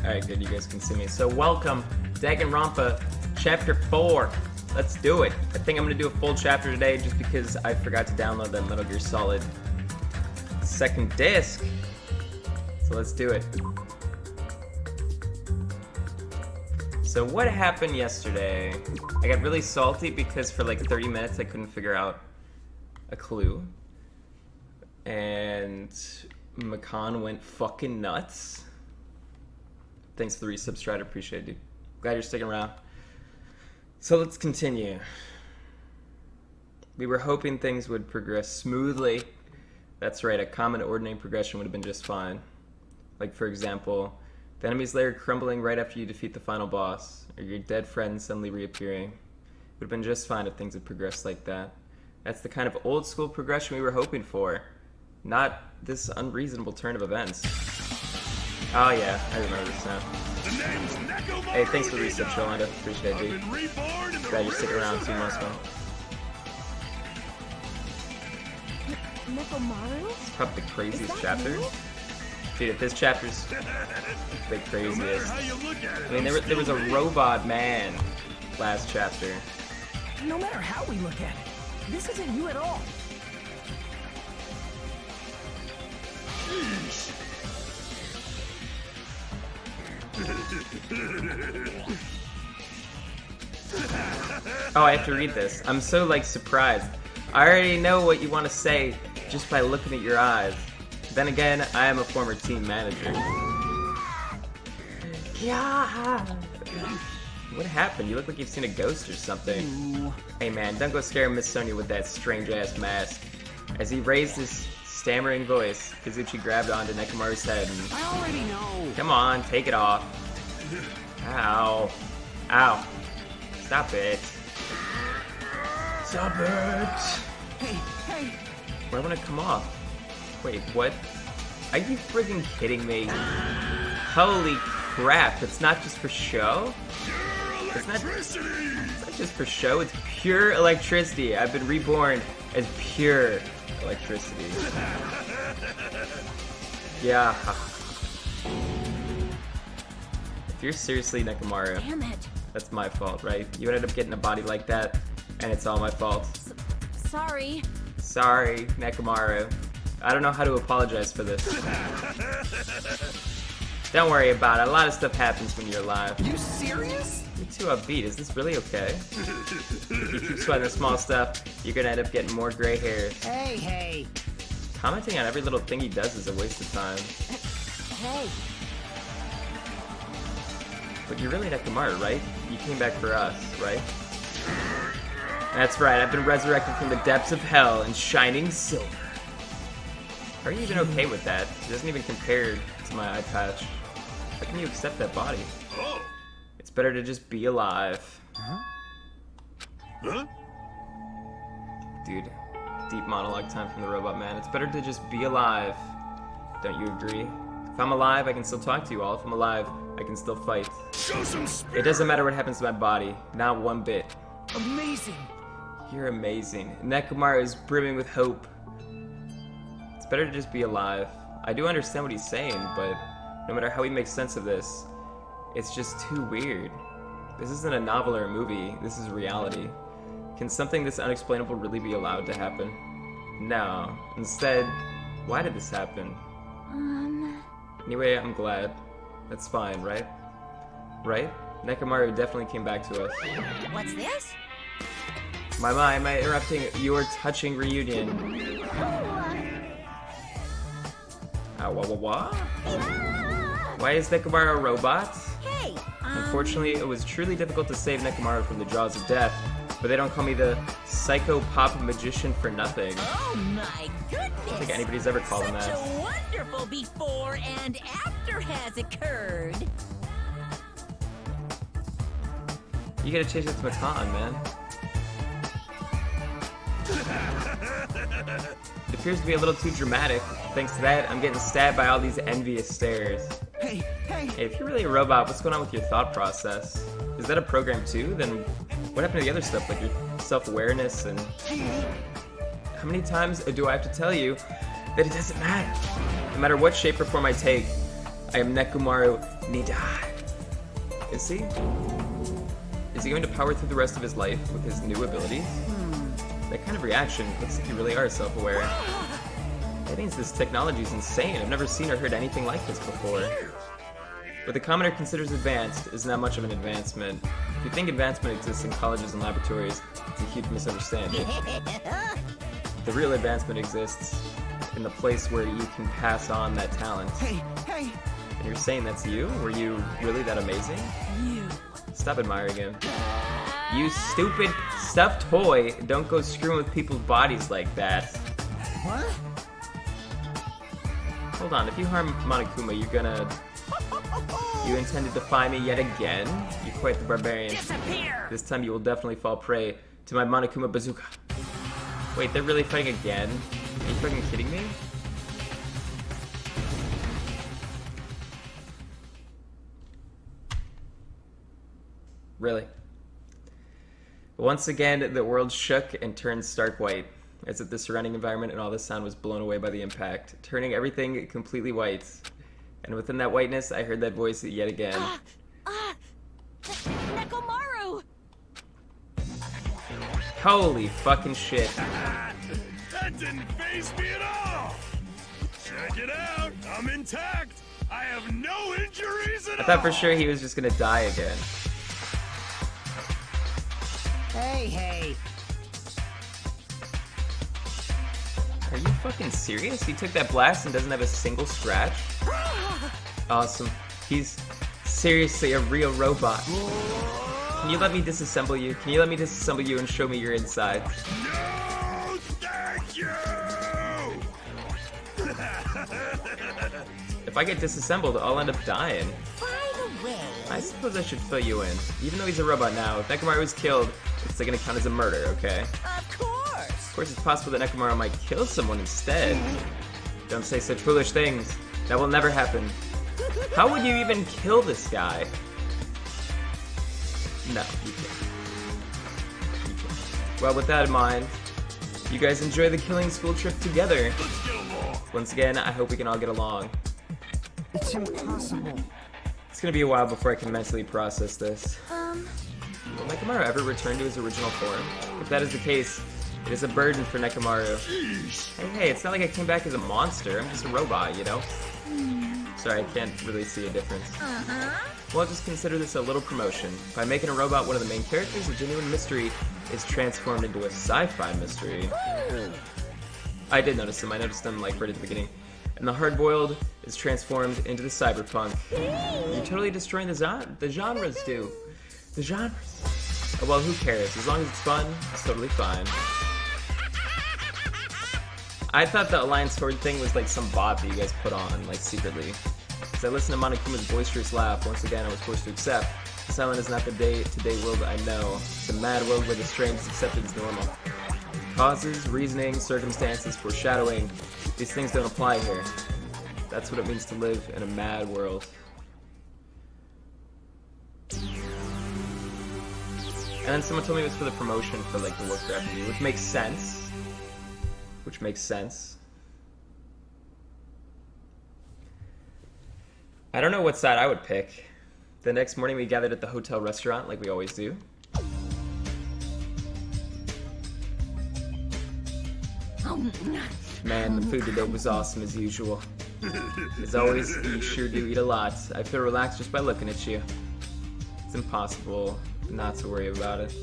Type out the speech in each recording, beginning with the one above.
Alright, good, you guys can see me. So welcome, Danganronpa, Chapter 4. Let's do it. I think I'm gonna do a full chapter today just because I forgot to download that Metal Gear Solid second disc. So let's do it. So what happened yesterday? I got really salty because for like 30 minutes I couldn't figure out a clue. And Makan went fucking nuts. Thanks for the resub, Strider. Appreciate it, dude. Glad you're sticking around. So let's continue. We were hoping things would progress smoothly. That's right, a common ordinary progression would have been just fine. Like, for example, the enemy's lair crumbling right after you defeat the final boss, or your dead friend suddenly reappearing. It would have been just fine if things had progressed like that. That's the kind of old school progression we were hoping for. Not this unreasonable turn of events. Oh yeah, I remember this now. Hey, thanks for the resub, Sholanda. Appreciate it, dude. Glad you're sticking around too, Moscow. It's probably the craziest chapter. Dude, if this chapter's the craziest. I mean, there was a robot man last chapter. No matter how we look at it, this isn't you at all. Oh, I have to read this. I'm so, like, surprised. I already know what you want to say just by looking at your eyes. Then again, I am a former team manager. Yeah. What happened? You look like you've seen a ghost or something. Ooh. Hey man, don't go scare Miss Sonia with that strange-ass mask. As he raised his stammering voice, Kazuchi grabbed onto Nekomaru's head and... I already know. Come on, take it off. Ow. Ow. Stop it. Stop it. Hey. Why won't it come off? Wait, what? Are you friggin' kidding me? Holy crap, it's not just for show? It's not just for show, it's pure electricity. I've been reborn as pure electricity. Yeah. If you're seriously Nekomaru, Damn it. that's my fault, right? You ended up getting a body like that, and it's all my fault. Sorry. Sorry, Nekomaru. I don't know how to apologize for this. Don't worry about it. A lot of stuff happens when you're alive. You serious? You're too upbeat. Is this really okay? If you keep sweating the small stuff, you're gonna end up getting more gray hairs. Hey. Commenting on every little thing he does is a waste of time. Hey. But you're really Nekomaru, right? You came back for us, right? That's right, I've been resurrected from the depths of hell in shining silver. How are you even okay with that? It doesn't even compare to my eye patch. How can you accept that body? It's better to just be alive. Huh? Dude, deep monologue time from the robot man. It's better to just be alive. Don't you agree? If I'm alive, I can still talk to you all. If I'm alive, I can still fight. Show some spirit. It doesn't matter what happens to my body. Not one bit. Amazing. You're amazing. Nekomaru is brimming with hope. It's better to just be alive. I do understand what he's saying, but no matter how he makes sense of this, it's just too weird. This isn't a novel or a movie. This is reality. Can something this unexplainable really be allowed to happen? No. Instead, why did this happen? Anyway, I'm glad. That's fine, right? Right? Nekomaru definitely came back to us. What's this? My am I interrupting your touching reunion? What? Why is Nekomaru a robot? Hey, Unfortunately, it was truly difficult to save Nekomaru from the jaws of death, but they don't call me the psycho pop magician for nothing. Oh my goodness! I don't think anybody's ever called him Such that. a wonderful before and after has occurred. You gotta change it to Matan, man. It appears to be a little too dramatic. Thanks to that, I'm getting stabbed by all these envious stares. Hey. Hey, if you're really a robot, what's going on with your thought process? Is that a program too? Then what happened to the other stuff, like your self-awareness and... How many times do I have to tell you that it doesn't matter? No matter what shape or form I take, I am Nekomaru Nidai. Is he? Is he going to power through the rest of his life with his new abilities? That kind of reaction looks like you really are self-aware. That means this technology is insane. I've never seen or heard anything like this before. What the commoner considers advanced is not much of an advancement. If you think advancement exists in colleges and laboratories, it's a huge misunderstanding. The real advancement exists in the place where you can pass on that talent. Hey! And you're saying that's you? Were you really that amazing? You. Stop admiring him. You stupid stuffed toy, don't go screwing with people's bodies like that. What? Hold on, if you harm Monokuma, you're gonna... You intend to defy me yet again? You're quite the barbarian. Disappear! This time you will definitely fall prey to my Monokuma bazooka. Wait, they're really fighting again? Are you fucking kidding me? Really? Once again, the world shook and turned stark white, as if the surrounding environment and all the sound was blown away by the impact, turning everything completely white. And within that whiteness, I heard that voice yet again. Nekomaru! Holy fucking shit. That didn't faze me at all! Check it out! I'm intact! I have no injuries at all! I thought for sure he was just gonna die again. Hey! Are you fucking serious? He took that blast and doesn't have a single scratch? Awesome. He's seriously a real robot. Can you let me disassemble you? Can you let me disassemble you and show me your insides? No! Thank you! If I get disassembled, I'll end up dying. By the way, I suppose I should fill you in. Even though he's a robot now, if Nekomaru was killed, it's still gonna count as a murder, okay? of course! Of course, it's possible that Nekomaru might kill someone instead. Don't say such foolish things. That will never happen. How would you even kill this guy? No, you can't. You can't. Well, with that in mind, you guys enjoy the killing school trip together. Let's get along! Once again, I hope we can all get along. It's impossible. It's gonna be a while before I can mentally process this. Will Nekomaru ever return to his original form? If that is the case, it is a burden for Nekomaru. Hey, it's not like I came back as a monster. I'm just a robot, you know? Sorry, I can't really see a difference. Well, just consider this a little promotion. By making a robot one of the main characters, a genuine mystery is transformed into a sci-fi mystery. I did notice him. I noticed him like right at the beginning. And the hard-boiled is transformed into the cyberpunk. You're totally destroying the genres, dude. The genres. Oh, well, who cares? As long as it's fun, it's totally fine. I thought the Alliance Horde thing was like some bot that you guys put on, like secretly. As I listened to Monokuma's boisterous laugh, once again I was forced to accept. This island is not the day-to-day world I know. It's a mad world where the strange is accepted as normal. Causes, reasoning, circumstances, foreshadowing. These things don't apply here. That's what it means to live in a mad world. And then someone told me it was for the promotion for like the Warcraft review, which makes sense. Which makes sense. I don't know what side I would pick. The next morning we gathered at the hotel restaurant like we always do. Man, the food today was awesome as usual. As always, you sure do eat a lot. I feel relaxed just by looking at you. It's impossible not to worry about it.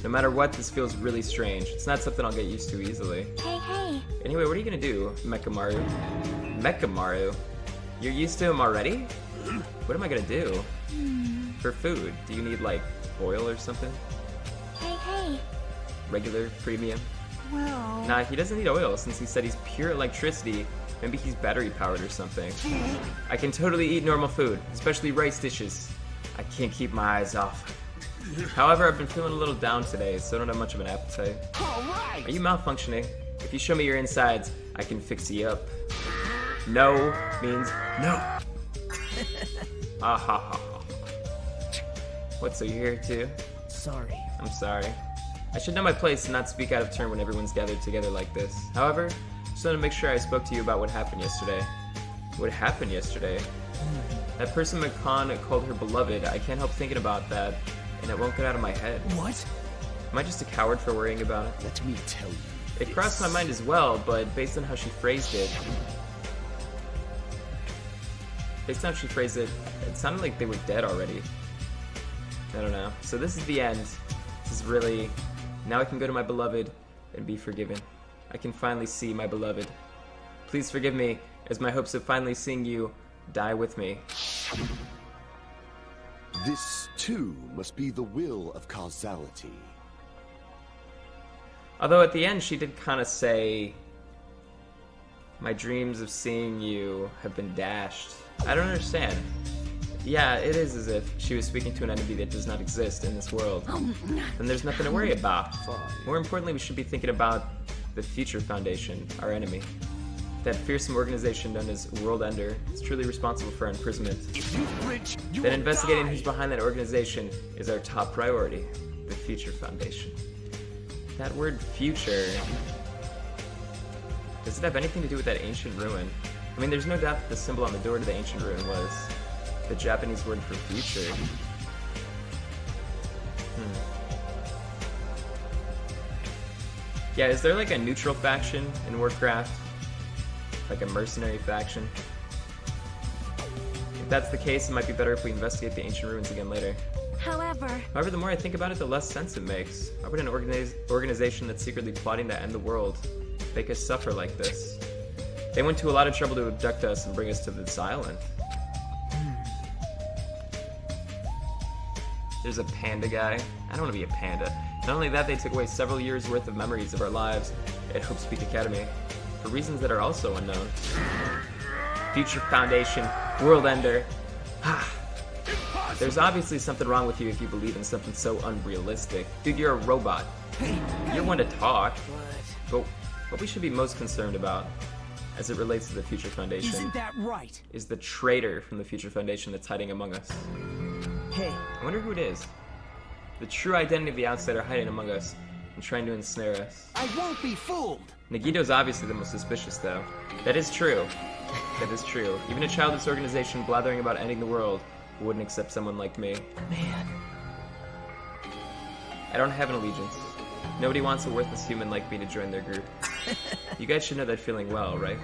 No matter what, this feels really strange. It's not something I'll get used to easily. Hey. Anyway, what are you gonna do, Mechamaru? Mechamaru? You're used to him already? What am I gonna do? For food, do you need like oil or something? Hey. Regular, premium? Well... Nah, he doesn't need oil since he said he's pure electricity. Maybe he's battery powered or something. I can totally eat normal food, especially rice dishes. I can't keep my eyes off. However, I've been feeling a little down today, so I don't have much of an appetite. Alright! Are you malfunctioning? If you show me your insides, I can fix you up. No means no. Ah ha ha ha. What, so you're here too? Sorry. I'm sorry. I should know my place and not speak out of turn when everyone's gathered together like this. However, just wanted to make sure I spoke to you about what happened yesterday. What happened yesterday? That person McCon called her beloved. I can't help thinking about that, and it won't get out of my head. What? Am I just a coward for worrying about it? Let me tell you. It crossed my mind as well, but based on how she phrased it, it sounded like they were dead already. I don't know. So this is the end. This is really... Now I can go to my beloved and be forgiven. I can finally see my beloved. Please forgive me, as my hopes of finally seeing you die with me. This, too, must be the will of causality. Although at the end she did kind of say, my dreams of seeing you have been dashed. I don't understand. Yeah, it is as if she was speaking to an entity that does not exist in this world. Then there's nothing to worry about. More importantly, we should be thinking about the Future Foundation, our enemy. That fearsome organization known as World Ender is truly responsible for our imprisonment. Then investigating who's behind that organization is our top priority, the Future Foundation. That word future, does it have anything to do with that ancient ruin? I mean, there's no doubt that the symbol on the door to the ancient ruin was the Japanese word for future. Yeah, is there like a neutral faction in Warcraft? Like a mercenary faction? If that's the case, it might be better if we investigate the ancient ruins again later. However, the more I think about it, the less sense it makes. Why would an organization that's secretly plotting to end the world make us suffer like this? They went to a lot of trouble to abduct us and bring us to this island. There's a panda guy. I don't want to be a panda. Not only that, they took away several years' worth of memories of our lives at Hope Speak Academy, for reasons that are also unknown. Future Foundation, World Ender. There's obviously something wrong with you if you believe in something so unrealistic. Dude, you're a robot. You're one to talk. But what we should be most concerned about, as it relates to the Future Foundation, Isn't that right? is the traitor from the Future Foundation that's hiding among us. Hey, I wonder who it is. The true identity of the outsider hiding among us and trying to ensnare us. I won't be fooled. Nagito's obviously the most suspicious, though. That is true. That is true. Even a childless organization blathering about ending the world wouldn't accept someone like me. Man. I don't have an allegiance. Nobody wants a worthless human like me to join their group. You guys should know that feeling well, right?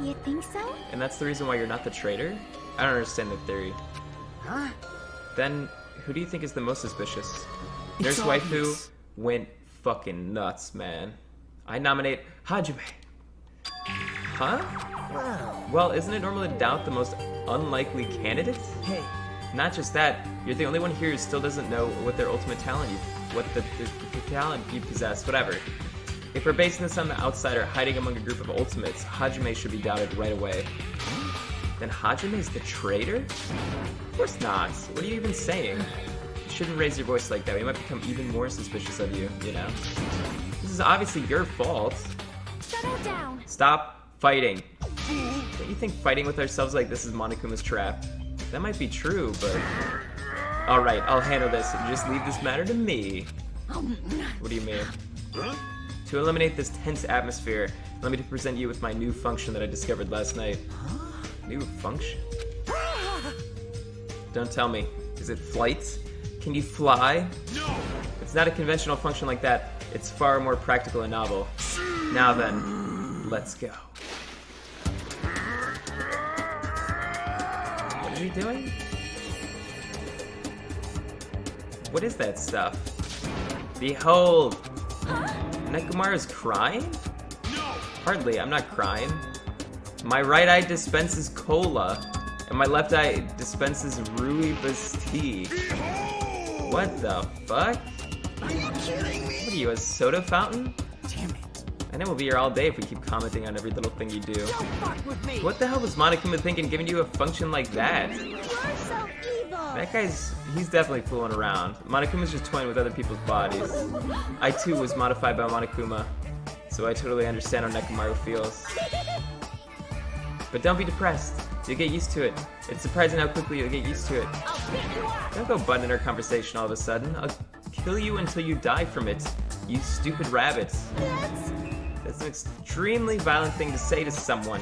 You think so? And that's the reason why you're not the traitor? I don't understand the theory. Huh? Then, who do you think is the most suspicious? It's Nurse Waifu obvious. went fucking nuts, man. I nominate Hajime. Huh? Well, isn't it normal to doubt the most unlikely candidate? Hey, Not just that, you're the only one here who still doesn't know what their ultimate talent, the talent you possess, whatever. If we're basing this on the outsider hiding among a group of ultimates, Hajime should be doubted right away. Then Hajime is the traitor? Of course not. What are you even saying? You shouldn't raise your voice like that. We might become even more suspicious of you, you know? This is obviously your fault. Settle down. Stop fighting. Don't you think fighting with ourselves like this is Monokuma's trap? That might be true, but... Alright, I'll handle this. Just leave this matter to me. What do you mean? To eliminate this tense atmosphere, let me present you with my new function that I discovered last night. New function? Don't tell me. Is it flight? Can you fly? No! It's not a conventional function like that. It's far more practical and novel. Now then, let's go. What is he doing? What is that stuff? Behold! Nekomaru's crying? No! Hardly, I'm not crying. My right eye dispenses cola, and my left eye dispenses rooibos tea. Behold! What the fuck? are you kidding me? What are you, a soda fountain? Damn it. I know we'll be here all day if we keep commenting on every little thing you do. Don't fuck with me. What the hell was Monokuma thinking giving you a function like that? You're so evil. That he's definitely fooling around. Monokuma's just toying with other people's bodies. I too was modified by Monokuma, so I totally understand how Nekomaru feels. But don't be depressed. You'll get used to it. It's surprising how quickly you'll get used to it. I'll pick you up. Don't go butting in our conversation all of a sudden. I'll kill you until you die from it, you stupid rabbit. That's an extremely violent thing to say to someone.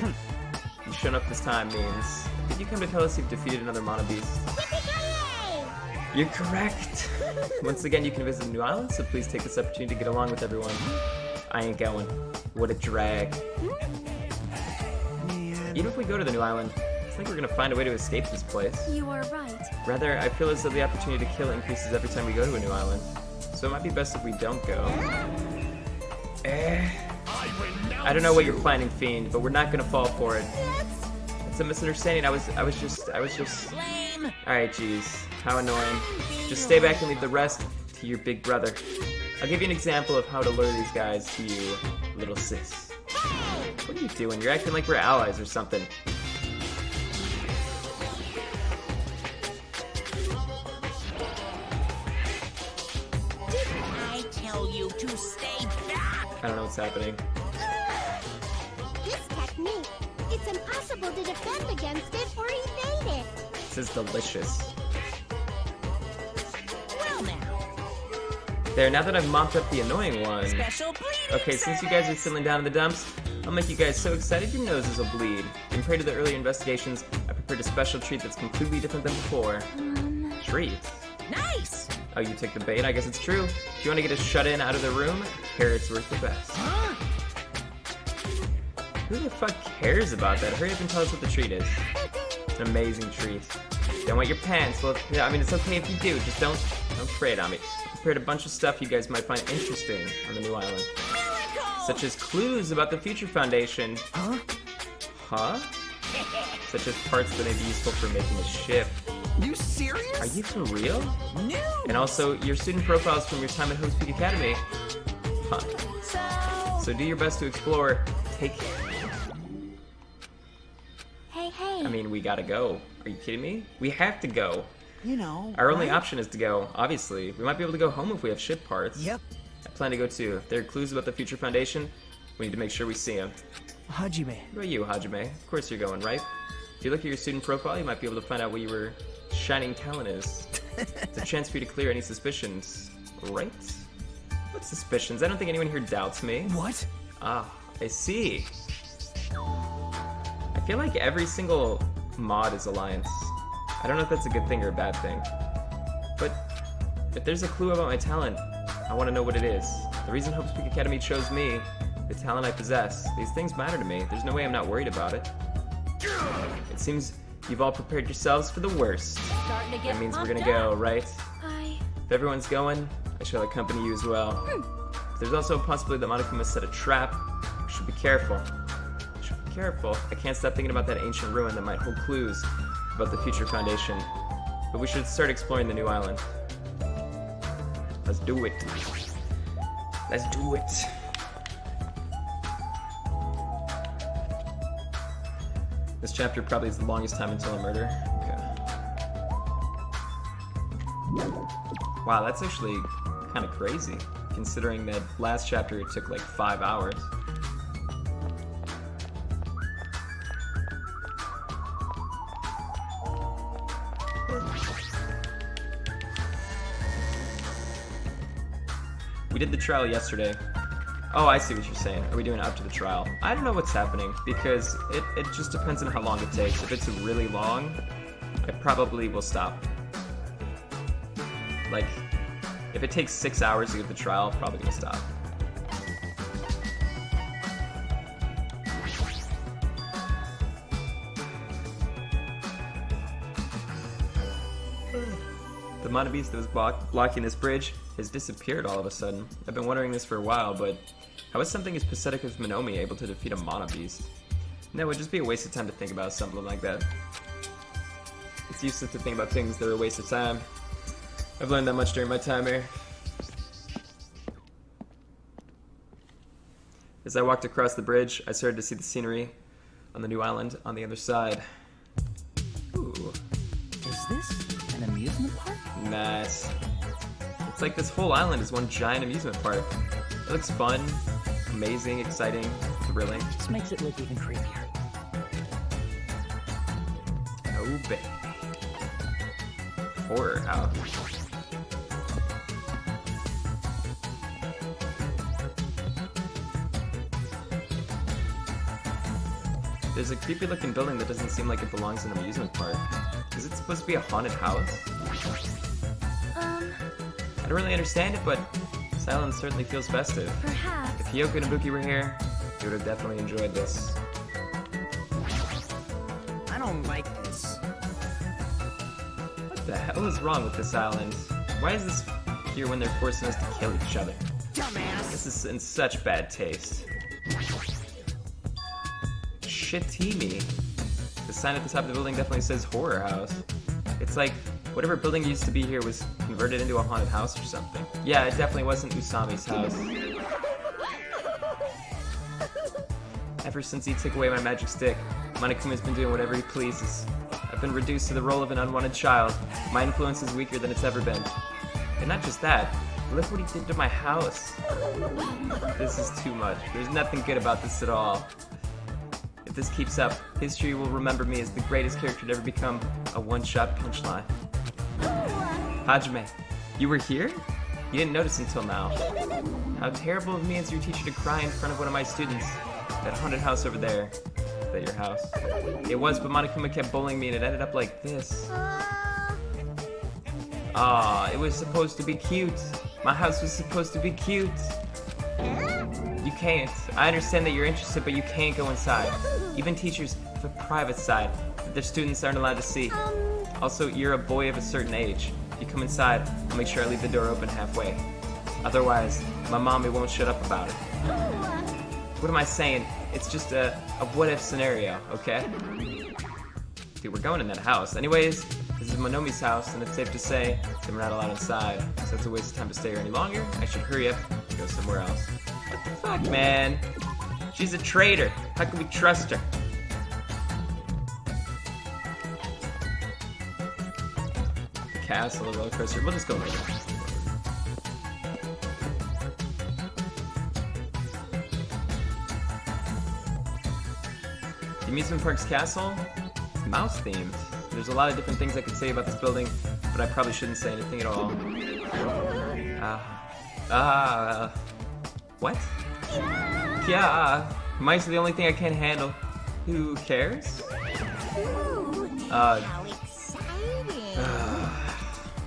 You showing up this time means Did you come to tell us you've defeated another Mana Beast? Yippee-ki-yay! You're correct! Once again, you can visit the new island, so please take this opportunity to get along with everyone. I ain't going. What a drag. Even if we go to the new island, I think we're gonna find a way to escape this place. You are right. Rather, I feel as though the opportunity to kill increases every time we go to a new island. So it might be best if we don't go. I don't know what you're planning, Fiend, but we're not gonna fall for it. It's a misunderstanding. I was just. Lame. Alright, jeez. How annoying. Just stay back and leave the rest to your big brother. I'll give you an example of how to lure these guys to you, little sis. What are you doing? You're acting like we're allies or something. I tell you to stay back. I don't know what's happening. This technique, it's impossible to defend against it or evade it. This is delicious. Well now, There, now that I've mopped up the annoying one. special bleeding Okay, since you guys are settling down in the dumps, I'll make you guys so excited your noses will bleed. Compared to the earlier investigations, I prepared a special treat that's completely different than before. Treat? Nice. Oh, you took the bait? I guess it's true. If you want to get a shut-in out of the room, carrots work the best. Who the fuck cares about that? Hurry up and tell us what the treat is. It's an amazing treat. Don't wet your pants. Well, yeah, I mean, it's okay if you do. Just don't spray it on me. I prepared a bunch of stuff you guys might find interesting on the new island. Miracle. Such as clues about the Future Foundation. Huh? Such as parts that may be useful for making a ship. You serious? Are you for real? No. And also, your student profiles from your time at Hope's Peak Academy. Huh. So do your best to explore. Take care. Hey, hey. I mean, we gotta go. Are you kidding me? We have to go. You know. Our only right? option is to go, obviously. We might be able to go home if we have ship parts. Yep. I plan to go too. If there are clues about the Future Foundation, we need to make sure we see them. Hajime. What about you, Hajime? Of course you're going, right? If you look at your student profile, you might be able to find out what your shining talent is. It's a chance for you to clear any suspicions, right? What suspicions? I don't think anyone here doubts me. What? Ah, I see. I feel like every single mod is Alliance. I don't know if that's a good thing or a bad thing. But if there's a clue about my talent, I want to know what it is. The reason Hope's Peak Academy chose me, the talent I possess, these things matter to me. There's no way I'm not worried about it. It seems you've all prepared yourselves for the worst. Starting to get That means we're pumped gonna go, up. right? I... If everyone's going, I shall accompany you as well. There's also a possibility that Monica must set a trap. We should be careful. Careful. I can't stop thinking about that ancient ruin that might hold clues about the Future Foundation. But we should start exploring the new island. Let's do it. Let's do it. This chapter probably is the longest time until a murder. Okay. Wow, that's actually kind of crazy, considering that last chapter it took like 5 hours. We did the trial yesterday. Oh, I see what you're saying. Are we doing it up to the trial? I don't know what's happening, because it just depends on how long it takes. If it's really long, I probably will stop. Like, if it takes 6 hours to get the trial, I'm probably gonna stop. The Mana Beast that was blocking this bridge has disappeared all of a sudden. I've been wondering this for a while, but how is something as pathetic as Monomi able to defeat a Mana Beast? No, it would just be a waste of time to think about something like that. It's useless to think about things that are a waste of time. I've learned that much during my time here. As I walked across the bridge, I started to see the scenery on the new island on the other side. Ooh, Is this an amusement park? nice. It's like this whole island is one giant amusement park. It looks fun, amazing, exciting, thrilling. This makes it look even creepier. Oh, baby. Horror house. there's a creepy looking building that doesn't seem like it belongs in an amusement park. Is it supposed to be a haunted house? I don't really understand it, but silence certainly feels festive. Perhaps. If Hiyoko and Ibuki were here, they would have definitely enjoyed this. I don't like this. What the hell is wrong with this island? Why is this here when they're forcing us to kill each other? Dumbass. This is in such bad taste. Shitimi. The sign at the top of the building definitely says horror house. It's like whatever building used to be here was converted into a haunted house or something. Yeah, it definitely wasn't Usami's house. Ever since he took away my magic stick, Monokuma's been doing whatever he pleases. I've been reduced to the role of an unwanted child. My influence is weaker than it's ever been. And not just that, look what he did to my house. This is too much. There's nothing good about this at all. If this keeps up, history will remember me as the greatest character to ever become a one-shot punchline. Hajime, you were here? You didn't notice until now. How terrible of me as your teacher to cry in front of one of my students. That haunted house over there. Is that your house? It was, but Monokuma kept bullying me and it ended up like this. It was supposed to be cute. My house was supposed to be cute. You can't. I understand that you're interested, but you can't go inside. Even teachers have a private side that their students aren't allowed to see. Also, you're a boy of a certain age. If you come inside, I'll make sure I leave the door open halfway. Otherwise, my mommy won't shut up about it. What am I saying? It's just a what-if scenario, okay? Dude, we're going in that house. Anyways, this is Monomi's house, and it's safe to say that we're not allowed inside. So it's a waste of time to stay here any longer. I should hurry up and go somewhere else. What the fuck, man? She's a traitor. How can we trust her? The castle, the roller coaster. We'll just go later. The amusement park's castle is mouse themed. There's a lot of different things I could say about this building, but I probably shouldn't say anything at all. What? Yeah, mice are the only thing I can't handle. Who cares? How exciting.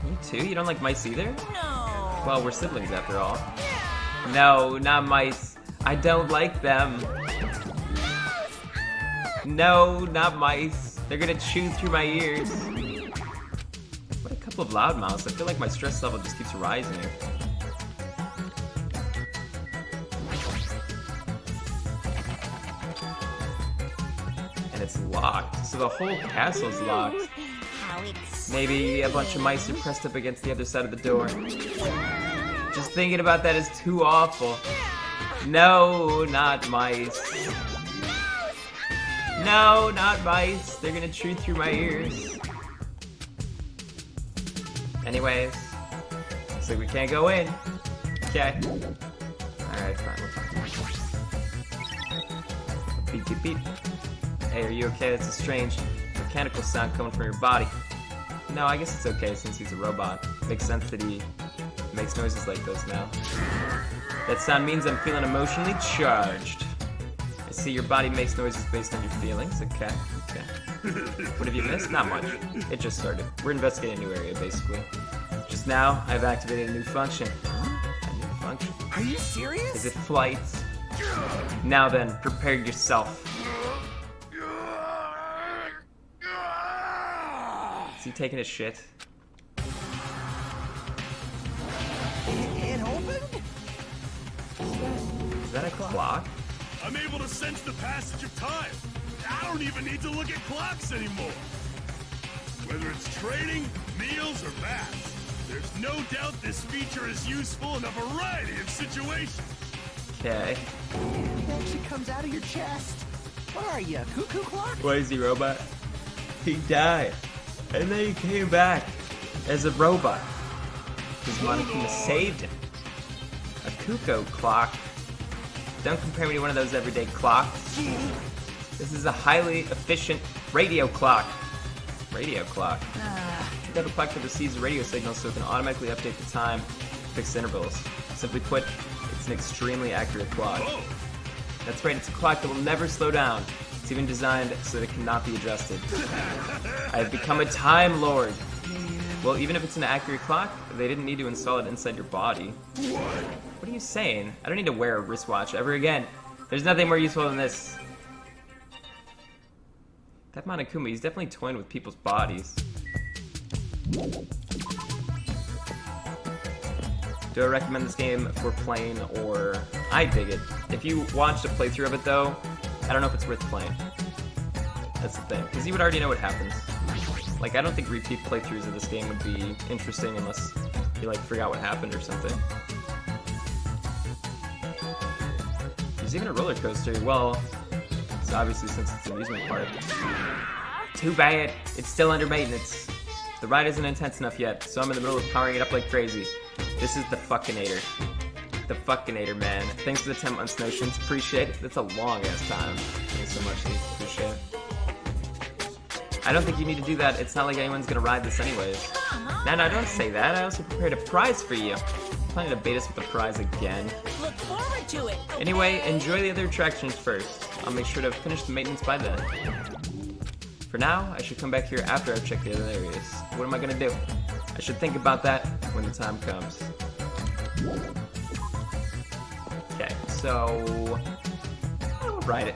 You too? You don't like mice either? No. Well, we're siblings after all. No, not mice. I don't like them. No, not mice. They're gonna chew through my ears. What a couple of loudmouths. I feel like my stress level just keeps rising. And it's locked. So the whole castle's locked. How exciting. Maybe a bunch of mice are pressed up against the other side of the door. Just thinking about that is too awful. No, not mice. No, not mice. They're gonna chew through my ears. Anyways, looks like we can't go in. Okay. Alright, fine, we're fine. Beep, beep, beep. Hey, are you okay? That's a strange mechanical sound coming from your body. No, I guess it's okay since he's a robot. Makes sense that he makes noises like those now. That sound means I'm feeling emotionally charged. I see your body makes noises based on your feelings. Okay. What have you missed? Not much. It just started. We're investigating a new area, basically. Just now, I've activated a new function. A new function. Are you serious? Is it flight? Now then, prepare yourself. Is he taking a shit? It opened? Is that a clock? I'm able to sense the passage of time. I don't even need to look at clocks anymore. Whether it's training, meals, or baths, there's no doubt this feature is useful in a variety of situations. Okay. It actually comes out of your chest. What are you, a cuckoo clock? Why is he robot? He died. And then he came back as a robot. His Monokuma saved him. A cuckoo clock. Don't compare me to one of those everyday clocks. This is a highly efficient radio clock. Radio clock. You have a clock that receives a radio signal so it can automatically update the time at fixed intervals. Simply put, it's an extremely accurate clock. Oh, That's right, it's a clock that will never slow down. It's even designed so that it cannot be adjusted. I have become a Time Lord. Well, even if it's an accurate clock, they didn't need to install it inside your body. What are you saying? I don't need to wear a wristwatch ever again. There's nothing more useful than this. That Monokuma, he's definitely toying with people's bodies. Do I recommend this game for playing, or... I dig it. If you watched a playthrough of it, though, I don't know if it's worth playing. That's the thing, because you would already know what happens. Like, I don't think repeat playthroughs of this game would be interesting unless you, like, forgot what happened or something. There's even a roller coaster. Well, it's obviously since it's an amusement park. Too bad. It's still under maintenance. The ride isn't intense enough yet, so I'm in the middle of powering it up like crazy. This is the fuckinator. The fuckinator, man. Thanks for the 10 months notions. Appreciate it. That's a long-ass time. Thanks so much, Steve. Appreciate it. I don't think you need to do that. It's not like anyone's gonna ride this anyways. No, don't say that. I also prepared a prize for you. Planning to bait us with the prize again. Look forward to it. Okay? Anyway, enjoy the other attractions first. I'll make sure to finish the maintenance by then. For now, I should come back here after I've checked the other areas. What am I gonna do? I should think about that when the time comes. Okay, so... I'll ride it.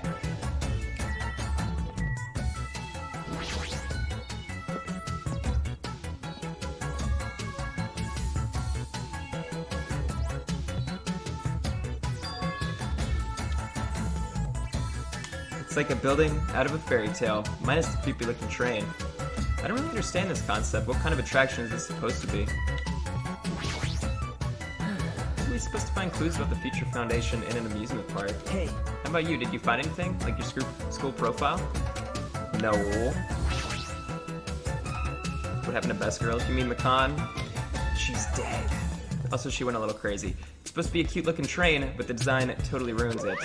It's like a building out of a fairy tale, minus the creepy looking train. I don't really understand this concept. What kind of attraction is this supposed to be? Are we supposed to find clues about the future foundation in an amusement park? Hey, How about you? Did you find anything? Like your school profile? No. What happened to Best Girl? You mean McCon? She's dead. Also, she went a little crazy. It's supposed to be a cute looking train, but the design totally ruins it.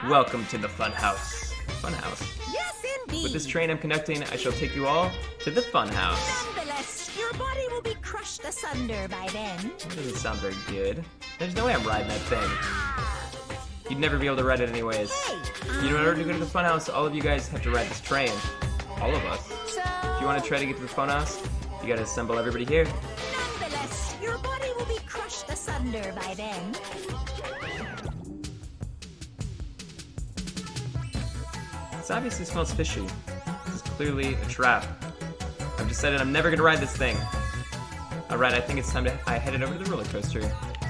Welcome to the fun house. Fun house. Yes, indeed. With this train I'm conducting, I shall take you all to the fun house. Nonetheless, your body will be crushed asunder by then. That doesn't sound very good. There's no way I'm riding that thing. You'd never be able to ride it anyways. You know, in order to go to the fun house, all of you guys have to ride this train. All of us. So, If you want to try to get to the fun house, you gotta assemble everybody here. nonetheless, your body will be crushed asunder by then. This obviously smells fishy. This is clearly a trap. I've decided I'm never gonna ride this thing. Alright, I think it's time I headed over to the roller coaster.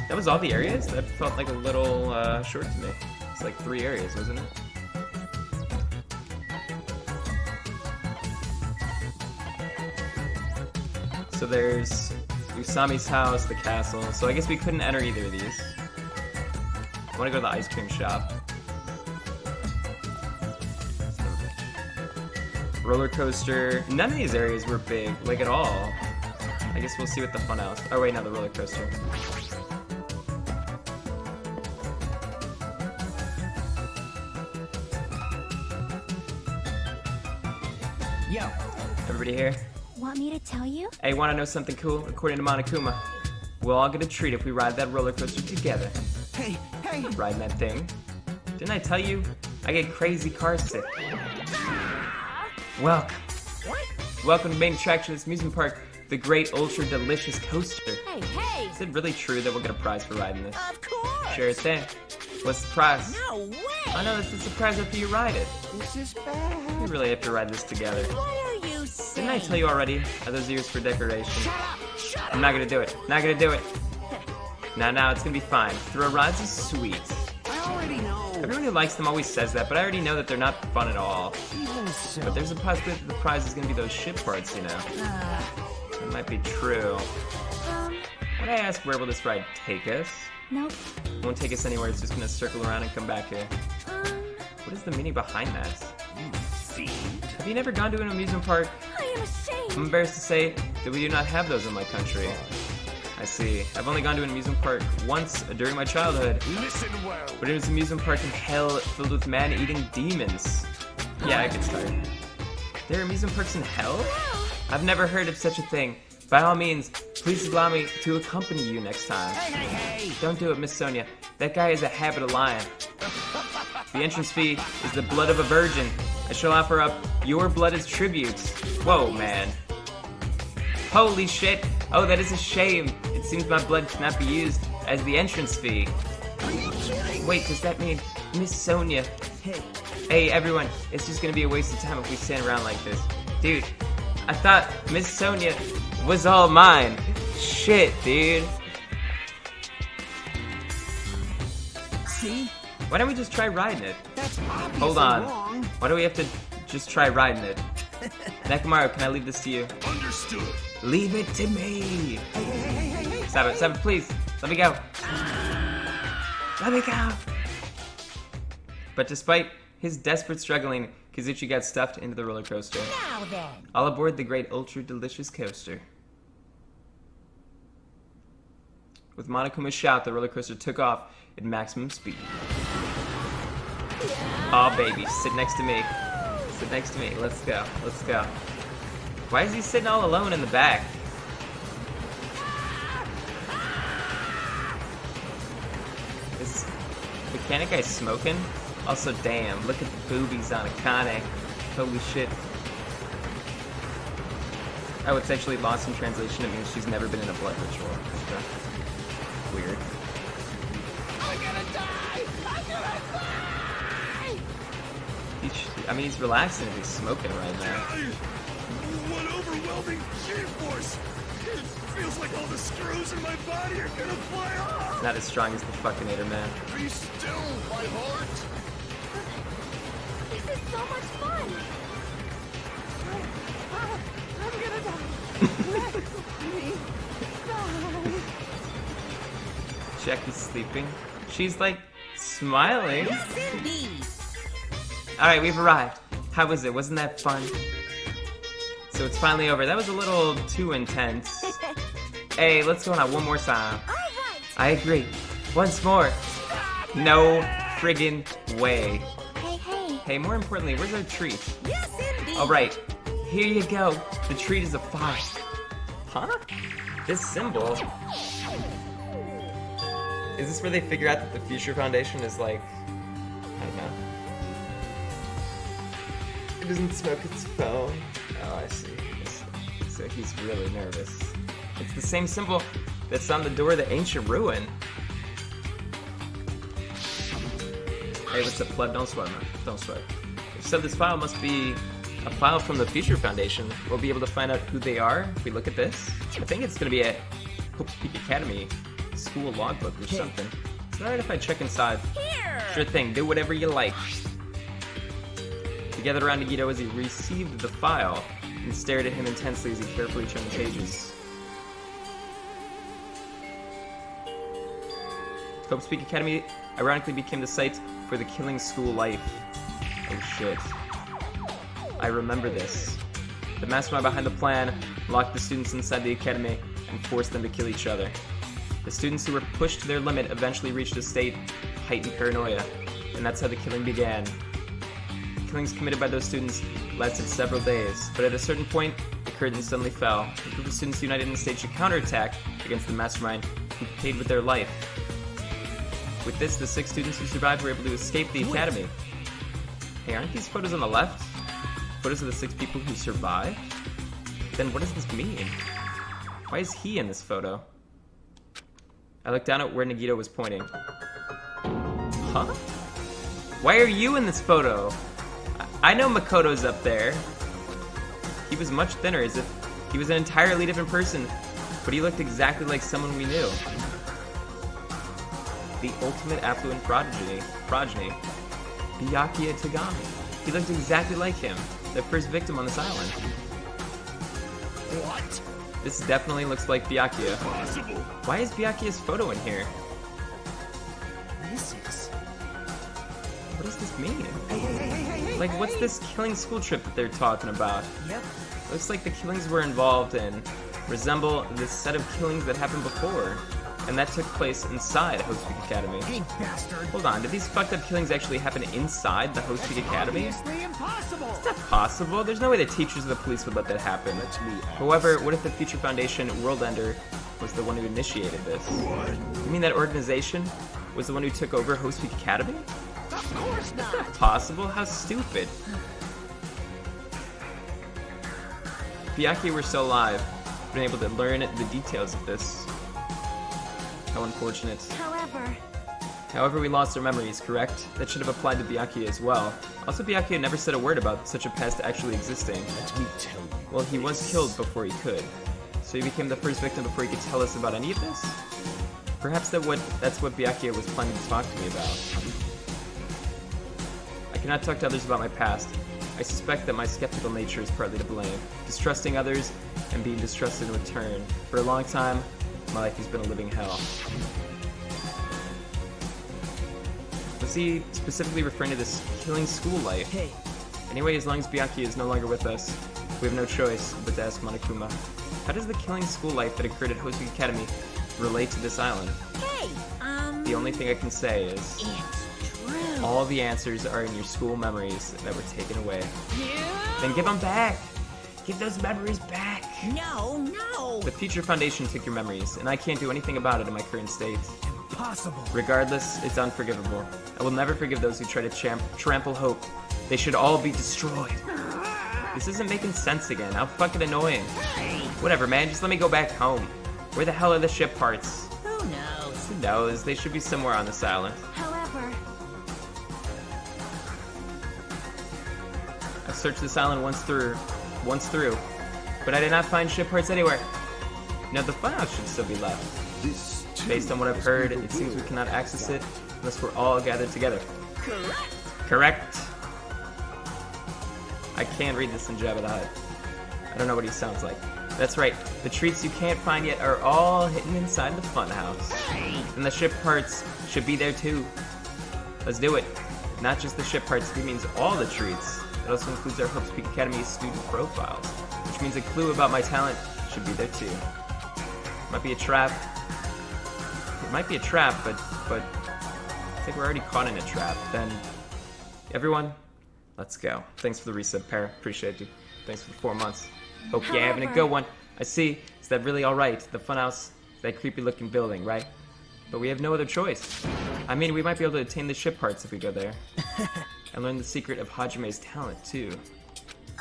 That was all the areas? That felt like a little short to me. It's like 3 areas, wasn't it? So there's Usami's house, the castle. So I guess we couldn't enter either of these. I want to go to the ice cream shop. Roller coaster. None of these areas were big, like at all. I guess we'll see what the fun house. Oh wait, no, the roller coaster. yo, Everybody here? Want me to tell you? Hey, wanna know something cool? According to Monokuma, we'll all get a treat if we ride that roller coaster together. hey, Riding that thing. Didn't I tell you? I get crazy car sick. Welcome. Welcome to the main attraction of this amusement park, the Great Ultra Delicious Coaster. Hey, Is it really true that we'll get a prize for riding this? of course. Sure thing. What's the prize? No way. I know that's the surprise after you ride it. this is bad. We really have to ride this together. What are you saying? Didn't I tell you already? Are those ears for decoration? Shut up. Shut up. I'm not gonna do it. Not gonna do it. Now, it's gonna be fine. Thrill rides is sweet. I already know. Everyone who likes them always says that, but I already know that they're not fun at all. Even so. But there's a possibility that the prize is gonna be those ship parts, you know. That might be true. When I ask where will this ride take us? Nope. It won't take us anywhere, it's just gonna circle around and come back here. What is the meaning behind that? Have you never gone to an amusement park? I am ashamed. I'm embarrassed to say that we do not have those in my country. I see. I've only gone to an amusement park once during my childhood. Listen well. But it was an amusement park in hell filled with man-eating demons. Yeah, I can start. There are amusement parks in hell? I've never heard of such a thing. By all means, please allow me to accompany you next time. Hey, Don't do it, Miss Sonia. That guy has a habit of lying. The entrance fee is the blood of a virgin. I shall offer up your blood as tributes. Whoa, man. Holy shit. Oh, that is a shame. It seems my blood cannot be used as the entrance fee. Wait, does that mean Miss Sonia? Hey, everyone, it's just gonna be a waste of time if we stand around like this. Dude, I thought Miss Sonia was all mine. Shit, dude. See? Why don't we just try riding it? That's obviously Hold on. wrong. Why do we have to just try riding it? Nekomaru, can I leave this to you? Understood. Leave it to me! Hey. Stop it, please. Let me go. Let me go! But despite his desperate struggling, Kazuchi got stuffed into the roller coaster. Now then. All aboard the great ultra-delicious coaster. With Monokuma's shout, the roller coaster took off at maximum speed. Aw, baby, sit next to me. Sit next to me. Let's go. Let's go. Why is he sitting all alone in the back? Is mechanic guy smoking? Also, damn, look at the boobies on Akane. Holy shit. Oh, it's actually lost in translation. It means she's never been in a blood ritual. Okay. Weird. I'm gonna die! I'm gonna die! He's relaxing if he's smoking right now. What overwhelming G-force! It feels like all the screws in my body are gonna fly off! Not as strong as the fucking Ader Man. Be still, my heart! This is so much fun. I'm gonna die. Let me die. Jackie's sleeping. She's like smiling. Yes, indeed. Alright, we've arrived. How was it? Wasn't that fun? So it's finally over. That was a little too intense. Hey, let's go on one more time. All right. I agree. Once more. No friggin' way. Hey. Hey, more importantly, where's our treat? Yes, indeed. Alright, here you go. The treat is a fire. Huh? This symbol. Is this where they figure out that the Future Foundation is like, I don't know. It doesn't smoke its phone. Oh, I see. So he's really nervous. It's the same symbol that's on the door of the ancient ruin. Hey, what's up, Flood? Don't sweat, man. Don't sweat. If so, this file must be a file from the Future Foundation. We'll be able to find out who they are if we look at this. I think it's going to be a Hope's Peak Academy school logbook or something. Is it alright if I check inside? Here. Sure thing, do whatever you like. He gathered around Nagito as he received the file and stared at him intensely as he carefully turned the pages. Hope's Peak Academy ironically became the site for the killing school life. Oh shit. I remember this. The mastermind behind the plan locked the students inside the academy and forced them to kill each other. The students who were pushed to their limit eventually reached a state of heightened paranoia, and that's how the killing began. The killings committed by those students lasted several days, but at a certain point, the curtain suddenly fell. A group of students united and staged a counterattack against the mastermind, who paid with their life. With this, the 6 students who survived were able to escape the academy. Hey, aren't these photos on the left photos of the 6 people who survived? Then what does this mean? Why is he in this photo? I looked down at where Nagito was pointing. Huh? Why are you in this photo? I know Makoto's up there. He was much thinner, as if he was an entirely different person, but he looked exactly like someone we knew. The ultimate affluent progeny, Byakuya Tagami. He looked exactly like him, the first victim on this island. What? This definitely looks like Byakuya. Possible. Why is Byakuya's photo in here? This is... What does this mean? Hey. Like, what's this killing school trip that they're talking about? Yep. Looks like the killings we're involved in resemble the set of killings that happened before, and that took place inside Hope's Peak Academy. Hey, bastard. Hold on, did these fucked up killings actually happen inside the Hope's Peak Academy? Obviously impossible. It's not possible. There's no way the teachers or the police would let that happen. However, what if the Future Foundation World Ender was the one who initiated this? What? You mean that organization was the one who took over Hope's Peak Academy? Of course not. Possible? How stupid. If Byakuya were still alive, we'd been able to learn the details of this. How unfortunate. However, we lost our memories, correct? That should have applied to Byakuya as well. Also, Byakuya never said a word about such a past actually existing. Let me tell you. Well, he was killed before he could. So he became the first victim before he could tell us about any of this? Perhaps that's what Byakuya was planning to talk to me about. I cannot talk to others about my past. I suspect that my skeptical nature is partly to blame. Distrusting others and being distrusted in return. For a long time, my life has been a living hell. Was he specifically referring to this killing school life? Hey. Anyway, as long as Byakuya is no longer with us, we have no choice but to ask Monokuma. How does the killing school life that occurred at Hosuki Academy relate to this island? Hey, The only thing I can say is, it's true. all the answers are in your school memories that were taken away. Yeah. Then give them back! Give those memories back! No. The Future Foundation took your memories, and I can't do anything about it in my current state. Impossible. Regardless, it's unforgivable. I will never forgive those who try to trample hope. They should all be destroyed. This isn't making sense again. How fucking annoying. Whatever, man. Just let me go back home. Where the hell are the ship parts? Who knows? Who knows? They should be somewhere on this island. I've searched this island once through, but I did not find ship parts anywhere. Now the funhouse should still be left. This too Based on what I've must be heard, the it seems we will cannot of access it Kazan. unless we're all gathered together. Correct. Correct. I can't read this in Jabba the Hutt. I don't know what he sounds like. That's right. The treats you can't find yet are all hidden inside the funhouse. And the ship parts should be there too. Let's do it. Not just the ship parts, it means all the treats. It also includes our Hope's Peak Academy student profiles, which means a clue about my talent should be there too. Might be a trap. It might be a trap, but I think we're already caught in a trap. Then, everyone, let's go. Thanks for the reset, Para. Appreciate you. Thanks for the 4 months. Hope you're having a good one. I see. Is that really alright? The funhouse, that creepy looking building, right? But we have no other choice. I mean, we might be able to attain the ship parts if we go there. And learn the secret of Hajime's talent, too.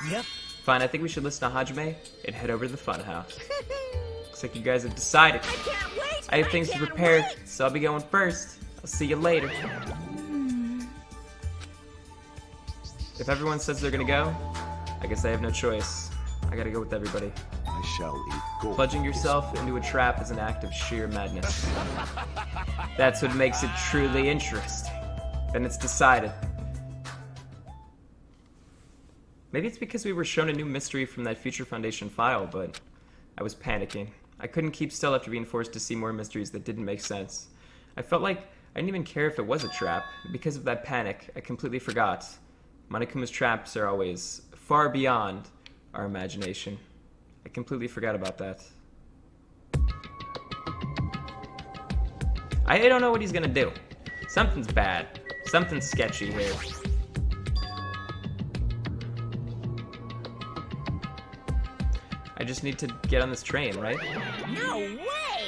Yep. Fine, I think we should listen to Hajime and head over to the funhouse. Looks like you guys have decided. I can't wait. I have things to can't prepare, wait. so I'll be going first. I'll see you later. If everyone says they're gonna go, I guess I have no choice. I gotta go with everybody. I shall eat gold. Plunging yourself into a trap is an act of sheer madness. That's what makes it truly interesting. Then it's decided. Maybe it's because we were shown a new mystery from that Future Foundation file, but I was panicking. I couldn't keep still after being forced to see more mysteries that didn't make sense. I felt like I didn't even care if it was a trap. Because of that panic, I completely forgot. Monokuma's traps are always far beyond our imagination. I completely forgot about that. I don't know what he's gonna do. Something's bad. Something's sketchy here. I just need to get on this train, right? No way.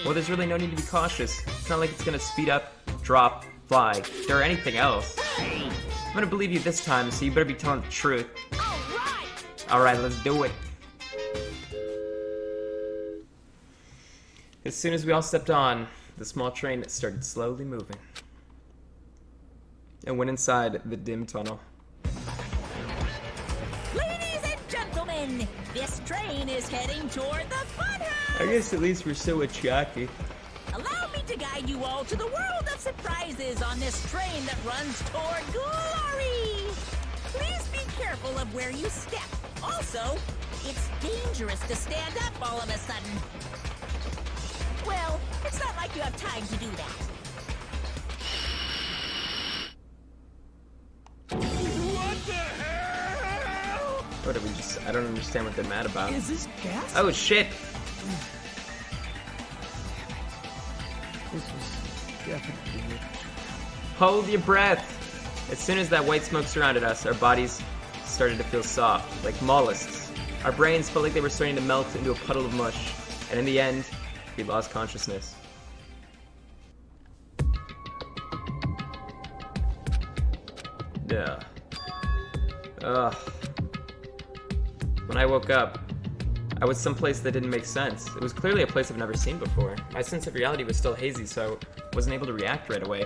Well, there's really no need to be cautious. It's not like it's gonna speed up, drop, fly, or anything else. I'm gonna believe you this time, so you better be telling the truth. All right. Alright, let's do it. As soon as we all stepped on, the small train started slowly moving. And went inside the dim tunnel. Ladies and gentlemen, this train is heading toward the funhouse. I guess at least we're so Achaki. Allow me to guide you all to the world of surprises on this train that runs toward glory. Please be careful of where you step. Also, it's dangerous to stand up all of a sudden. Well, it's not like you have time to do that. What the hell? What did we just... I don't understand what they're mad about. Is this gas? Oh, shit! This was definitely it. Hold your breath! As soon as that white smoke surrounded us, our bodies started to feel soft, like mollusks. Our brains felt like they were starting to melt into a puddle of mush, and in the end, we lost consciousness. Yeah. Ugh. When I woke up, I was someplace that didn't make sense. It was clearly a place I've never seen before. My sense of reality was still hazy, so I wasn't able to react right away.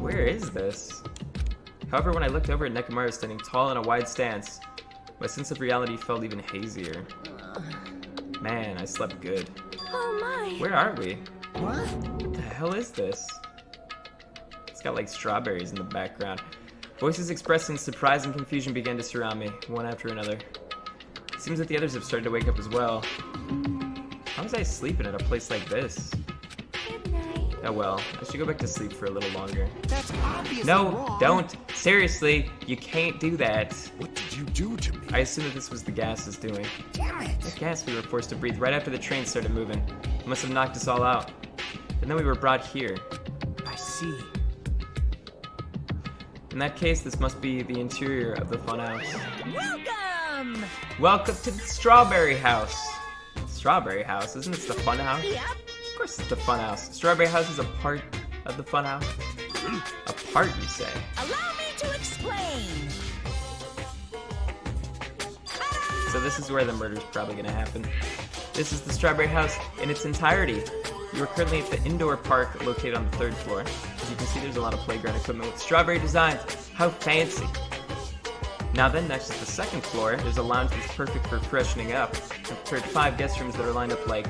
Where is this? However, when I looked over at Nekomaru standing tall in a wide stance, my sense of reality felt even hazier. Man, I slept good. Oh my. Where are we? What? What the hell is this? It's got like strawberries in the background. Voices expressing surprise and confusion began to surround me, one after another. It seems that the others have started to wake up as well. How was I sleeping at a place like this? Good night. Oh well, I should go back to sleep for a little longer. That's obviously No, wrong. don't! Seriously, you can't do that. What did you do to me? I assume that this was the gases doing. Damn it. That gas we were forced to breathe right after the train started moving. It must have knocked us all out. And then we were brought here. I see. In that case, this must be the interior of the funhouse. Welcome! Welcome to the Strawberry House. Strawberry House? Isn't this the funhouse? Yep. Of course it's the funhouse. Strawberry House is a part of the funhouse. A part, you say? Allow me to explain. So this is where the murder's probably gonna happen. This is the Strawberry House in its entirety. You are currently at the indoor park located on the 3rd floor. As you can see, there's a lot of playground equipment with strawberry designs. How fancy! Now then, next to the 2nd floor, there's a lounge that's perfect for freshening up. I've prepared 5 guest rooms that are lined up like...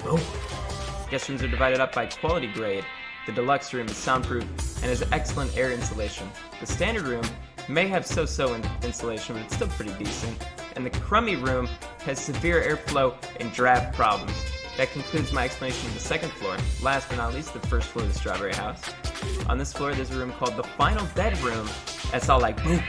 Oh! Guest rooms are divided up by quality grade. The deluxe room is soundproof and has excellent air insulation. The standard room may have so-so insulation, but it's still pretty decent. And the crummy room has severe airflow and draft problems. That concludes my explanation of the 2nd floor. Last but not least, the 1st floor of the Strawberry House. On this floor, there's a room called the Final Dead Room. That's all like boom.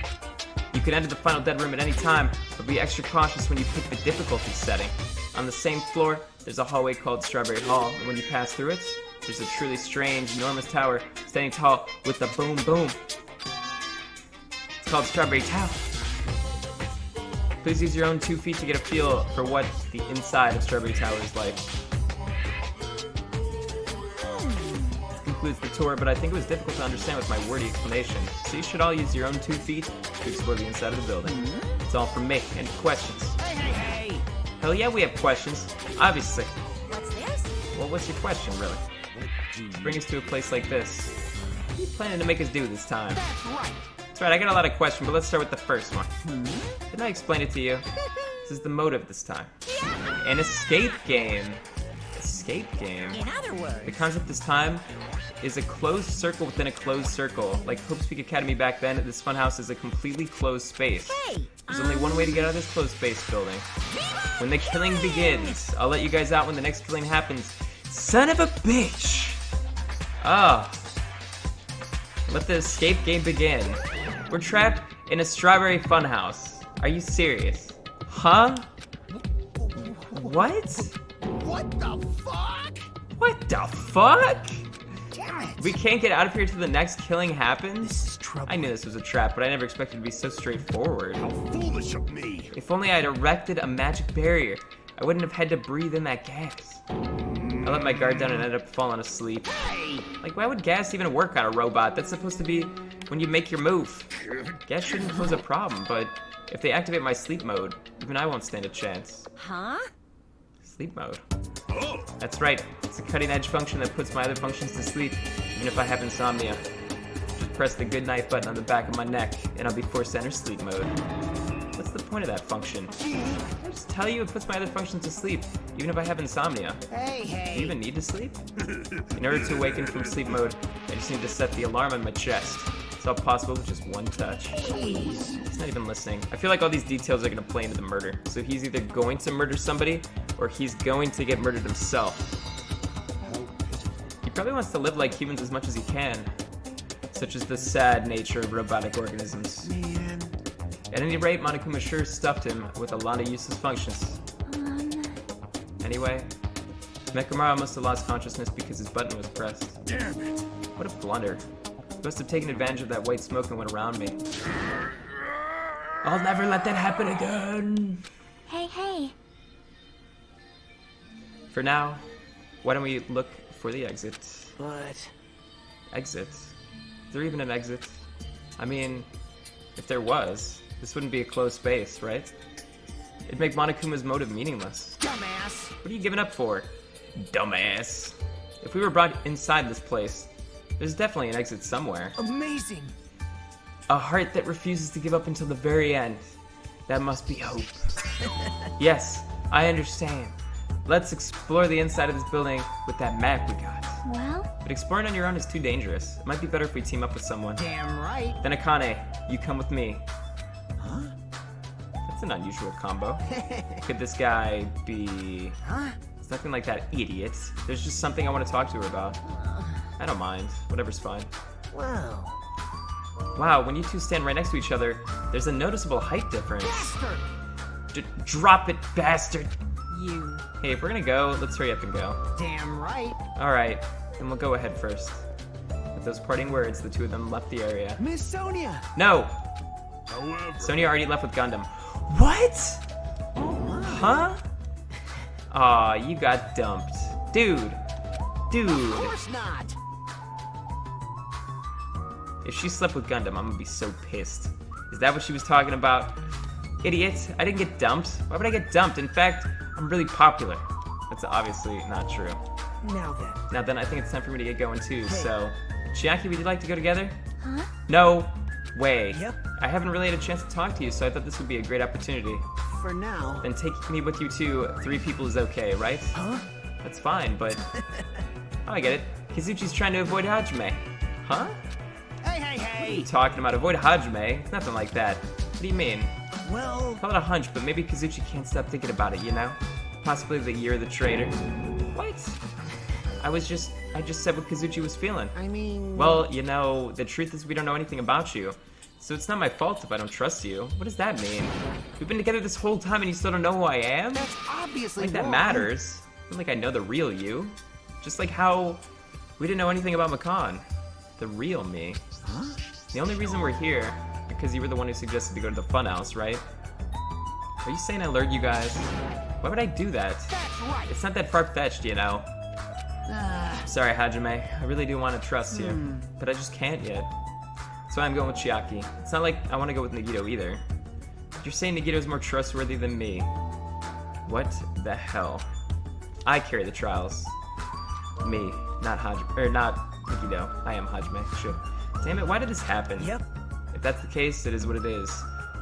You can enter the Final Dead Room at any time, but be extra cautious when you pick the difficulty setting. On the same floor, there's a hallway called Strawberry Hall, and when you pass through it, there's a truly strange, enormous tower standing tall with a boom boom. It's called Strawberry Tower. Please use your own 2 feet to get a feel for what the inside of Strawberry Tower is like. This concludes the tour, but I think it was difficult to understand with my wordy explanation, so you should all use your own 2 feet to explore the inside of the building. It's all from me. Any questions? Hey! Hell yeah, we have questions. Obviously. What's this? Well, what's your question, really? To bring us to a place like this. What are you planning to make us do this time? That's right. That's right, I got a lot of questions, but let's start with the first one. Didn't I explain it to you? This is the motive this time. An escape game. Escape game. In other The words, concept this time is a closed circle within a closed circle. Like Hope Peak Academy back then, this funhouse is a completely closed space. hey! There's only one way to get out of this closed space building. When the killing begins, I'll let you guys out when the next killing happens. Son of a bitch! Ah. Let the escape game begin. We're trapped in a strawberry funhouse. Are you serious? Huh? What? What the fuck? What the fuck? Damn it. We can't get out of here till the next killing happens? This is trouble. I knew this was a trap, but I never expected it to be so straightforward. Foolish of me. If only I had erected a magic barrier, I wouldn't have had to breathe in that gas. I let my guard down and ended up falling asleep. Like, why would gas even work on a robot? That's supposed to be when you make your move. Gas shouldn't pose a problem, but if they activate my sleep mode, even I won't stand a chance. Huh? Sleep mode. Oh, That's right, it's a cutting-edge function that puts my other functions to sleep, even if I have insomnia. Just press the good night button on the back of my neck, and I'll be forced to enter sleep mode. What's the point of that function? I just tell you it puts my other functions to sleep, even if I have insomnia. Hey, Do hey. you even need to sleep? In order to awaken from sleep mode, I just need to set the alarm on my chest. It's all possible with just one touch. He's not even listening. I feel like all these details are gonna play into the murder. So he's either going to murder somebody, or he's going to get murdered himself. He probably wants to live like humans as much as he can. Such as the sad nature of robotic organisms. Man. At any rate, Monokuma sure stuffed him with a lot of useless functions. Anyway, Nekomaru must have lost consciousness because his button was pressed. damn it. What a blunder. He must have taken advantage of that white smoke and went around me. I'll never let that happen again. Hey, hey. For now, why don't we look for the exit? But Exit? Is there even an exit? I mean, if there was, this wouldn't be a closed space, right? It'd make Monokuma's motive meaningless. Dumbass. What are you giving up for? Dumbass. If we were brought inside this place, there's definitely an exit somewhere. Amazing. A heart that refuses to give up until the very end. That must be hope. Yes, I understand. Let's explore the inside of this building with that map we got. Well, But exploring on your own is too dangerous. It might be better if we team up with someone. Damn right. Then Akane, you come with me. Huh? That's an unusual combo. Could this guy be... Huh? It's nothing like that, idiot. There's just something I want to talk to her about. I don't mind. Whatever's fine. Whoa. Wow, when you two stand right next to each other, there's a noticeable height difference. Bastard. Drop it, bastard! You. Hey, if we're gonna go, let's hurry up and go. Damn right. Alright, then we'll go ahead first. With those parting words, the two of them left the area. Miss Sonia. No! However, Sonia already left with Gundam. What? Huh? Aw, you got dumped. Dude. Of Dude. course not. If she slept with Gundam, I'm gonna be so pissed. Is that what she was talking about? Idiot, I didn't get dumped. Why would I get dumped? In fact, I'm really popular. That's obviously not true. Now then, I think it's time for me to get going too, so... Chiaki, would you like to go together? huh? No way. Yep. I haven't really had a chance to talk to you, so I thought this would be a great opportunity. For now. Then taking me with you too, 3 people is okay, right? Huh? That's fine, but... Oh, I get it. Kazuchi's trying to avoid Hajime. Huh? Hey, hey, What are you hey. talking about? Avoid Hajime? It's nothing like that. What do you mean? Well, Call it a hunch, but maybe Kazuchi can't stop thinking about it, you know? Possibly the year of the traitor. What? I just said what Kazuchi was feeling. I mean... Well, you know, the truth is we don't know anything about you. So it's not my fault if I don't trust you. What does that mean? We've been together this whole time and you still don't know who I am? That's obviously Like that wrong. matters. Not like I know the real you. Just like how we didn't know anything about Makan. The real me. Huh? The only reason we're here, because you were the one who suggested to go to the funhouse, right? Are you saying I lured you guys? Why would I do that? That's right. It's not that far-fetched, you know. Sorry, Hajime. I really do want to trust you, but I just can't yet. So I'm going with Chiaki. It's not like I want to go with Nagito either. You're saying Nagito's more trustworthy than me. What the hell? I carry the trials. Me, not Hajime, or not Nagito. I am Hajime. Shit. Damn it, why did this happen? Yep. If that's the case, it is what it is.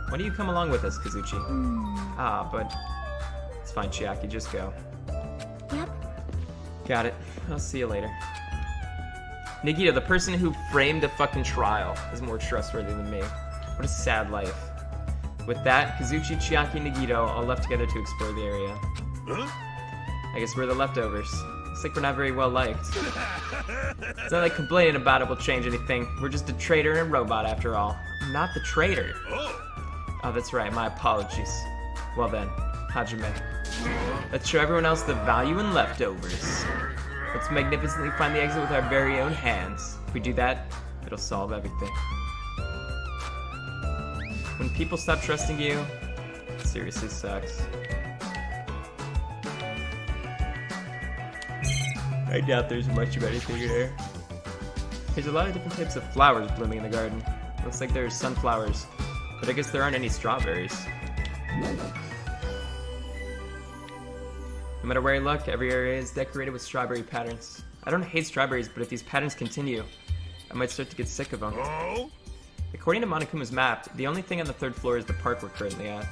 Why don't you come along with us, Kazuchi? Ah, but it's fine, Chiaki. Just go. Yep. Got it. I'll see you later. Nagito, the person who framed the fucking trial, is more trustworthy than me. What a sad life. With that, Kazuchi, Chiaki, and Nagito all left together to explore the area. huh? I guess we're the leftovers. Looks like we're not very well liked. It's not like complaining about it will change anything. We're just a traitor and a robot after all. I'm not the traitor. Oh, Oh, that's right. My apologies. Well then, Hajime. Let's show everyone else the value in leftovers. Let's magnificently find the exit with our very own hands. If we do that, it'll solve everything. When people stop trusting you, it seriously sucks. I doubt there's much of anything here. There's a lot of different types of flowers blooming in the garden. Looks like there's sunflowers, but I guess there aren't any strawberries. No matter where I look, every area is decorated with strawberry patterns. I don't hate strawberries, but if these patterns continue, I might start to get sick of them. oh, According to Monokuma's map, the only thing on the 3rd floor is the park we're currently at.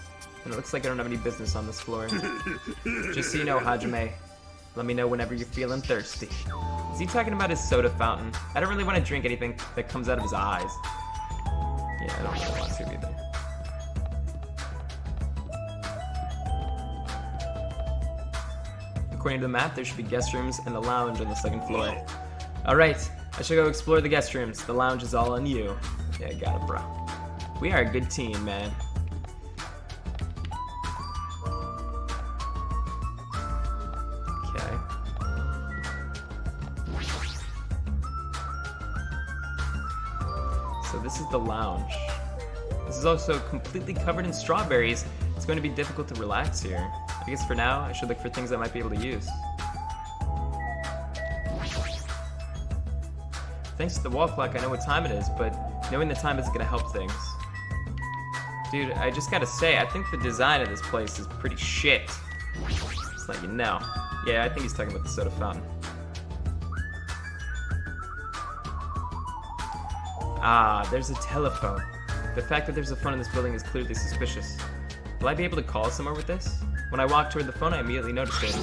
And it looks like I don't have any business on this floor. Just so you know, Hajime, let me know whenever you're feeling thirsty. Is he talking about his soda fountain? I don't really want to drink anything that comes out of his eyes. Yeah, I don't really want to either. According to the map, there should be guest rooms and the lounge on the 2nd floor. Alright, I should go explore the guest rooms. The lounge is all on you. Yeah, got it, bro. We are a good team, man. Okay. So this is the lounge. This is also completely covered in strawberries. It's going to be difficult to relax here. I guess for now, I should look for things I might be able to use. Thanks to the wall clock, I know what time it is, but Knowing the time isn't gonna help things. Dude, I just gotta say, I think the design of this place is pretty shit. Just let you know. Yeah, I think he's talking about the soda fountain. Ah, there's a telephone. The fact that there's a phone in this building is clearly suspicious. Will I be able to call somewhere with this? When I walked toward the phone, I immediately noticed it.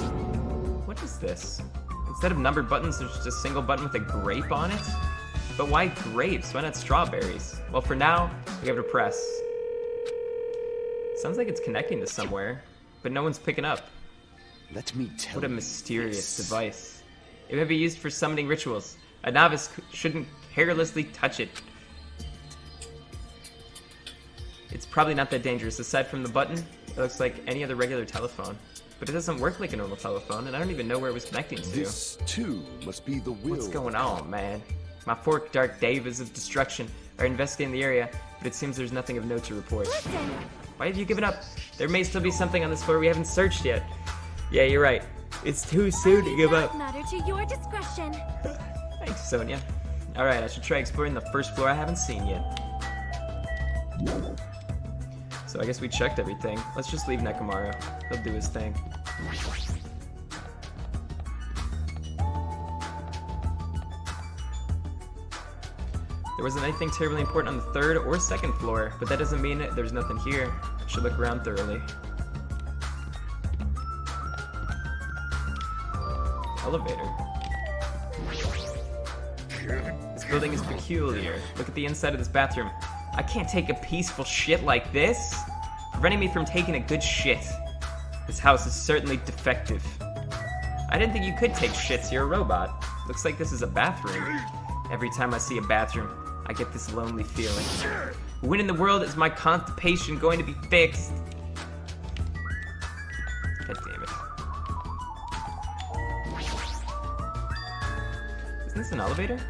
What is this? Instead of numbered buttons, there's just a single button with a grape on it? But why grapes? Why not strawberries? Well, for now, we have to press. Sounds like it's connecting to somewhere, but no one's picking up. Let me tell What a you mysterious this. device. It may be used for summoning rituals. A novice shouldn't carelessly touch it. It's probably not that dangerous. Aside from the button, it looks like any other regular telephone. But it doesn't work like a normal telephone, and I don't even know where it was connecting to. This too must be the will. What's going on, man? My four dark devas of destruction are investigating the area, but it seems there's nothing of note to report. Listen, Why have you given up? There may still be something on this floor we haven't searched yet. Yeah, you're right. It's too soon to give up. matter to your discretion. Thanks, Sonia. Alright, I should try exploring the first floor I haven't seen yet. So I guess we checked everything. Let's just leave Nekomaru. He'll do his thing. There wasn't anything terribly important on the third or second floor, but that doesn't mean there's nothing here. I should look around thoroughly. Elevator. This building is peculiar. Look at the inside of this bathroom. I can't take a peaceful shit like this. Preventing me from taking a good shit. This house is certainly defective. I didn't think you could take shits, you're a robot. Looks like this is a bathroom. Every time I see a bathroom, I get this lonely feeling. When in the world is my constipation going to be fixed? God damn it. Isn't this an elevator?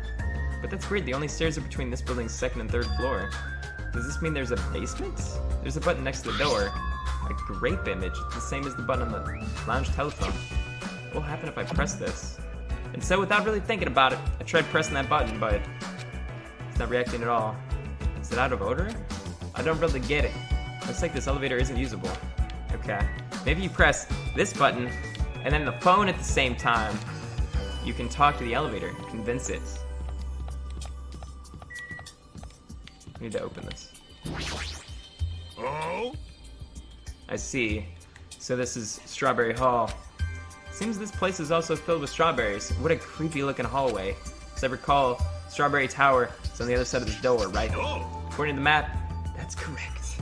But that's weird, the only stairs are between this building's second and third floor. Does this mean there's a basement? There's a button next to the door. A grape image, the same as the button on the lounge telephone. What will happen if I press this? And so without really thinking about it, I tried pressing that button, but it's not reacting at all. Is it out of order? I don't really get it. Looks like this elevator isn't usable. Okay. Maybe you press this button, and then the phone at the same time. You can talk to the elevator, convince it. I need to open this. Oh? I see. So this is Strawberry Hall. Seems this place is also filled with strawberries. What a creepy looking hallway. As I recall, Strawberry Tower is on the other side of this door, right? Oh. According to the map, that's correct.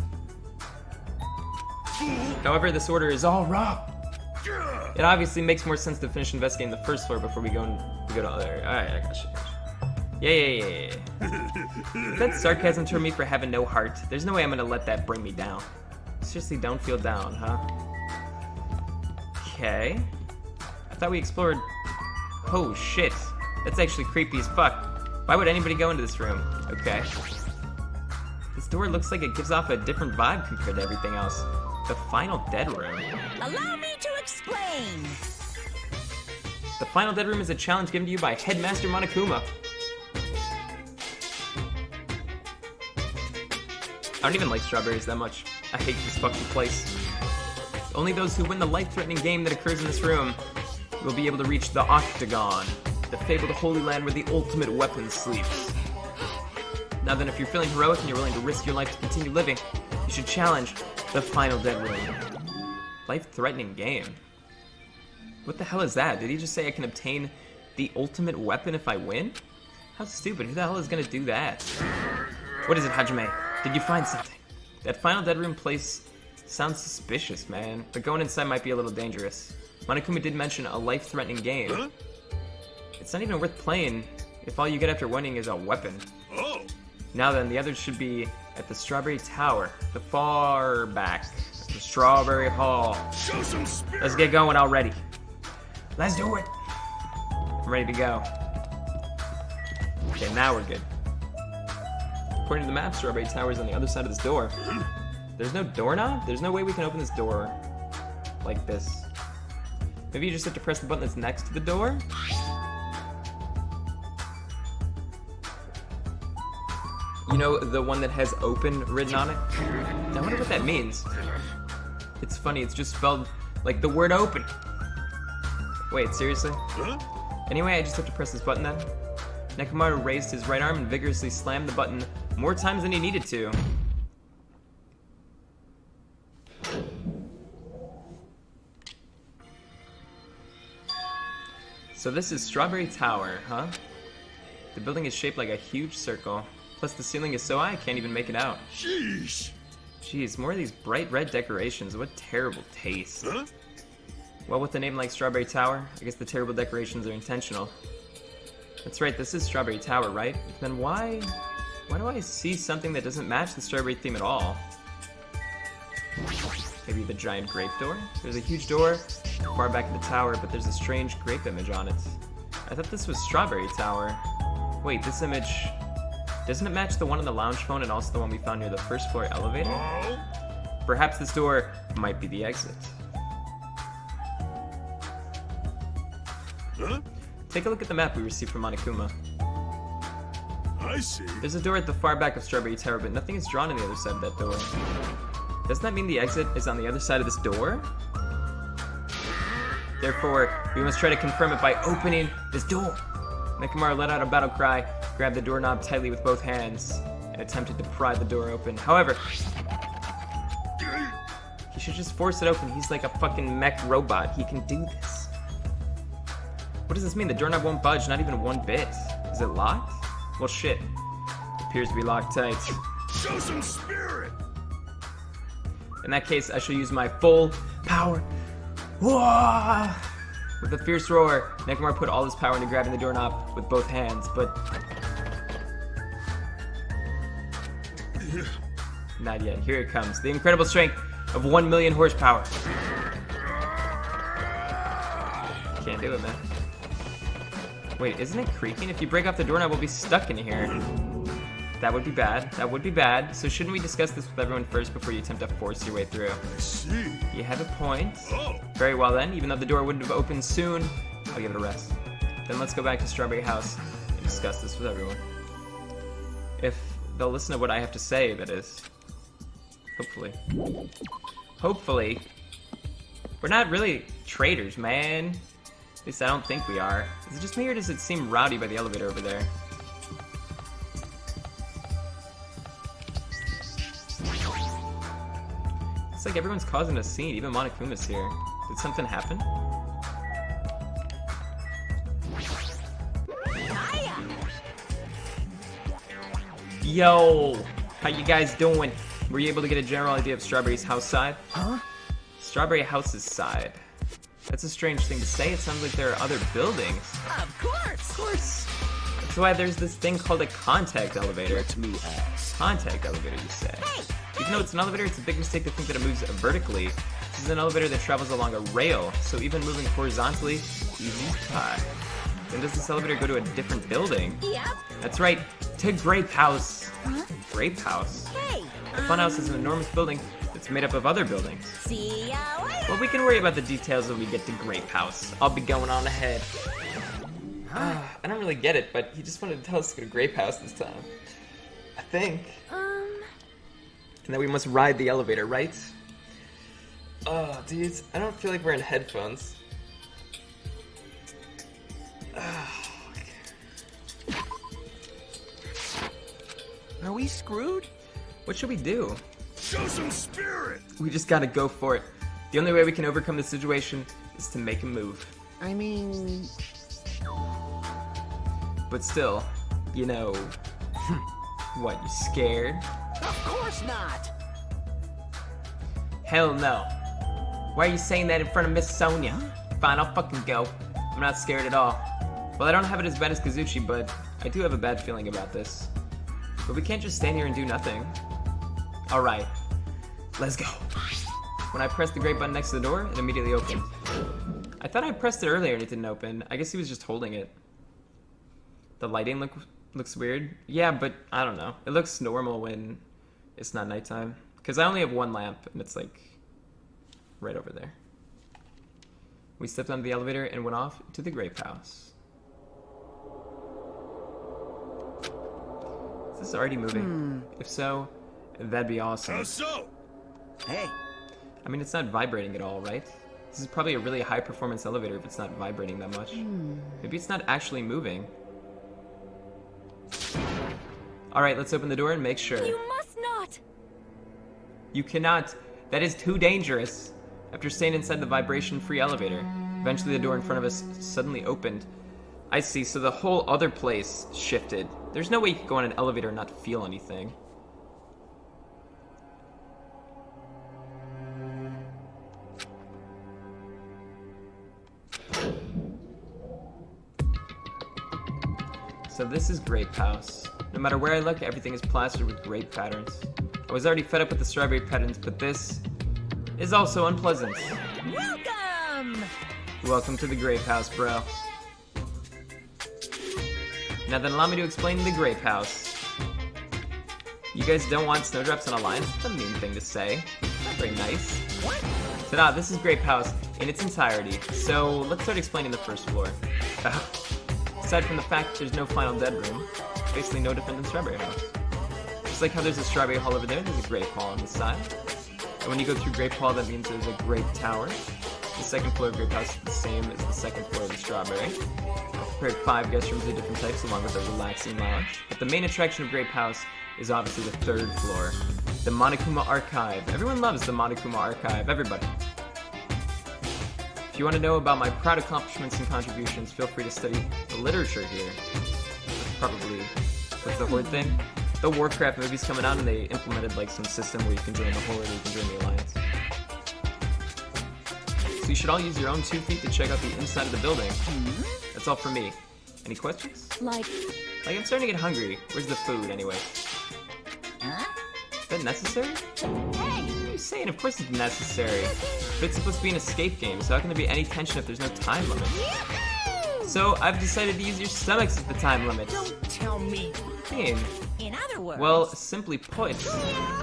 However, this order is all wrong. It obviously makes more sense to finish investigating the first floor before we go to other. Alright, I got you. Yeah. That's sarcasm toward me for having no heart. There's no way I'm gonna let that bring me down. Seriously, don't feel down, huh? Okay. I thought we explored. Oh shit. That's actually creepy as fuck. Why would anybody go into this room? Okay. This door looks like it gives off a different vibe compared to everything else. The final dead room. Allow me to explain. The final dead room is a challenge given to you by Headmaster Monokuma. I don't even like strawberries that much. I hate this fucking place. Only those who win the life-threatening game that occurs in this room will be able to reach the Octagon, the fabled Holy Land where the ultimate weapon sleeps. Now then, if you're feeling heroic and you're willing to risk your life to continue living, you should challenge the final dead room. Life-threatening game. What the hell is that? Did he just say I can obtain the ultimate weapon if I win? How stupid. Who the hell is gonna do that? What is it, Hajime? Did you find something? That final dead room place sounds suspicious, man. But going inside might be a little dangerous. Monokuma did mention a life-threatening game. Huh? It's not even worth playing if all you get after winning is a weapon. Oh. Now then, the others should be at the Strawberry Tower, the far back, the Strawberry Hall. Show some spirit. Let's get going already. Let's do it. I'm ready to go. Okay, now we're good. According to the map, Strawberry Tower is on the other side of this door. There's no doorknob? There's no way we can open this door like this. Maybe you just have to press the button that's next to the door? You know, the one that has open written on it? I wonder what that means. It's funny, it's just spelled like the word open. Wait, seriously? Huh? Anyway, I just have to press this button then. Nekomaru raised his right arm and vigorously slammed the button more times than he needed to. So this is Strawberry Tower, huh? The building is shaped like a huge circle. Plus the ceiling is so high I can't even make it out. Sheesh. Jeez, more of these bright red decorations. What terrible taste. Huh? Well, with a name like Strawberry Tower, I guess the terrible decorations are intentional. That's right, this is Strawberry Tower, right? Then why do I see something that doesn't match the strawberry theme at all? Maybe the giant grape door? There's a huge door far back in the tower, but there's a strange grape image on it. I thought this was Strawberry Tower. Wait, this image... Doesn't it match the one on the lounge phone and also the one we found near the first floor elevator? Oh? Perhaps this door might be the exit. Huh? Take a look at the map we received from Monokuma. I see. There's a door at the far back of Strawberry Tower, but nothing is drawn on the other side of that door. Doesn't that mean the exit is on the other side of this door? Therefore, we must try to confirm it by opening this door. Nekomaru let out a battle cry, grabbed the doorknob tightly with both hands, and attempted to pry the door open. However, he should just force it open. He's like a fucking mech robot. He can do this. What does this mean? The doorknob won't budge, not even one bit. Is it locked? Well, shit. It appears to be locked tight. Show some spirit. In that case, I shall use my full power. Whoa! With a fierce roar, Nekomaru put all his power into grabbing the doorknob with both hands, but... Not yet. Here it comes. The incredible strength of 1 million horsepower. Can't do it, man. Wait, isn't it creaking? If you break off the doorknob, we'll be stuck in here. That would be bad. That would be bad. So shouldn't we discuss this with everyone first before you attempt to force your way through? I see. You have a point. Oh. Very well then, even though the door wouldn't have opened soon, I'll give it a rest. Then let's go back to Strawberry House and discuss this with everyone. If they'll listen to what I have to say, that is. Hopefully. Hopefully. We're not really traitors, man. At least I don't think we are. Is it just me or does it seem rowdy by the elevator over there? It's like everyone's causing a scene, even Monokuma's here. Did something happen? Yo! How you guys doing? Were you able to get a general idea of Strawberry's house side? Huh? Strawberry House's side. That's a strange thing to say. It sounds like there are other buildings. Of course. Of course. That's why there's this thing called a contact elevator. Let me ask. Contact elevator, you say. Hey, Even though it's an elevator, it's a big mistake to think that it moves vertically. This is an elevator that travels along a rail, so even moving horizontally, easy pie. Then does this elevator go to a different building? Yep. That's right, to Grape House. Huh? Grape House. Hey. The Funhouse is an enormous building that's made up of other buildings. See ya later. Well, we can worry about the details when we get to Grape House. I'll be going on ahead. I don't really get it, but he just wanted to tell us to go to Grape House this time. I think. And that we must ride the elevator, right? Oh, dudes, I don't feel like wearing headphones. Are we screwed? What should we do? Show some spirit. We just gotta go for it. The only way we can overcome this situation is to make a move. I mean... But still, you know... What, you scared? Of course not! Hell no. Why are you saying that in front of Miss Sonia? Fine, I'll fucking go. I'm not scared at all. Well, I don't have it as bad as Kazuchi, but I do have a bad feeling about this. But we can't just stand here and do nothing. Alright, let's go. When I pressed the great button next to the door, it immediately opened. I thought I pressed it earlier and it didn't open. I guess he was just holding it. The lighting looks weird. Yeah, but I don't know. It looks normal when it's not nighttime. Because I only have one lamp and it's like right over there. We stepped onto the elevator and went off to the Grape House. Is this already moving? If so, that'd be awesome. How so? Hey, I mean, it's not vibrating at all, right? This is probably a really high-performance elevator if it's not vibrating that much. Maybe it's not actually moving. Alright, let's open the door and make sure. You must not! You cannot. That is too dangerous. After staying inside the vibration-free elevator, eventually the door in front of us suddenly opened. I see, so the whole other place shifted. There's no way you could go on an elevator and not feel anything. So this is Grape House. No matter where I look, everything is plastered with grape patterns. I was already fed up with the strawberry patterns, but this is also unpleasant. Welcome! Welcome to the Grape House, bro. Now then, allow me to explain the Grape House. You guys don't want snowdrops on a line? That's a mean thing to say. Not very nice. So this is Grape House in its entirety. So let's start explaining the first floor. Aside from the fact that there's no final dead room, basically no different than Strawberry House. Just like how there's a Strawberry Hall over there, there's a Grape Hall on the side. And when you go through Grape Hall, that means there's a Grape Tower. The second floor of Grape House is the same as the second floor of the Strawberry. I've prepared 5 guest rooms of different types along with a relaxing lounge. But the main attraction of Grape House is obviously the third floor, the Monokuma Archive. Everyone loves the Monokuma Archive, everybody. If you want to know about my proud accomplishments and contributions, feel free to study the literature here. Probably, what's the Horde thing? The Warcraft movie's coming out and they implemented like some system where you can join the Horde or you can join the Alliance. So you should all use your own 2 feet to check out the inside of the building. That's all from me. Any questions? Like, I'm starting to get hungry. Where's the food anyway? Huh? Is that necessary? Hey! What are you saying? Of course it's necessary. But it's supposed to be an escape game, so how can there be any tension if there's no time limit? So I've decided to use your stomachs as the time limit. don't tell me. Mean? In other words... Well, simply put,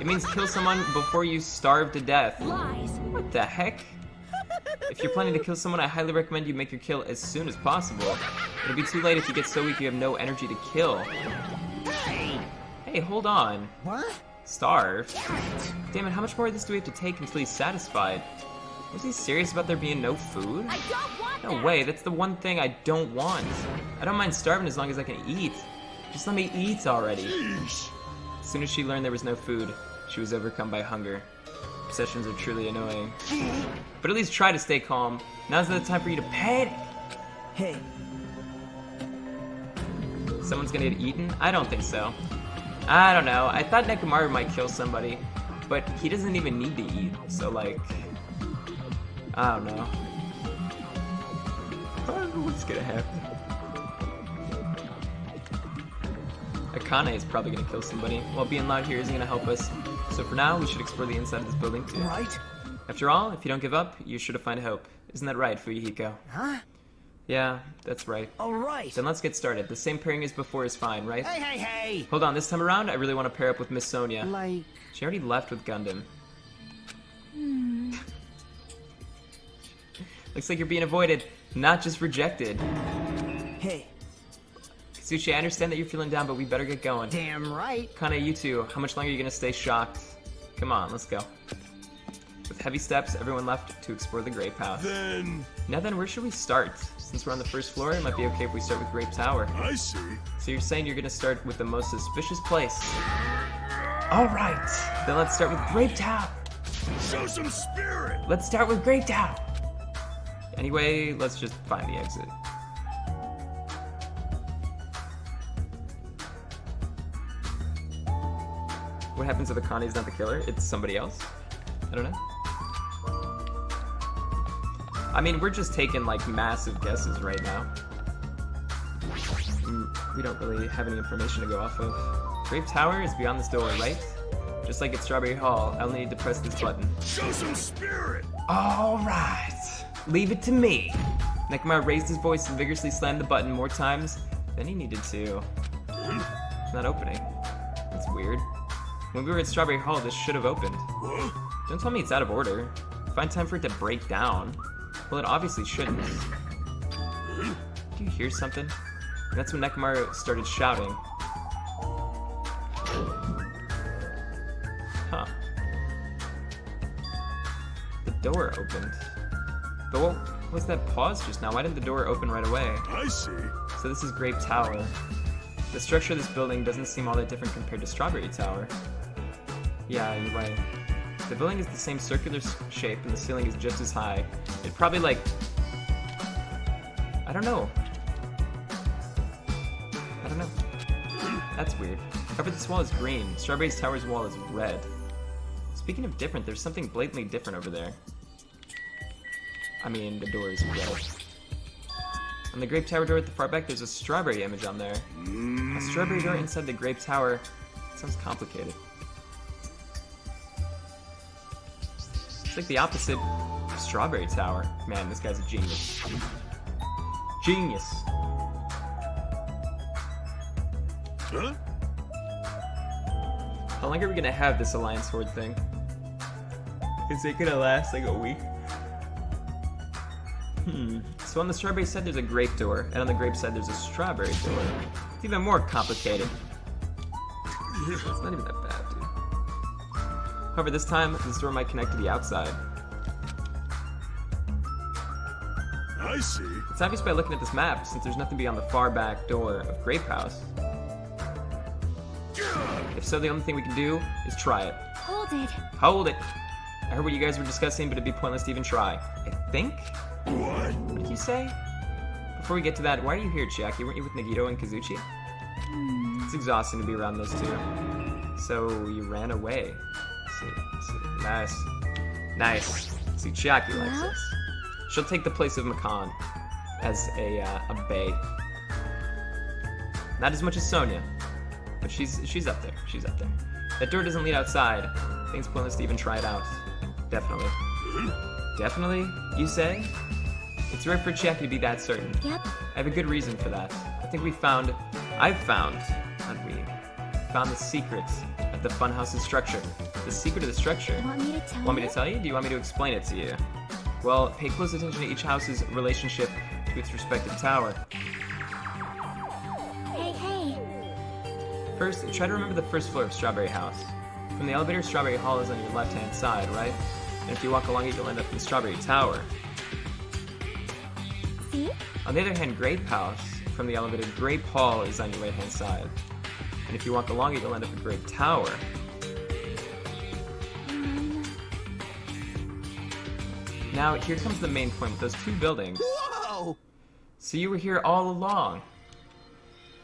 it means kill someone before you starve to death. lies. What the heck? If you're planning to kill someone, I highly recommend you make your kill as soon as possible. It'll be too late if you get so weak you have no energy to kill. Hey, hold on. What? Starve? Damn it, how much more of this do we have to take until he's satisfied? Was he serious about there being no food? I don't want No that. way, that's the one thing I don't want. I don't mind starving as long as I can eat. Just let me eat already. Yeesh. As soon as she learned there was no food, she was overcome by hunger. Obsessions are truly annoying. But at least try to stay calm. Now's not the time for you to panic. Hey, Someone's gonna get eaten? I don't think so. I don't know. I thought Nekomaru might kill somebody, but he doesn't even need to eat. So like, I don't know. I don't know what's gonna happen. Akane is probably gonna kill somebody. While being loud here isn't gonna help us. So for now, we should explore the inside of this building too. right? After all, if you don't give up, you're sure to find hope. Isn't that right, Fuyuhiko? Huh? Yeah, that's right. All right. Then let's get started. The same pairing as before is fine, right? Hey, hey, hey! Hold on, this time around, I really want to pair up with Miss Sonia. Like, She already left with Gundam. Looks like you're being avoided, not just rejected. hey, Katsuchi, I understand that you're feeling down, but we better get going. damn right. Kane, you two, how much longer are you gonna stay shocked? Come on, let's go. With heavy steps, everyone left to explore the Grape House. Then, Now then, where should we start? Since we're on the first floor, it might be okay if we start with Grape Tower. I see. So you're saying you're gonna start with the most suspicious place? Alright, then let's start with Grape Tower. Show some spirit! Let's start with Grape Tower. Anyway, let's just find the exit. What happens if Akane's not the killer? It's somebody else? I don't know. I mean, we're just taking like massive guesses right now. We don't really have any information to go off of. Grape Tower is beyond this door, right? Just like at Strawberry Hall, I'll need to press this button. Show some spirit! Alright, leave it to me. Nekomaru raised his voice and vigorously slammed the button more times than he needed to. It's not opening. That's weird. When we were at Strawberry Hall, this should have opened. Don't tell me it's out of order. Find time for it to break down. Well, it obviously shouldn't. Do you hear something? And that's when Nekomaru started shouting. door opened. But what was that pause just now? Why didn't the door open right away? I see. So this is Grape Tower. The structure of this building doesn't seem all that different compared to Strawberry Tower. Yeah, you're right. The building is the same circular shape and the ceiling is just as high. It probably like... I don't know. That's weird. However, this wall is green. Strawberry Tower's wall is red. Speaking of different, there's something blatantly different over there. I mean, the door is red. On the Grape Tower door at the far back, there's a strawberry image on there. A strawberry door inside the Grape Tower. It sounds complicated. It's like the opposite of Strawberry Tower. Man, this guy's a genius. Genius. Huh? How long are we gonna have this Alliance Horde thing? Is it gonna last like a week? So on the strawberry side there's a grape door, and on the grape side there's a strawberry door. It's even more complicated. It's not even that bad, dude. However, this time, this door might connect to the outside. I see. It's obvious by looking at this map, since there's nothing beyond the far back door of Grape House. If so, the only thing we can do is try it. Hold it. Hold it! I heard what you guys were discussing, but it'd be pointless to even try. I think? What? What did you say? Before we get to that, why are you here, Chiaki? Weren't you with Nagito and Kazuchi? It's exhausting to be around those two. So, you ran away. See. Nice. Nice. See, Chiaki likes Well? this. She'll take the place of Makan as a bae. Not as much as Sonia, but she's up there. She's up there. That door doesn't lead outside. I think it's pointless to even try it out. Definitely. Definitely, you say? It's rare for Chiaki to be that certain. Yep. I have a good reason for that. I think I've found the secret of the Funhouse's structure. The secret of the structure. Want me to tell you? Want me to tell you? Do you want me to explain it to you? Well, pay close attention to each house's relationship to its respective tower. Hey. First, try to remember the first floor of Strawberry House. From the elevator, Strawberry Hall is on your left-hand side, right? And if you walk along it, you'll end up in Strawberry Tower. See? On the other hand, Grape House, from the elevator, Grape Hall is on your right-hand side. And if you walk along it, you'll end up in Grape Tower. Now, here comes the main point with those two buildings. Whoa! So you were here all along.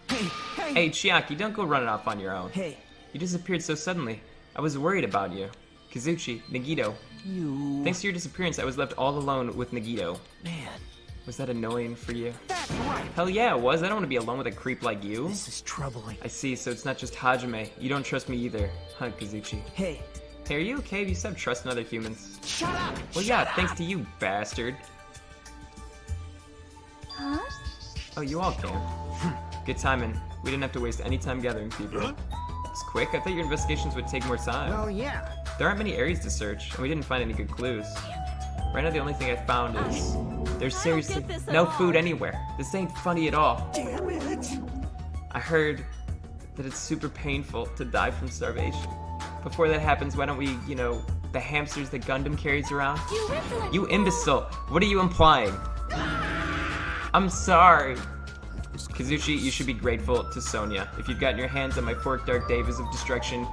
Hey, Chiaki, don't go running off on your own. Hey, You disappeared so suddenly. I was worried about you. Kazuchi, Nagito. you... Thanks to your disappearance, I was left all alone with Nagito. Man, Was that annoying for you? that's right! Hell yeah, it was. I don't want to be alone with a creep like you. This is troubling. I see, so it's not just Hajime. You don't trust me either, huh, Kazuchi? Hey, Hey, are you okay? Have you stopped trusting other humans? shut up! Well, yeah, thanks to you, bastard. Huh? Oh, you all came. Good timing. We didn't have to waste any time gathering people. Huh? It's quick. I thought your investigations would take more time. Well, yeah. There aren't many areas to search, and we didn't find any good clues. Right now, the only thing I found is there's seriously get this at no all. food anywhere. This ain't funny at all. Damn it! I heard that it's super painful to die from starvation. Before that happens, why don't we, the hamsters that Gundam carries around? You insolent You imbecile! What are you implying? I'm sorry. Kazuchi, you should be grateful to Sonia. If you'd gotten your hands on my forked dark davas of destruction,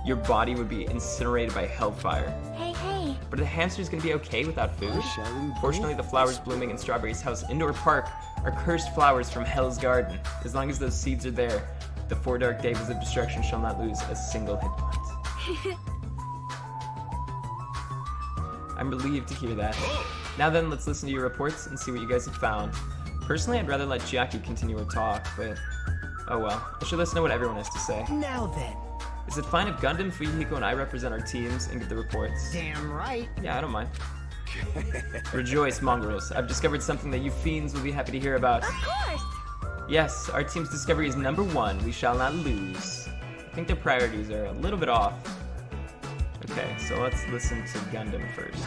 your body would be incinerated by hellfire. Hey. But are the hamsters gonna be okay without food? Fortunately, the flowers blooming in Strawberry's House Indoor Park are cursed flowers from Hell's Garden. As long as those seeds are there, the 4 dark davas of destruction shall not lose a single hit point. I'm relieved to hear that. Now then, let's listen to your reports and see what you guys have found. Personally, I'd rather let Chiaki continue her talk, but oh well. I should listen to what everyone has to say. Now then. Is it fine if Gundam, Fuyuhiko, and I represent our teams and give the reports? Damn right. Yeah, I don't mind. Rejoice, mongrels. I've discovered something that you fiends will be happy to hear about. Of course. Yes, our team's discovery is number 1. We shall not lose. I think their priorities are a little bit off. Okay, so let's listen to Gundam first.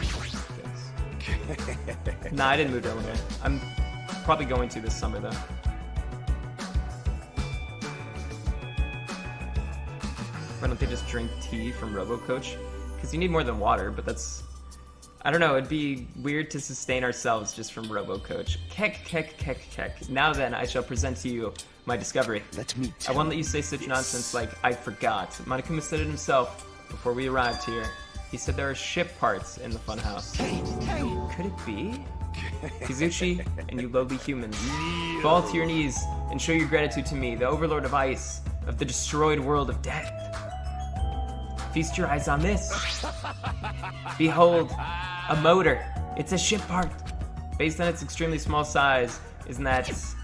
Yes. Nah, I didn't move to Illinois. I'm probably going to this summer, though. Why don't they just drink tea from RoboCoach? Because you need more than water, but that's... I don't know, it'd be weird to sustain ourselves just from RoboCoach. Kek. Now then, I shall present to you my discovery. Let me I tell won't let you say such this. nonsense like, I forgot. Monokuma said it himself before we arrived here. He said there are ship parts in the funhouse. Could it be? Kizuchi and you lowly humans, fall to your knees and show your gratitude to me, the overlord of ice, of the destroyed world of death. Feast your eyes on this. Behold, a motor. It's a ship part. Based on its extremely small size, isn't that... It's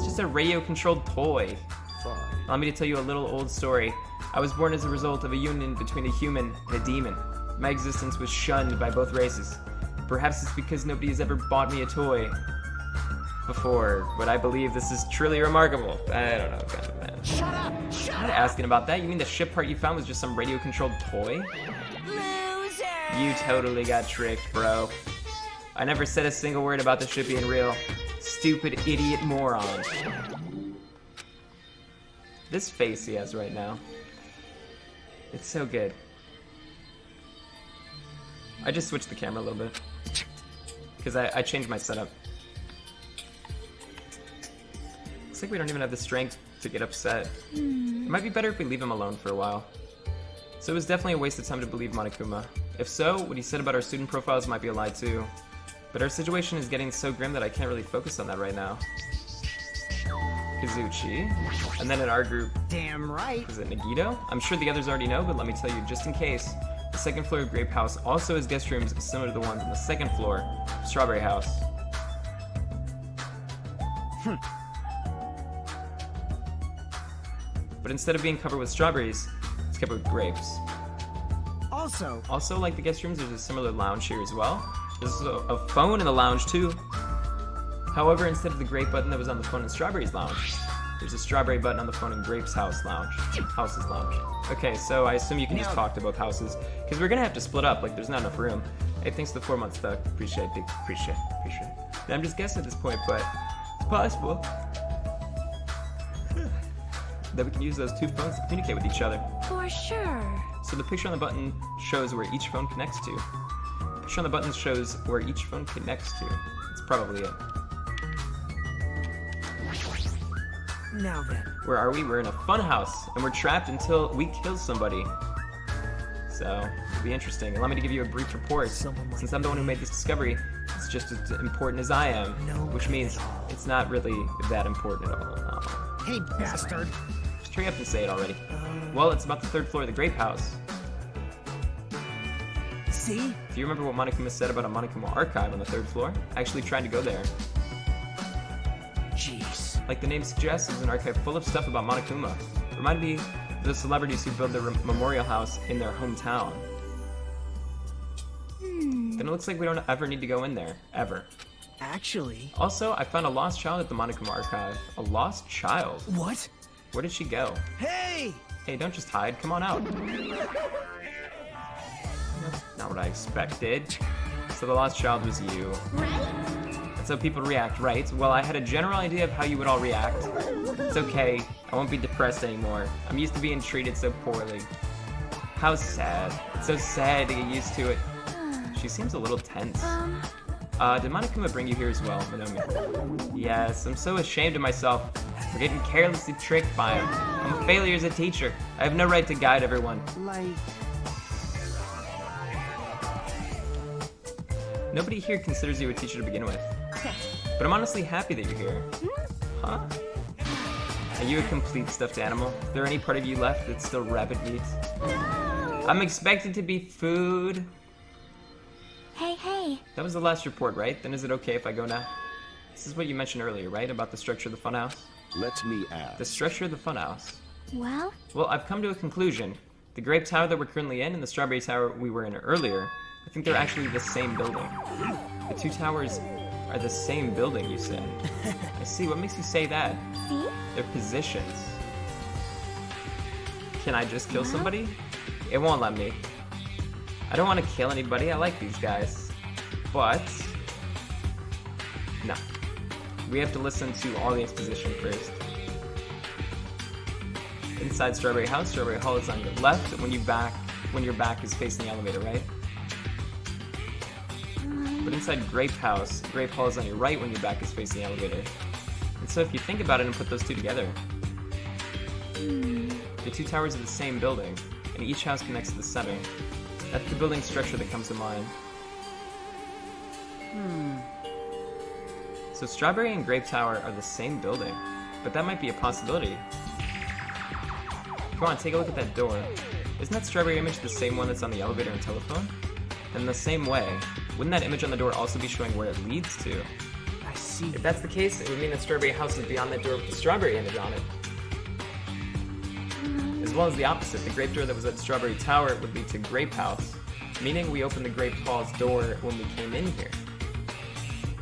just a radio-controlled toy. Fine. Allow me to tell you a little old story. I was born as a result of a union between a human and a demon. My existence was shunned by both races. Perhaps it's because nobody has ever bought me a toy before, but I believe this is truly remarkable. I don't know, kind of, man. Shut up! I'm not asking about that. You mean the ship part you found was just some radio-controlled toy? Loser! You totally got tricked, bro. I never said a single word about the ship being real. Stupid idiot moron. This face he has right now. It's so good. I just switched the camera a little bit. Because I changed my setup. Looks like we don't even have the strength to get upset. It might be better if we leave him alone for a while. So it was definitely a waste of time to believe Monokuma. If so, what he said about our student profiles might be a lie too. But our situation is getting so grim that I can't really focus on that right now. Kizuchi. And then in our group, Damn right. is it Nagito? I'm sure the others already know, but let me tell you just in case. The second floor of Grape House also has guest rooms similar to the ones on the second floor of Strawberry House. But instead of being covered with strawberries, it's covered with grapes. Also, Like the guest rooms, there's a similar lounge here as well. There's a phone in the lounge too. However, instead of the grape button that was on the phone in Strawberry's lounge, there's a strawberry button on the phone in Grape's house's lounge. Okay, so I assume you can just talk to both houses, because we're gonna have to split up, like there's not enough room. Hey, thanks to the 4 months stuck. Appreciate it. Now, I'm just guessing at this point, but it's possible that we can use those two phones to communicate with each other. For sure. So the picture on the button shows where each phone connects to. The picture on the button shows where each phone connects to. That's probably it. now then. Where are we? We're in a fun house, and we're trapped until we kill somebody. So, it'll be interesting. Allow me to give you a brief report. Since I'm the one who made this discovery, it's just as important as I am. Which means it's not really that important at all. No. Hey, bastard. Just hurry up and say it already. Well, it's about the third floor of the Grape House. See? Do you remember what Monokuma said about a Monokuma archive on the third floor? I actually tried to go there. Jeez. Like the name suggests, it's an archive full of stuff about Monokuma. Reminded me of the celebrities who build their memorial house in their hometown. Then it looks like we don't ever need to go in there. Ever. Actually... Also, I found a lost child at the Monokuma archive. A lost child? What? Where did she go? Hey! Hey, don't just hide. Come on out. That's not what I expected. So the lost child was you. Right? That's how people react, right? Well, I had a general idea of how you would all react. It's okay. I won't be depressed anymore. I'm used to being treated so poorly. How sad. It's so sad to get used to it. She seems a little tense. Did Monokuma bring you here as well, Minomi? Yes, I'm so ashamed of myself for getting carelessly tricked by him. I'm a failure as a teacher. I have no right to guide everyone. Like... Nobody here considers you a teacher to begin with. But I'm honestly happy that you're here. Huh? Are you a complete stuffed animal? Is there any part of you left that's still rabbit meat? I'm expected to be food. Hey. That was the last report, right? Then is it okay if I go now? This is what you mentioned earlier, right? About the structure of the funhouse? Let me ask. The structure of the funhouse. Well, Well, I've come to a conclusion. The grape tower that we're currently in and the strawberry tower we were in earlier, I think they're actually the same building. The two towers are the same building, you said. I see. What makes you say that? see? Their positions. Can I just kill somebody? It won't let me. I don't want to kill anybody. I like these guys. But... no. We have to listen to all the exposition first. Inside Strawberry House, Strawberry Hall is on your left when your back is facing the elevator, right? But inside Grape House, Grape Hall is on your right when your back is facing the elevator. And so if you think about it and put those two together, the two towers are the same building, and each house connects to the center. That's the building structure that comes to mind. So Strawberry and Grape Tower are the same building, but that might be a possibility. Come on, take a look at that door. Isn't that Strawberry image the same one that's on the elevator and telephone? And in the same way, wouldn't that image on the door also be showing where it leads to? I see. If that's the case, it would mean that Strawberry House is beyond that door with the Strawberry image on it. As well as the opposite, the Grape door that was at Strawberry Tower would lead to Grape House, meaning we opened the Grape Hall's door when we came in here.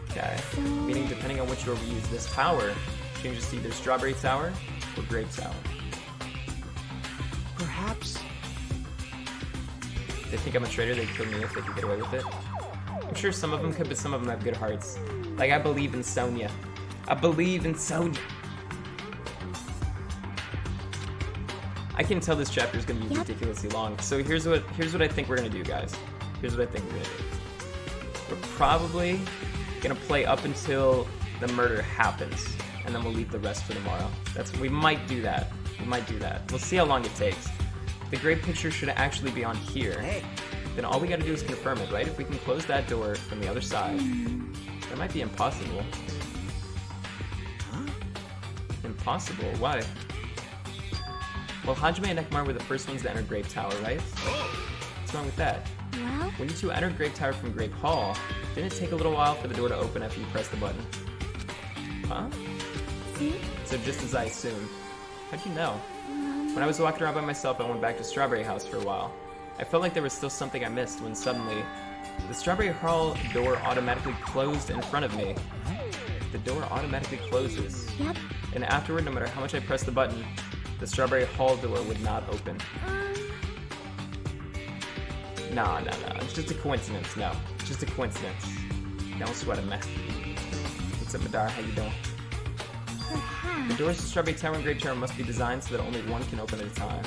Okay, meaning depending on which door we use this power, changes to either Strawberry Tower or Grape Tower. Perhaps. They think I'm a traitor, they'd kill me if they could get away with it. I'm sure some of them could, but some of them have good hearts. Like, I believe in Sonya. I believe in Sonya. I can tell this chapter is going to be ridiculously long. So here's what I think we're going to do, guys. Here's what I think we're going to do. We're probably going to play up until the murder happens, and then we'll leave the rest for tomorrow. We might do that. We might do that. We'll see how long it takes. The Grape picture should actually be on here. Hey. Then all we got to do is confirm it, right? If we can close that door from the other side, that might be impossible. Huh? Impossible? Why? Well, Hajime and Nekomar were the first ones to enter Grape Tower, right? What's wrong with that? Well, When you two entered Grape Tower from Grape Hall, didn't it take a little while for the door to open after you pressed the button? Huh? see? So just as I assumed. How'd you know? When I was walking around by myself, I went back to Strawberry House for a while. I felt like there was still something I missed when suddenly, the Strawberry Hall door automatically closed in front of me. The door automatically closes. Yep. And afterward, no matter how much I pressed the button, the Strawberry Hall door would not open. No. It's just a coincidence. No. It's just a coincidence. Don't sweat it, man. What's up, Madara? How you doing? The Perhaps. doors to Strawberry Tower and Grape Tower must be designed so that only one can open at a time.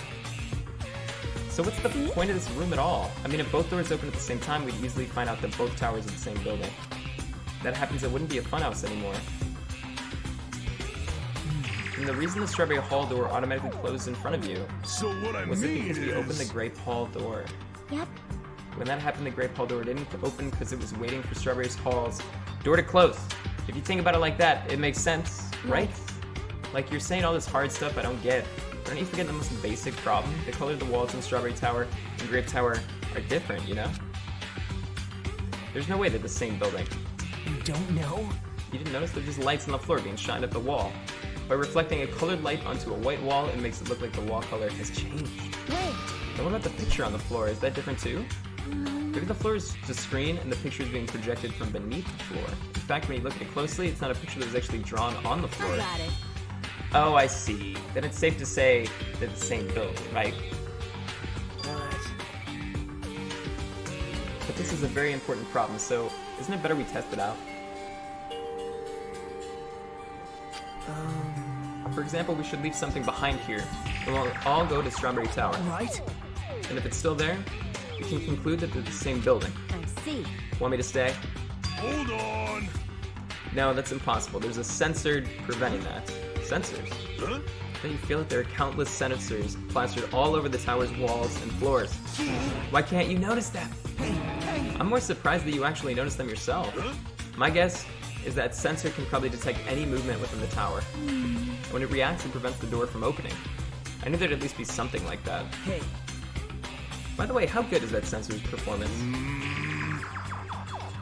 So what's the point of this room at all? I mean, if both doors open at the same time, we'd easily find out that both towers are the same building. If that happens, it wouldn't be a funhouse anymore. And the reason the Strawberry Hall door automatically closed in front of you So what I was it mean because we opened the is... Grape Hall door. Yep. When that happened, the Grape Hall door didn't open because it was waiting for Strawberry Hall's door to close. If you think about it like that, it makes sense, right? Like, you're saying all this hard stuff I don't get. But don't you forget the most basic problem? The color of the walls in Strawberry Tower and Grape Tower are different, you know? There's no way they're the same building. You don't know? You didn't notice? They're just lights on the floor being shined at the wall. By reflecting a colored light onto a white wall, it makes it look like the wall color has changed. Wait. And what about the picture on the floor? Is that different too? Maybe the floor is just screen and the picture is being projected from beneath the floor. In fact, when you look at it closely, it's not a picture that was actually drawn on the floor. I got it. Oh, I see. Then it's safe to say they're the same building, right? But this is a very important problem, so isn't it better we test it out? For example, we should leave something behind here, and we'll all go to Strawberry Tower. Right? And if it's still there, we can conclude that they're the same building. I see. Want me to stay? Hold on! No, that's impossible. There's a sensor preventing that. Sensors? Huh? Don't you feel that there are countless sensors plastered all over the tower's walls and floors? Why can't you notice them? I'm more surprised that you actually noticed them yourself. My guess is that sensor can probably detect any movement within the tower. And when it reacts, it prevents the door from opening. I knew there'd at least be something like that. Hey, By the way, how good is that sensor's performance?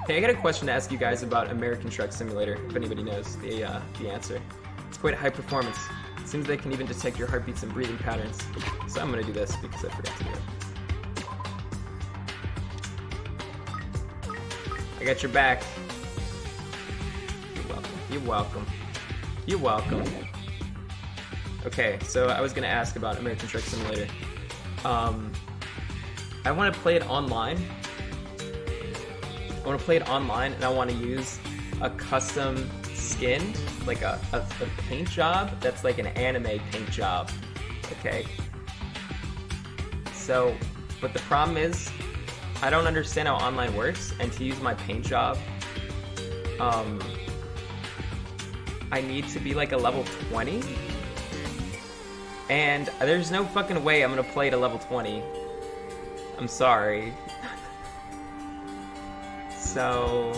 Hey, I got a question to ask you guys about American Truck Simulator, if anybody knows the answer. It's quite high performance. It seems they can even detect your heartbeats and breathing patterns. So I'm gonna do this because I forgot to do it. I got your back. You're welcome. You're welcome. You're welcome. Okay, so I was gonna ask about American Truck Simulator. I want to play it online. I want to play it online, and I want to use a custom skin, like a paint job that's like an anime paint job. Okay. So, but the problem is, I don't understand how online works, and to use my paint job, I need to be like a level 20, and there's no fucking way I'm gonna play to level 20. I'm sorry. So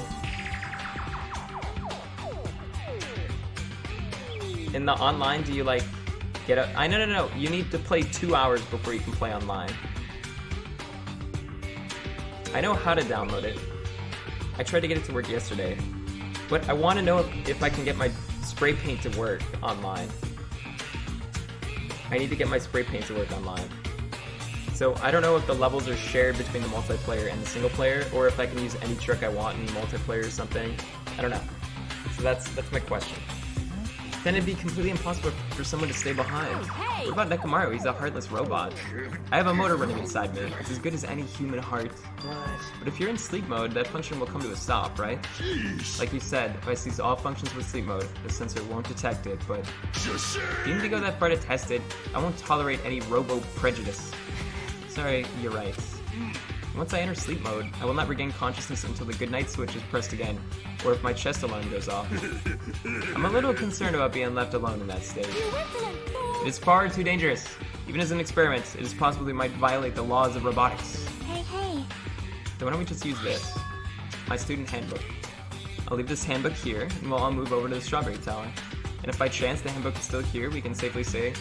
in the online, do you like get a? No. You need to play 2 hours before you can play online. I know how to download it. I tried to get it to work yesterday, but I want to know if I can get my spray paint to work online. I need to get my spray paint to work online. So I don't know if the levels are shared between the multiplayer and the single player, or if I can use any trick I want in the multiplayer or something. I don't know. So that's my question. Then it'd be completely impossible for someone to stay behind. Hey! What about Nekamaru? He's a heartless robot. I have a motor running inside me. It's as good as any human heart. But if you're in sleep mode, that function will come to a stop, right? Like you said, if I cease all functions with sleep mode, the sensor won't detect it, but if you need to go that far to test it, I won't tolerate any robo-prejudice. Sorry, you're right. Once I enter sleep mode, I will not regain consciousness until the goodnight switch is pressed again, or if my chest alarm goes off. I'm a little concerned about being left alone in that state. It is far too dangerous. Even as an experiment, it is possible we might violate the laws of robotics. Hey. So why don't we just use this? My student handbook. I'll leave this handbook here, and we'll all move over to the Strawberry Tower. And if by chance the handbook is still here, we can safely say,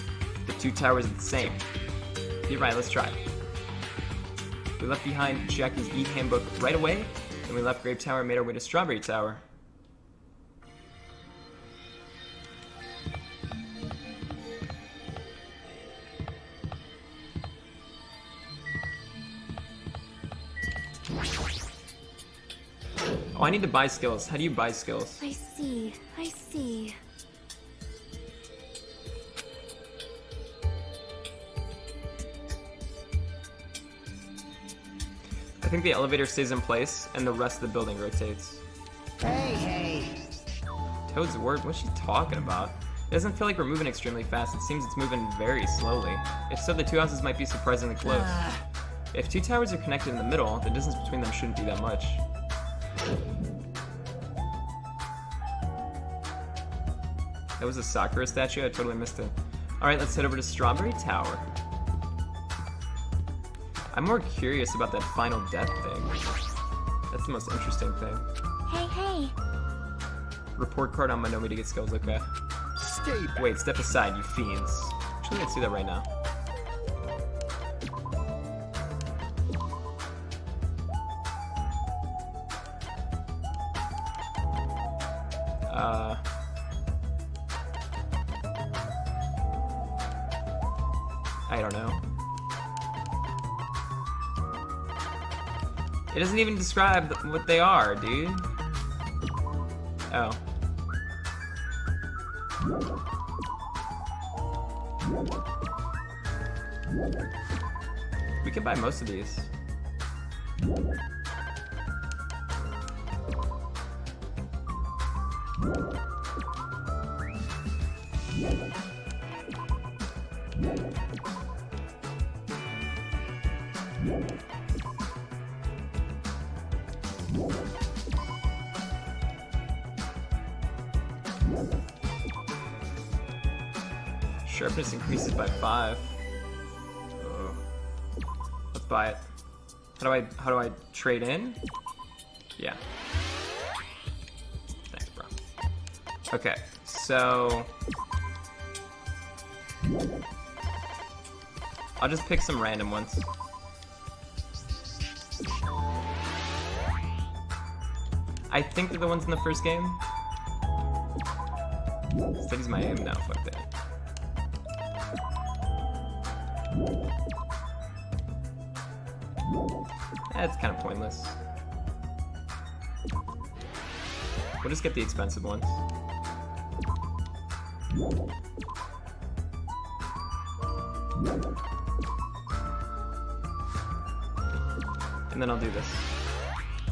the 2 towers are the same. You're right, let's try. We left behind Jackie's e-handbook right away, and we left Grape Tower and made our way to Strawberry Tower. Oh, I need to buy skills. How do you buy skills? I see. I think the elevator stays in place, and the rest of the building rotates. Hey. Toad's word? What's she talking about? It doesn't feel like we're moving extremely fast. It seems it's moving very slowly. If so, the 2 houses might be surprisingly close. If 2 towers are connected in the middle, the distance between them shouldn't be that much. That was a Sakura statue? I totally missed it. Alright, let's head over to Strawberry Tower. I'm more curious about that final death thing. That's the most interesting thing. Hey. Report card on Monomi to get skills, okay. Stay back. Wait, step aside, you fiends. Actually, let's do that right now. I don't know. It doesn't even describe what they are, dude. Oh. We can buy most of these. Sharpness increases by 5. Oh. Let's buy it. How do I trade in? Yeah. Thanks, bro. Okay, so I'll just pick some random ones. I think they're the ones in the first game. Studies my aim now, fuck that. That's kind of pointless. We'll just get the expensive ones. And then I'll do this.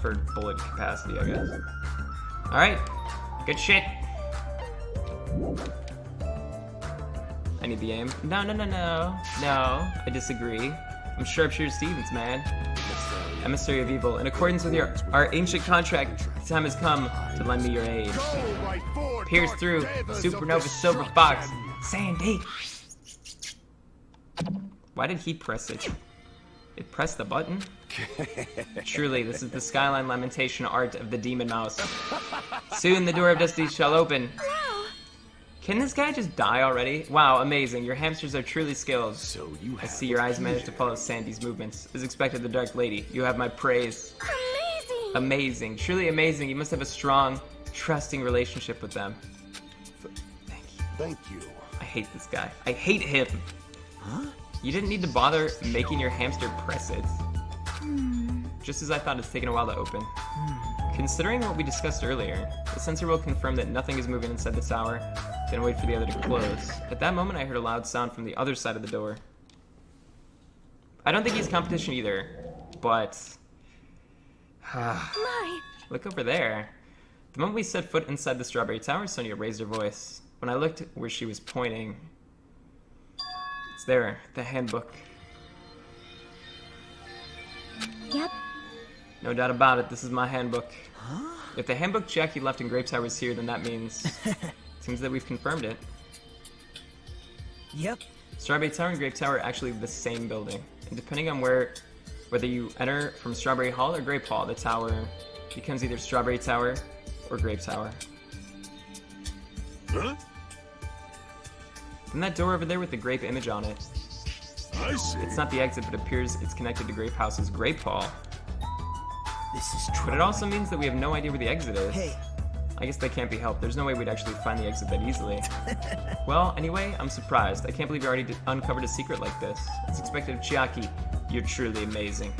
For bullet capacity, I guess. Alright. Good shit. I need the aim. No. No, I disagree. I'm Sharpshooter Stevens, man. emissary of evil. In accordance with our ancient contract, the time has come to lend me your aid. Pierce through supernova silver fox. Sandy! Why did he press it? It pressed the button? Truly, this is the skyline lamentation art of the demon mouse. Soon the door of destiny shall open. Can this guy just die already? Wow, amazing. Your hamsters are truly skilled. So you I have see your eyes managed to follow Sandy's movements. As expected, the Dark Lady. You have my praise. Amazing! Amazing. Truly amazing. You must have a strong, trusting relationship with them. Thank you. Thank you. I hate this guy. I hate him. Huh? You didn't need to bother making your hamster press it. Just as I thought, it's taken a while to open. Considering what we discussed earlier, the sensor will confirm that nothing is moving inside the tower, then wait for the other to close. At that moment, I heard a loud sound from the other side of the door. I don't think he's competition either, but... My! Look over there. The moment we set foot inside the Strawberry Tower, Sonia raised her voice. When I looked where she was pointing, it's there, the handbook. Yep. No doubt about it, this is my handbook. If the handbook Jackie left in Grape Tower is here, then that means... seems that we've confirmed it. Yep. Strawberry Tower and Grape Tower are actually the same building. And depending on whether you enter from Strawberry Hall or Grape Hall, the tower becomes either Strawberry Tower or Grape Tower. Huh? And that door over there with the grape image on it. I see. It's not the exit, but appears it's connected to Grape House's Grape Hall. This is true. But it also means that we have no idea where the exit is. Hey. I guess that can't be helped. There's no way we'd actually find the exit that easily. Well, anyway, I'm surprised. I can't believe you already uncovered a secret like this. It's expected of Chiaki. You're truly amazing.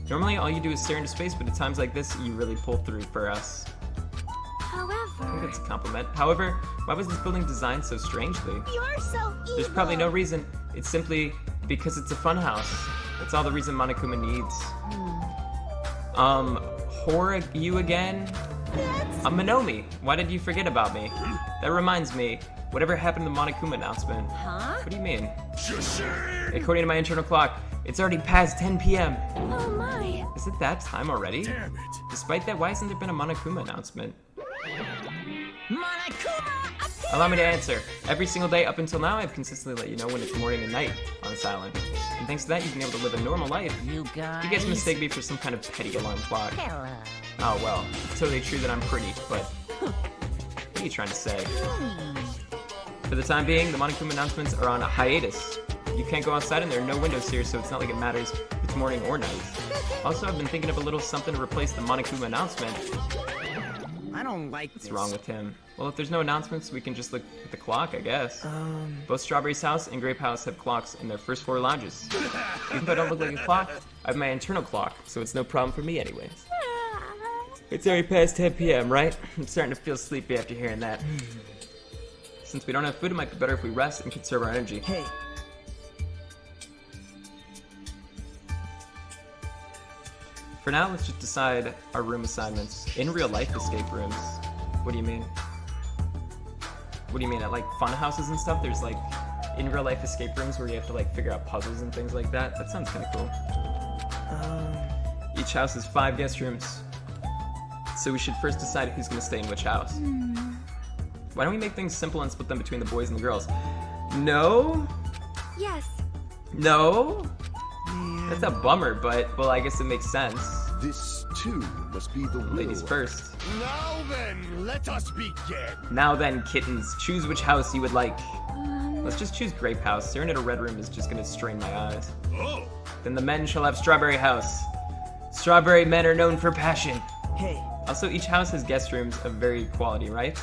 Normally, all you do is stare into space, but at times like this, you really pull through for us. I think However, that's a compliment. However, why was this building designed so strangely? you're so evil. There's probably no reason. It's simply because it's a fun house. That's all the reason Monokuma needs. Horror, you again? I'm Minomi. Why did you forget about me? That reminds me. Whatever happened to the Monokuma announcement? Huh? What do you mean? Shushin! According to my internal clock, it's already past 10 p.m. Oh my. Is it that time already? Damn it. Despite that, why hasn't there been a Monokuma announcement? Monokuma appear! Allow me to answer. Every single day up until now, I've consistently let you know when it's morning and night on this island. And thanks to that, you've been able to live a normal life. You guys. You guys mistake me for some kind of petty alarm clock. Hello. Oh well, it's totally true that I'm pretty, but what are you trying to say? For the time being, the Monokuma announcements are on a hiatus. You can't go outside and there are no windows here, so it's not like it matters if it's morning or night. Also, I've been thinking of a little something to replace the Monokuma announcement. I don't like What's this. wrong with him? Well, if there's no announcements, we can just look at the clock, I guess. Both Strawberry's house and Grape House have clocks in their first floor lounges. Even though I don't look like a clock, I have my internal clock, so it's no problem for me anyways. It's already past 10 p.m., right? I'm starting to feel sleepy after hearing that. Since we don't have food, it might be better if we rest and conserve our energy. Hey. For now, let's just decide our room assignments. In real life escape rooms. What do you mean? What do you mean? At like fun houses and stuff, there's like in real life escape rooms where you have to like figure out puzzles and things like that. That sounds kind of cool. Each house has 5 guest rooms. So we should first decide who's going to stay in which house. Why don't we make things simple and split them between the boys and the girls? No? Yes. No? That's a bummer, but, well, I guess it makes sense. This too must be the will. Ladies first. Now then, let us begin. Now then, kittens, choose which house you would like. Let's just choose Grape House. Staring at a red room is just gonna strain my eyes. Oh, Then the men shall have Strawberry House. Strawberry men are known for passion. Hey. Also, each house has guest rooms of varied quality, right?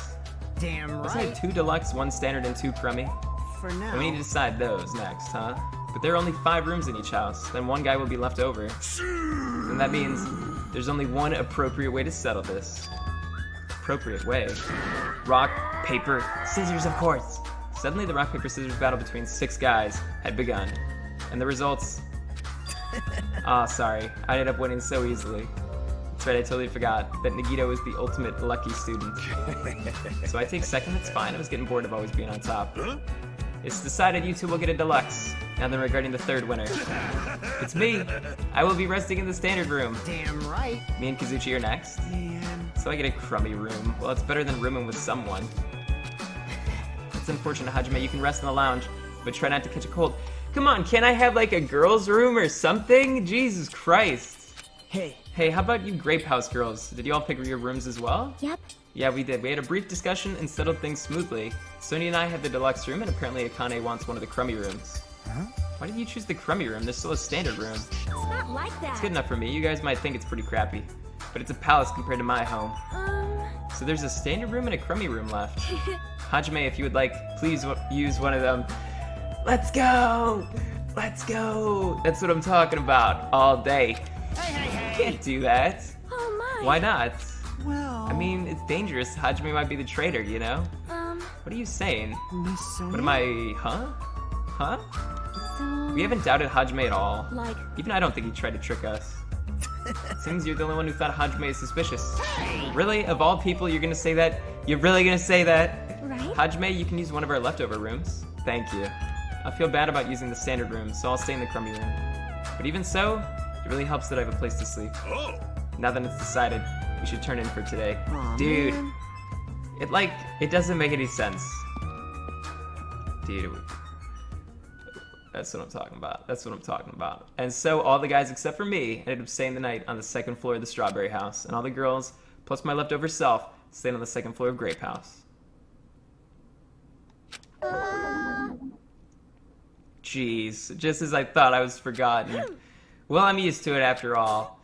Damn Wasn't it right. 2 deluxe, 1 standard, and 2 crummy? For now. And we need to decide those next, huh? But there are only 5 rooms in each house. Then 1 guy will be left over. And that means there's only one appropriate way to settle this. Appropriate way. Rock, paper, scissors, of course. Suddenly the rock, paper, scissors battle between 6 guys had begun. And the results... sorry. I ended up winning so easily. That's right, I totally forgot that Nagito is the ultimate lucky student. So I take second, that's fine. I was getting bored of always being on top. huh? It's decided you two will get a deluxe. Now then, regarding the third winner. It's me. I will be resting in the standard room. Damn right. Me and Kazuchi are next. Man. So I get a crummy room. Well, it's better than rooming with someone. It's unfortunate, Hajime. You can rest in the lounge, but try not to catch a cold. Come on, can't I have like a girl's room or something? Jesus Christ. Hey, how about you Grape House girls? Did you all pick your rooms as well? Yep. Yeah, we did. We had a brief discussion and settled things smoothly. Sonia and I have the deluxe room, and apparently Akane wants one of the crummy rooms. Huh? Why did you choose the crummy room? There's still a standard room. It's not like that. It's good enough for me. You guys might think it's pretty crappy, but it's a palace compared to my home. So there's a standard room and a crummy room left. Hajime, if you would like, please use one of them. Let's go! Let's go! That's what I'm talking about all day. Hey. Can't do that. Oh my. Why not? Well. I mean, it's dangerous. Hajime might be the traitor, you know? What are you saying? Miss Sonia? What am I, huh? Huh? So, We haven't doubted Hajime at all. Like, Even I don't think he tried to trick us. Seems you're the only one who thought Hajime is suspicious. Really? Of all people, you're gonna say that? You're really gonna say that? right? Hajime, you can use one of our leftover rooms. Thank you. I feel bad about using the standard room, so I'll stay in the crummy room. But even so, it really helps that I have a place to sleep. Oh, Now that it's decided, we should turn in for today. Aw, Dude, man. it doesn't make any sense. Dude, that's what I'm talking about. That's what I'm talking about. And so all the guys except for me ended up staying the night on the second floor of the Strawberry House, and all the girls, plus my leftover self, stayed on the second floor of Grape House. Jeez, just as I thought I was forgotten. Well, I'm used to it after all.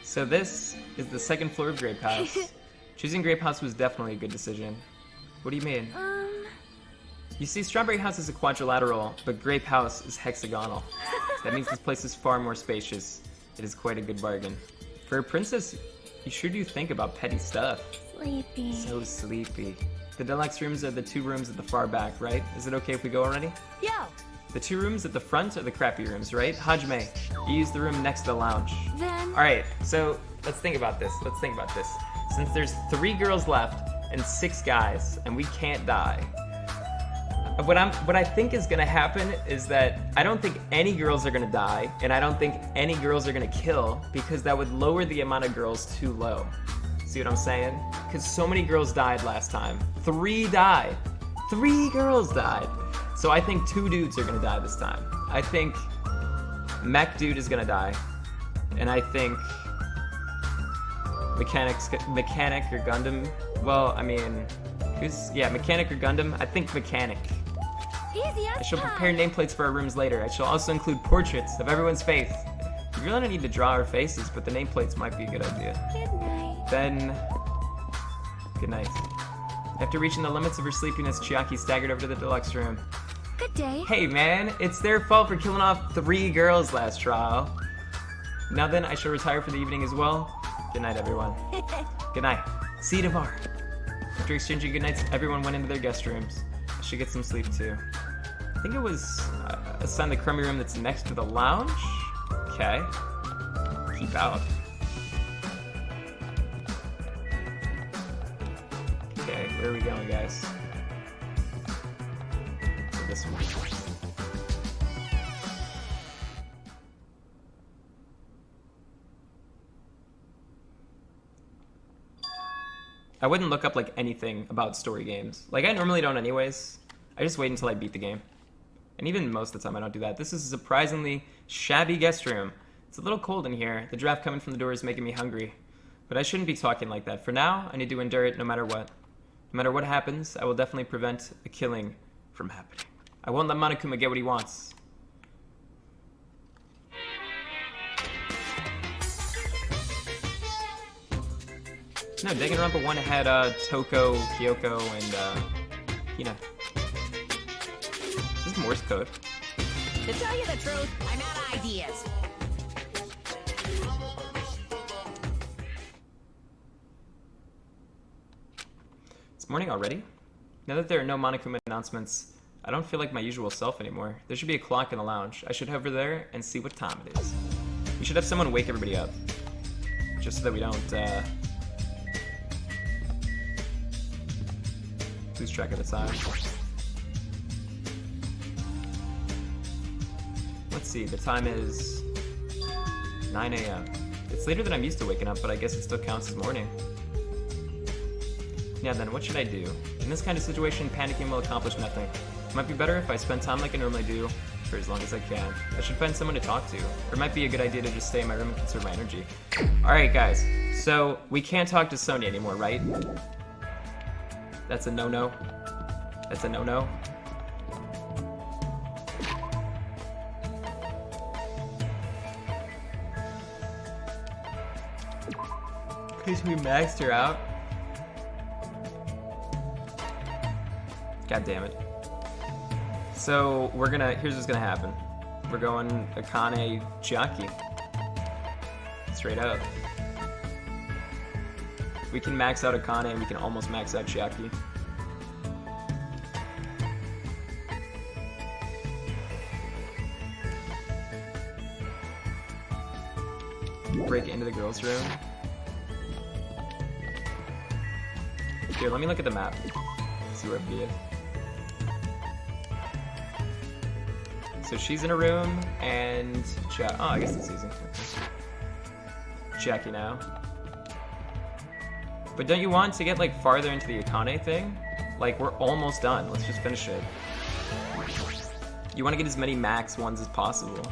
So this is the second floor of Grape House. Choosing Grape House was definitely a good decision. What do you mean? You see, Strawberry House is a quadrilateral, but Grape House is hexagonal. That means this place is far more spacious. It is quite a good bargain. For a princess, you sure do think about petty stuff. Sleepy. So sleepy. The deluxe rooms are the two rooms at the far back, right? Is it okay if we go already? yeah. The two rooms at the front are the crappy rooms, right? Hajime, you use the room next to the lounge. Then, Alright, so let's think about this. Since there's 3 girls left and 6 guys, and we can't die, what I think is gonna happen is that I don't think any girls are gonna die, and I don't think any girls are gonna kill, because that would lower the amount of girls too low. See what I'm saying? Because so many girls died last time. 3 died. 3 girls died. So I think 2 dudes are gonna die this time. I think Mech Dude is gonna die, and I think Mechanic or Gundam. Well, I mean, Mechanic or Gundam. I think Mechanic. easy I as shall pie. prepare nameplates for our rooms later. I shall also include portraits of everyone's face. You really don't need to draw our faces, but the nameplates might be a good idea. Good night. Then, good night. After reaching the limits of her sleepiness, Chiaki staggered over to the deluxe room. Good day. Hey man, it's their fault for killing off 3 girls last trial. Now then, I shall retire for the evening as well. Good night, everyone. Good night. See you tomorrow. After exchanging good nights, everyone went into their guest rooms. I should get some sleep too. I think it was assigned the crummy room that's next to the lounge. Okay. Keep out. Okay, where are we going, guys? So this one. I wouldn't look up like anything about story games. Like I normally don't anyways. I just wait until I beat the game. And even most of the time I don't do that. This is a surprisingly shabby guest room. It's a little cold in here. The draft coming from the door is making me hungry. But I shouldn't be talking like that. For now, I need to endure it no matter what. No matter what happens, I will definitely prevent a killing from happening. I won't let Monokuma get what he wants. No, Danganronpa 1 had Toko, Kyoko, and Hina. This is Morse code. To tell you the truth, I'm out of ideas. It's morning already? Now that there are no Monokuma announcements, I don't feel like my usual self anymore. There should be a clock in the lounge. I should head over there and see what time it is. We should have someone wake everybody up. Just so that we don't, Lose track of the time. Let's see, the time is 9 a.m. It's later than I'm used to waking up, but I guess it still counts as morning. Yeah, then what should I do? In this kind of situation, panicking will accomplish nothing. It might be better if I spend time like I normally do for as long as I can. I should find someone to talk to. Or it might be a good idea to just stay in my room and conserve my energy. Alright guys, so we can't talk to Sonya anymore, right? That's a no-no. That's a no-no. Because we maxed her out. God damn it. So we're gonna, here's what's gonna happen. We're going Akane Chiaki. Straight up. We can max out Akane and we can almost max out Chiaki. Break into the girls' room. Here, let me look at the map. See where it is. So she's in a room, and oh, I guess it's easy. Jackie now. But don't you want to get like farther into the Akane thing? Like we're almost done. Let's just finish it. You want to get as many max ones as possible.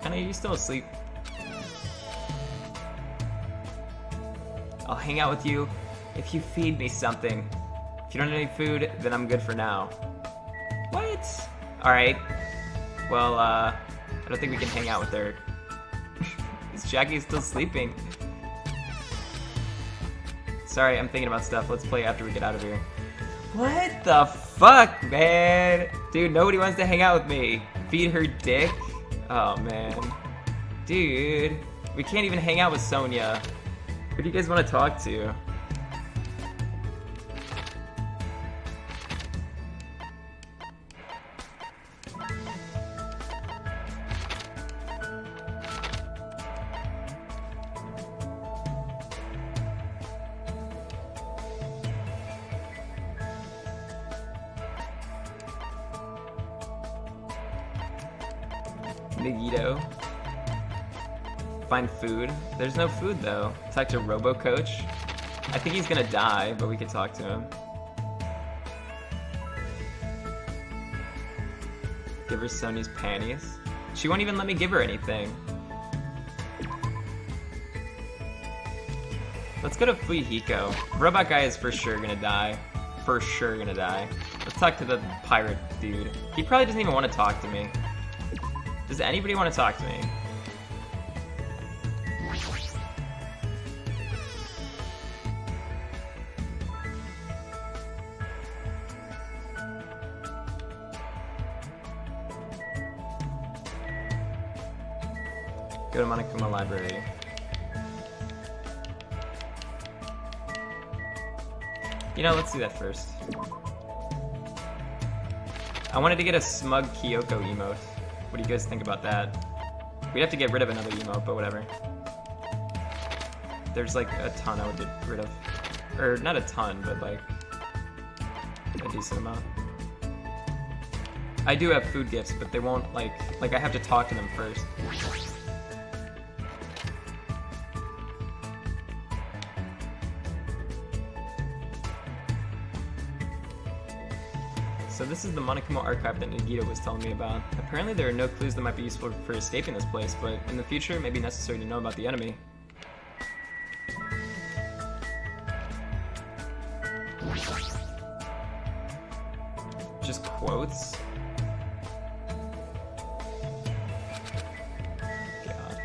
Akane, are you still asleep? I'll hang out with you if you feed me something. If you don't have any food, then I'm good for now. What? Alright. Well, I don't think we can hang out with her. Is Jackie still sleeping? Sorry, I'm thinking about stuff. Let's play after we get out of here. What the fuck, man? Dude, nobody wants to hang out with me. Feed her dick? Oh, man. Dude. We can't even hang out with Sonya. Who do you guys want to talk to? Nagito. Find food. There's no food though. Talk to Robo Coach. I think he's gonna die, but we could talk to him. Give her Sonya's panties. She won't even let me give her anything. Let's go to Fuyuhiko. Robot guy is for sure gonna die. For sure gonna die. Let's talk to the pirate dude. He probably doesn't even want to talk to me. Does anybody want to talk to me? Go to Monokuma Library. You know, let's do that first. I wanted to get a smug Kyoko emote. What do you guys think about that? We'd have to get rid of another emote, but whatever. There's like a ton I would get rid of. Or not a ton, but like a decent amount. I do have food gifts, but they won't like I have to talk to them first. So this is the Monokuma archive that Nagito was telling me about. Apparently there are no clues that might be useful for escaping this place, but in the future it may be necessary to know about the enemy. Just quotes? God.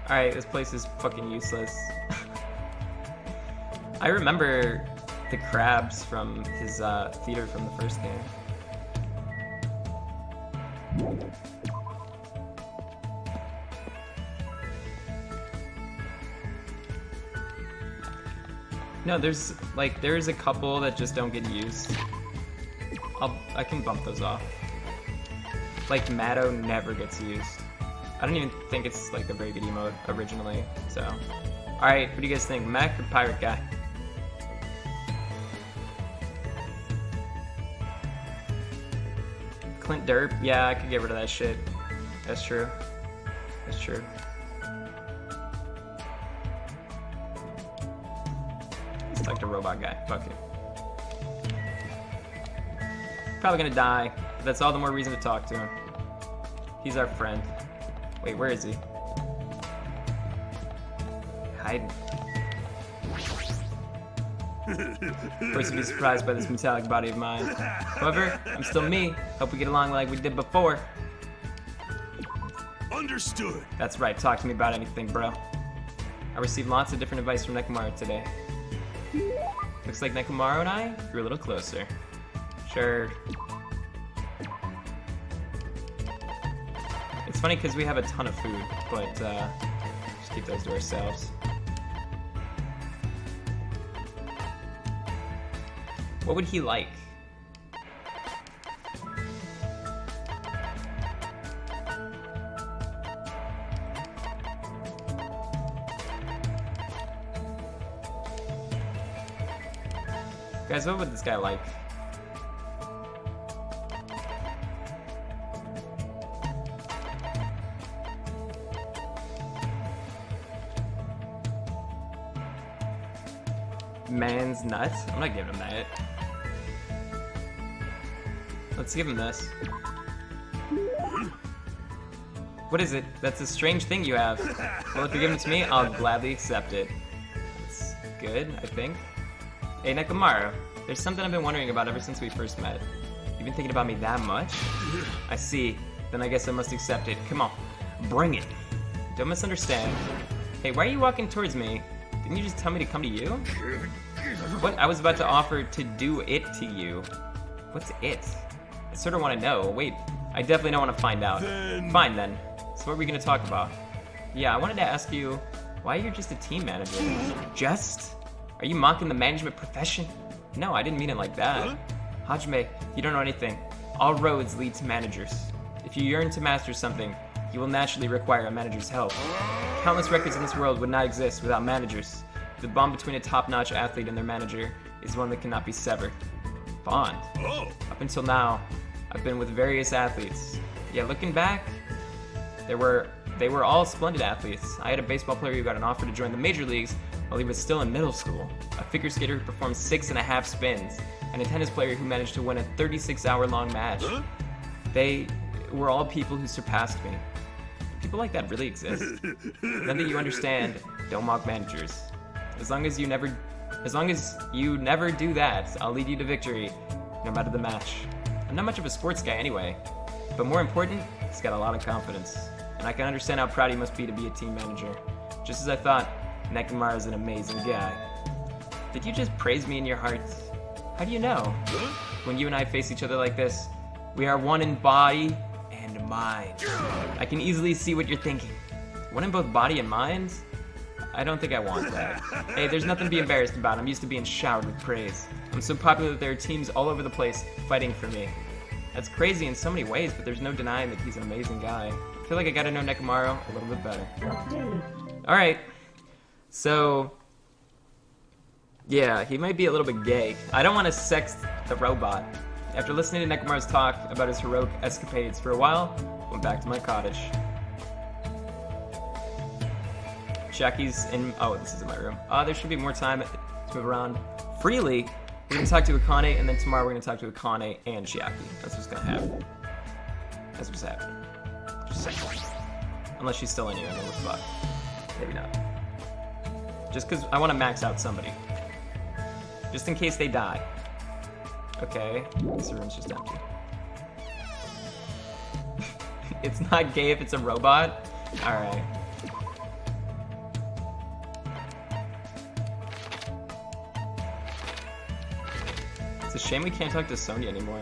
Alright, this place is fucking useless. I remember the crabs from his theater from the first game. No, there's a couple that just don't get used. I can bump those off. Like Matto never gets used. I don't even think it's like a very good emote originally. So, all right, what do you guys think, mech or pirate guy? Clint Derp? Yeah, I could get rid of that shit. That's true. That's true. Let's talk to robot guy. Fuck it. Probably gonna die, but that's all the more reason to talk to him. He's our friend. Wait, where is he? Hiding. Of course, you'd be surprised by this metallic body of mine. However, I'm still me. Hope we get along like we did before. Understood. That's right, talk to me about anything, bro. I received lots of different advice from Nekomaru today. Looks like Nekomaru and I grew a little closer. Sure. It's funny because we have a ton of food, but just keep those to ourselves. What would he like? Guys, what would this guy like? Man's nuts? I'm not giving him that. Let's give him this. What is it? That's a strange thing you have. Well, if you give it to me, I'll gladly accept it. That's good, I think. Hey, Nekomaru, there's something I've been wondering about ever since we first met. You've been thinking about me that much? I see. Then I guess I must accept it. Come on, bring it. Don't misunderstand. Hey, why are you walking towards me? Didn't you just tell me to come to you? What? I was about to offer to do it to you. What's it? I sort of want to know. Wait, I definitely don't want to find out. Fine then. So what are we going to talk about? Yeah, I wanted to ask you, why you're just a team manager? Just? Are you mocking the management profession? No, I didn't mean it like that. Hajime, you don't know anything. All roads lead to managers. If you yearn to master something, you will naturally require a manager's help. Countless records in this world would not exist without managers. The bond between a top-notch athlete and their manager is one that cannot be severed. Bond? Oh. Up until now, I've been with various athletes. Yeah, looking back, they were all splendid athletes. I had a baseball player who got an offer to join the major leagues while he was still in middle school, a figure skater who performed 6.5 spins, and a tennis player who managed to win a 36-hour-long match. They were all people who surpassed me. People like that really exist. Then that you understand, don't mock managers. As long as you never do that, I'll lead you to victory, no matter the match. I'm not much of a sports guy anyway, but more important, he's got a lot of confidence, and I can understand how proud he must be to be a team manager. Just as I thought, Nekomaru's an amazing guy. Did you just praise me in your heart? How do you know? When you and I face each other like this, we are one in body and mind. I can easily see what you're thinking. One in both body and mind? I don't think I want that. Hey, there's nothing to be embarrassed about. I'm used to being showered with praise. I'm so popular that there are teams all over the place fighting for me. That's crazy in so many ways, but there's no denying that he's an amazing guy. I feel like I gotta know Nekomaru a little bit better. Alright. So, yeah, he might be a little bit gay. I don't want to sex the robot. After listening to Nekomaru's talk about his heroic escapades for a while, I went back to my cottage. Jackie's in... Oh, this is in my room. There should be more time to move around freely. We're going to talk to Akane, and then tomorrow we're going to talk to Akane and Chiaki. That's what's going to happen. That's what's happening. Just saying. Unless she's still in here, and then we're fucked. Maybe not. Just because I want to max out somebody. Just in case they die. Okay. This room's just empty. It's not gay if it's a robot? Alright. It's a shame we can't talk to Sonya anymore.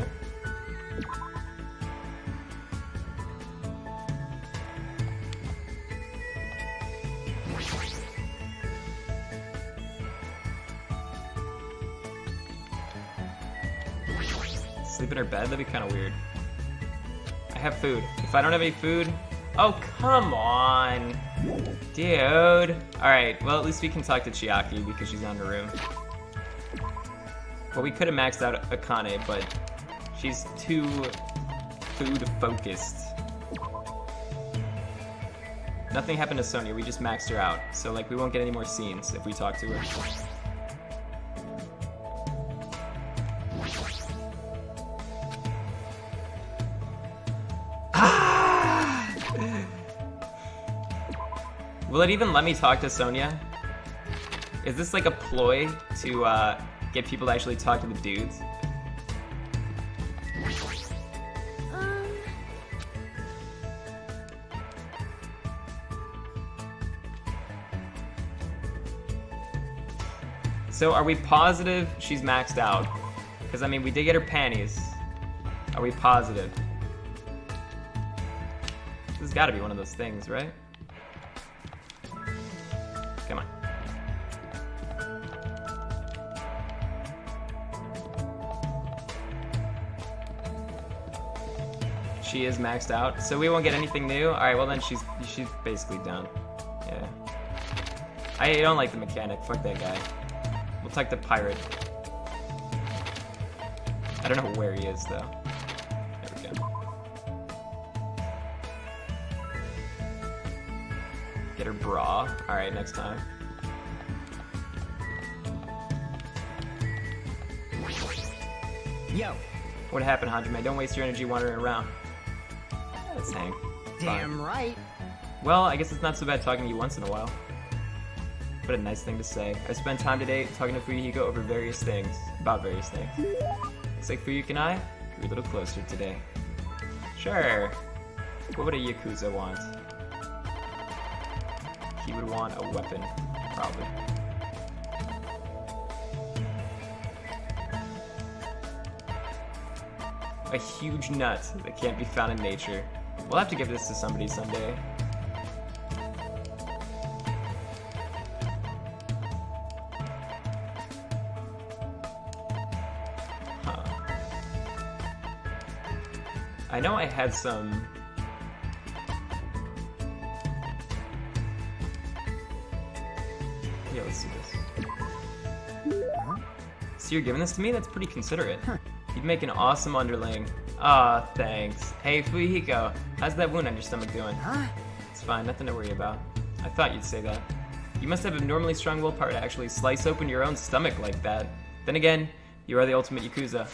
Sleep in her bed? That'd be kind of weird. I have food. If I don't have any food... Oh, come on! Dude! Alright, well at least we can talk to Chiaki because she's not in her room. Well, we could have maxed out Akane, but she's too food focused. Nothing happened to Sonya, we just maxed her out. So like we won't get any more scenes if we talk to her. Will it even let me talk to Sonya? Is this like a ploy to get people to actually talk to the dudes? So are we positive she's maxed out? Because I mean, we did get her panties. Are we positive? This has got to be one of those things, right? Come on. She is maxed out, so we won't get anything new. All right, well then she's basically done. Yeah. I don't like the mechanic. Fuck that guy. We'll take the pirate. I don't know where he is though. There we go. Get her bra. All right, next time. Yo. What happened, Hajime? Don't waste your energy wandering around. Let's hang. Damn right. Well, I guess it's not so bad talking to you once in a while. What a nice thing to say. I spent time today talking to Fuyuhiko over various things. About various things. Looks like Fuyuhiko and I grew a little closer today. Sure. What would a Yakuza want? He would want a weapon, probably. A huge nut that can't be found in nature. We'll have to give this to somebody someday. Huh. I know I had some... Yeah, let's do this. So you're giving this to me? That's pretty considerate. You'd make an awesome underling. Aw, thanks. Hey, Fuyuhiko, how's that wound on your stomach doing? Huh? It's fine, nothing to worry about. I thought you'd say that. You must have abnormally strong willpower to actually slice open your own stomach like that. Then again, you are the ultimate Yakuza.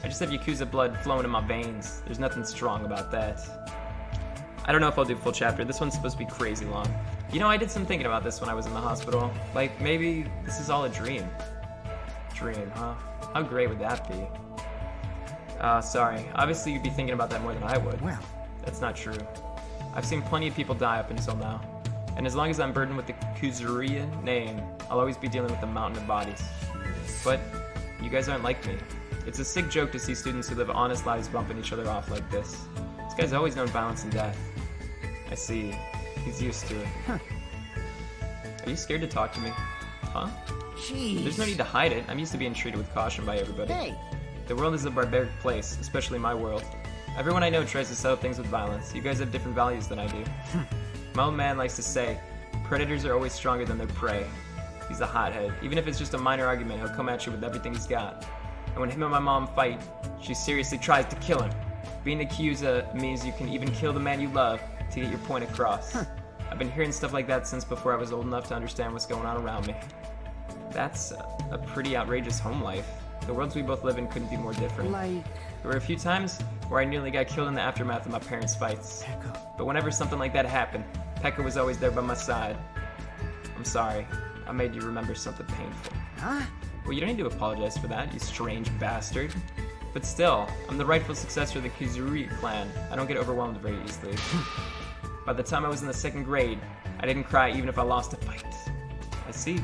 I just have Yakuza blood flowing in my veins. There's nothing strong about that. I don't know if I'll do a full chapter. This one's supposed to be crazy long. You know, I did some thinking about this when I was in the hospital. Like, maybe this is all a dream. Dream, huh? How great would that be? Sorry. Obviously, you'd be thinking about that more than I would. Well. That's not true. I've seen plenty of people die up until now. And as long as I'm burdened with the Kuzuria name, I'll always be dealing with the mountain of bodies. But you guys aren't like me. It's a sick joke to see students who live honest lives bumping each other off like this. This guy's always known violence and death. I see. He's used to it. Huh. Are you scared to talk to me? Huh? Jeez. There's no need to hide it. I'm used to being treated with caution by everybody. Hey. The world is a barbaric place, especially my world. Everyone I know tries to settle things with violence. You guys have different values than I do. My old man likes to say, predators are always stronger than their prey. He's a hothead. Even if it's just a minor argument, he'll come at you with everything he's got. And when him and my mom fight, she seriously tries to kill him. Being Yakuza means you can even kill the man you love to get your point across. I've been hearing stuff like that since before I was old enough to understand what's going on around me. That's a pretty outrageous home life. The worlds we both live in couldn't be more different. Like... There were a few times where I nearly got killed in the aftermath of my parents' fights. Pekka. But whenever something like that happened, Pekka was always there by my side. I'm sorry. I made you remember something painful. Huh? Well, you don't need to apologize for that, you strange bastard. But still, I'm the rightful successor of the Kizuri clan. I don't get overwhelmed very easily. By the time I was in the 2nd grade, I didn't cry even if I lost a fight. I see.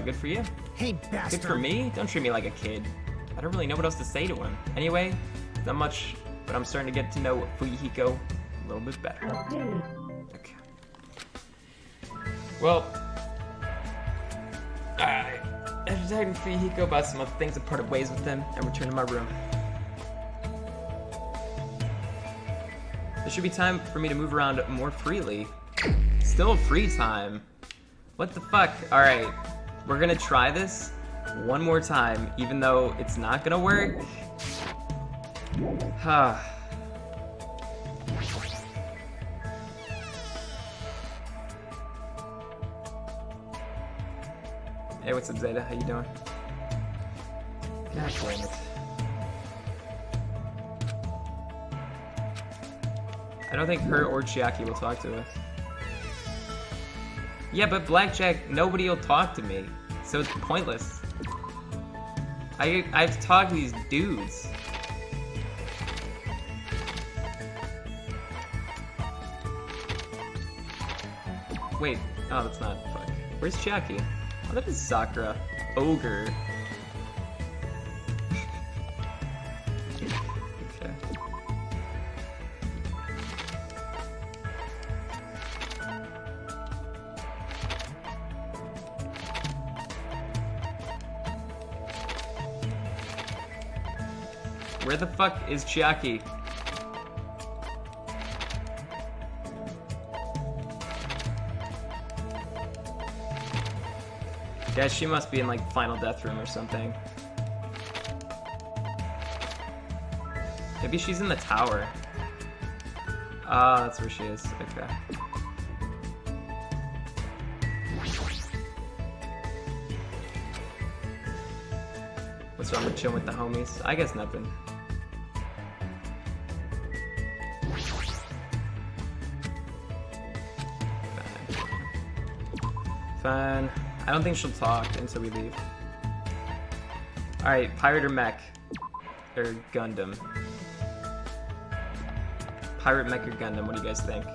Good for you. Hey, bastard. Good for me? Don't treat me like a kid. I don't really know what else to say to him. Anyway, not much, but I'm starting to get to know Fuyuhiko a little bit better. Okay. Well, after talking to Fuyuhiko about some other things, I parted ways with them and returned to my room. There should be time for me to move around more freely. Still free time. What the fuck? Alright, we're gonna try this one more time, even though it's not gonna work. Hey, what's up, Zeta? How you doing? God damn it. I don't think her or Chiaki will talk to us. Yeah, but Blackjack, nobody will talk to me, so it's pointless. I've talked to these dudes. Wait, oh, that's not. Fuck. Where's Chiaki? Oh, that is Sakura. Ogre. Okay. Where the fuck is Chiaki? Yeah, she must be in like final death room or something. Maybe she's in the tower. Ah, that's where she is. Okay. What's wrong with chilling with the homies? I guess nothing. Fine. I don't think she'll talk until we leave. Alright, pirate or mech? Or Gundam? Pirate, mech, or Gundam? What do you guys think?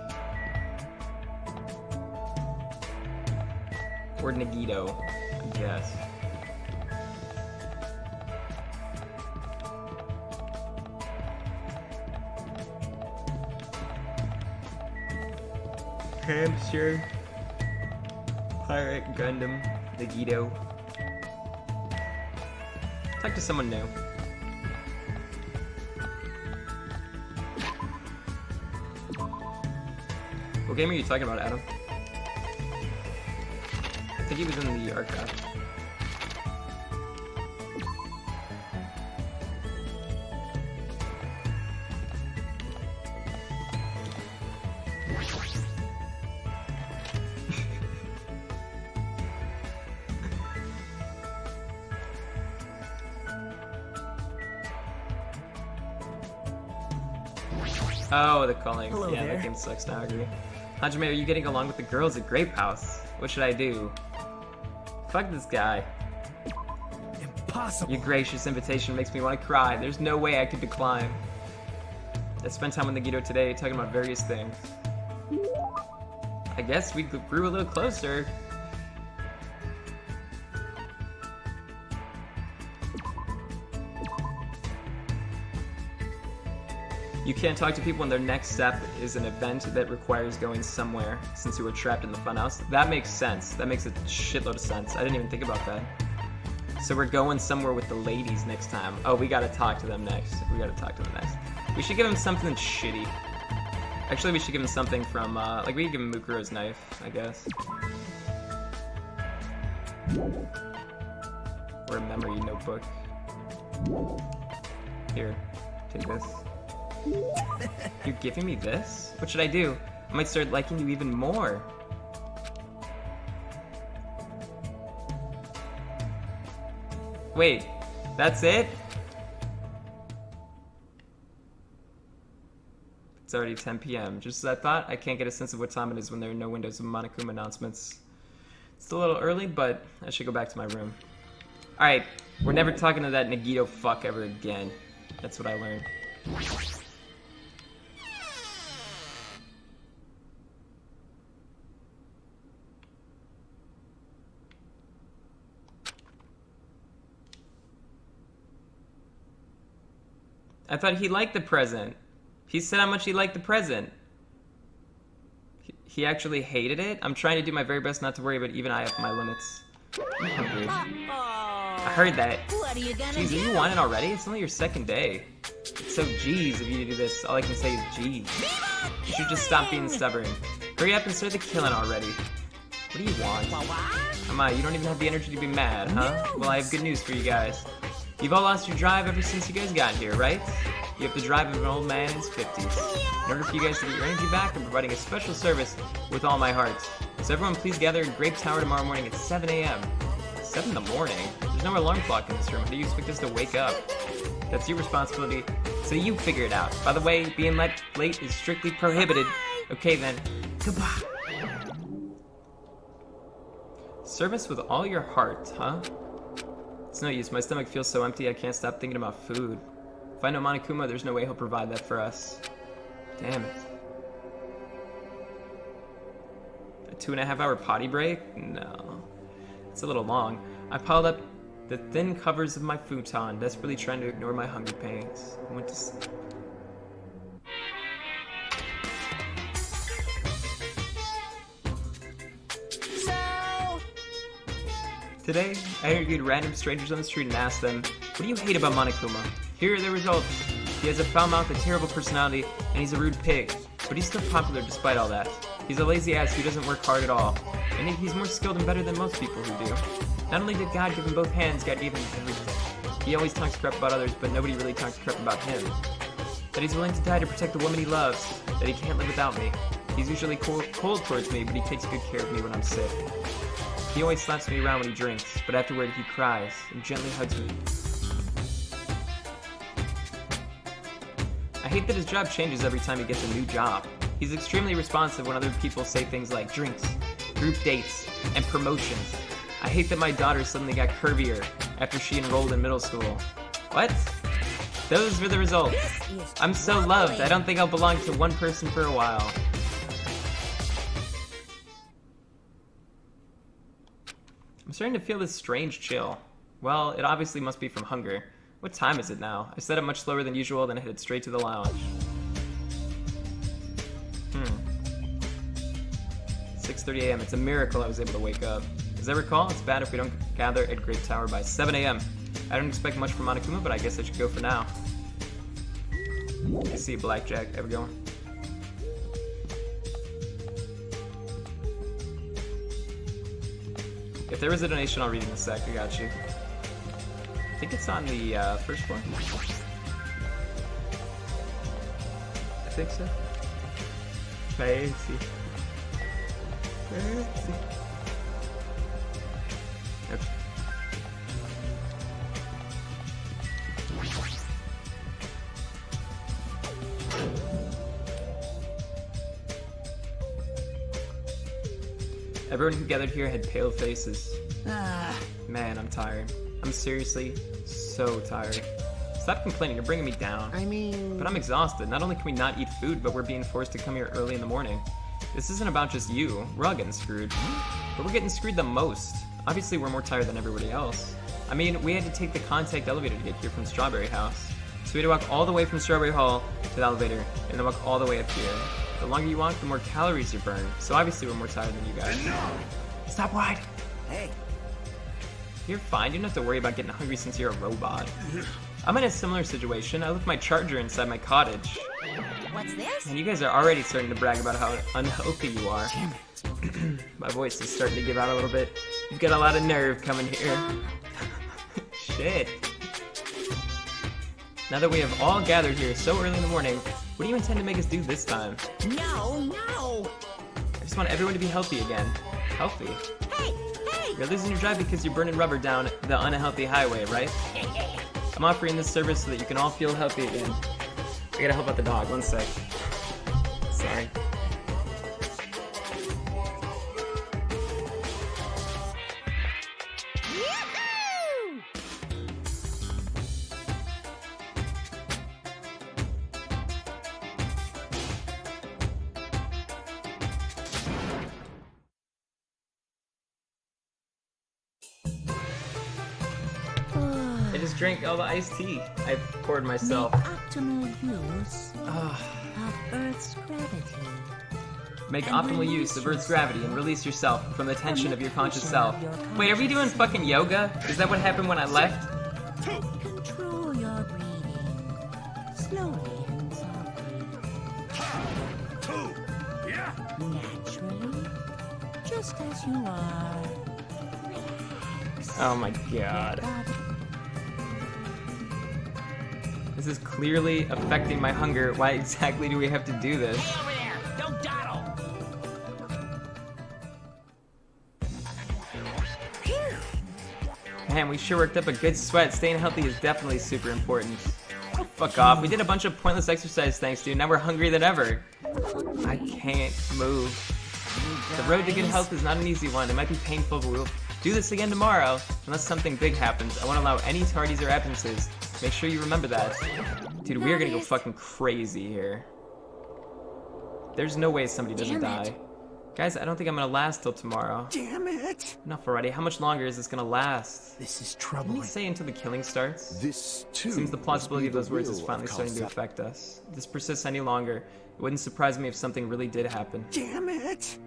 Or Nagito, I guess. Hamster. Pirate, Gundam, Nagito. Talk to someone new. What game are you talking about, Adam? I think he was in the archive. Oh, the calling. Hello yeah, there. that game sucks now, I agree. Hajime, are you getting along with the girls at Grape House? What should I do? Fuck this guy. Impossible. Your gracious invitation makes me want to cry. There's no way I could decline. I spent time with Nagito today talking about various things. I guess we grew a little closer. You can't talk to people when their next step is an event that requires going somewhere, since you were trapped in the funhouse. That makes sense. That makes a shitload of sense. I didn't even think about that. So we're going somewhere with the ladies next time. Oh, we gotta talk to them next. We gotta talk to them next. We should give them something shitty. Actually, we should give him something from, like, we could give him Mukuro's knife, I guess. Or a memory notebook. Here, take this. You're giving me this? What should I do? I might start liking you even more. Wait, that's it? It's already 10 p.m. Just as I thought, I can't get a sense of what time it is when there are no windows of Monokuma announcements. It's a little early, but I should go back to my room. Alright, we're never talking to that Nagito fuck ever again. That's what I learned. I thought he liked the present. He said how much he liked the present. He actually hated it? I'm trying to do my very best not to worry, but even I have my limits. I'm hungry. I heard that. What are you gonna Jeez, do? are you whining already? It's only your second day. It's so geez of you to do this. All I can say is geez. You should just stop being stubborn. Hurry up and start the killing already. What do you want? Come on, you don't even have the energy to be mad, huh? Well, I have good news for you guys. You've all lost your drive ever since you guys got here, right? You have the drive of an old man in his 50s. In order for you guys to get your energy back, I'm providing a special service with all my heart. So everyone please gather in Grape Tower tomorrow morning at 7 a.m. 7 in the morning? There's no alarm clock in this room. How do you expect us to wake up? That's your responsibility, so you figure it out. By the way, being late is strictly prohibited. Okay then, goodbye. Serve us with all your heart, huh? It's no use. My stomach feels so empty I can't stop thinking about food. If I know Monokuma, there's no way he'll provide that for us. Damn it. A 2.5-hour potty break? No. It's a little long. I piled up the thin covers of my futon, desperately trying to ignore my hunger pains. I went to sleep. Today, I interviewed random strangers on the street and asked them, what do you hate about Monokuma? Here are the results. He has a foul mouth, a terrible personality, and he's a rude pig. But he's still popular despite all that. He's a lazy ass who doesn't work hard at all. And he's more skilled and better than most people who do. Not only did God give him both hands, God gave him everything. He always talks crap about others, but nobody really talks crap about him. That he's willing to die to protect the woman he loves. That he can't live without me. He's usually cold towards me, but he takes good care of me when I'm sick. He always slaps me around when he drinks, but afterward he cries and gently hugs me. I hate that his job changes every time he gets a new job. He's extremely responsive when other people say things like drinks, group dates, and promotions. I hate that my daughter suddenly got curvier after she enrolled in middle school. What? Those were the results. I'm so loved, I don't think I'll belong to one person for a while. I'm starting to feel this strange chill. Well, it obviously must be from hunger. What time is it now? I set up much slower than usual, then I headed straight to the lounge. 6:30 a.m. It's a miracle I was able to wake up. As I recall, it's bad if we don't gather at Great Tower by 7 a.m. I don't expect much from Monokuma, but I guess I should go for now. I see Blackjack. Ever going? If there is a donation, I'll read it in a sec. I got you. I think it's on the first floor. I think so. Fancy. Okay. Everyone who gathered here had pale faces. Man, I'm tired. I'm seriously so tired. Stop complaining, you're bringing me down. I mean... But I'm exhausted. Not only can we not eat food, but we're being forced to come here early in the morning. This isn't about just you. We're all getting screwed. But we're getting screwed the most. Obviously, we're more tired than everybody else. I mean, we had to take the contact elevator to get here from Strawberry House. So we had to walk all the way from Strawberry Hall to the elevator, and then walk all the way up here. The longer you walk, the more calories you burn. So obviously, we're more tired than you guys. Stop wide! Hey. You're fine. You don't have to worry about getting hungry since you're a robot. I'm in a similar situation. I left my charger inside my cottage. What's this? And you guys are already starting to brag about how unhealthy you are. Damn it. My voice is starting to give out a little bit. You've got a lot of nerve coming here. Shit. Now that we have all gathered here so early in the morning, what do you intend to make us do this time? No. I just want everyone to be healthy again. Healthy? Hey. You're losing your drive because you're burning rubber down the unhealthy highway, right? I'm offering this service so that you can all feel healthy again. I gotta help out the dog, 1 sec. Sorry. Yahoo! I just drank all the iced tea I poured myself. Optimal use of Earth's gravity. Make optimal use of Earth's gravity and release yourself from the tension of your conscious self. Wait, are we doing fucking yoga? Is that what happened when I left? Control your breathing. Slowly and softly. Naturally. Just as you are. Oh my god. This is clearly affecting my hunger. Why exactly do we have to do this? Hey over there! Don't dawdle! Phew. man, we sure worked up a good sweat. Staying healthy is definitely super important. Oh, fuck off. We did a bunch of pointless exercise, thanks, dude. Now we're hungrier than ever. I can't move. The road to good health is not an easy one. It might be painful, but we'll do this again tomorrow. Unless something big happens. I won't allow any tardies or absences. Make sure you remember that. Dude, we are gonna go fucking crazy here. There's no way somebody doesn't die. Guys, I don't think I'm gonna last till tomorrow. Damn it! Enough already. How much longer is this gonna last? This is Can troubling. you say until the killing starts? This too Seems the plausibility of must be those words the is will finally of starting to Cossack. affect us. If this persists any longer, it wouldn't surprise me if something really did happen. Damn it!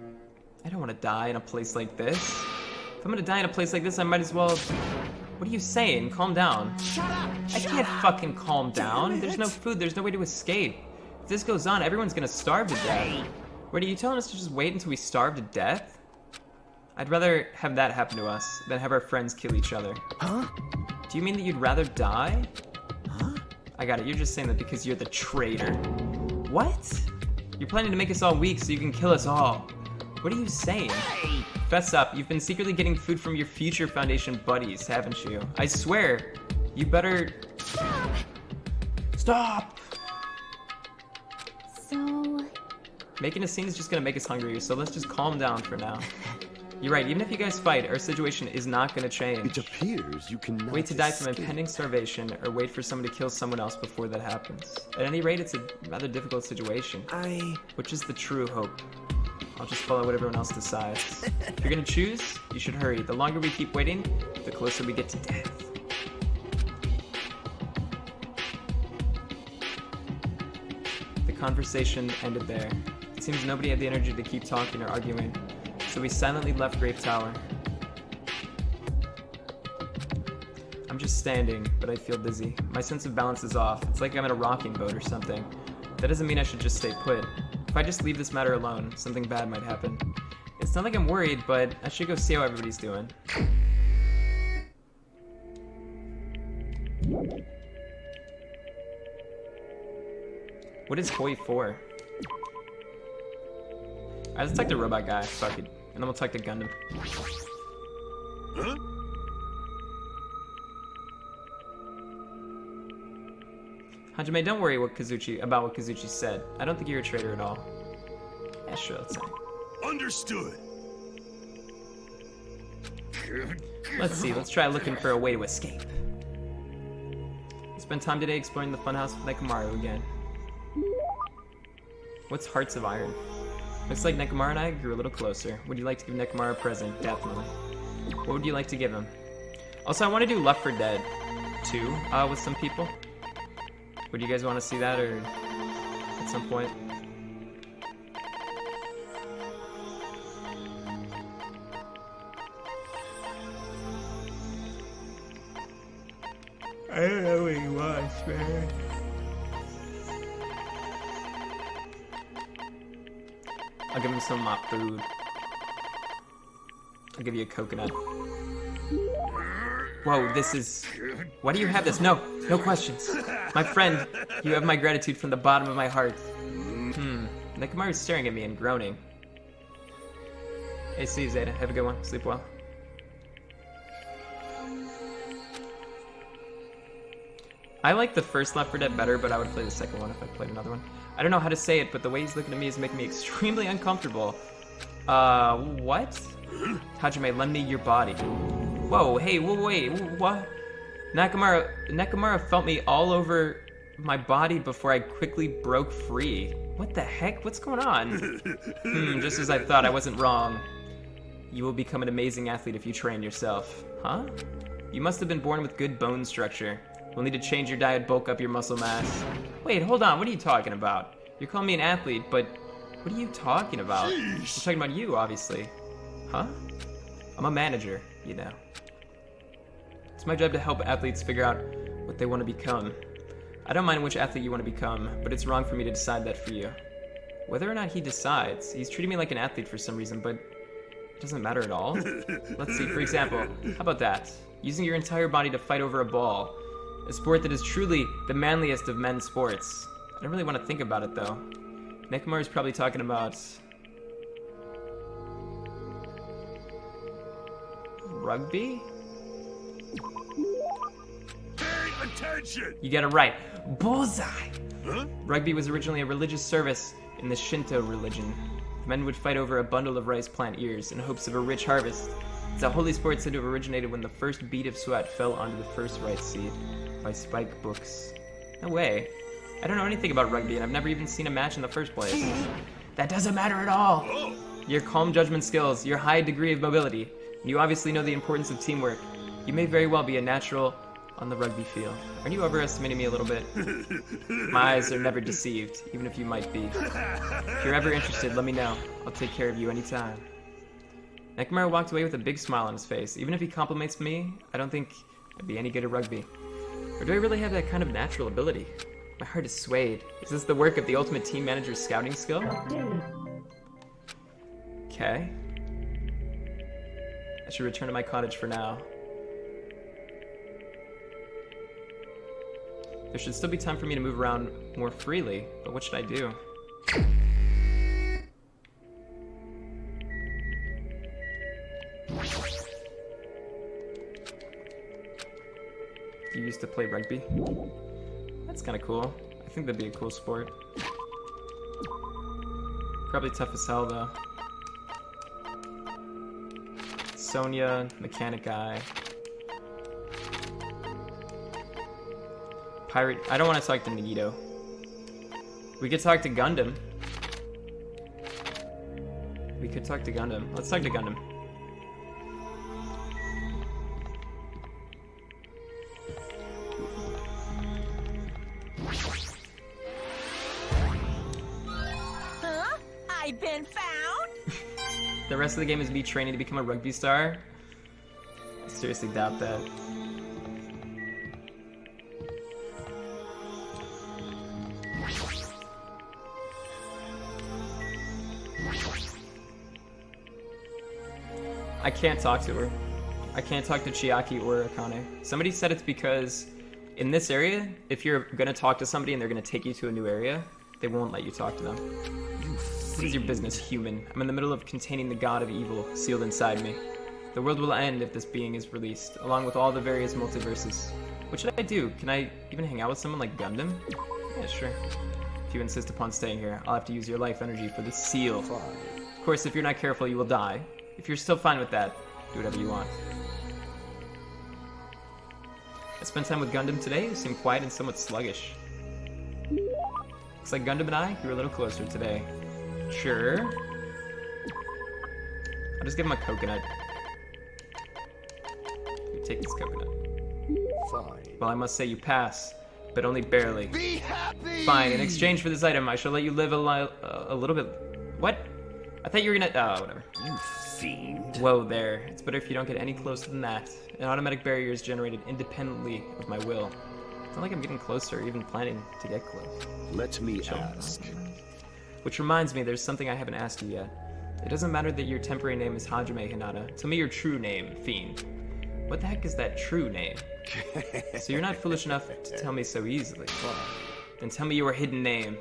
I don't want to die in a place like this. If I'm gonna die in a place like this, I might as well... What are you saying? Calm down. Shut up! I can't fucking calm down. There's no food, there's no way to escape. If this goes on, everyone's gonna starve to death. Wait, are you telling us to just wait until we starve to death? I'd rather have that happen to us than have our friends kill each other. Huh? Do you mean that you'd rather die? Huh? I got it, you're just saying that because you're the traitor. What? You're planning to make us all weak so you can kill us all. What are you saying? Hey! Fess up, you've been secretly getting food from your future Foundation buddies, haven't you? I swear, you better... Stop! So, Making a scene is just gonna make us hungrier, so let's just calm down for now. You're right, even if you guys fight, our situation is not gonna It change. appears you cannot Wait to die from escape. impending starvation, or wait for someone to kill someone else before that happens. At any rate, it's a rather difficult situation. Which is the true hope. I'll just follow what everyone else decides. If you're gonna choose, you should hurry. The longer we keep waiting, the closer we get to death. The conversation ended there. It seems nobody had the energy to keep talking or arguing, so we silently left Grave Tower. I'm just standing, but I feel dizzy. My sense of balance is off. It's like I'm in a rocking boat or something. That doesn't mean I should just stay put. If I just leave this matter alone, something bad might happen. It's not like I'm worried, but I should go see how everybody's doing. What is Hoi for? Alright, let's talk to Robot Guy. Fuck it. And then we'll talk to Gundam. Huh? Hajime, don't worry about what Kazuchi said. I don't think you're a traitor at all. Yeah, sure, let's say. Understood. Let's see, let's try looking for a way to escape. Spend time today exploring the funhouse with Nekomaru again. What's Hearts of Iron? Looks like Nekomaru and I grew a little closer. Would you like to give Nekomaru a present? Definitely. What would you like to give him? Also, I want to do Left 4 Dead 2 with some people. Would you guys want to see that or at some point? I don't know what he wants, man. I'll give him some of my food. I'll give you a coconut. Whoa, this is... Why do you have this? No, no questions. My friend, you have my gratitude from the bottom of my heart. Nekomaru's staring at me and groaning. Hey, see you, Zeta. Have a good one. Sleep well. I like the first Left 4 Dead better, but I would play the second one if I played another one. I don't know how to say it, but the way he's looking at me is making me extremely uncomfortable. What? Hajime, lend me your body. Whoa, hey, wait, what? Nekomaru felt me all over my body before I quickly broke free. What the heck? What's going on? Just as I thought, I wasn't wrong. You will become an amazing athlete if you train yourself. Huh? You must have been born with good bone structure. We'll need to change your diet, bulk up your muscle mass. Wait, hold on, what are you talking about? You're calling me an athlete, but what are you talking about? I'm talking about you, obviously. Huh? I'm a manager, you know. It's my job to help athletes figure out what they want to become. I don't mind which athlete you want to become, but it's wrong for me to decide that for you. Whether or not he decides, he's treating me like an athlete for some reason, but it doesn't matter at all. Let's see, for example, how about that? Using your entire body to fight over a ball. A sport that is truly the manliest of men's sports. I don't really want to think about it, though. Nekomaru's probably talking about... rugby? attention! You get it right. Bullseye! Huh? Rugby was originally a religious service in the Shinto religion. Men would fight over a bundle of rice plant ears in hopes of a rich harvest. It's a holy sport said to have originated when the first bead of sweat fell onto the first rice seed. By Spike Books. No way. I don't know anything about rugby, and I've never even seen a match in the first place. That doesn't matter at all. Oh, Your calm judgment skills, your high degree of mobility, and you obviously know the importance of teamwork. You may very well be a natural on the rugby field. Aren't you overestimating me a little bit? My eyes are never deceived, even if you might be. If you're ever interested, let me know. I'll take care of you anytime. Neckmire walked away with a big smile on his face. Even if he compliments me, I don't think I'd be any good at rugby. Or do I really have that kind of natural ability? My heart is swayed. Is this the work of the ultimate team manager's scouting skill? Okay. I should return to my cottage for now. There should still be time for me to move around more freely, but what should I do? You used to play rugby? That's kind of cool. I think that'd be a cool sport. Probably tough as hell, though. Sonya, mechanic guy. Pirate. I don't want to talk to Nagito. We could talk to Gundam. We could talk to Gundam. Let's talk to Gundam. Huh? I've been found? The rest of the game is me training to become a rugby star? I seriously doubt that. I can't talk to her. I can't talk to Chiaki or Akane. Somebody said it's because in this area, if you're gonna talk to somebody and they're gonna take you to a new area, they won't let you talk to them. What is your business, human? I'm in the middle of containing the god of evil sealed inside me. The world will end if this being is released, along with all the various multiverses. What should I do? Can I even hang out with someone like Gundam? Yeah, sure. If you insist upon staying here, I'll have to use your life energy for the seal. Of course, if you're not careful, you will die. If you're still fine with that, do whatever you want. I spent time with Gundam today. You seem quiet and somewhat sluggish. Looks like Gundam and I grew a little closer today. Sure. I'll just give him a coconut. Here, take this coconut. Fine. Well, I must say you pass, but only barely. Be happy! Fine, in exchange for this item, I shall let you live a little bit... What? I thought you were gonna... Oh, whatever. You fiend. Whoa there. It's better if you don't get any closer than that. An automatic barrier is generated independently of my will. It's not like I'm getting closer or even planning to get close. Let me ask. Which reminds me, there's something I haven't asked you yet. It doesn't matter that your temporary name is Hajime Hinata. Tell me your true name, Fiend. What the heck is that true name? So you're not foolish enough to tell me so easily. Then tell me your hidden name.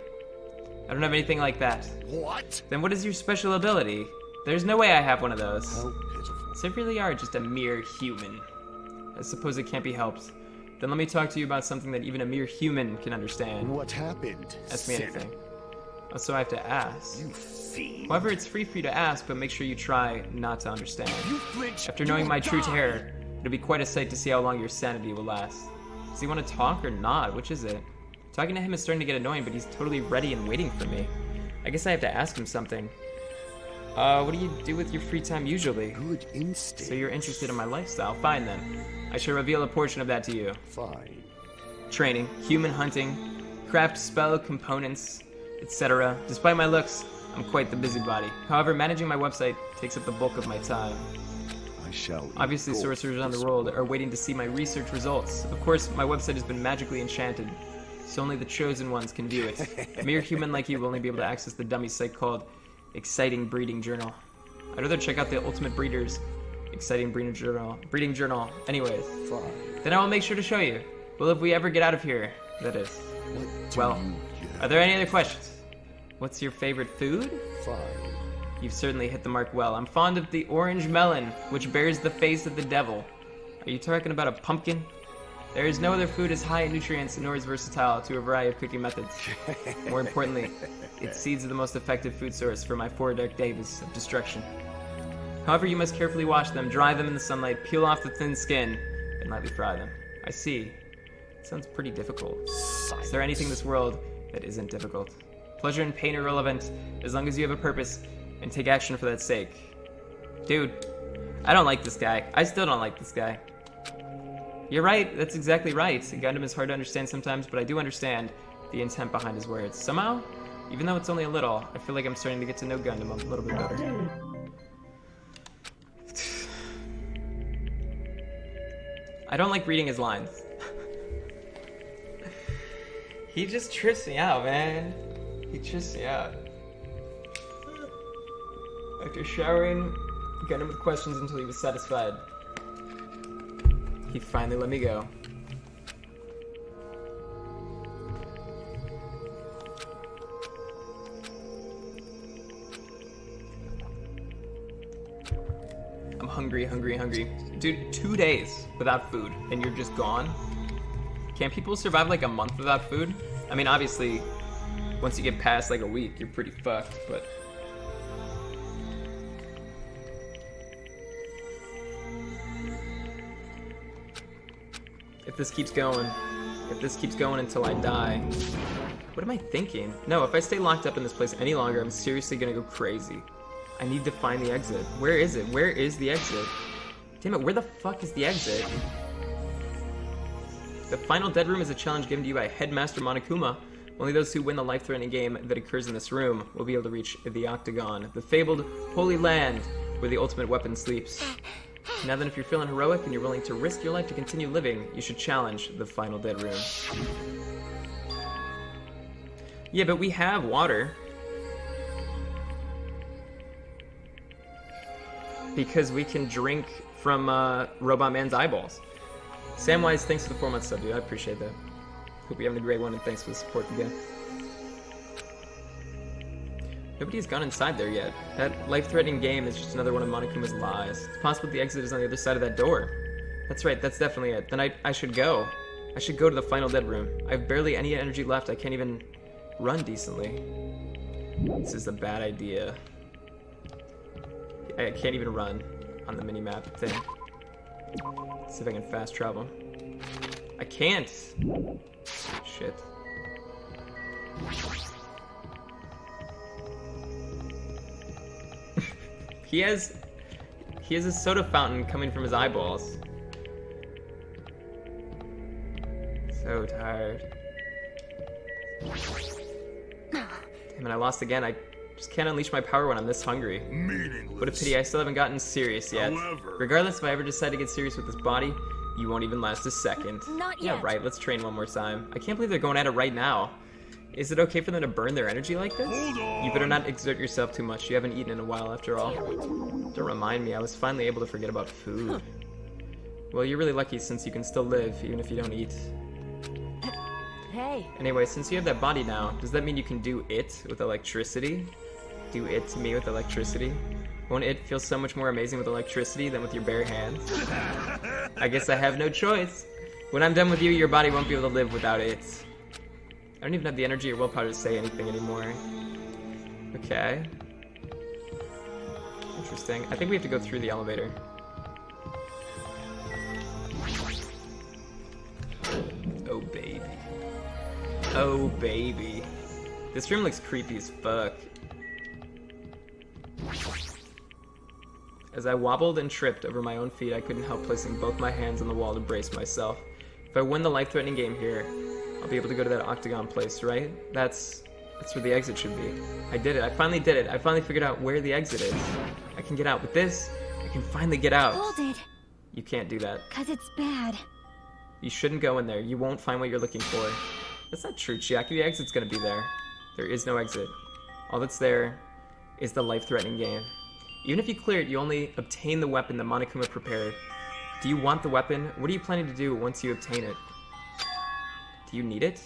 I don't have anything like that. What? Then what is your special ability? There's no way I have one of those. How pitiful. So you really are just a mere human. I suppose it can't be helped. Then let me talk to you about something that even a mere human can understand. What happened? Ask me Sinner? anything. Oh, so I have to ask. You fiend. However, it's free for you to ask, but make sure you try not to understand. You flinch. After knowing you'll my true die. terror, it'll be quite a sight to see how long your sanity will last. Does he want to talk or not? Which is it? Talking to him is starting to get annoying, but he's totally ready and waiting for me. I guess I have to ask him something. What do you do with your free time usually? Good instinct. So you're interested in my lifestyle? Fine then. I shall reveal a portion of that to you. Fine. Training, human hunting, craft spell components, etc. Despite my looks, I'm quite the busybody. However, managing my website takes up the bulk of my time. I shall. Obviously, indulge sorcerers around the this world are waiting to see my research results. Of course, my website has been magically enchanted, so only the chosen ones can view it. A mere human like you will only be able to access the dummy site called Exciting Breeding Journal. I'd rather check out the Ultimate Breeders Exciting Breeding Journal. Anyways, Fine. then I will make sure to show you. Well, if we ever get out of here, that is. What do Well, you are there any other questions? What's your favorite food? Fine. You've certainly hit the mark well. I'm fond of the orange melon, which bears the face of the devil. Are you talking about a pumpkin? There is no other food as high in nutrients nor as versatile to a variety of cooking methods. More importantly, its seeds are the most effective food source for my 4 dark days of destruction. However, you must carefully wash them, dry them in the sunlight, peel off the thin skin, and lightly fry them. I see. It sounds pretty difficult. Is there anything in this world that isn't difficult? Pleasure and pain are irrelevant as long as you have a purpose and take action for that sake. Dude, I don't like this guy. I still don't like this guy. You're right, that's exactly right. Gundam is hard to understand sometimes, but I do understand the intent behind his words. Somehow, even though it's only a little, I feel like I'm starting to get to know Gundam a little bit better. I don't like reading his lines. He just trips me out, man. He trips me out. After showering Gundam with questions until he was satisfied, he finally let me go. I'm hungry, hungry, hungry. Dude, 2 days without food, and you're just gone? Can't people survive like a month without food? I mean, obviously, once you get past like a week, you're pretty fucked, but... If this keeps going until I die, what am I thinking? No, if I stay locked up in this place any longer, I'm seriously gonna go crazy. I need to find the exit. Where is it? Where is the exit? Damn it, where the fuck is the exit? The final dead room is a challenge given to you by Headmaster Monokuma. Only those who win the life-threatening game that occurs in this room will be able to reach the Octagon, the fabled Holy Land, where the ultimate weapon sleeps. Now then, if you're feeling heroic and you're willing to risk your life to continue living, you should challenge the final dead room. Yeah, but we have water. Because we can drink from Robot Man's eyeballs. Samwise, thanks for the 4-month sub, dude. I appreciate that. Hope you're having a great one, and thanks for the support again. Nobody's gone inside there yet. That life-threatening game is just another one of Monokuma's lies. It's possible the exit is on the other side of that door. That's right, that's definitely it. Then I should go. I should go to the final dead room. I have barely any energy left. I can't even run decently. This is a bad idea. I can't even run on the mini-map thing. Let's see if I can fast travel. I can't! Shit. He has a soda fountain coming from his eyeballs. So tired. Damn it, I lost again. I just can't unleash my power when I'm this hungry. Meaningless. What a pity, I still haven't gotten serious yet. However... Regardless, if I ever decide to get serious with this body, you won't even last a second. Not Yeah, yet. right, let's train one more time. I can't believe they're going at it right now. Is it okay for them to burn their energy like this? Hold on. You better not exert yourself too much. You haven't eaten in a while after all. Don't remind me, I was finally able to forget about food. Well, you're really lucky since you can still live, even if you don't eat. Hey, Anyway, since you have that body now, does that mean you can do it with electricity? Do it to me with electricity? Won't it feel so much more amazing with electricity than with your bare hands? I guess I have no choice. When I'm done with you, your body won't be able to live without it. I don't even have the energy or willpower to say anything anymore. Okay. Interesting. I think we have to go through the elevator. Oh, baby. Oh, baby. This room looks creepy as fuck. As I wobbled and tripped over my own feet, I couldn't help placing both my hands on the wall to brace myself. If I win the life-threatening game here, I'll be able to go to that Octagon place, right? That's where the exit should be. I did it. I finally did it. I finally figured out where the exit is. I can get out. With this, I can finally get out. Hold it, You can't do that. 'cause it's bad. You shouldn't go in there. You won't find what you're looking for. That's not true, Chiaki. The exit's gonna be there. There is no exit. All that's there is the life-threatening game. Even if you clear it, you only obtain the weapon that Monokuma prepared. Do you want the weapon? What are you planning to do once you obtain it? Do you need it?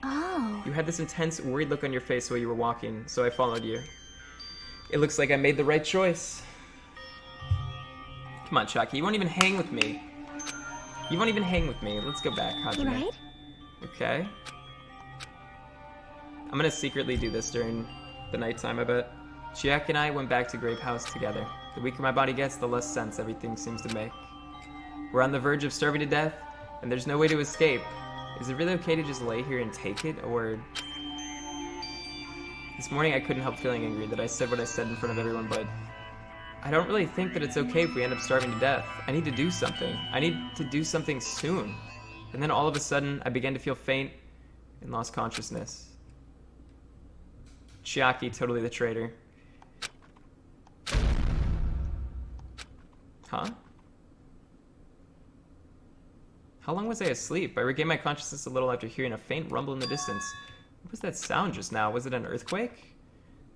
Oh. You had this intense, worried look on your face while you were walking, so I followed you. It looks like I made the right choice. Come on, Chucky, you won't even hang with me. You won't even hang with me. Let's go back, Hajime. Right? Okay. I'm gonna secretly do this during the nighttime, I bet. Chiaki and I went back to Grape House together. The weaker my body gets, the less sense everything seems to make. We're on the verge of starving to death, and there's no way to escape. Is it really okay to just lay here and take it, or... This morning I couldn't help feeling angry that I said what I said in front of everyone, but... I don't really think that it's okay if we end up starving to death. I need to do something. I need to do something soon. And then all of a sudden, I began to feel faint and lost consciousness. Chiaki, totally the traitor. Huh? How long was I asleep? I regained my consciousness a little after hearing a faint rumble in the distance. What was that sound just now? Was it an earthquake?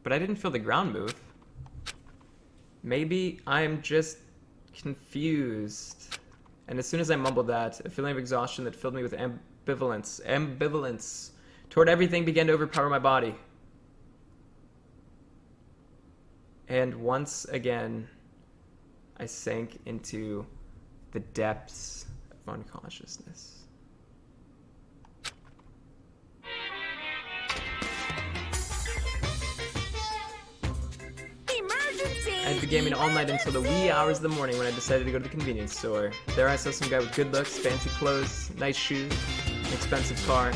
But I didn't feel the ground move. Maybe I'm just confused. And as soon as I mumbled that, a feeling of exhaustion that filled me with ambivalence toward everything began to overpower my body. And once again, I sank into the depths of unconsciousness. I had been gaming all night until the wee hours of the morning when I decided to go to the convenience store. There I saw some guy with good looks, fancy clothes, nice shoes, an expensive car.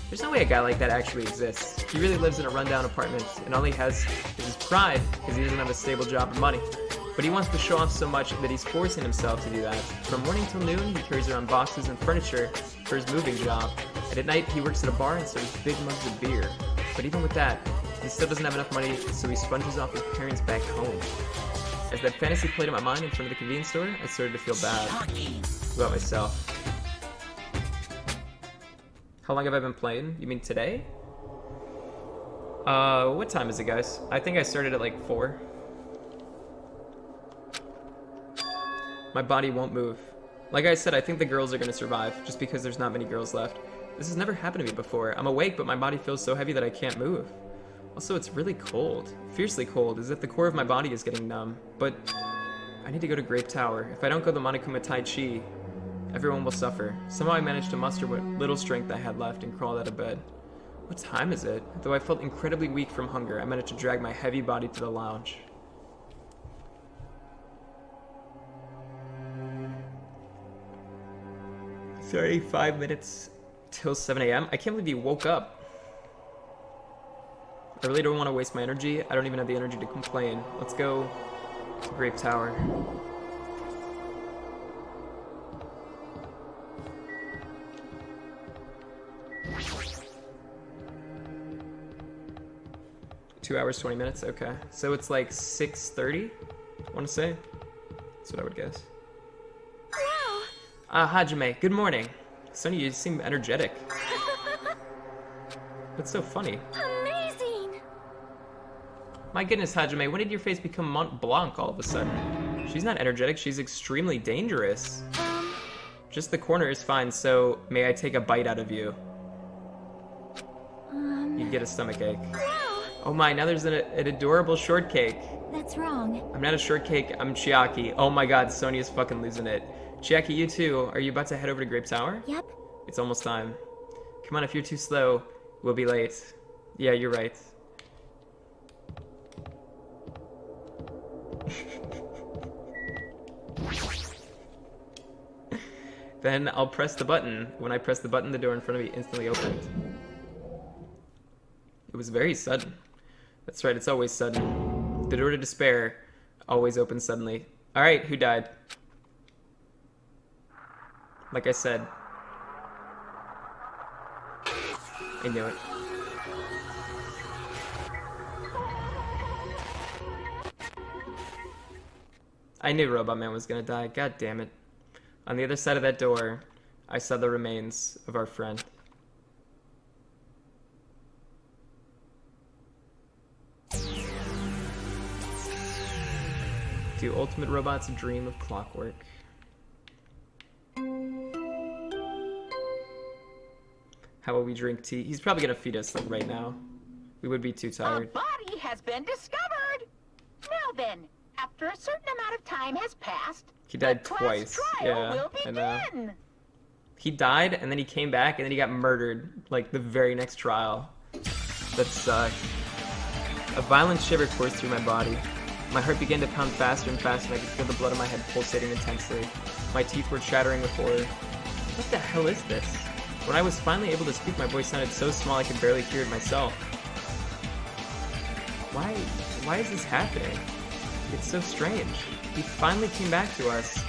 There's no way a guy like that actually exists. He really lives in a rundown apartment, and all he has is his pride because he doesn't have a stable job or money. But he wants to show off so much that he's forcing himself to do that. From morning till noon, he carries around boxes and furniture for his moving job. And at night, he works at a bar and serves big mugs of beer. But even with that, he still doesn't have enough money, so he sponges off his parents back home. As that fantasy played in my mind in front of the convenience store, I started to feel bad about myself. How long have I been playing? You mean today? What time is it, guys? I think I started at like 4. My body won't move. Like I said, I think the girls are gonna survive, just because there's not many girls left. This has never happened to me before. I'm awake, but my body feels so heavy that I can't move. Also, it's really cold. Fiercely cold, as if the core of my body is getting numb. But I need to go to Grape Tower. If I don't go to Monokuma Tai Chi, everyone will suffer. Somehow I managed to muster what little strength I had left and crawled out of bed. What time is it? Though I felt incredibly weak from hunger, I managed to drag my heavy body to the lounge. It's already 5 minutes till 7 a.m. I can't believe you woke up. I really don't want to waste my energy. I don't even have the energy to complain. Let's go to Grape Tower. Two hours, 20 minutes? Okay. So it's like 6:30, I want to say. That's what I would guess. Wow. Hajime, good morning. Sonny, you seem energetic. What's so funny? Amazing. My goodness, Hajime, when did your face become Mont Blanc all of a sudden? She's not energetic, she's extremely dangerous. Just the corner is fine, so may I take a bite out of you? You'd get a stomachache. Wow. Oh my, now there's an adorable shortcake. That's wrong. I'm not a shortcake, I'm Chiaki. Oh my god, Sonia's fucking losing it. Chiaki, you too. Are you about to head over to Grape Tower? Yep. It's almost time. Come on, if you're too slow, we'll be late. Yeah, you're right. Then I'll press the button. When I press the button, the door in front of me instantly opened. It was very sudden. That's right, it's always sudden. The door to despair always opens suddenly. Alright, who died? Like I said. I knew it. I knew Robot Man was gonna die. God damn it. On the other side of that door, I saw the remains of our friend. Do ultimate robots dream of clockwork? How will we drink tea? He's probably gonna feed us like right now. We would be too tired. A body has been discovered. Now then, after a certain amount of of time has passed, He died the class twice. trial Yeah, will I know. begin. He died, and then he came back, and then he got murdered, like, the very next trial. That sucked. A violent shiver coursed through my body. My heart began to pound faster and faster, and I could feel the blood in my head pulsating intensely. My teeth were chattering with horror. What the hell is this? When I was finally able to speak, my voice sounded so small I could barely hear it myself. Why is this happening? It's so strange. He finally came back to us.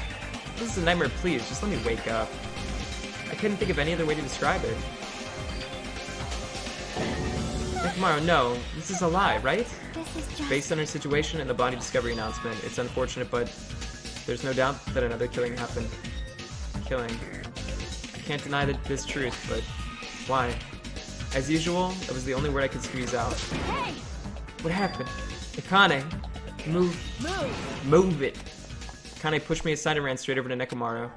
This is a nightmare, please, just let me wake up. I couldn't think of any other way to describe it. Nekomaru, no, this is a lie, right? This is just... Based on her situation and the body discovery announcement, it's unfortunate, but there's no doubt that another killing happened. Killing. I can't deny this truth, but why? As usual, that was the only word I could squeeze out. Hey! What happened? Akane, move it. Akane pushed me aside and ran straight over to Nekomaru.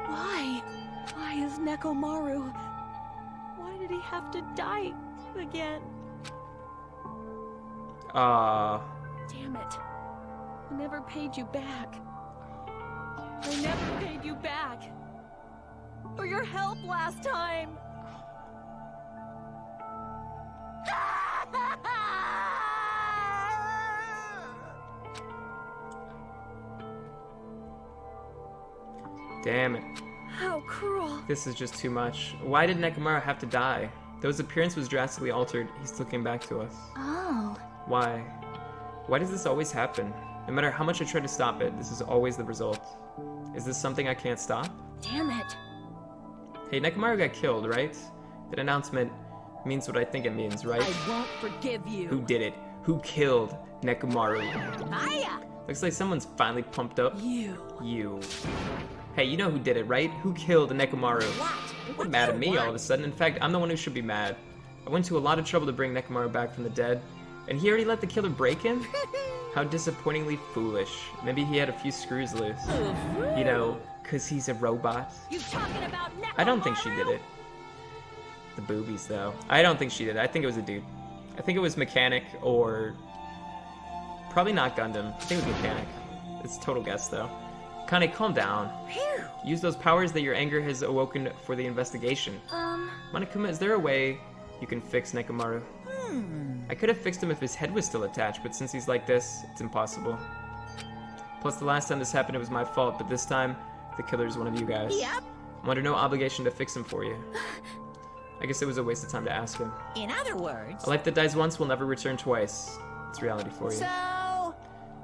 Why is Nekomaru? Why did he have to die again? Damn it. I never paid you back. I never paid you back. For your help last time. Damn it. How cruel. This is just too much. Why did Nekomaru have to die? Though his appearance was drastically altered, he still came back to us. Oh. Why? Why does this always happen? No matter how much I try to stop it, this is always the result. Is this something I can't stop? Damn it. Hey, Nekomaru got killed, right? That announcement means what I think it means, right? I won't forgive you. Who did it? Who killed Nekomaru? Hiya! Looks like someone's finally pumped up. You. You. Hey, you know who did it, right? Who killed Nekomaru? What? You're mad at me all of a sudden. In fact, I'm the one who should be mad. I went to a lot of trouble to bring Nekomaru back from the dead, and he already let the killer break him? How disappointingly foolish. Maybe he had a few screws loose. You know, 'cause he's a robot. You talking about Nekomaru? I don't think she did it. The boobies, though. I don't think she did it. I think it was a dude. I think it was Mechanic or... Probably not Gundam. I think it was Mechanic. It's a total guess, though. Kane, calm down. Phew. Use those powers that your anger has awoken for the investigation. Monokuma, is there a way you can fix Nekomaru? I could have fixed him if his head was still attached, but since he's like this, it's impossible. Plus, the last time this happened, it was my fault, but this time, the killer is one of you guys. Yep. I'm under no obligation to fix him for you. I guess it was a waste of time to ask him. In other words... A life that dies once will never return twice. It's reality for you.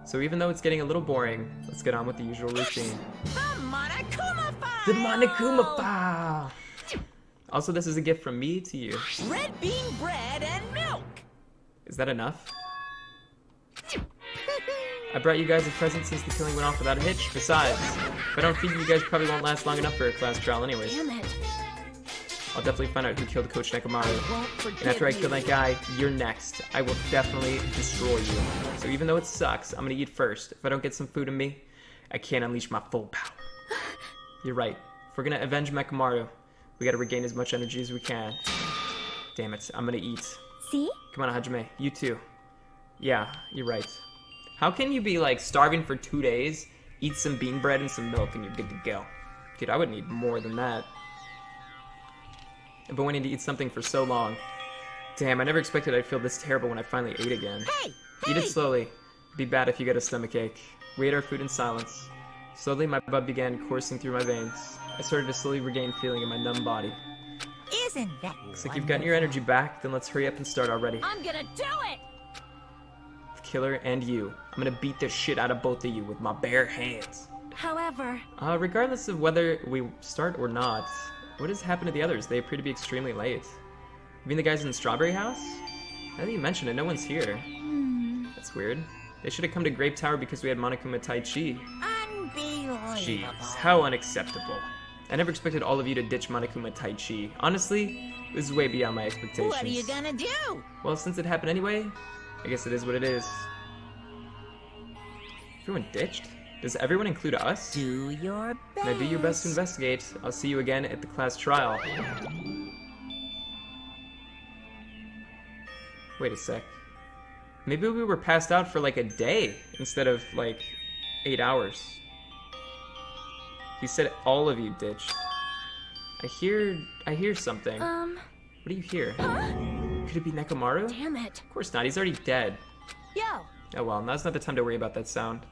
So even though it's getting a little boring, let's get on with the usual routine. The Monokuma file! The Monokuma file! Also, this is a gift from me to you. Red bean bread and milk! Is that enough? I brought you guys a present since the killing went off without a hitch. Besides, if I don't feed you, you guys probably won't last long enough for a class trial anyways. Damn it. I'll definitely find out who killed Coach Nekomaru. Won't forgive And after I you. kill that guy, you're next. I will definitely destroy you. So even though it sucks, I'm gonna eat first. If I don't get some food in me, I can't unleash my full power. You're right. If we're gonna avenge Nekomaru, we gotta regain as much energy as we can. Damn it, I'm gonna eat. See? Come on, Hajime, you too. Yeah, you're right. How can you be like starving for 2 days, eat some bean bread and some milk, and you're good to go? Dude, I would need more than that. I've been waiting to eat something for so long. Damn, I never expected I'd feel this terrible when I finally ate again. Hey! Eat it slowly. It'd be bad if you get a stomachache. We ate our food in silence. Slowly, my blood began coursing through my veins. I started to slowly regain feeling in my numb body. Isn't that Looks like you've gotten your energy back, then let's hurry up and start already. I'm gonna do it! The killer and you. I'm gonna beat the shit out of both of you with my bare hands. However, Regardless of whether we start or not, what has happened to the others? They appear to be extremely late. You mean the guys in the Strawberry House? Now that you mention it, no one's here. That's weird. They should have come to Grape Tower because we had Monokuma Tai Chi. unbelievable? Jeez, how unacceptable. I never expected all of you to ditch Monokuma Tai Chi. Honestly, this is way beyond my expectations. What are you gonna do? Well, since it happened anyway, I guess it is what it is. Everyone ditched? Does everyone include us? Do your best. Now do your best to investigate. I'll see you again at the class trial. Wait a sec. Maybe we were passed out for like a day instead of like 8 hours. He said all of you ditched. I hear something. What do you hear? Could it be Nekomaru? Damn it. Of course not, he's already dead. Yo. Oh well, now's not the time to worry about that sound.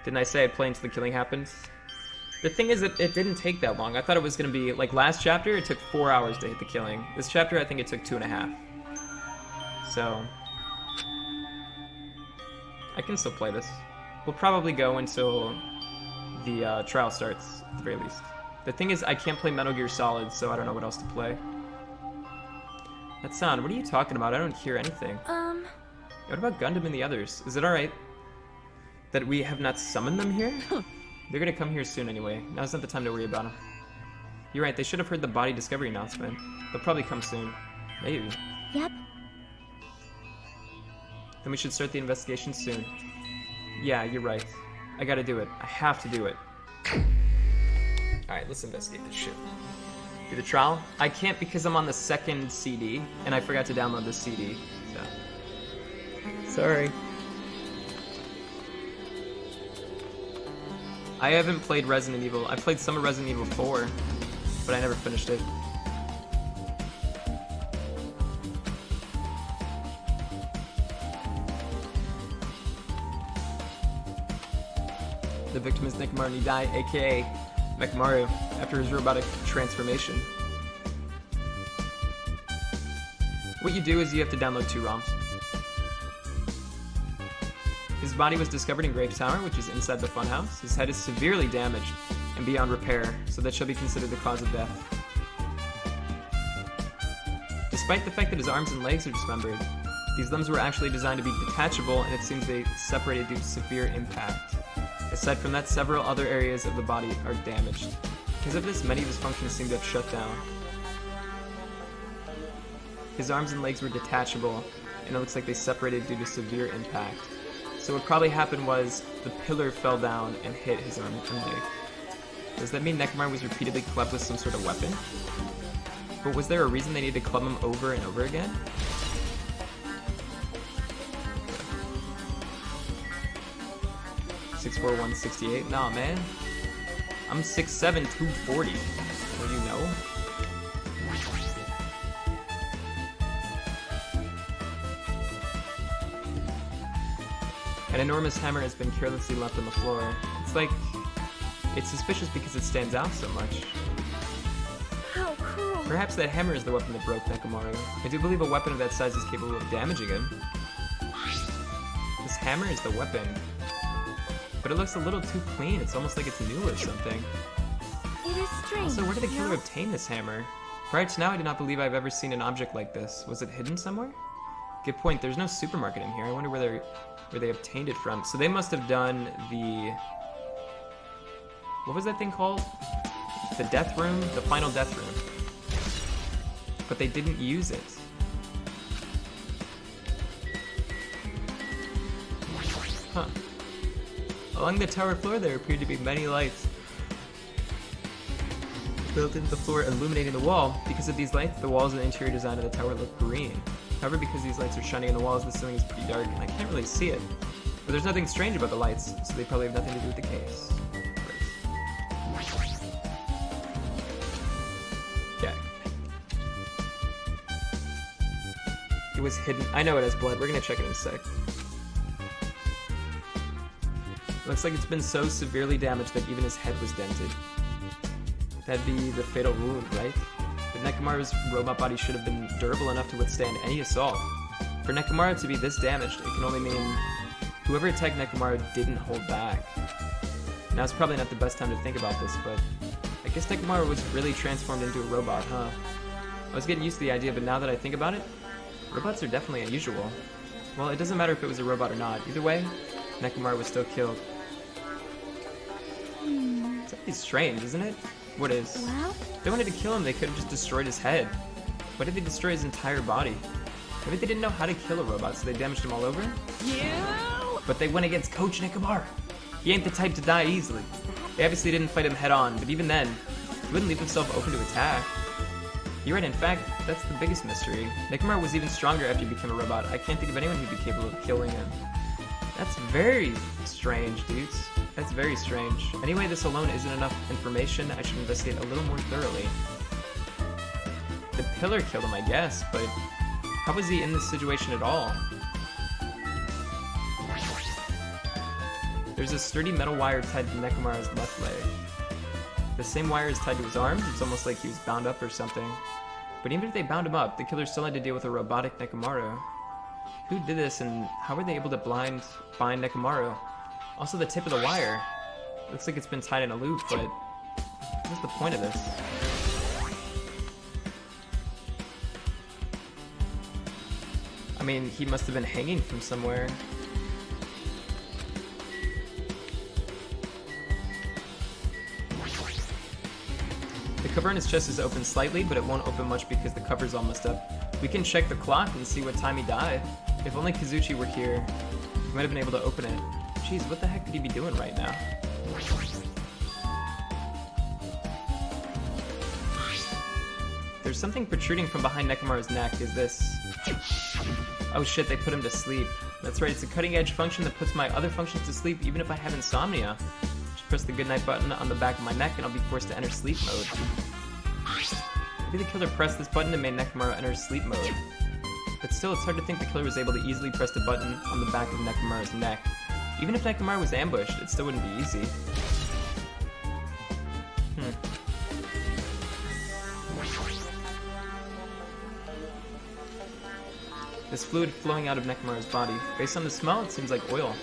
Didn't I say I'd play until the killing happens? The thing is that it didn't take that long. I thought it was gonna be, like last chapter, it took 4 hours to hit the killing. This chapter, I think it took 2.5. So, I can still play this. We'll probably go until the trial starts, at the very least. The thing is, I can't play Metal Gear Solid, so I don't know what else to play. That sound, what are you talking about? I don't hear anything. What about Gundam and the others? Is it alright that we have not summoned them here? They're gonna come here soon anyway. Now's not the time to worry about them. You're right, they should have heard the body discovery announcement. They'll probably come soon. Maybe. Yep. Then we should start the investigation soon. Yeah, you're right. I gotta do it. I have to do it. Alright, let's investigate this shit. Do the trial? I can't because I'm on the second CD, and I forgot to download the CD, so... Sorry. I haven't played Resident Evil. I played some of Resident Evil 4, but I never finished it. The victim is Nekomaru Nidai, aka Nekomaru, after his robotic transformation. What you do is you have to download 2 ROMs. His body was discovered in Graves Tower, which is inside the funhouse. His head is severely damaged and beyond repair, so that shall be considered the cause of death. Despite the fact that his arms and legs are dismembered, these limbs were actually designed to be detachable, and it seems they separated due to severe impact. Aside from that, several other areas of the body are damaged. Because of this, many of his functions seem to have shut down. His arms and legs were detachable, and it looks like they separated due to severe impact. So what probably happened was, the pillar fell down and hit his arm and leg. Does that mean Nekomaru was repeatedly clubbed with some sort of weapon? But was there a reason they needed to club him over and over again? 6'4", 168? Nah, man. I'm 6'7", 240. Well, you know? An enormous hammer has been carelessly left on the floor. It's like... it's suspicious because it stands out so much. How cruel. Perhaps that hammer is the weapon that broke Nekomaru. I do believe a weapon of that size is capable of damaging him. This hammer is the weapon. But it looks a little too clean. It's almost like it's new or something. It is strange. Also, where did the killer obtain this hammer? Prior to now, I do not believe I've ever seen an object like this. Was it hidden somewhere? Good point. There's no supermarket in here. I wonder where they obtained it from. So they must have done the... what was that thing called? The death room? The final death room. But they didn't use it. Huh. Along the tower floor, there appeared to be many lights built into the floor, illuminating the wall. Because of these lights, the walls and the interior design of the tower look green. However, because these lights are shining on the walls, the ceiling is pretty dark, and I can't really see it. But there's nothing strange about the lights, so they probably have nothing to do with the case. Okay. It was hidden. I know it has blood. We're gonna check it in a sec. Looks like it's been so severely damaged that even his head was dented. That'd be the fatal wound, right? But Nekomaru's robot body should have been durable enough to withstand any assault. For Nekomaru to be this damaged, it can only mean whoever attacked Nekomaru didn't hold back. Now it's probably not the best time to think about this, but I guess Nekomaru was really transformed into a robot, huh? I was getting used to the idea, but now that I think about it, robots are definitely unusual. Well, it doesn't matter if it was a robot or not. Either way, Nekomaru was still killed. It's strange, isn't it? What is? Well? If they wanted to kill him, they could have just destroyed his head. Why did they destroy his entire body? Maybe they didn't know how to kill a robot, so they damaged him all over? You! But they went against Coach Nekomaru. He ain't the type to die easily. They obviously didn't fight him head on, but even then, he wouldn't leave himself open to attack. You're right, in fact, that's the biggest mystery. Nekomaru was even stronger after he became a robot. I can't think of anyone who'd be capable of killing him. That's very strange, dudes. That's very strange. Anyway, this alone isn't enough information. I should investigate a little more thoroughly. The pillar killed him, I guess, but how was he in this situation at all? There's a sturdy metal wire tied to Nekomaru's left leg. The same wire is tied to his arm. It's almost like he was bound up or something. But even if they bound him up, the killer still had to deal with a robotic Nekomaru. Who did this, and how were they able to bind Nekomaru? Also, the tip of the wire. Looks like it's been tied in a loop, but what's the point of this? I mean, he must have been hanging from somewhere. The cover on his chest is open slightly, but it won't open much because the cover's all messed up. We can check the clock and see what time he died. If only Kazuchi were here, he might have been able to open it. Jeez, what the heck could he be doing right now? There's something protruding from behind Nekomaru's neck. Is this... Oh shit, they put him to sleep. That's right, it's a cutting-edge function that puts my other functions to sleep even if I have insomnia. Just press the goodnight button on the back of my neck and I'll be forced to enter sleep mode. Maybe the killer pressed this button and made Nekomaru enter sleep mode. But still, it's hard to think the killer was able to easily press the button on the back of Nekomaru's neck. Even if Nekomaru was ambushed, it still wouldn't be easy. This fluid flowing out of Nekomaru's body. Based on the smell, it seems like oil.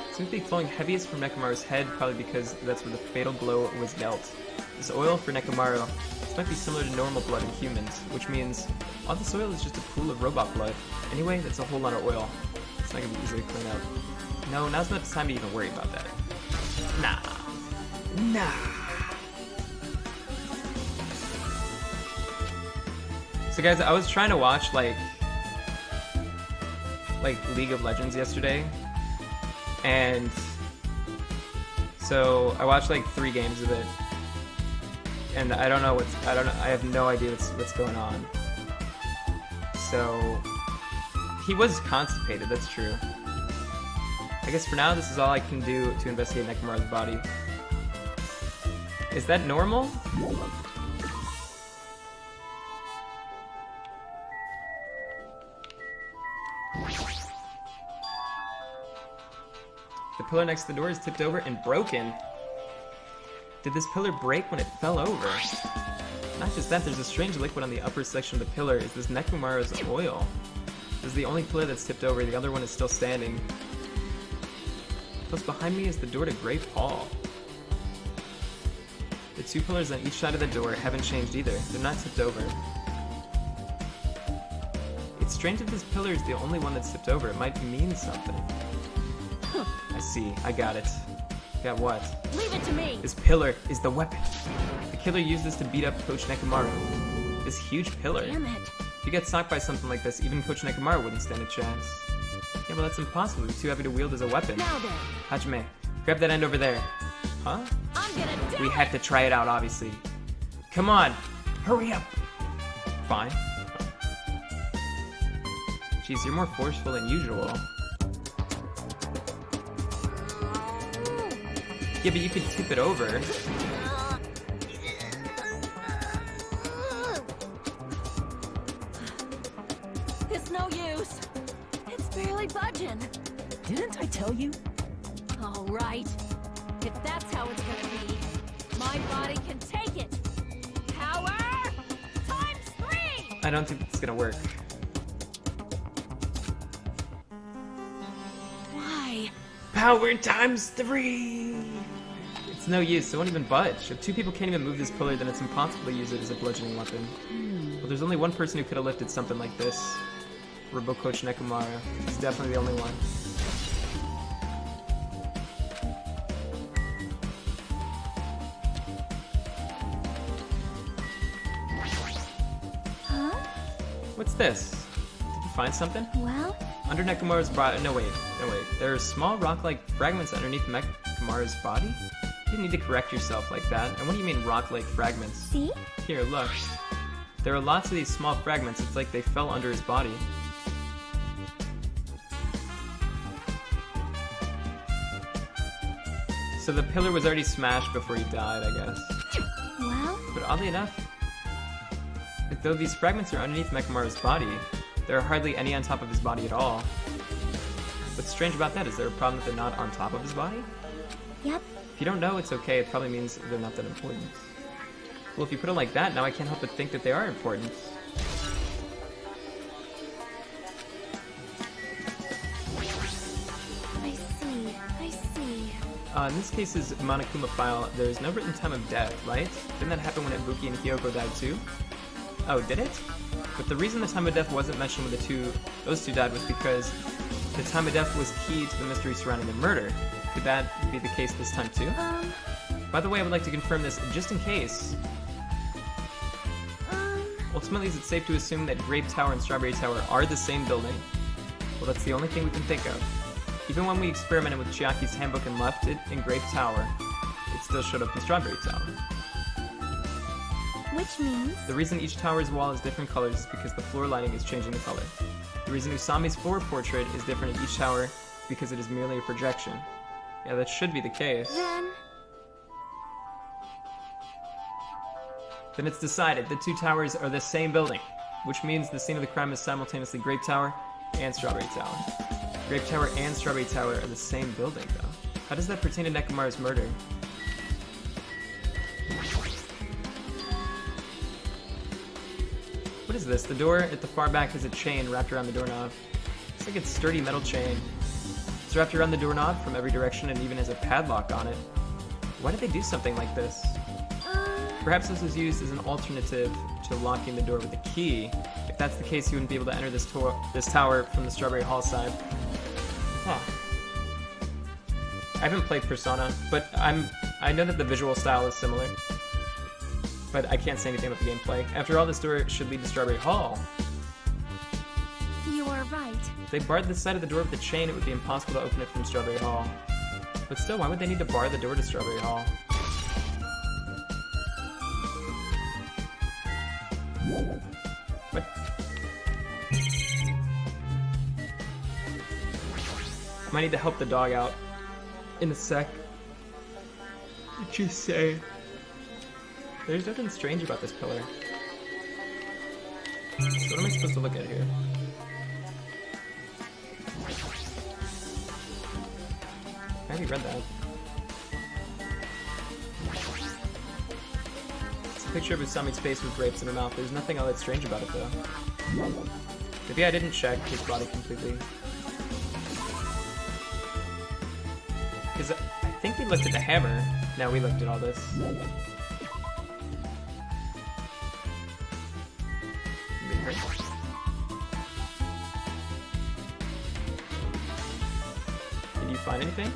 It seems to be flowing heaviest from Nekomaru's head, probably because that's where the fatal blow was dealt. This oil for Nekomaru, this might be similar to normal blood in humans, which means all this oil is just a pool of robot blood. Anyway, that's a whole lot of oil. It's not gonna be easy to clean up. No, now's not the time to even worry about that. Nah. So guys, I was trying to watch like League of Legends yesterday, and so I watched like 3 games of it, and I have no idea what's going on. So he was constipated, that's true. I guess for now this is all I can do to investigate Nekomaru's body. Is that normal? The pillar next to the door is tipped over and broken. Did this pillar break when it fell over? Not just that, there's a strange liquid on the upper section of the pillar. Is this Nekomaru's oil? This is the only pillar that's tipped over, the other one is still standing. Close behind me is the door to Great Hall. The 2 pillars on each side of the door haven't changed either. They're not tipped over. It's strange that this pillar is the only one that's tipped over. It might mean something. I see. I got it. Got what? Leave it to me! This pillar is the weapon. The killer used this to beat up Coach Nekomaru. This huge pillar. Damn it. If you get socked by something like this, even Coach Nekomaru wouldn't stand a chance. Yeah, well that's impossible. It's too heavy to wield as a weapon. Now then. Hajime, grab that end over there. Huh? I'm gonna do We it! have to try it out, obviously. Come on! Hurry up! Fine. Jeez, you're more forceful than usual. Yeah, but you could tip it over. It's no use. It's barely budging. Didn't I tell you? All right. If that's how it's gonna be, my body can take it. Power times 3! I don't think it's gonna work. Why? Power times 3! It's no use, it won't even budge. If 2 people can't even move this pillar, then it's impossible to use it as a bludgeoning weapon. Well, there's only one person who could have lifted something like this. Robo Coach Nekomaru. He's definitely the only one. Huh? What's this? Did you find something? Well, Under Nekomaru's body. No wait. There are small rock-like fragments underneath Nekomaru's body? You didn't need to correct yourself like that. And what do you mean rock-like fragments? see? Here, look. There are lots of these small fragments. It's like they fell under his body. So the pillar was already smashed before he died, I guess. Well, But oddly enough, though these fragments are underneath Mechamaru's body, there are hardly any on top of his body at all. What's strange about that? Is there a problem that they're not on top of his body? yep. If you don't know, it's okay. It probably means they're not that important. Well, if you put it like that, now I can't help but think that they are important. I see. In this case's Monokuma file, there's no written time of death, right? Didn't that happen when Ibuki and Kyoko died too? Oh, did it? But the reason the time of death wasn't mentioned when those two died was because the time of death was key to the mystery surrounding the murder. Could that be the case this time too? By the way, I would like to confirm this just in case. Ultimately, is it safe to assume that Grape Tower and Strawberry Tower are the same building? Well, that's the only thing we can think of. Even when we experimented with Chiaki's handbook and left it in Grape Tower, it still showed up in Strawberry Tower. Which means? The reason each tower's wall is different colors is because the floor lighting is changing the color. The reason Usami's floor portrait is different in each tower is because it is merely a projection. Yeah, that should be the case. Then it's decided the two towers are the same building, which means the scene of the crime is simultaneously Grape Tower and Strawberry Tower. Grape Tower and Strawberry Tower are the same building, though. How does that pertain to Nekamaru's murder? What is this? The door at the far back has a chain wrapped around the doorknob. Looks like it's sturdy metal chain. It's wrapped around the doorknob from every direction and even has a padlock on it. Why did they do something like this? Perhaps this was used as an alternative to locking the door with a key. If that's the case, you wouldn't be able to enter this tower from the Strawberry Hall side. Huh. I haven't played Persona, but I know that the visual style is similar. But I can't say anything about the gameplay. After all, this door should lead to Strawberry Hall. You are right. If they barred this side of the door with a chain, it would be impossible to open it from Strawberry Hall. But still, why would they need to bar the door to Strawberry Hall? What? I might need to help the dog out in a sec. What'd you say? There's nothing strange about this pillar. So what am I supposed to look at here? I already read that. It's a picture of Usami's face with grapes in her mouth. There's nothing all that strange about it, though. Maybe I didn't check his body completely. Because I think we looked at the hammer. Now we looked at all this. Did you find anything?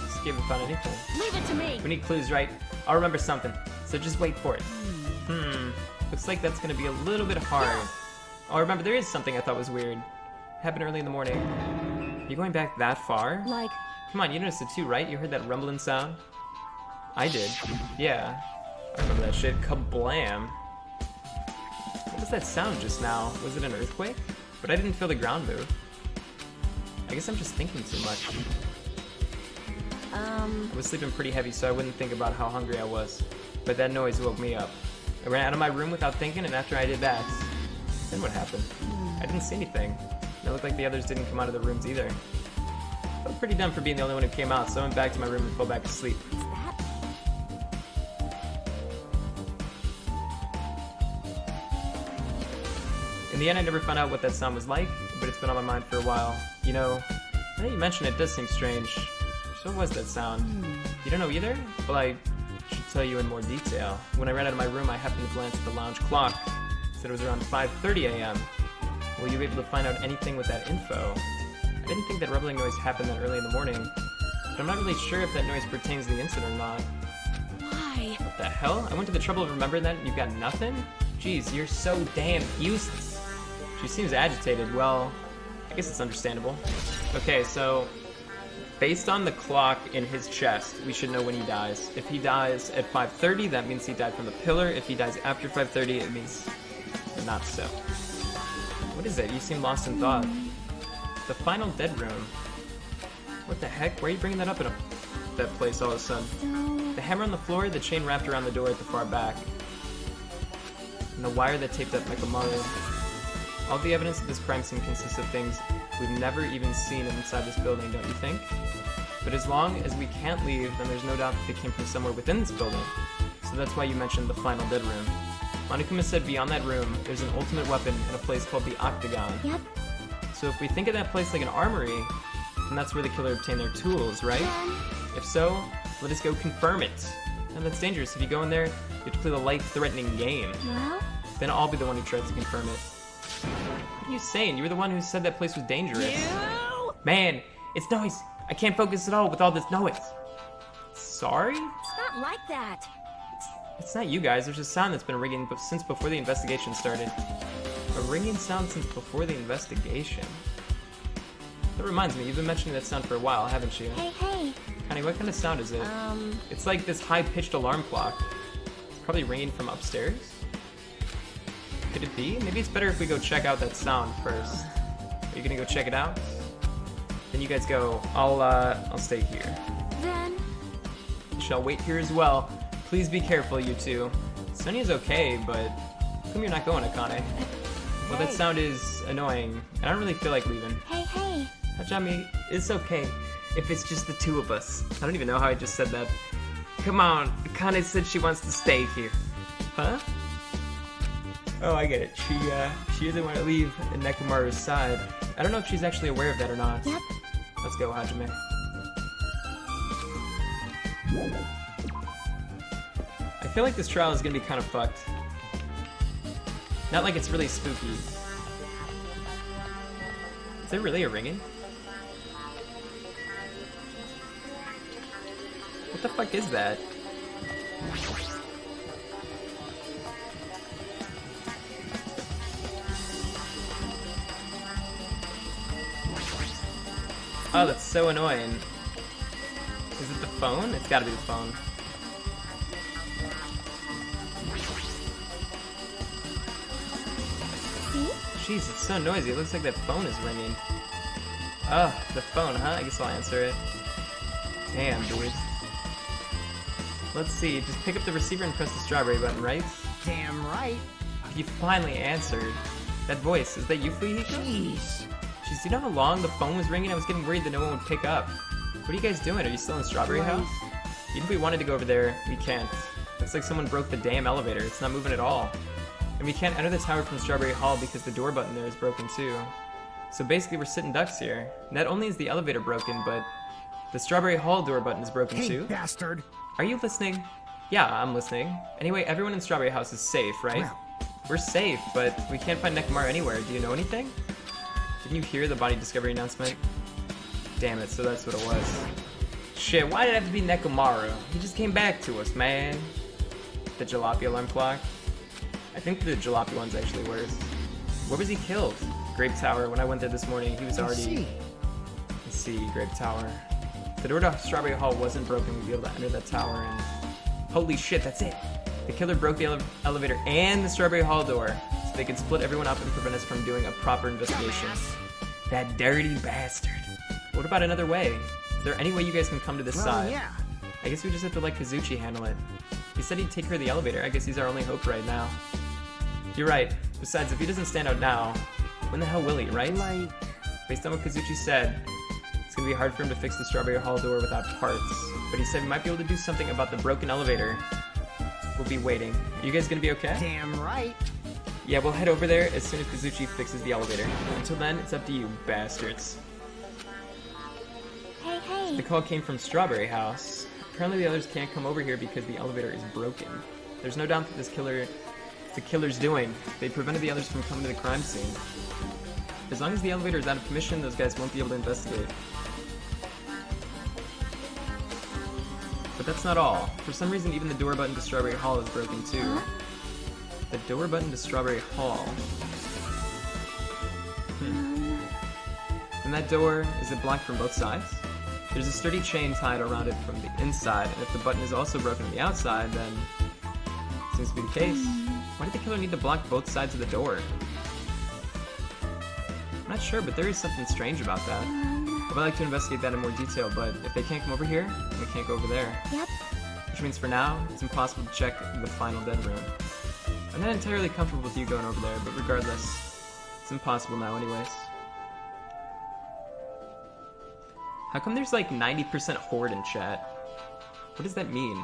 Just haven't found anything. Leave it to me! We need clues, right? I'll remember something, so just wait for it. Looks like that's gonna be a little bit hard. Oh, remember, there is something I thought was weird. Happened early in the morning. You going back that far? Like, Come on, you noticed it too, right? You heard that rumbling sound? I did. Yeah. I remember that shit. Kablam. What was that sound just now? Was it an earthquake? But I didn't feel the ground move. I guess I'm just thinking too much. I was sleeping pretty heavy, so I wouldn't think about how hungry I was. But that noise woke me up. I ran out of my room without thinking, and after I did that, then what happened? I didn't see anything. And it looked like the others didn't come out of the rooms either. I felt pretty dumb for being the only one who came out, so I went back to my room and fell back to sleep. In the end, I never found out what that sound was like, but it's been on my mind for a while. You know, now that you mention it, it does seem strange. So what was that sound? You don't know either? Well, I should tell you in more detail. When I ran out of my room, I happened to glance at the lounge clock. It said it was around 5:30 a.m. Were you able to find out anything with that info? I didn't think that rumbling noise happened that early in the morning, but I'm not really sure if that noise pertains to the incident or not. why? What the hell? I went to the trouble of remembering that and you've got nothing? Jeez, you're so damn useless. She seems agitated. Well, I guess it's understandable. Okay, so based on the clock in his chest, we should know when he dies. If he dies at 5:30, that means he died from the pillar. If he dies after 5:30, it means not so. What is it? You seem lost in thought. The final dead room. What the heck? Why are you bringing that up in that place all of a sudden? The hammer on the floor, the chain wrapped around the door at the far back, and the wire that taped up Nekomaru. All the evidence of this crime scene consists of things we've never even seen inside this building, don't you think? But as long as we can't leave, then there's no doubt that they came from somewhere within this building. So that's why you mentioned the final dead room. Monokuma said beyond that room, there's an ultimate weapon in a place called the Octagon. Yep. So if we think of that place like an armory, then that's where the killer obtained their tools, right? If so, let us go confirm it. And that's dangerous. If you go in there, you have to play the life-threatening game. Well? Then I'll be the one who tries to confirm it. What are you saying? You were the one who said that place was dangerous. You? Man, it's noise. I can't focus at all with all this noise. Sorry? It's not like that. It's not you guys. There's a sound that's been ringing since before the investigation started. A ringing sound since before the investigation. That reminds me, you've been mentioning that sound for a while, haven't you? Hey. Honey, what kind of sound is it? It's like this high-pitched alarm clock. It's probably ringing from upstairs. Could it be? Maybe it's better if we go check out that sound first. Are you gonna go check it out? Then you guys go. I'll stay here. Then? Shall wait here as well. Please be careful, you two. Sonya's okay, but how come you're not going, Akane? Well, that sound is annoying, and I don't really feel like leaving. Hey. Hajime, it's okay if it's just the two of us. I don't even know how I just said that. Come on, Akane said she wants to stay here. Huh? Oh, I get it. She doesn't want to leave Nekomaru's side. I don't know if she's actually aware of that or not. Yep. Let's go, Hajime. I feel like this trial is gonna be kind of fucked. Not like it's really spooky. Is there really a ringing? What the fuck is that? Oh, that's so annoying. Is it the phone? It's gotta be the phone. Jeez, it's so noisy. It looks like that phone is ringing. Oh, the phone, huh? I guess I'll answer it. Damn, dude. Let's see. Just pick up the receiver and press the strawberry button, right? Damn right. You finally answered. That voice, is that you, Fujiko? Jeez. Jeez, you know how long the phone was ringing? I was getting worried that no one would pick up. What are you guys doing? Are you still in Strawberry House? Even if we wanted to go over there, we can't. Looks like someone broke the damn elevator. It's not moving at all. And we can't enter the tower from Strawberry Hall because the door button there is broken too. So basically we're sitting ducks here. Not only is the elevator broken, but the Strawberry Hall door button is broken Hey, too. bastard. Are you listening? Yeah, I'm listening. Anyway, everyone in Strawberry House is safe, right? Well. We're safe, but we can't find Nekomaru anywhere. Do you know anything? Didn't you hear the body discovery announcement? Damn it, so that's what it was. Shit, why did it have to be Nekomaru? He just came back to us, man. The jalopy alarm clock? I think the jalopy one's actually worse. Where was he killed? Grape Tower. When I went there this morning, he was already... Let's see, Grape Tower. The door to Strawberry Hall wasn't broken. We'd be able to enter that tower and... Holy shit, that's it! The killer broke the elevator and the Strawberry Hall door, so they could split everyone up and prevent us from doing a proper investigation. That dirty bastard. What about another way? Is there any way you guys can come to this side? Yeah. I guess we just have to let Kazuchi handle it. He said he'd take care of the elevator. I guess he's our only hope right now. You're right. Besides, if he doesn't stand out now, when the hell will he, right? Like... Based on what Kazuchi said, it's gonna be hard for him to fix the Strawberry Hall door without parts. But he said we might be able to do something about the broken elevator. We'll be waiting. Are you guys gonna be okay? Damn right. Yeah, we'll head over there as soon as Kazuchi fixes the elevator. Until then, it's up to you, bastards. Hey. The call came from Strawberry House. Apparently the others can't come over here because the elevator is broken. There's no doubt that the killer's doing. They prevented the others from coming to the crime scene. As long as the elevator is out of commission, those guys won't be able to investigate. But that's not all. For some reason, even the door button to Strawberry Hall is broken too. The door button to Strawberry Hall. And that door, is it blocked from both sides? There's a sturdy chain tied around it from the inside, and if the button is also broken on the outside, then it seems to be the case. Why did the killer need to block both sides of the door? I'm not sure, but there is something strange about that. I would like to investigate that in more detail, but if they can't come over here, then they can't go over there. Yep. Which means for now, it's impossible to check the final dead room. I'm not entirely comfortable with you going over there, but regardless, it's impossible now anyways. How come there's like 90% horde in chat? What does that mean?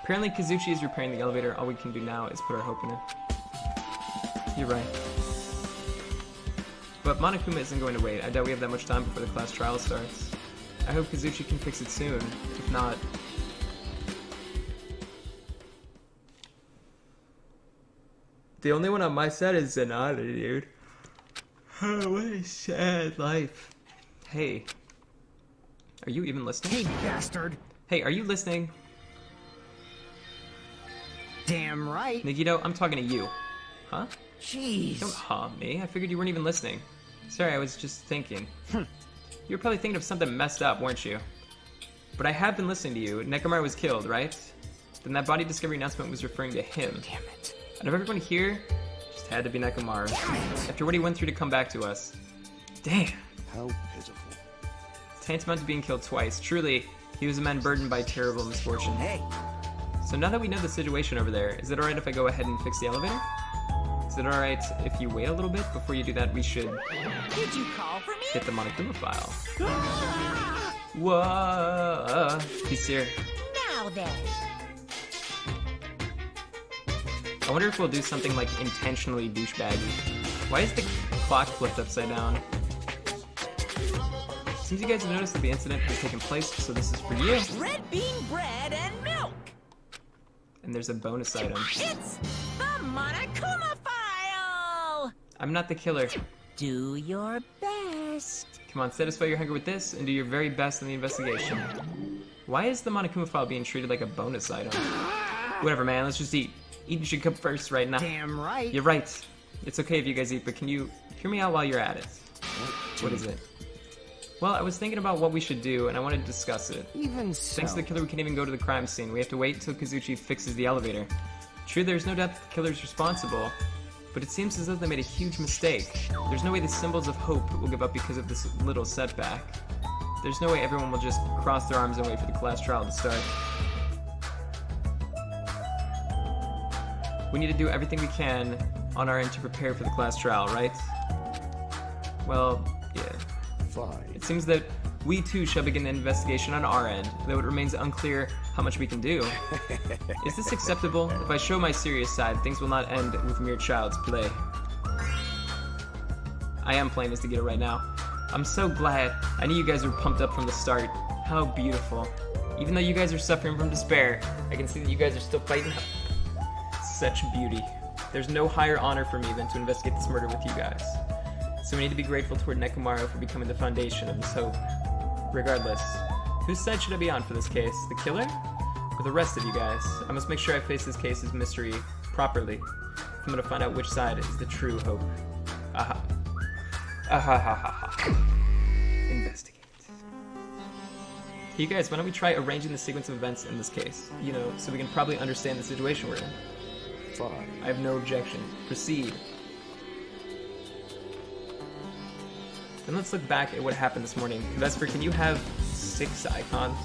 Apparently Kazuchi is repairing the elevator. All we can do now is put our hope in it. You're right. But Monokuma isn't going to wait. I doubt we have that much time before the class trial starts. I hope Kazuchi can fix it soon. If not... The only one on my side is Zanata, dude. Oh, what a sad life. Hey. Are you even listening? Hey, bastard! Hey, are you listening? Damn right! Nagito, I'm talking to you. Huh? Jeez. Don't harm me. I figured you weren't even listening. Sorry, I was just thinking. You were probably thinking of something messed up, weren't you? But I have been listening to you. Nekomaru was killed, right? Then that body discovery announcement was referring to him. Damn it. Out of everyone here, just had to be Nekomaru. After what he went through to come back to us. Damn. How pitiful. Tantamount to being killed twice. Truly, he was a man burdened by terrible misfortune. Hey. So now that we know the situation over there, is it alright if I go ahead and fix the elevator? Is it alright if you wait a little bit? Before you do that, we should Did you call for me? hit the Monokuma file. Whoa! He's here. Now then. I wonder if we'll do something like intentionally douchebaggy. Why is the clock flipped upside down? Seems you guys have noticed that the incident has taken place, so this is for you. Red bean bread and milk. And there's a bonus item. It's the Monokuma file. I'm not the killer. Do your best. Come on, satisfy your hunger with this and do your very best in the investigation. Why is the Monokuma file being treated like a bonus item? Whatever, man, let's just eat. Eating should come first right now. Damn right. You're right. It's okay if you guys eat, but can you hear me out while you're at it? What is it? Well, I was thinking about what we should do, and I wanted to discuss it. Even so. Thanks to the killer, we can't even go to the crime scene. We have to wait until Kazuchi fixes the elevator. True, there's no doubt that the killer's responsible, but it seems as though they made a huge mistake. There's no way the symbols of hope will give up because of this little setback. There's no way everyone will just cross their arms and wait for the class trial to start. We need to do everything we can on our end to prepare for the class trial, right? Well, yeah. Fine. It seems that we too shall begin an investigation on our end, though it remains unclear how much we can do. Is this acceptable? If I show my serious side, things will not end with mere child's play. I am playing as Nagito right now. I'm so glad. I knew you guys were pumped up from the start. How beautiful. Even though you guys are suffering from despair, I can see that you guys are still fighting. Such beauty. There's no higher honor for me than to investigate this murder with you guys. So we need to be grateful toward Nekomaru for becoming the foundation of this hope. Regardless, whose side should I be on for this case? The killer? Or the rest of you guys? I must make sure I face this case's mystery properly. I'm gonna find out which side is the true hope. Aha. Aha ha ha ha. Investigate. Hey, you guys, why don't we try arranging the sequence of events in this case? You know, so we can probably understand the situation we're in. Fine. I have no objection. Proceed. Then let's look back at what happened this morning. Vesper, can you have 6 icons?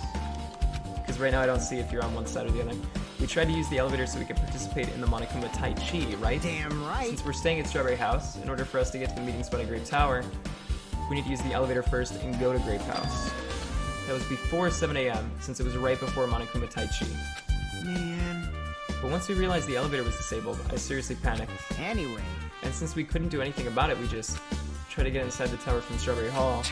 Because right now I don't see if you're on one side or the other. We tried to use the elevator so we could participate in the Monokuma Tai Chi, right? Damn right. Since we're staying at Strawberry House, in order for us to get to the meeting spot at Grape Tower, we need to use the elevator first and go to Grape House. That was before 7 a.m., since it was right before Monokuma Tai Chi. Man. But once we realized the elevator was disabled, I seriously panicked. Anyway. And since we couldn't do anything about it, we just tried to get inside the tower from Strawberry Hall.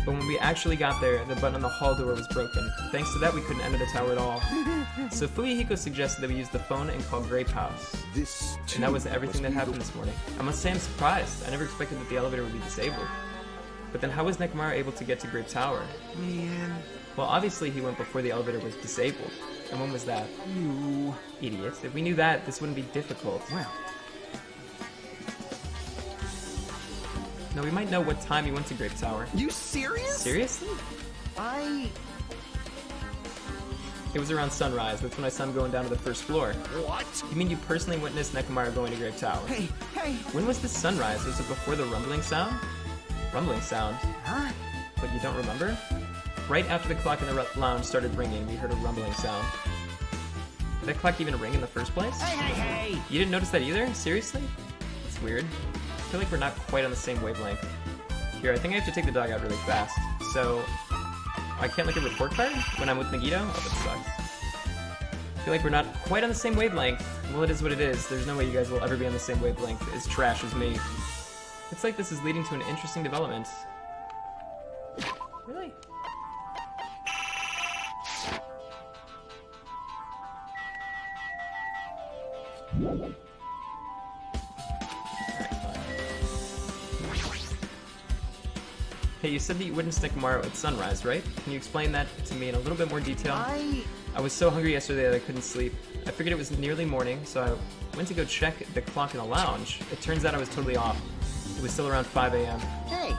But when we actually got there, the button on the hall door was broken. Thanks to that, we couldn't enter the tower at all. So Fuyuhiko suggested that we use the phone and call Grape House. This too And that was everything must that be happened this morning. I must say I'm surprised. I never expected that the elevator would be disabled. But then how was Nekomaru able to get to Grape Tower? Man. Well, obviously he went before the elevator was disabled. And when was that? You. Idiots. If we knew that, this wouldn't be difficult. Well. No, we might know what time you went to Grape Tower. You serious? Seriously? It was around sunrise. That's when I saw him going down to the first floor. What? You mean you personally witnessed Nekomaru going to Grape Tower? Hey. When was the sunrise? Was it before the rumbling sound? Rumbling sound? Huh? But you don't remember? Right after the clock in the lounge started ringing, we heard a rumbling sound. Did that clock even ring in the first place? Hey! You didn't notice that either? Seriously? It's weird. I feel like we're not quite on the same wavelength. Here, I think I have to take the dog out really fast. So, I can't look at report card when I'm with Nagito? Oh, that sucks. I feel like we're not quite on the same wavelength. Well, it is what it is. There's no way you guys will ever be on the same wavelength as trash as me. Looks like this is leading to an interesting development. Really? Hey, you said that you witnessed Nekomaru at sunrise, right? Can you explain that to me in a little bit more detail? I was so hungry yesterday that I couldn't sleep. I figured it was nearly morning, so I went to go check the clock in the lounge. It turns out I was totally off. It was still around 5 a.m. Hey!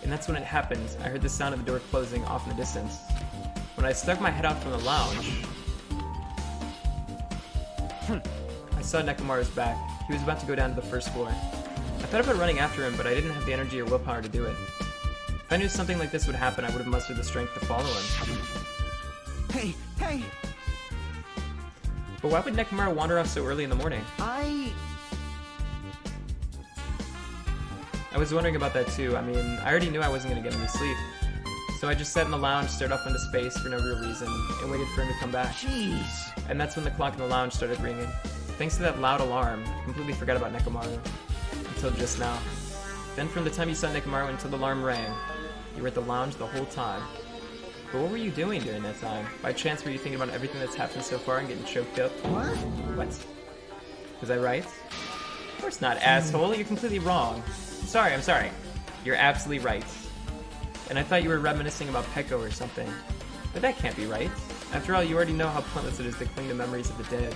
And that's when it happened. I heard the sound of the door closing off in the distance. When I stuck my head out from the lounge, I saw Nekomaru's back. He was about to go down to the first floor. I thought about running after him, but I didn't have the energy or willpower to do it. If I knew something like this would happen, I would have mustered the strength to follow him. Hey! But why would Nekomaru wander off so early in the morning? I was wondering about that too. I mean, I already knew I wasn't going to get any sleep. So I just sat in the lounge, stared off into space for no real reason, and waited for him to come back. Jeez. And that's when the clock in the lounge started ringing. Thanks to that loud alarm, I completely forgot about Nekomaru. Until just now. Then from the time you saw Nekomaru until the alarm rang, you were at the lounge the whole time. But what were you doing during that time? By chance were you thinking about everything that's happened so far and getting choked up? What? Was I right? Of course not, asshole. You're completely wrong. I'm sorry. You're absolutely right. And I thought you were reminiscing about Peko or something. But that can't be right. After all, you already know how pointless it is to cling to memories of the dead.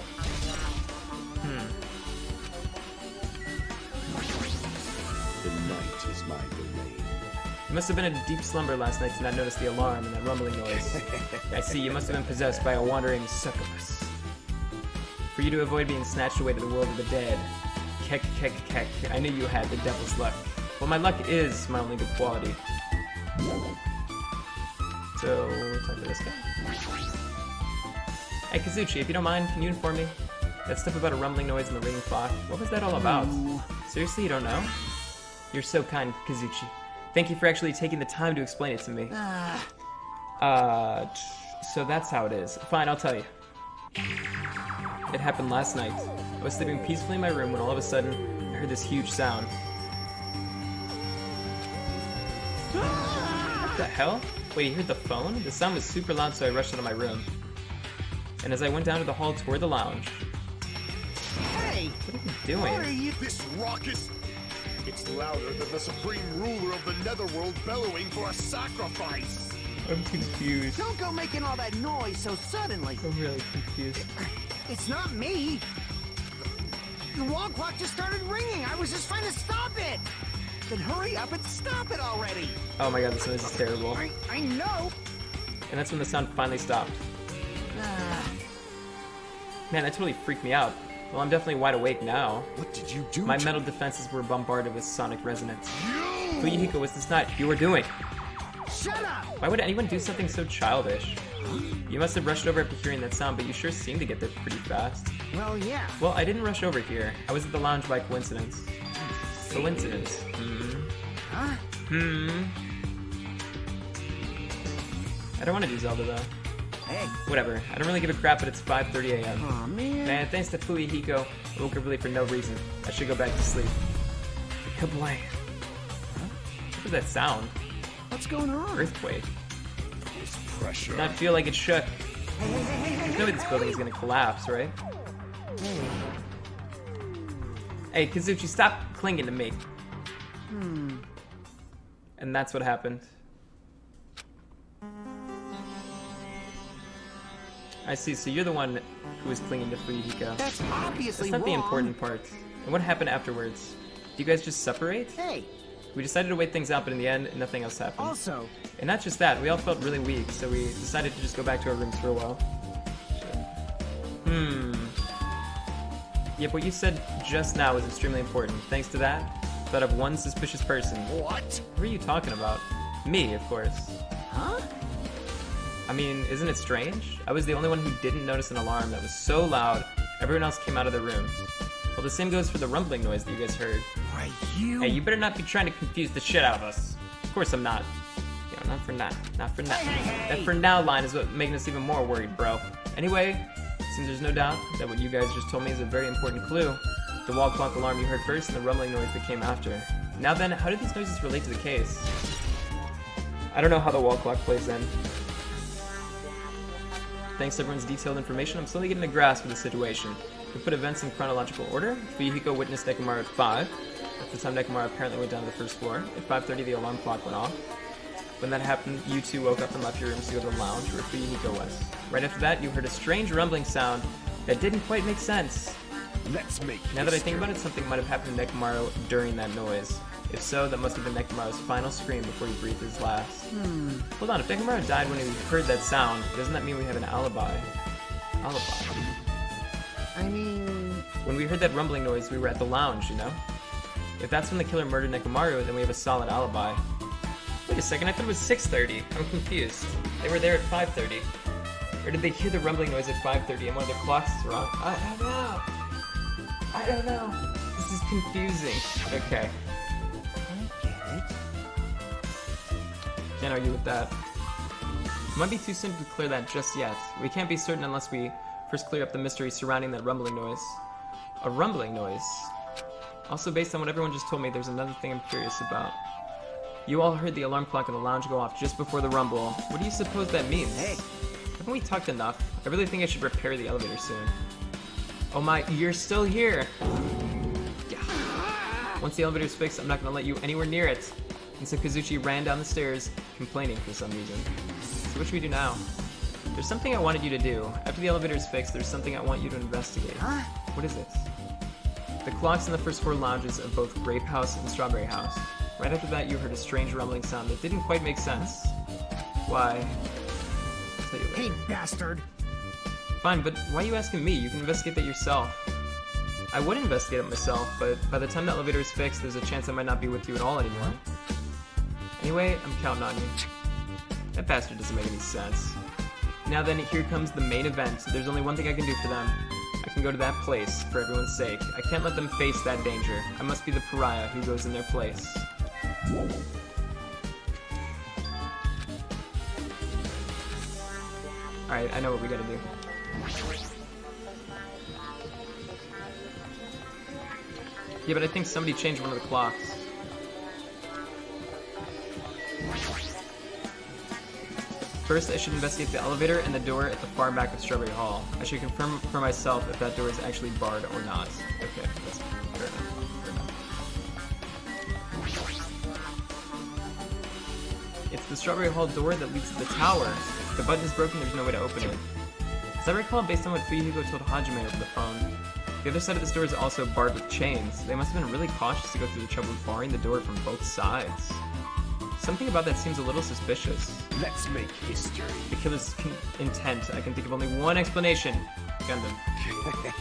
The night is my domain. You must have been in a deep slumber last night to not notice the alarm and that rumbling noise. I see, you must have been possessed by a wandering succubus. For you to avoid being snatched away to the world of the dead. Kek. I knew you had the devil's luck. Well, my luck is my only good quality. So, talk to this guy. Hey, Kazuchi, if you don't mind, can you inform me? That stuff about a rumbling noise and the ringing clock, what was that all about? Seriously, you don't know? You're so kind, Kazuchi. Thank you for actually taking the time to explain it to me. So that's how it is. Fine, I'll tell you. It happened last night. I was sleeping peacefully in my room when all of a sudden, I heard this huge sound. What the hell? Wait, you heard the phone? The sound was super loud, so I rushed out of my room. And as I went down to the hall toward the lounge... Hey! What are you doing? What are you... This raucous... It's louder than the supreme ruler of the netherworld bellowing for a sacrifice. I'm confused. Don't go making all that noise so suddenly. I'm really confused. It's not me. The wall clock just started ringing. I was just trying to stop it. Then hurry up and stop it already. Oh my god, this noise is terrible. I know. And that's when the sound finally stopped. Man, that totally freaked me out. Well, I'm definitely wide awake now. What did you do? My mental defenses were bombarded with sonic resonance. Fuyuhiko, was this not you were doing? Shut up. Why would anyone do something so childish? You must have rushed over after hearing that sound, but you sure seemed to get there pretty fast. Well, yeah. Well, I didn't rush over here. I was at the lounge by coincidence. Coincidence? Huh? I don't want to do Zelda, though. Hey. Whatever. I don't really give a crap, but it's 5:30 a.m. Aw, man. Man, thanks to Fuyuhiko, I woke up early for no reason. I should go back to sleep. Kablam. What was that sound? What's going on? Earthquake. This pressure. Did not feel like it shook. There's no way this building is gonna collapse, right? Hey, Kazuchi, stop clinging to me. And that's what happened. I see, so you're the one who was clinging to Fuyuhiko. That's obviously That's not the wrong. important part. And what happened afterwards? Do you guys just separate? Hey, We decided to wait things out, but in the end, nothing else happened. Also, And not just that, we all felt really weak, so we decided to just go back to our rooms for a while. Yep, what you said just now was extremely important. Thanks to that, thought of one suspicious person. what? Who are you talking about? Me, of course. Huh? I mean, isn't it strange? I was the only one who didn't notice an alarm that was so loud, everyone else came out of their rooms. Well, the same goes for the rumbling noise that you guys heard. Why, you... Hey, you better not be trying to confuse the shit out of us. Of course I'm not. Yeah, not for now. Not for now. Hey. That for now line is what making us even more worried, bro. Anyway, seems there's no doubt that what you guys just told me is a very important clue. The wall clock alarm you heard first and the rumbling noise that came after. Now then, how do these noises relate to the case? I don't know how the wall clock plays in. Thanks to everyone's detailed information, I'm slowly getting a grasp of the situation. We put events in chronological order. Fuyuhiko witnessed Nekomaru at 5. At the time, Nekomaru apparently went down to the first floor. At 5:30, the alarm clock went off. When that happened, you two woke up and left your rooms to go to the lounge where Fuyuhiko was. Right after that, you heard a strange rumbling sound that didn't quite make sense. Let's make Now that I think about it, something might have happened to Nekomaru during that noise. If so, that must have been Nekomaru's final scream before he breathed his last. Hold on, if Nekomaru died when he heard that sound, doesn't that mean we have an alibi? Alibi? I mean... When we heard that rumbling noise, we were at the lounge, you know? If that's when the killer murdered Nekomaru, then we have a solid alibi. Wait a second, I thought it was 6:30. I'm confused. They were there at 5:30. Or did they hear the rumbling noise at 5:30 and one of their clocks is wrong? I don't know. I don't know. This is confusing. Okay. I get it. Can't argue with that. It might be too soon to clear that just yet. We can't be certain unless we first clear up the mystery surrounding that rumbling noise. A rumbling noise? Also, based on what everyone just told me, there's another thing I'm curious about. You all heard the alarm clock in the lounge go off just before the rumble. What do you suppose that means? Hey. Haven't we talked enough? I really think I should repair the elevator soon. Oh my, you're still here! Yeah. Once the elevator's fixed, I'm not gonna let you anywhere near it. And so Kazuchi ran down the stairs, complaining for some reason. So what should we do now? There's something I wanted you to do. After the elevator's fixed, there's something I want you to investigate. Huh? What is this? The clocks in the first floor lounges of both Grape House and Strawberry House. Right after that, you heard a strange rumbling sound that didn't quite make sense. Why? I'll tell you later. Hey, bastard! Fine, but why are you asking me? You can investigate that yourself. I would investigate it myself, but by the time the elevator is fixed, there's a chance I might not be with you at all anymore. Anyway, I'm counting on you. That bastard doesn't make any sense. Now then, here comes the main event. There's only one thing I can do for them. I can go to that place, for everyone's sake. I can't let them face that danger. I must be the pariah who goes in their place. Alright, I know what we gotta do. Yeah, but I think somebody changed one of the clocks. First, I should investigate the elevator and the door at the far back of Strawberry Hall. I should confirm for myself if that door is actually barred or not. Okay, that's fair enough. It's the Strawberry Hall door that leads to the tower. If the button is broken, there's no way to open it. As I recall, based on what Fuyuhiko told Hajime over the phone, the other side of this door is also barred with chains. They must have been really cautious to go through the trouble of barring the door from both sides. Something about that seems a little suspicious. Let's make history. The killer's intent, I can think of only one explanation. Gundam.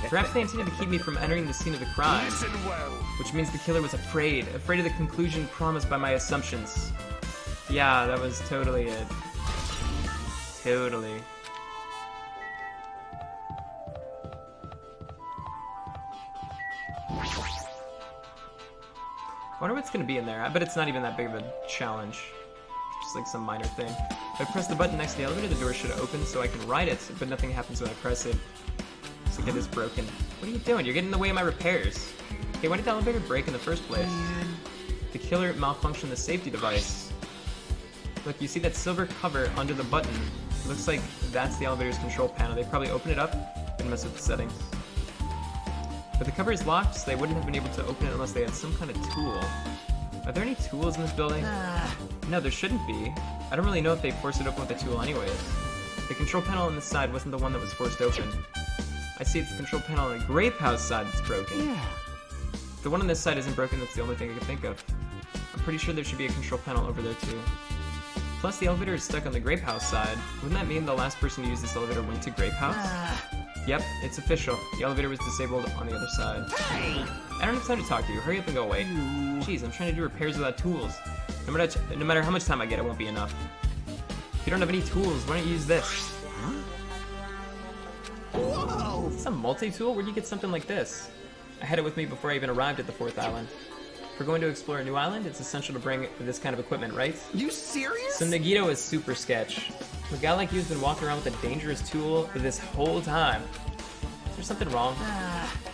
Perhaps they intended to keep me from entering the scene of the crime. Listen well. Which means the killer was afraid of the conclusion promised by my assumptions. Yeah, that was totally it. Totally. I wonder what's gonna be in there. I bet it's not even that big of a challenge. It's just like some minor thing. If I press the button next to the elevator, the door should open so I can ride it, but nothing happens when I press it. Looks like it is broken. What are you doing? You're getting in the way of my repairs. Hey, why did the elevator break in the first place? The killer malfunctioned the safety device. Look, you see that silver cover under the button? It looks like that's the elevator's control panel. They probably open it up and mess with the settings. But the cover is locked, so they wouldn't have been able to open it unless they had some kind of tool. Are there any tools in this building? No, there shouldn't be. I don't really know if they forced it open with a tool anyways. The control panel on this side wasn't the one that was forced open. I see it's the control panel on the Grape House side that's broken. Yeah. If the one on this side isn't broken, that's the only thing I can think of. I'm pretty sure there should be a control panel over there too. Plus, the elevator is stuck on the Grape House side. Wouldn't that mean the last person to use this elevator went to Grape House? Yep, it's official. The elevator was disabled on the other side. Hey! I don't have time to talk to you. Hurry up and go away. Jeez, I'm trying to do repairs without tools. No matter how much time I get, it won't be enough. If you don't have any tools, why don't you use this? Whoa! Is this a multi-tool? Where'd you get something like this? I had it with me before I even arrived at the 4th island. If we're going to explore a new island, it's essential to bring this kind of equipment, right? You serious? So Nagito is super sketch. A guy like you has been walking around with a dangerous tool for this whole time. Is there something wrong?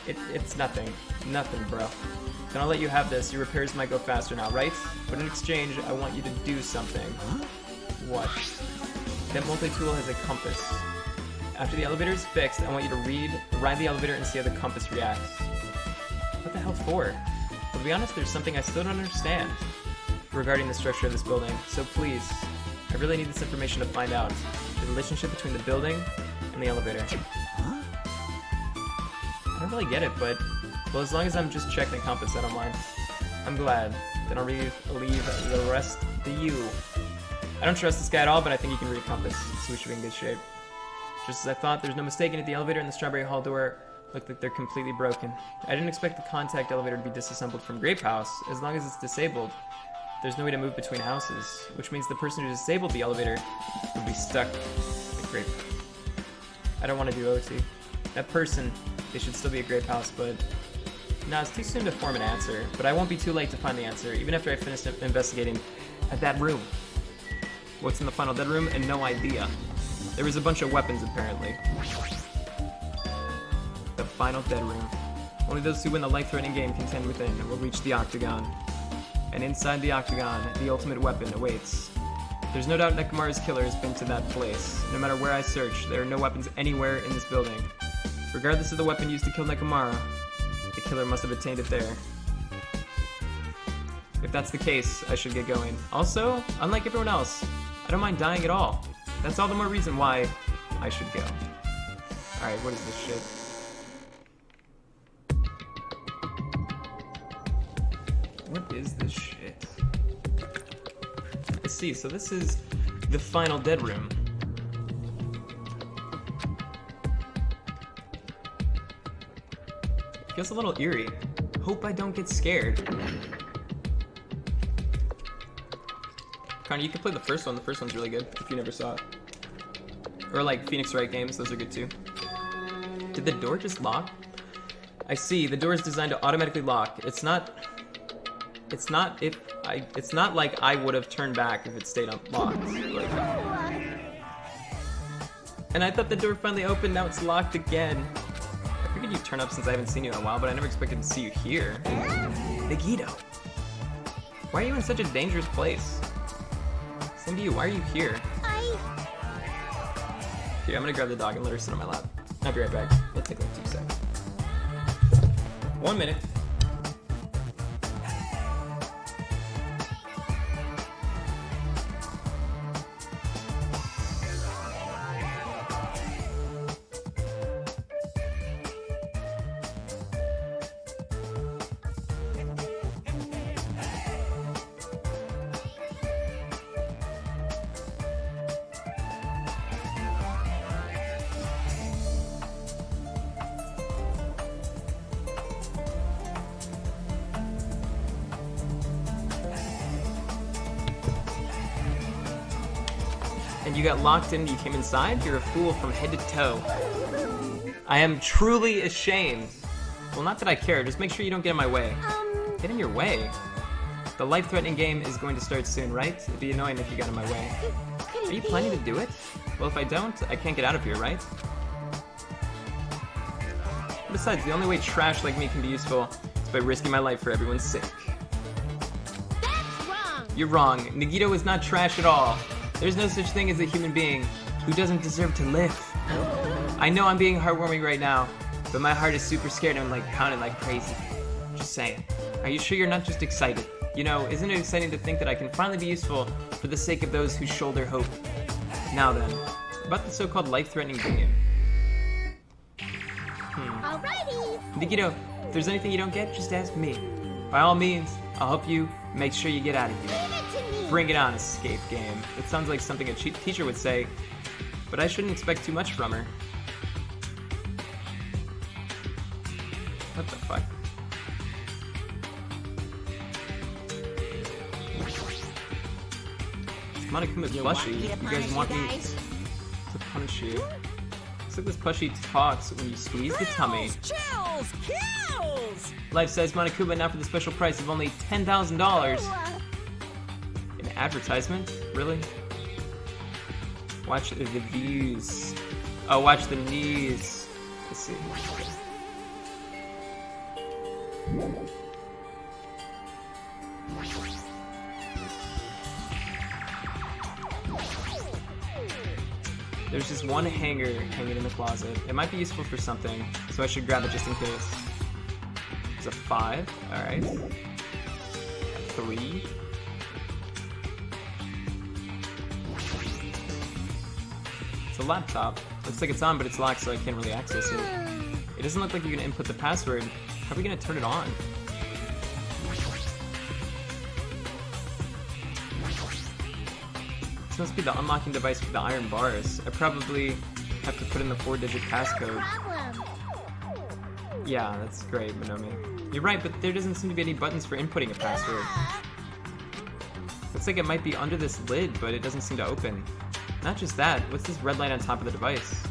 It's nothing. Nothing, bro. Then I'll let you have this. Your repairs might go faster now, right? But in exchange, I want you to do something. What? That multi-tool has a compass. After the elevator is fixed, I want you to ride the elevator and see how the compass reacts. What the hell for? To be honest, there's something I still don't understand regarding the structure of this building. So please, I really need this information to find out the relationship between the building and the elevator. I don't really get it, but well, as long as I'm just checking the compass, I don't mind. I'm glad. Then I'll leave the rest to you. I don't trust this guy at all, but I think he can read a compass, so we should be in good shape. Just as I thought, there's no mistaking it. The elevator and the Strawberry Hall door look like they're completely broken. I didn't expect the contact elevator to be disassembled from Grape House. As long as it's disabled, there's no way to move between houses, which means the person who disabled the elevator would be stuck at Grape. I don't want to do OT. That person, they should still be at Grape House, but no, it's too soon to form an answer. But I won't be too late to find the answer, even after I finish investigating at that room. What's in the final dead room? And no idea. There was a bunch of weapons, apparently. The final dead room. Only those who win the life-threatening game contend within will reach the Octagon. And inside the Octagon, the ultimate weapon awaits. There's no doubt Nekomaru's killer has been to that place. No matter where I search, there are no weapons anywhere in this building. Regardless of the weapon used to kill Nekomaru, the killer must have obtained it there. If that's the case, I should get going. Also, unlike everyone else, I don't mind dying at all. That's all the more reason why I should go. Alright, what is this shit? What is this shit? Let's see, so this is the final dead room. Feels a little eerie. Hope I don't get scared. Connor, you can play the first one. The first one's really good, if you never saw it. Or like Phoenix Wright games, those are good too. Did the door just lock? I see, the door is designed to automatically lock. It's not like I would have turned back if it stayed unlocked. Like, and I thought the door finally opened, now it's locked again. I figured you'd turn up since I haven't seen you in a while, but I never expected to see you here. Nagito, why are you in such a dangerous place? Same to you, why are you here? Here, I'm gonna grab the dog and let her sit on my lap. I'll be right back. It'll take like 2 seconds. 1 minute. And you got locked in, you came inside? You're a fool from head to toe. I am truly ashamed. Well, not that I care, just make sure you don't get in my way. Get in your way? The life-threatening game is going to start soon, right? It'd be annoying if you got in my way. Are you planning to do it? Well, if I don't, I can't get out of here, right? Besides, the only way trash like me can be useful is by risking my life for everyone's sake. That's wrong. You're wrong. Nagito is not trash at all. There's no such thing as a human being who doesn't deserve to live. I know I'm being heartwarming right now, but my heart is super scared and I'm like pounding like crazy. Just saying. Are you sure you're not just excited? You know, isn't it exciting to think that I can finally be useful for the sake of those who shoulder hope? Now then, about the so-called life-threatening game. Alrighty. Nagito, if there's anything you don't get, just ask me. By all means, I'll help you make sure you get out of here. Leave it to me. Bring it on, escape game. It sounds like something a teacher would say, but I shouldn't expect too much from her. What the fuck? Monokuma's plushie. You guys want me to punish you? Looks like this plushie talks when you squeeze the tummy. Chills! Kills! Life-size Monokuma now for the special price of only $10,000. An advertisement? Really? Watch the views. Oh, watch the knees. Let's see. There's just one hanger hanging in the closet. It might be useful for something, so I should grab it just in case. There's a 5, alright. 3. It's a laptop. Looks like it's on, but it's locked, so I can't really access it. It doesn't look like you're gonna input the password. How are we gonna turn it on? This must be the unlocking device for the iron bars. I probably have to put in the 4-digit passcode. Problem. Yeah, that's great, Monomi. You're right, but there doesn't seem to be any buttons for inputting a password. Looks like it might be under this lid, but it doesn't seem to open. Not just that, what's this red light on top of the device?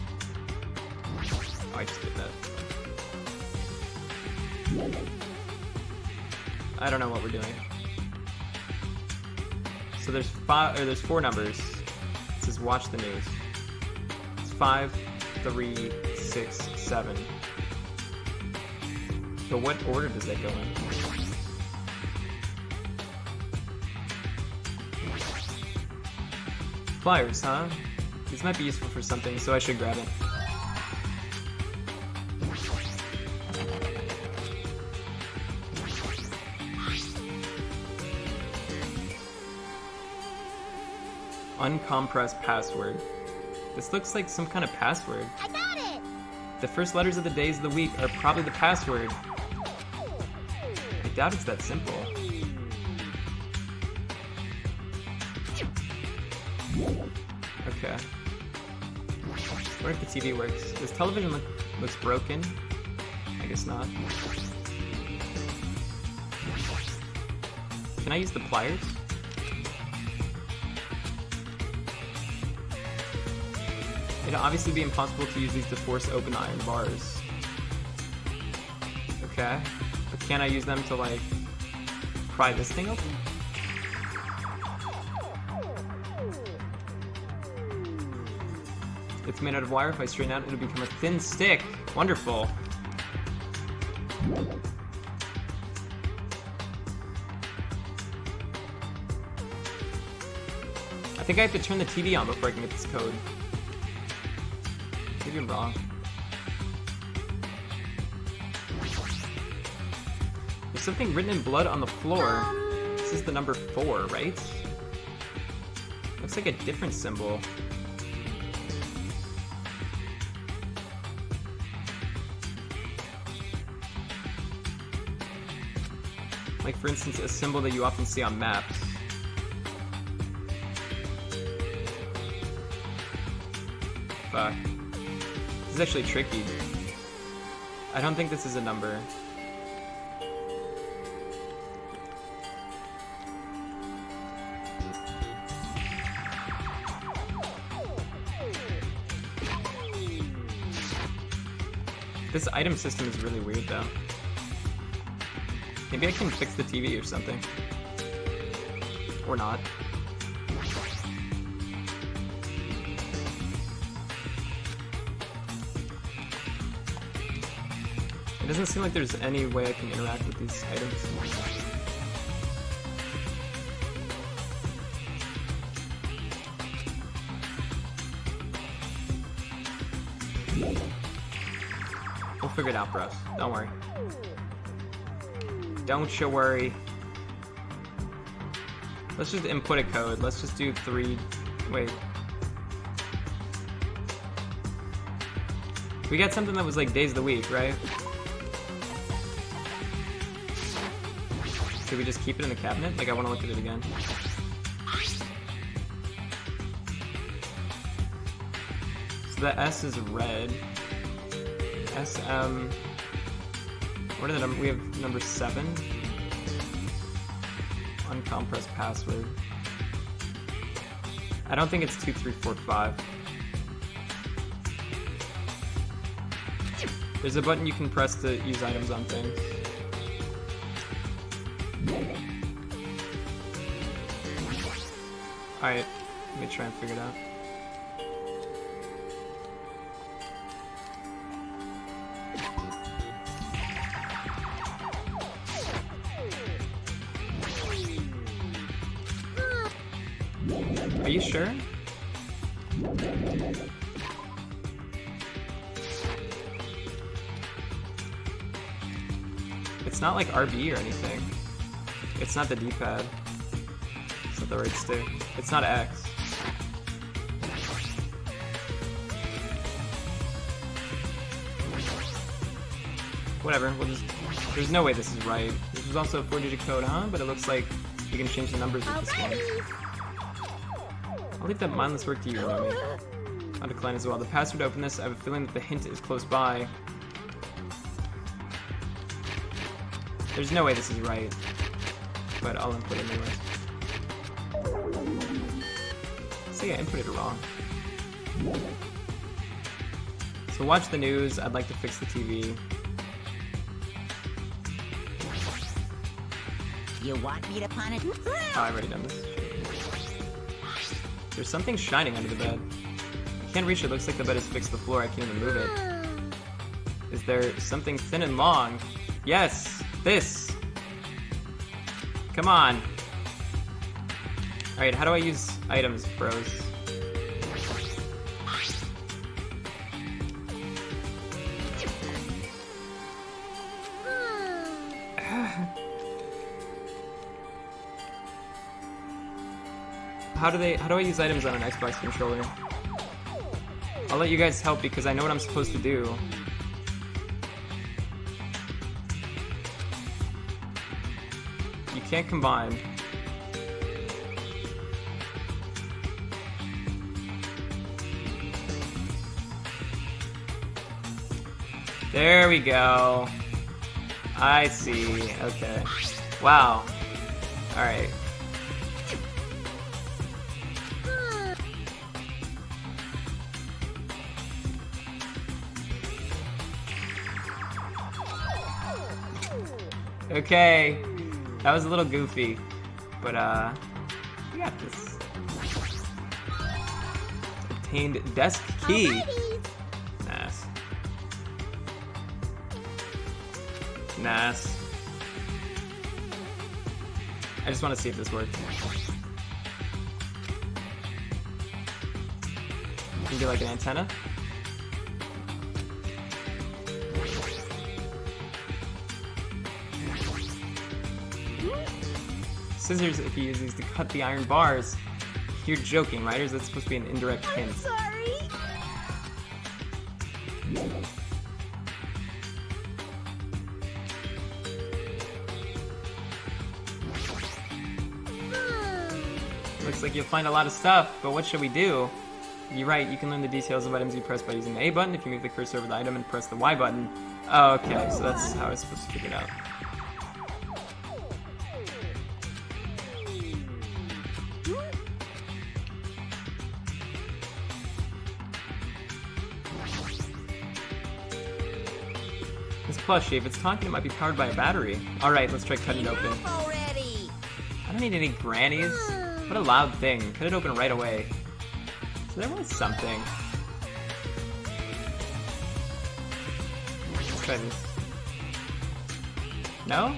Oh, I just did that. I don't know what we're doing. So there's 4 numbers. It says watch the news. It's 5, 3, 6, 7. But what order does that go in? Flyers, huh? These might be useful for something, so I should grab it. Uncompressed password. This looks like some kind of password. I got it. The first letters of the days of the week are probably the password. I doubt it's that simple. Okay. What if the TV works? This television looks broken. I guess not. Can I use the pliers? It'd obviously be impossible to use these to force open the iron bars. Okay. But can I use them to, like, pry this thing open? It's made out of wire. If I straighten out, it'll become a thin stick. Wonderful. I think I have to turn the TV on before I can get this code. Maybe I'm wrong. There's something written in blood on the floor. This is the number 4, right? Looks like a different symbol. Like, for instance, a symbol that you often see on maps. Fuck. This is actually tricky. I don't think this is a number. This item system is really weird, though. Maybe I can fix the TV or something. Or not. It doesn't seem like there's any way I can interact with these items. We'll figure it out, bros. Don't worry. Don't you worry. Let's just input a code. Let's just do 3... Wait. We got something that was like days of the week, right? Should we just keep it in the cabinet? Like, I want to look at it again. So the S is red. SM. What are the number? We have number 7. Uncompressed password. I don't think it's 2345. There's a button you can press to use items on things. Alright, let me try and figure it out. Are you sure? It's not like RB or anything. It's not the D-pad. It's not the right stick. It's not X. Whatever, we'll just... There's no way this is right. This was also a 4-digit code, huh? But it looks like you can change the numbers with this one. I'll leave that mindless work to you, Romy. I'll decline as well. The password to open this, I have a feeling that the hint is close by. There's no way this is right, but I'll input it anyway. Say I inputted it wrong. So watch the news. I'd like to fix the TV. You want me to punish? Oh, I've already done this. There's something shining under the bed. I can't reach it. Looks like the bed is fixed to the floor. I can't even move it. Is there something thin and long? Yes! This! Come on! Alright, how do I use items, bros? How do I use items on an Xbox controller? I'll let you guys help because I know what I'm supposed to do. You can't combine. There we go. I see. Okay. Wow. Alright. Okay, that was a little goofy, but we got this. Obtained desk key. Nice. Nice. I just want to see if this works. Can you do like an antenna? Scissors if you use these to cut the iron bars. You're joking, right? Or is that supposed to be an indirect hint? I'm sorry. Looks like you'll find a lot of stuff, but what should we do? You're right, you can learn the details of items you press by using the A button if you move the cursor over the item and press the Y button. Oh, okay, so that's how I was supposed to figure it out. This plushie, if it's talking, it might be powered by a battery. Alright, let's try cutting it open. Already. I don't need any grannies. What a loud thing. Cut it open right away. So there was something. Let's try this. No?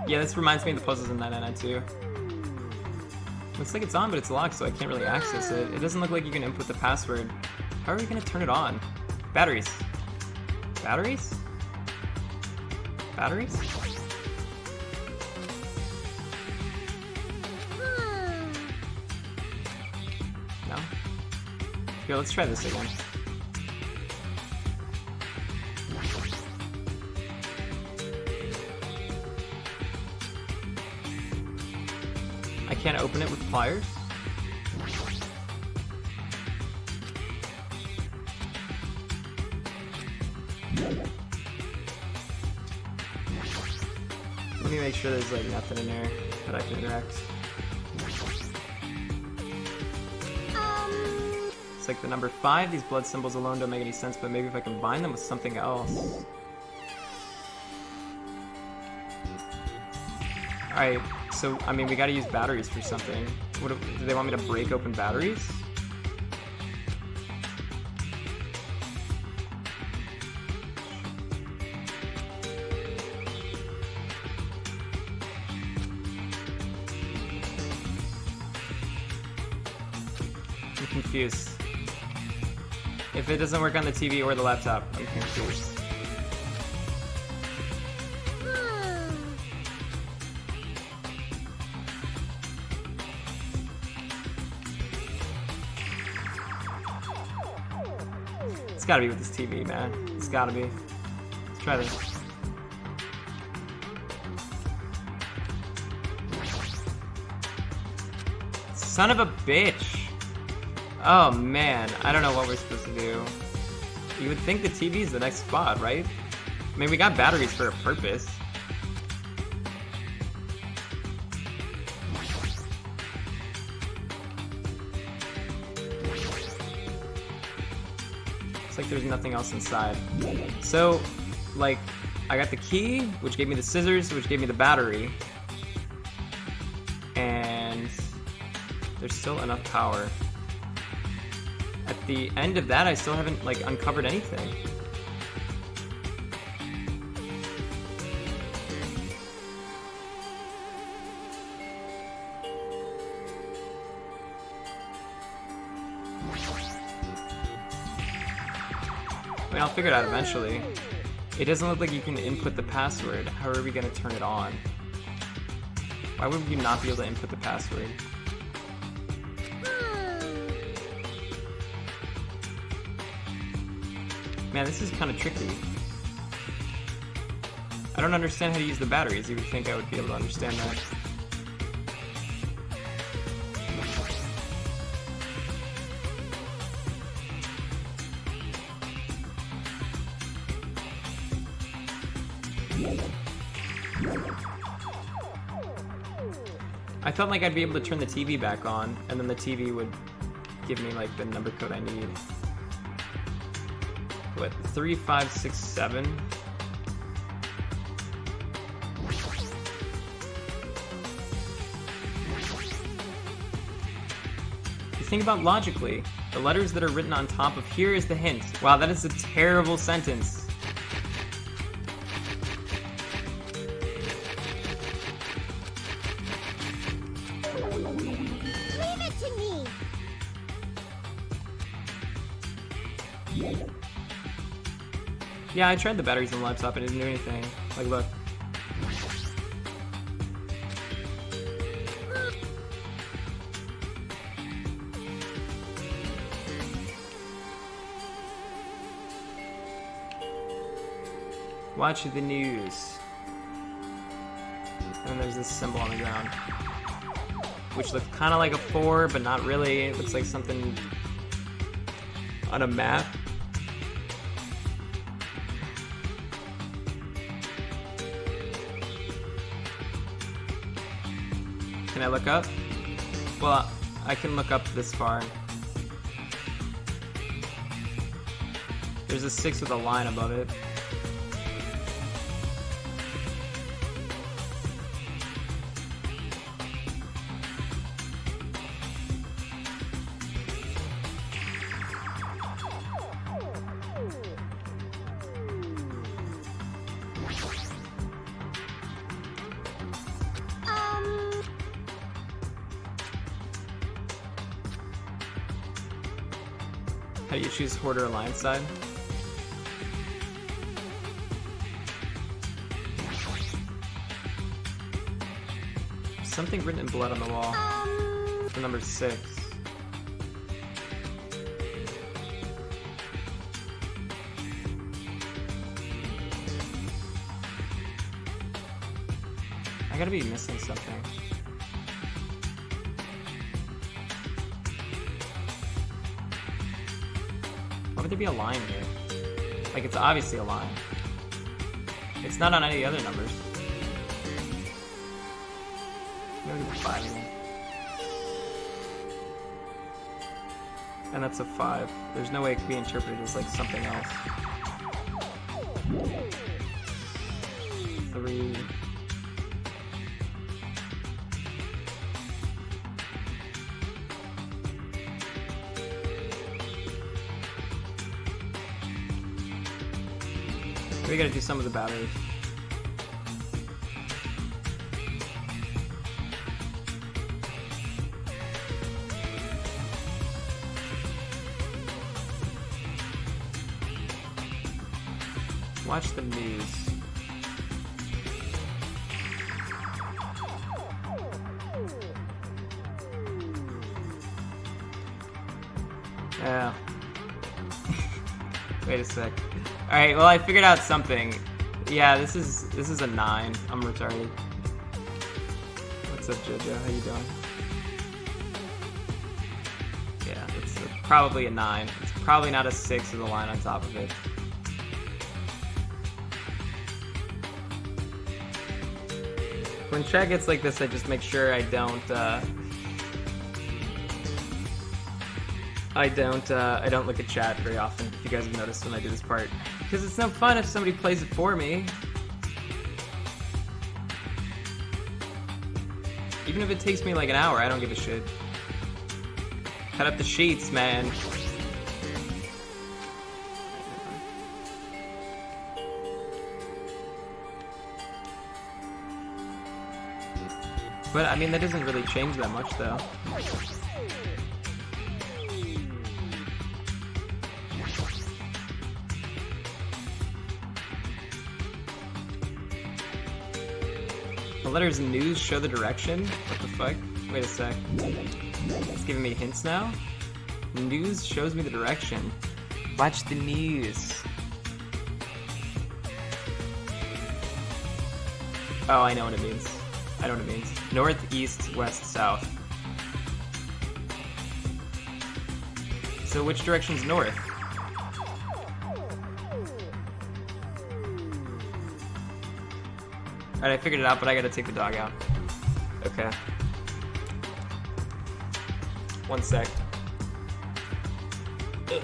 Yeah, this reminds me of the puzzles in 999 too. Looks like it's on, but it's locked, so I can't really access it. It doesn't look like you can input the password. How are we gonna turn it on? Batteries. Batteries? Batteries? No? Here, let's try this again. can't open it with pliers? Let me make sure there's like nothing in there that I can interact. It's like the number 5, these blood symbols alone don't make any sense, but maybe if I combine them with something else. Alright, so, I mean, we gotta use batteries for something. Do they want me to break open batteries? I'm confused. If it doesn't work on the TV or the laptop, I'm confused. It's gotta be with this TV, man. It's gotta be. Let's try this. Son of a bitch! Oh man, I don't know what we're supposed to do. You would think the TV is the next spot, right? I mean, we got batteries for a purpose. It's like there's nothing else inside. So, like, I got the key, which gave me the scissors, which gave me the battery. And there's still enough power. At the end of that, I still haven't, like, uncovered anything. I mean, I'll figure it out eventually. It doesn't look like you can input the password. How are we gonna turn it on? Why would you not be able to input the password? Man, this is kind of tricky. I don't understand how to use the batteries. You would think I would be able to understand that. I felt like I'd be able to turn the TV back on, and then the TV would give me like the number code I need. What, 3, 5, 6, 7? You think about logically. The letters that are written on top of here is the hint. Wow, that is a terrible sentence. Leave it to me! Yeah, I tried the batteries on the laptop and it didn't do anything. Like, look. Watch the news. And then there's this symbol on the ground. Which looks kind of like a 4, but not really. It looks like something on a map. Can I look up? Well, I can look up this far. There's a 6 with a line above it. How do you choose Horde or Alliance side? Something written in blood on the wall. For number 6. I gotta be missing something. Why would there be a line here? Like, it's obviously a line. It's not on any other numbers. Maybe 5 again. And that's a 5. There's no way it could be interpreted as like something else. 3. We gotta do some of the batteries. Watch the news. Yeah. Wait a sec. Alright, well I figured out something. Yeah, this is a 9. I'm retarded. What's up, Jojo? How you doing? Yeah, it's probably a 9. It's probably not a 6 with a line on top of it. When chat gets like this, I just make sure I don't look at chat very often, if you guys have noticed when I do this part. Because it's no fun if somebody plays it for me. Even if it takes me like an hour, I don't give a shit. Cut up the sheets, man. But, I mean, that doesn't really change that much, though. The letters news show the direction? What the fuck? Wait a sec. It's giving me hints now? News shows me the direction. Watch the news. Oh, I know what it means. I know what it means. North, east, west, south. So which direction's north? Alright, I figured it out, but I gotta take the dog out. Okay. 1 sec. Ugh.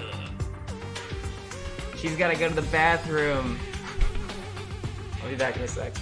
She's gotta go to the bathroom. I'll be back in a sec.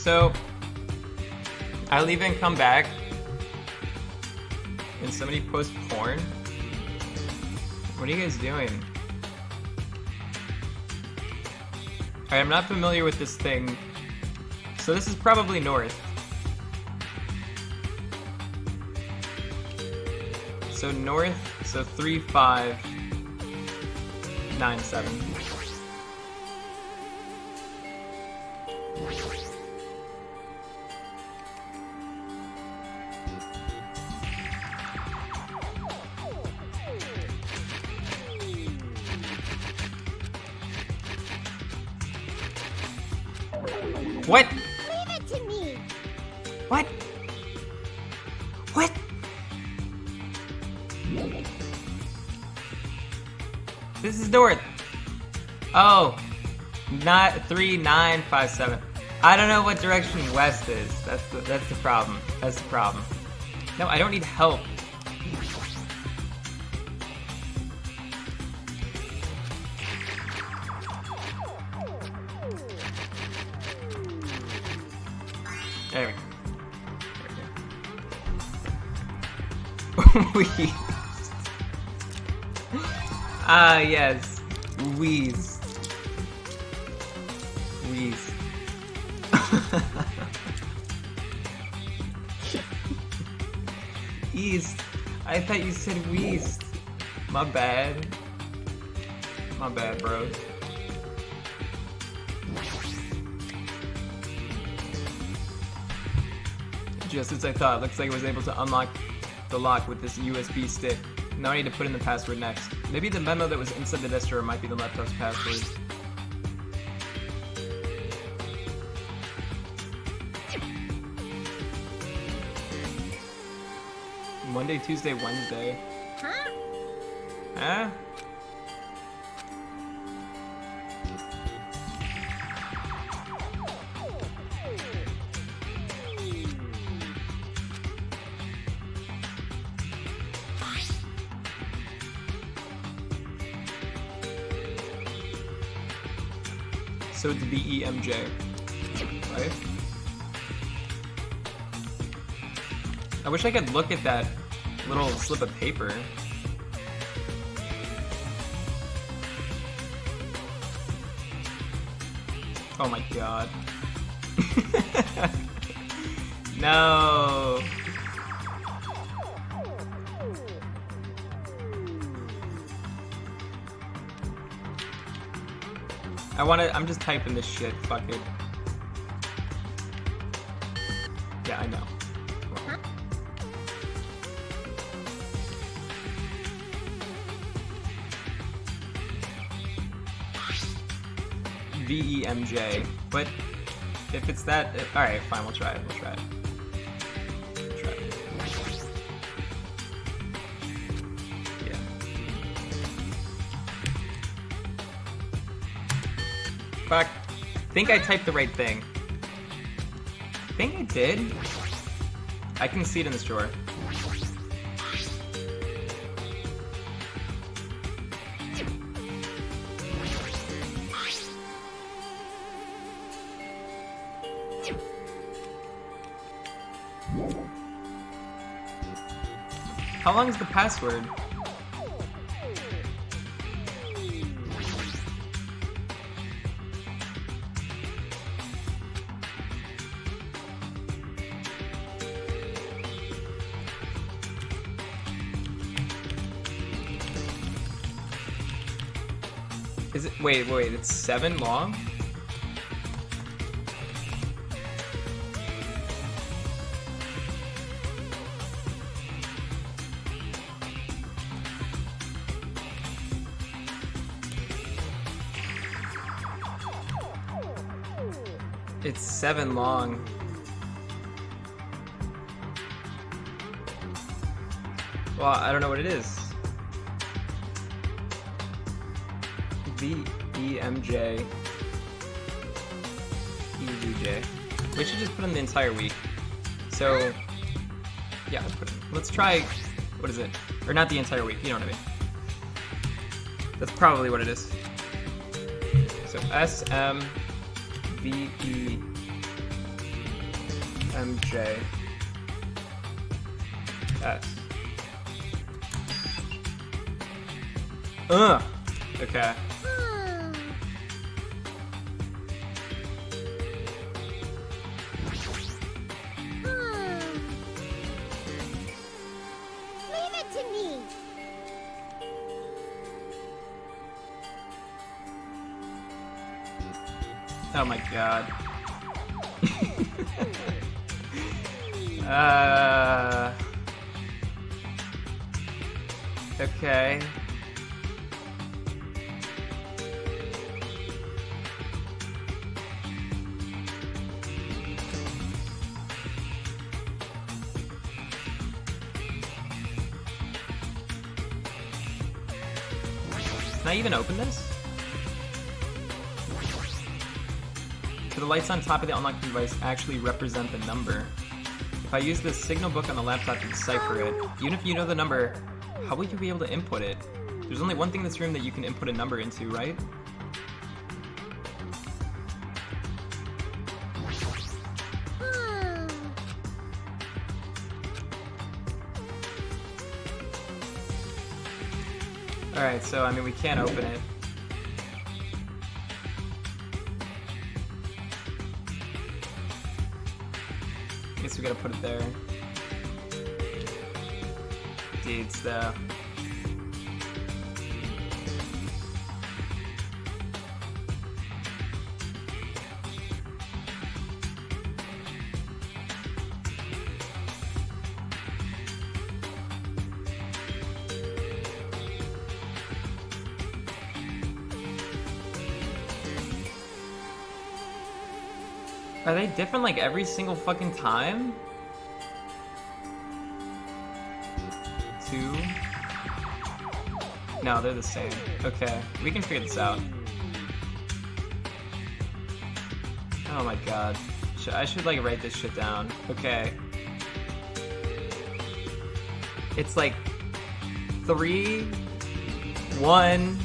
So, I leave and come back, and somebody posts porn? What are you guys doing? Alright, I'm not familiar with this thing. So this is probably north. So north, so 3597. What? Leave it to me. What? What? This is north. Oh, not 3957. I don't know what direction west is. That's the problem. That's the problem. No, I don't need help. There we go. Wheeze. Ah, yes. Wheeze. Wheeze. East. I thought you said wheezed. My bad. My bad, bro. Just as I thought, looks like I was able to unlock the lock with this USB stick. Now I need to put in the password next. Maybe the memo that was inside the desk drawer might be the laptop's password. Monday, Tuesday, Wednesday. Huh? Huh? So it's VEMJ, right? I wish I could look at that little slip of paper. Oh my god. No. I'm just typing this shit, fuck it. Yeah, I know. VEMJ. But if it's that, alright, fine, we'll try it. We'll try it. Yeah. Fuck. I think I typed the right thing. I think I did. I can see it in this drawer. How long is the password? Is it, wait, it's 7 long? It's 7 long. Well, I don't know what it is. VEMJ EVJ. We should just put in the entire week. So, yeah, let's try, what is it? Or not the entire week, you know what I mean. That's probably what it is. So SMVEMJ. MJ. S. Okay. Leave it to me. Oh my god. Okay. Can I even open this? So the lights on top of the unlocked device actually represent the number. If I use the signal book on the laptop to decipher it, even if you know the number, how will you be able to input it? There's only one thing in this room that you can input a number into, right? Alright, so I mean we can't open it. I guess we gotta put it there. Deeds though. Are they different like every single fucking time? 2. No, they're the same. Okay, we can figure this out. Oh my god. I should like write this shit down. Okay. It's like 3, 1,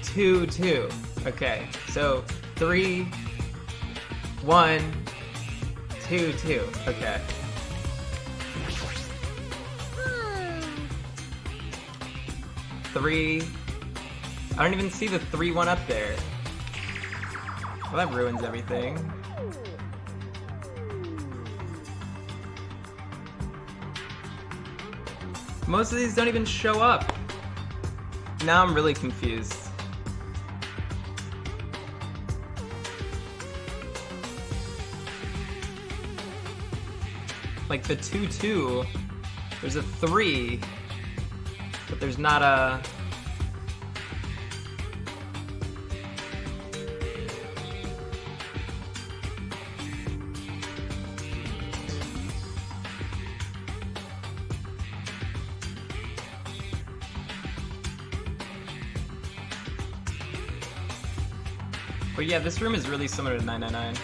2, 2. Okay, so 3, 1, 2, 2. Okay. Three. I don't even see the 3, 1 up there. Well, that ruins everything. Most of these don't even show up. Now I'm really confused. Like the 2, 2, there's a 3, but there's not a... But yeah, this room is really similar to 999.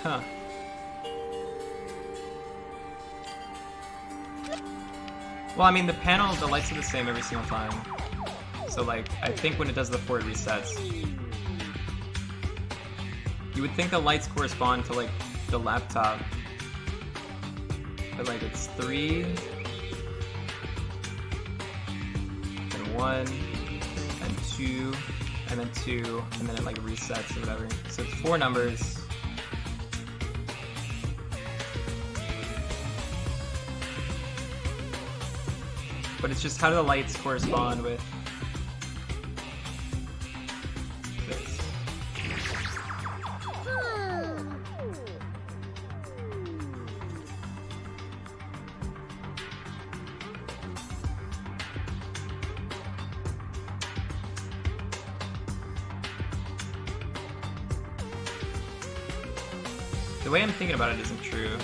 Huh. Well, I mean, the panel, the lights are the same every single time. So, like, I think when it does the 4, it resets. You would think the lights correspond to, like, the laptop. But, like, it's 3, and 1, and 2, and then 2, and then it, like, resets or whatever. So it's 4 numbers. But it's just how do the lights correspond with this? The way I'm thinking about it isn't true.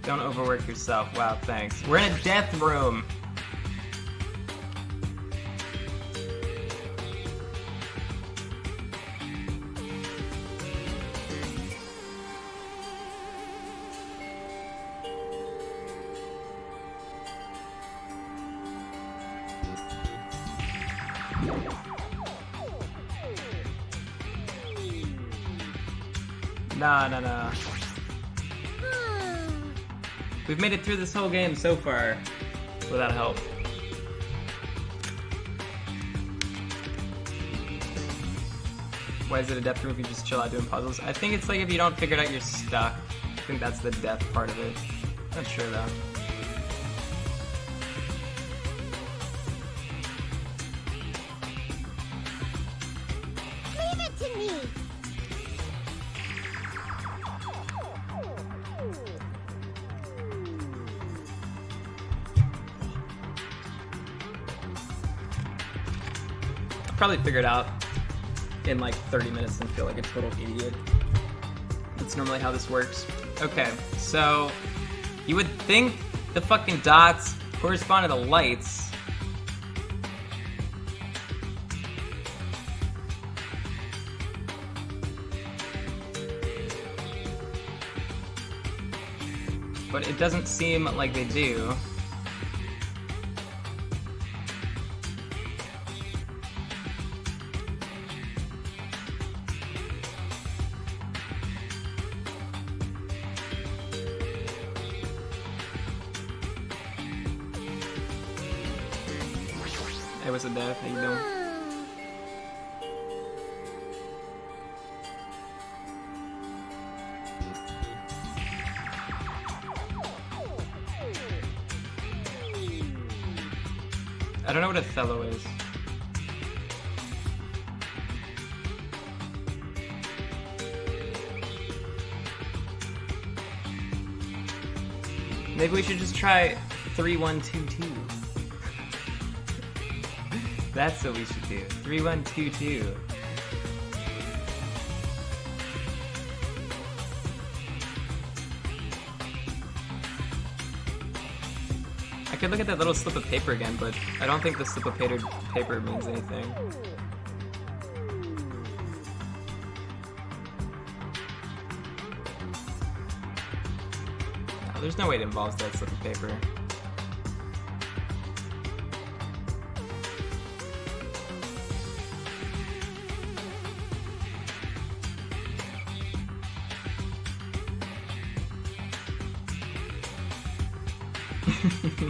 Don't overwork yourself. Wow, thanks. We're in a death room. No. We've made it through this whole game so far without help. Why is it a death room if you just chill out doing puzzles? I think it's like if you don't figure it out, you're stuck. I think that's the death part of it. Not sure though. Leave it to me. I'll probably figure it out in like 30 minutes and feel like a total idiot. That's normally how this works. Okay, so you would think the fucking dots correspond to the lights. But it doesn't seem like they do. Hey, what's up, Dev? How you doing? I don't know what Othello is. Maybe we should just try 3122. That's what we should do. 3122. I could look at that little slip of paper again, but I don't think the slip of paper means anything. No, there's no way it involves that slip of paper.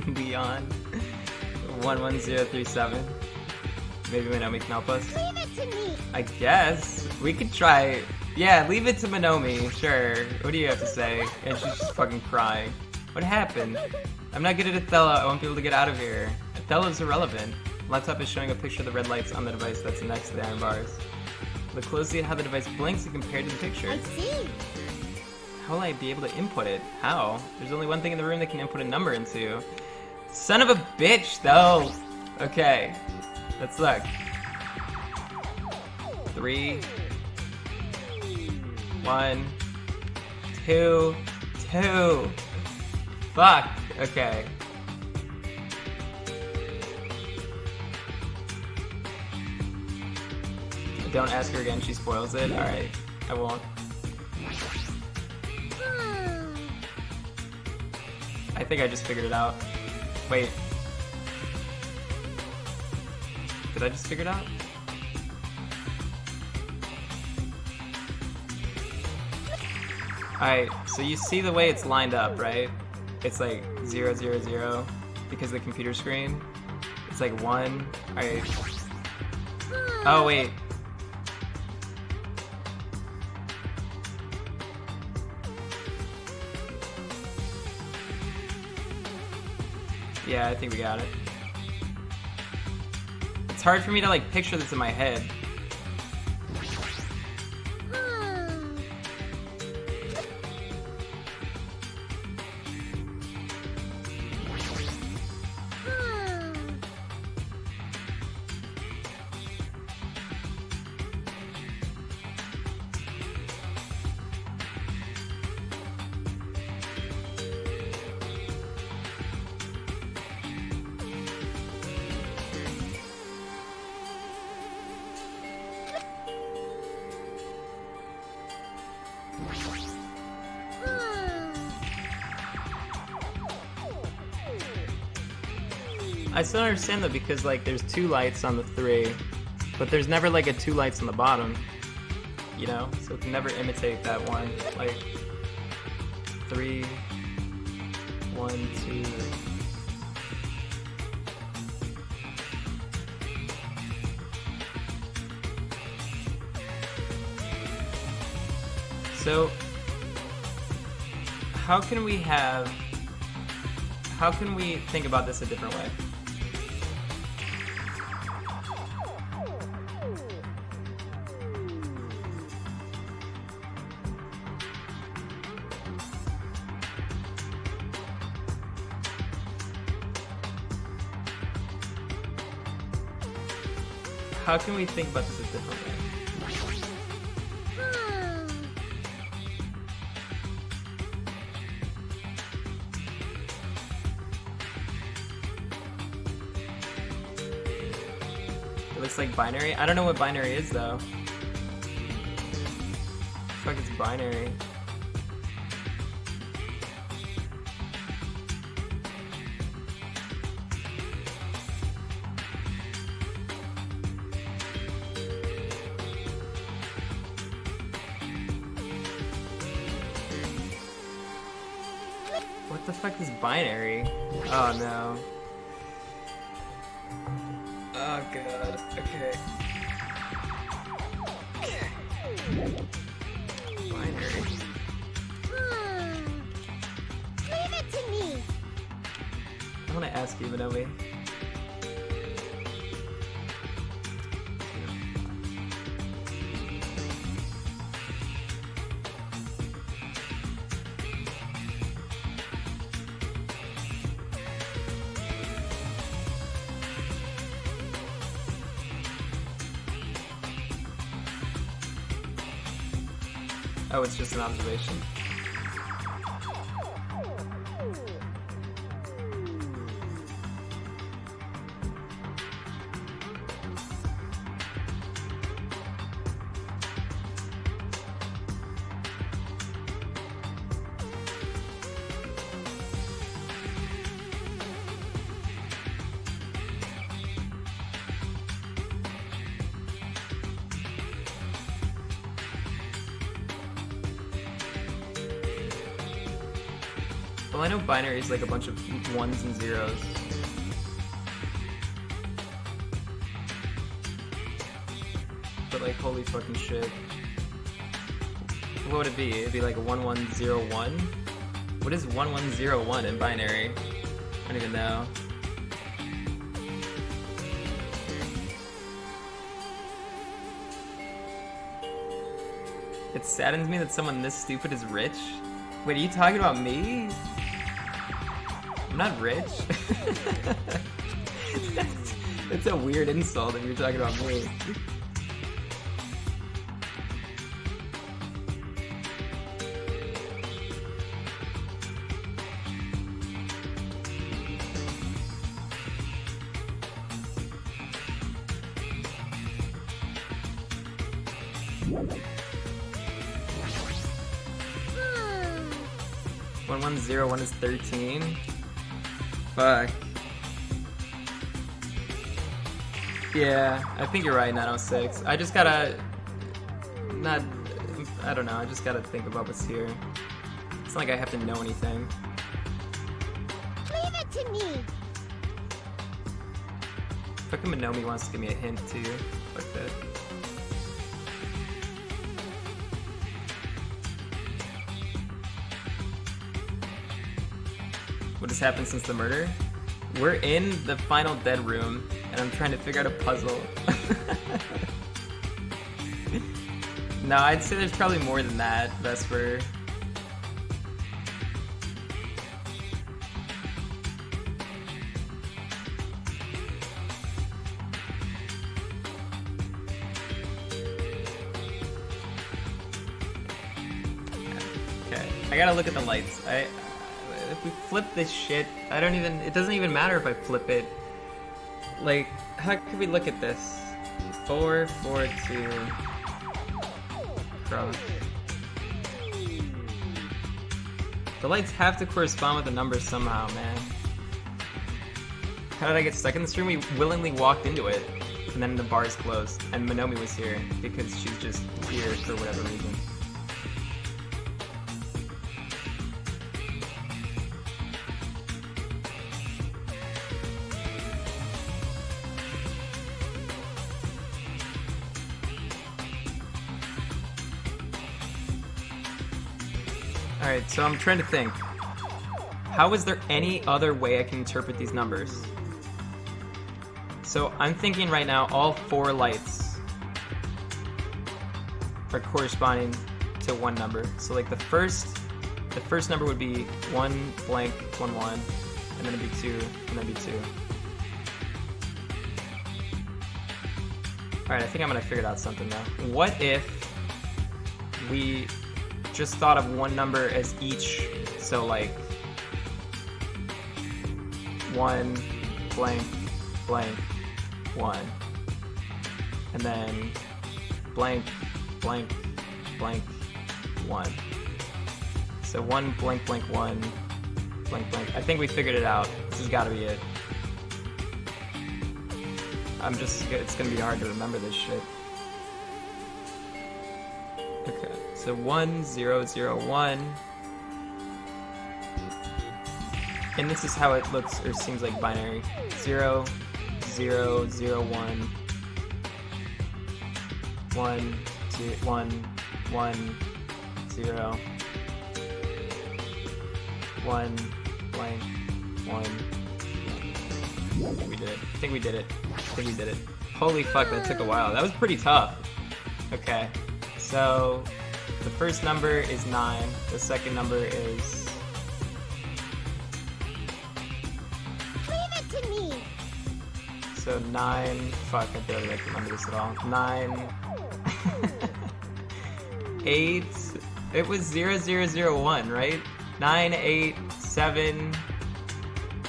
Leon 11037. Maybe Manomi can help us. Leave it to me. I guess we could try. Yeah, leave it to Manomi. Sure. What do you have to say? And she's just fucking crying. What happened? I'm not good at Othello. I won't be able to get out of here. Othello's irrelevant. Laptop is showing a picture of the red lights on the device that's next to the iron bars. Look closely at how the device blinks and compared to the picture. I see. How will I be able to input it? How? There's only one thing in the room that can input a number into. Son of a bitch, though! Okay. Let's look. 3, 1, 2, 2. Fuck. Okay. Don't ask her again, she spoils it. Alright, I won't. I think I just figured it out. Wait. Did I just figure it out? Alright, so you see the way it's lined up, right? It's like 0, 0, 0 because of the computer screen. It's like 1. Alright. Oh, wait. Yeah, I think we got it. It's hard for me to like picture this in my head. I still don't understand though, because like there's 2 lights on the 3, but there's never like a 2 lights on the bottom. You know, so it can never imitate that one. Like 3, 1, 2. So how can we think about this a different way? How can we think about this a different way? It looks like binary. I don't know what binary is though. Fuck, it's binary. What the fuck is binary? Oh no. Oh god, okay. Binary. Leave it to me. I wanna ask you, Minomi. Oh, it's just an observation. Well, I know binary is like a bunch of 1s and 0s. But like, holy fucking shit. What would it be? It'd be like a 1101? What is 1101 in binary? I don't even know. It saddens me that someone this stupid is rich. Wait, are you talking about me? I'm not rich. It's a weird insult if you're talking about me. Hmm. 1101 is 13. Fuck. Yeah, I think you're right, 906. I just gotta... I don't know, I just gotta think about what's here. It's not like I have to know anything. Leave it to me. Fucking Minomi wants to give me a hint too. Fuck that. What has happened since the murder? We're in the final dead room, and I'm trying to figure out a puzzle. No, I'd say there's probably more than that, Vesper. Okay, I gotta look at the lights. If we flip this shit, it doesn't even matter if I flip it. Like, how could we look at this? 4, 4, 2, cross. The lights have to correspond with the numbers somehow, man. How did I get stuck in this room? We willingly walked into it, and then the bars closed, and Monomi was here because she's just here for whatever reason. Alright, so I'm trying to think. How is there any other way I can interpret these numbers? So I'm thinking right now all 4 lights are corresponding to one number. So like the first number would be 1 blank 1 1, and then it'd be 2, and then it'd be 2. Alright, I think I'm gonna figure out something now. What if we just thought of one number as each, so like 1 blank blank 1, and then blank blank blank 1. So 1 blank blank 1 blank blank. I think we figured it out. This has got to be it. It's gonna be hard to remember this shit. Okay, so 1 0 0 1. And this is how it looks or seems like binary. 0 0 0 1 1 2 1 1 0 1 blank 1. We did it. I think we did it. Holy fuck, that took a while. That was pretty tough. Okay, so the first number is 9. The second number is... Leave it to me. So 9... Fuck, I barely remember this at all. 9... 8... It was 0 0 0 1, right? 9 8 7...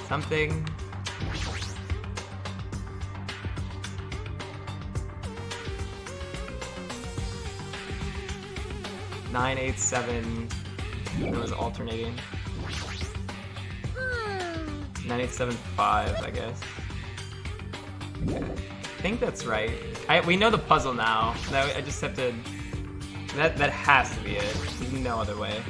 something... 9 8 7. It was alternating. 9 8 7 5, I guess. Okay. I think that's right. We know the puzzle now. Now I just have to. That has to be it. There's no other way.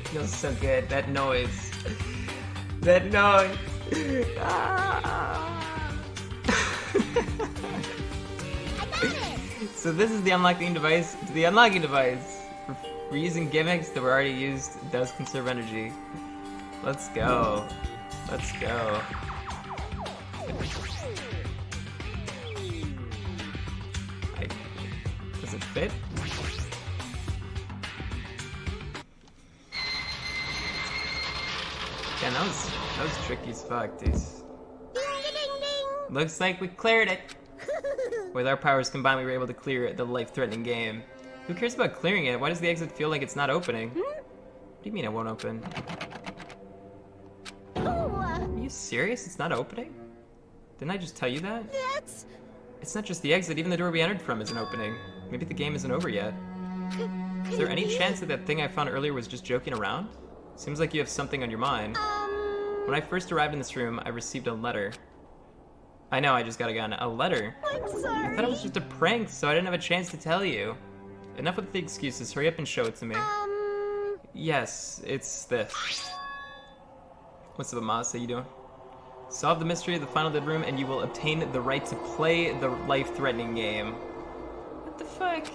Feels so good. That noise. That noise. Ah. So this is the unlocking device. The unlocking device for using gimmicks that were already used does conserve energy. Let's go. Let's go. Does it fit? Yeah, that was tricky as fuck, dude. Looks like we cleared it. With our powers combined, we were able to clear the life-threatening game. Who cares about clearing it? Why does the exit feel like it's not opening? What do you mean it won't open? Are you serious? It's not opening? Didn't I just tell you that? It's not just the exit, even the door we entered from isn't opening. Maybe the game isn't over yet. Is there any chance that thing I found earlier was just joking around? Seems like you have something on your mind. When I first arrived in this room, I received a letter. I know, I just got a gun. A letter? I'm sorry. I thought it was just a prank, so I didn't have a chance to tell you. Enough with the excuses. Hurry up and show it to me. Yes, it's this. What's up, Amaz? How you doing? Solve the mystery of the final dead room, and you will obtain the right to play the life-threatening game. What the fuck?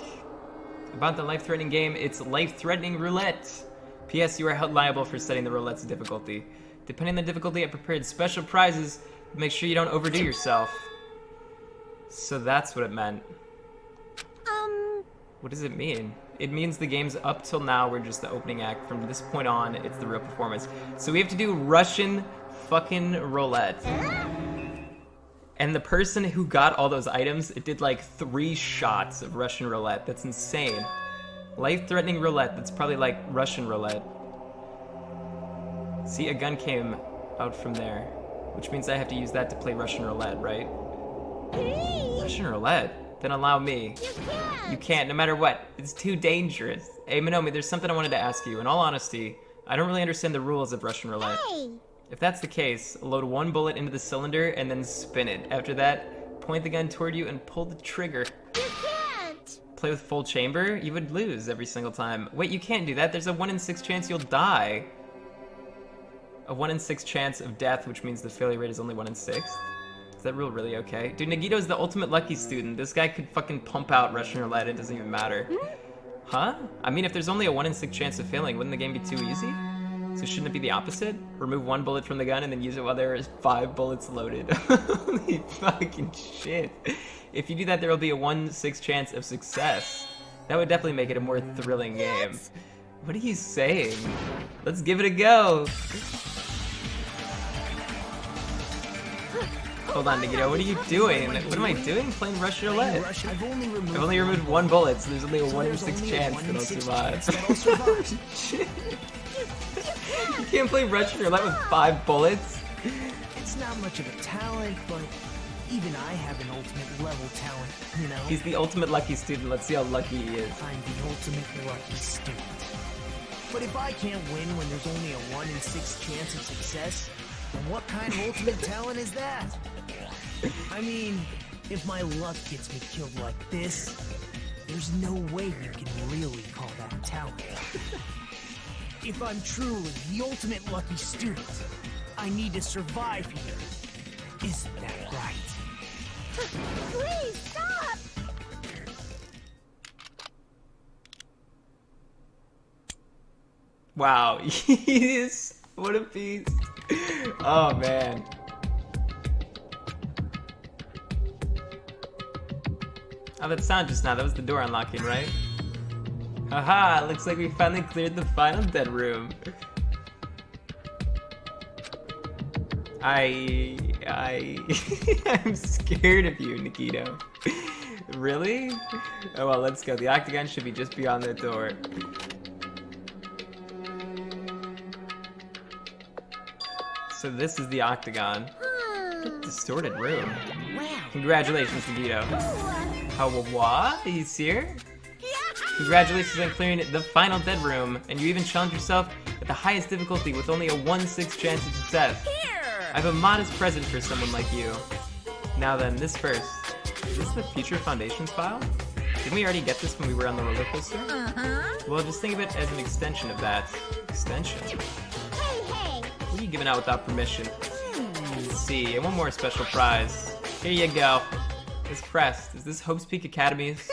About the life-threatening game, it's life-threatening roulette. P.S. You are held liable for setting the roulette's difficulty. Depending on the difficulty, I prepared special prizes. Make sure you don't overdo yourself. So that's what it meant. What does it mean? It means the game's up till now, we're just the opening act. From this point on, it's the real performance. So we have to do Russian fucking roulette. And the person who got all those items, it did like 3 shots of Russian roulette. That's insane. Life-threatening roulette, that's probably like Russian roulette. See, a gun came out from there. Which means I have to use that to play Russian roulette, right? Russian roulette? Then allow me. You can't! You can't, no matter what. It's too dangerous. Hey, Minomi, there's something I wanted to ask you. In all honesty, I don't really understand the rules of Russian roulette. Hey! If that's the case, load one bullet into the cylinder and then spin it. After that, point the gun toward you and pull the trigger. You can't! Play with full chamber? You would lose every single time. Wait, you can't do that. There's a 1 in 6 chance you'll die. A 1 in 6 chance of death, which means the failure rate is only 1 in 6. Is that rule really okay? Dude, Nagito's the ultimate lucky student. This guy could fucking pump out Russian roulette. It doesn't even matter. Huh? I mean, if there's only a 1 in 6 chance of failing, wouldn't the game be too easy? So shouldn't it be the opposite? Remove 1 bullet from the gun and then use it while there is 5 bullets loaded. Holy fucking shit. If you do that, there will be a 1 in 6 chance of success. That would definitely make it a more thrilling game. What are you saying? Let's give it a go. Hold on, Nagito, what are you doing? What am I doing? Playing Russian roulette. I've only removed 1 bullet, so there's only a 1 in 6 chance that I'll survive. Shit. You can't play Russian roulette with 5 bullets? It's not much of a talent, but even I have an ultimate level talent, you know? He's the ultimate lucky student. Let's see how lucky he is. I'm the ultimate lucky student. But if I can't win when there's only a 1 in 6 chance of success, then what kind of ultimate talent is that? I mean, if my luck gets me killed like this, there's no way you can really call that talent. If I'm truly the ultimate lucky student, I need to survive here. Isn't that right? Please, stop! Wow, yes, what a piece. Oh man. Oh, that sound just now, that was the door unlocking, right? Haha, looks like we finally cleared the final dead room. I'm scared of you, Nikito. Really? Oh well, let's go. The octagon should be just beyond the door. So this is the octagon. Distorted room. Congratulations, Nagito. Oh, what? He's here? Congratulations on clearing the final dead room, and you even challenged yourself at the highest difficulty with only a 1 in 6 chance of success. I have a modest present for someone like you. Now then, this first. Is this the Future Foundations file? Didn't we already get this when we were on the roller coaster? Well, just think of it as an extension of that. Extension? Hey! What are you giving out without permission? Let's see, and one more special prize. Here you go. It's pressed. Is this Hope's Peak Academy's?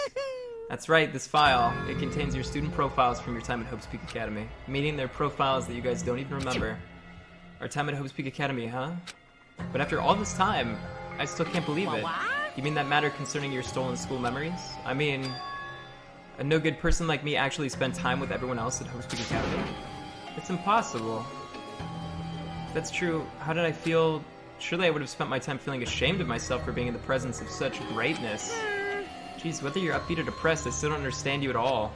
That's right, this file. It contains your student profiles from your time at Hope's Peak Academy. Meaning they're profiles that you guys don't even remember. Our time at Hope's Peak Academy, huh? But after all this time, I still can't believe it. You mean that matter concerning your stolen school memories? I mean, a no good person like me actually spent time with everyone else at Hope's Peak Academy? It's impossible. If that's true, how did I feel? Surely I would have spent my time feeling ashamed of myself for being in the presence of such greatness. Jeez, whether you're upbeat or depressed, I still don't understand you at all.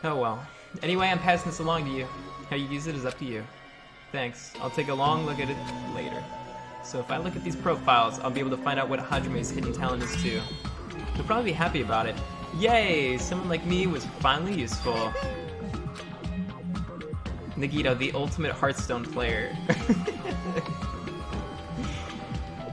Oh well. Anyway, I'm passing this along to you. How you use it is up to you. Thanks. I'll take a long look at it later. So if I look at these profiles, I'll be able to find out what Hajime's hidden talent is too. He'll probably be happy about it. Yay! Someone like me was finally useful. Nagito, the ultimate Hearthstone player.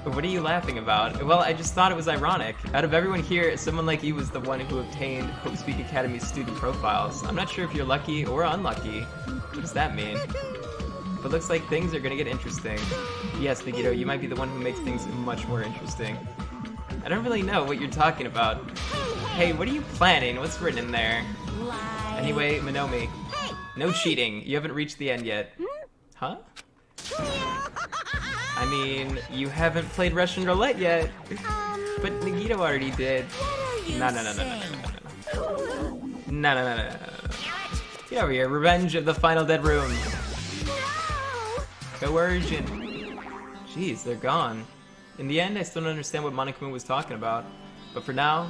What are you laughing about? Well, I just thought it was ironic. Out of everyone here, someone like you was the one who obtained Hope's Peak Academy's student profiles. I'm not sure if you're lucky or unlucky. What does that mean? But looks like things are gonna get interesting. Yes, Nagito, you might be the one who makes things much more interesting. I don't really know what you're talking about. Hey, what are you planning? What's written in there? Anyway, Minomi. No cheating. You haven't reached the end yet. Huh? I mean, you haven't played Russian roulette yet. But Nagito already did. No. Get over here. Revenge of the final dead room. Coercion. Jeez, they're gone. In the end, I still don't understand what Monokuma was talking about. But for now,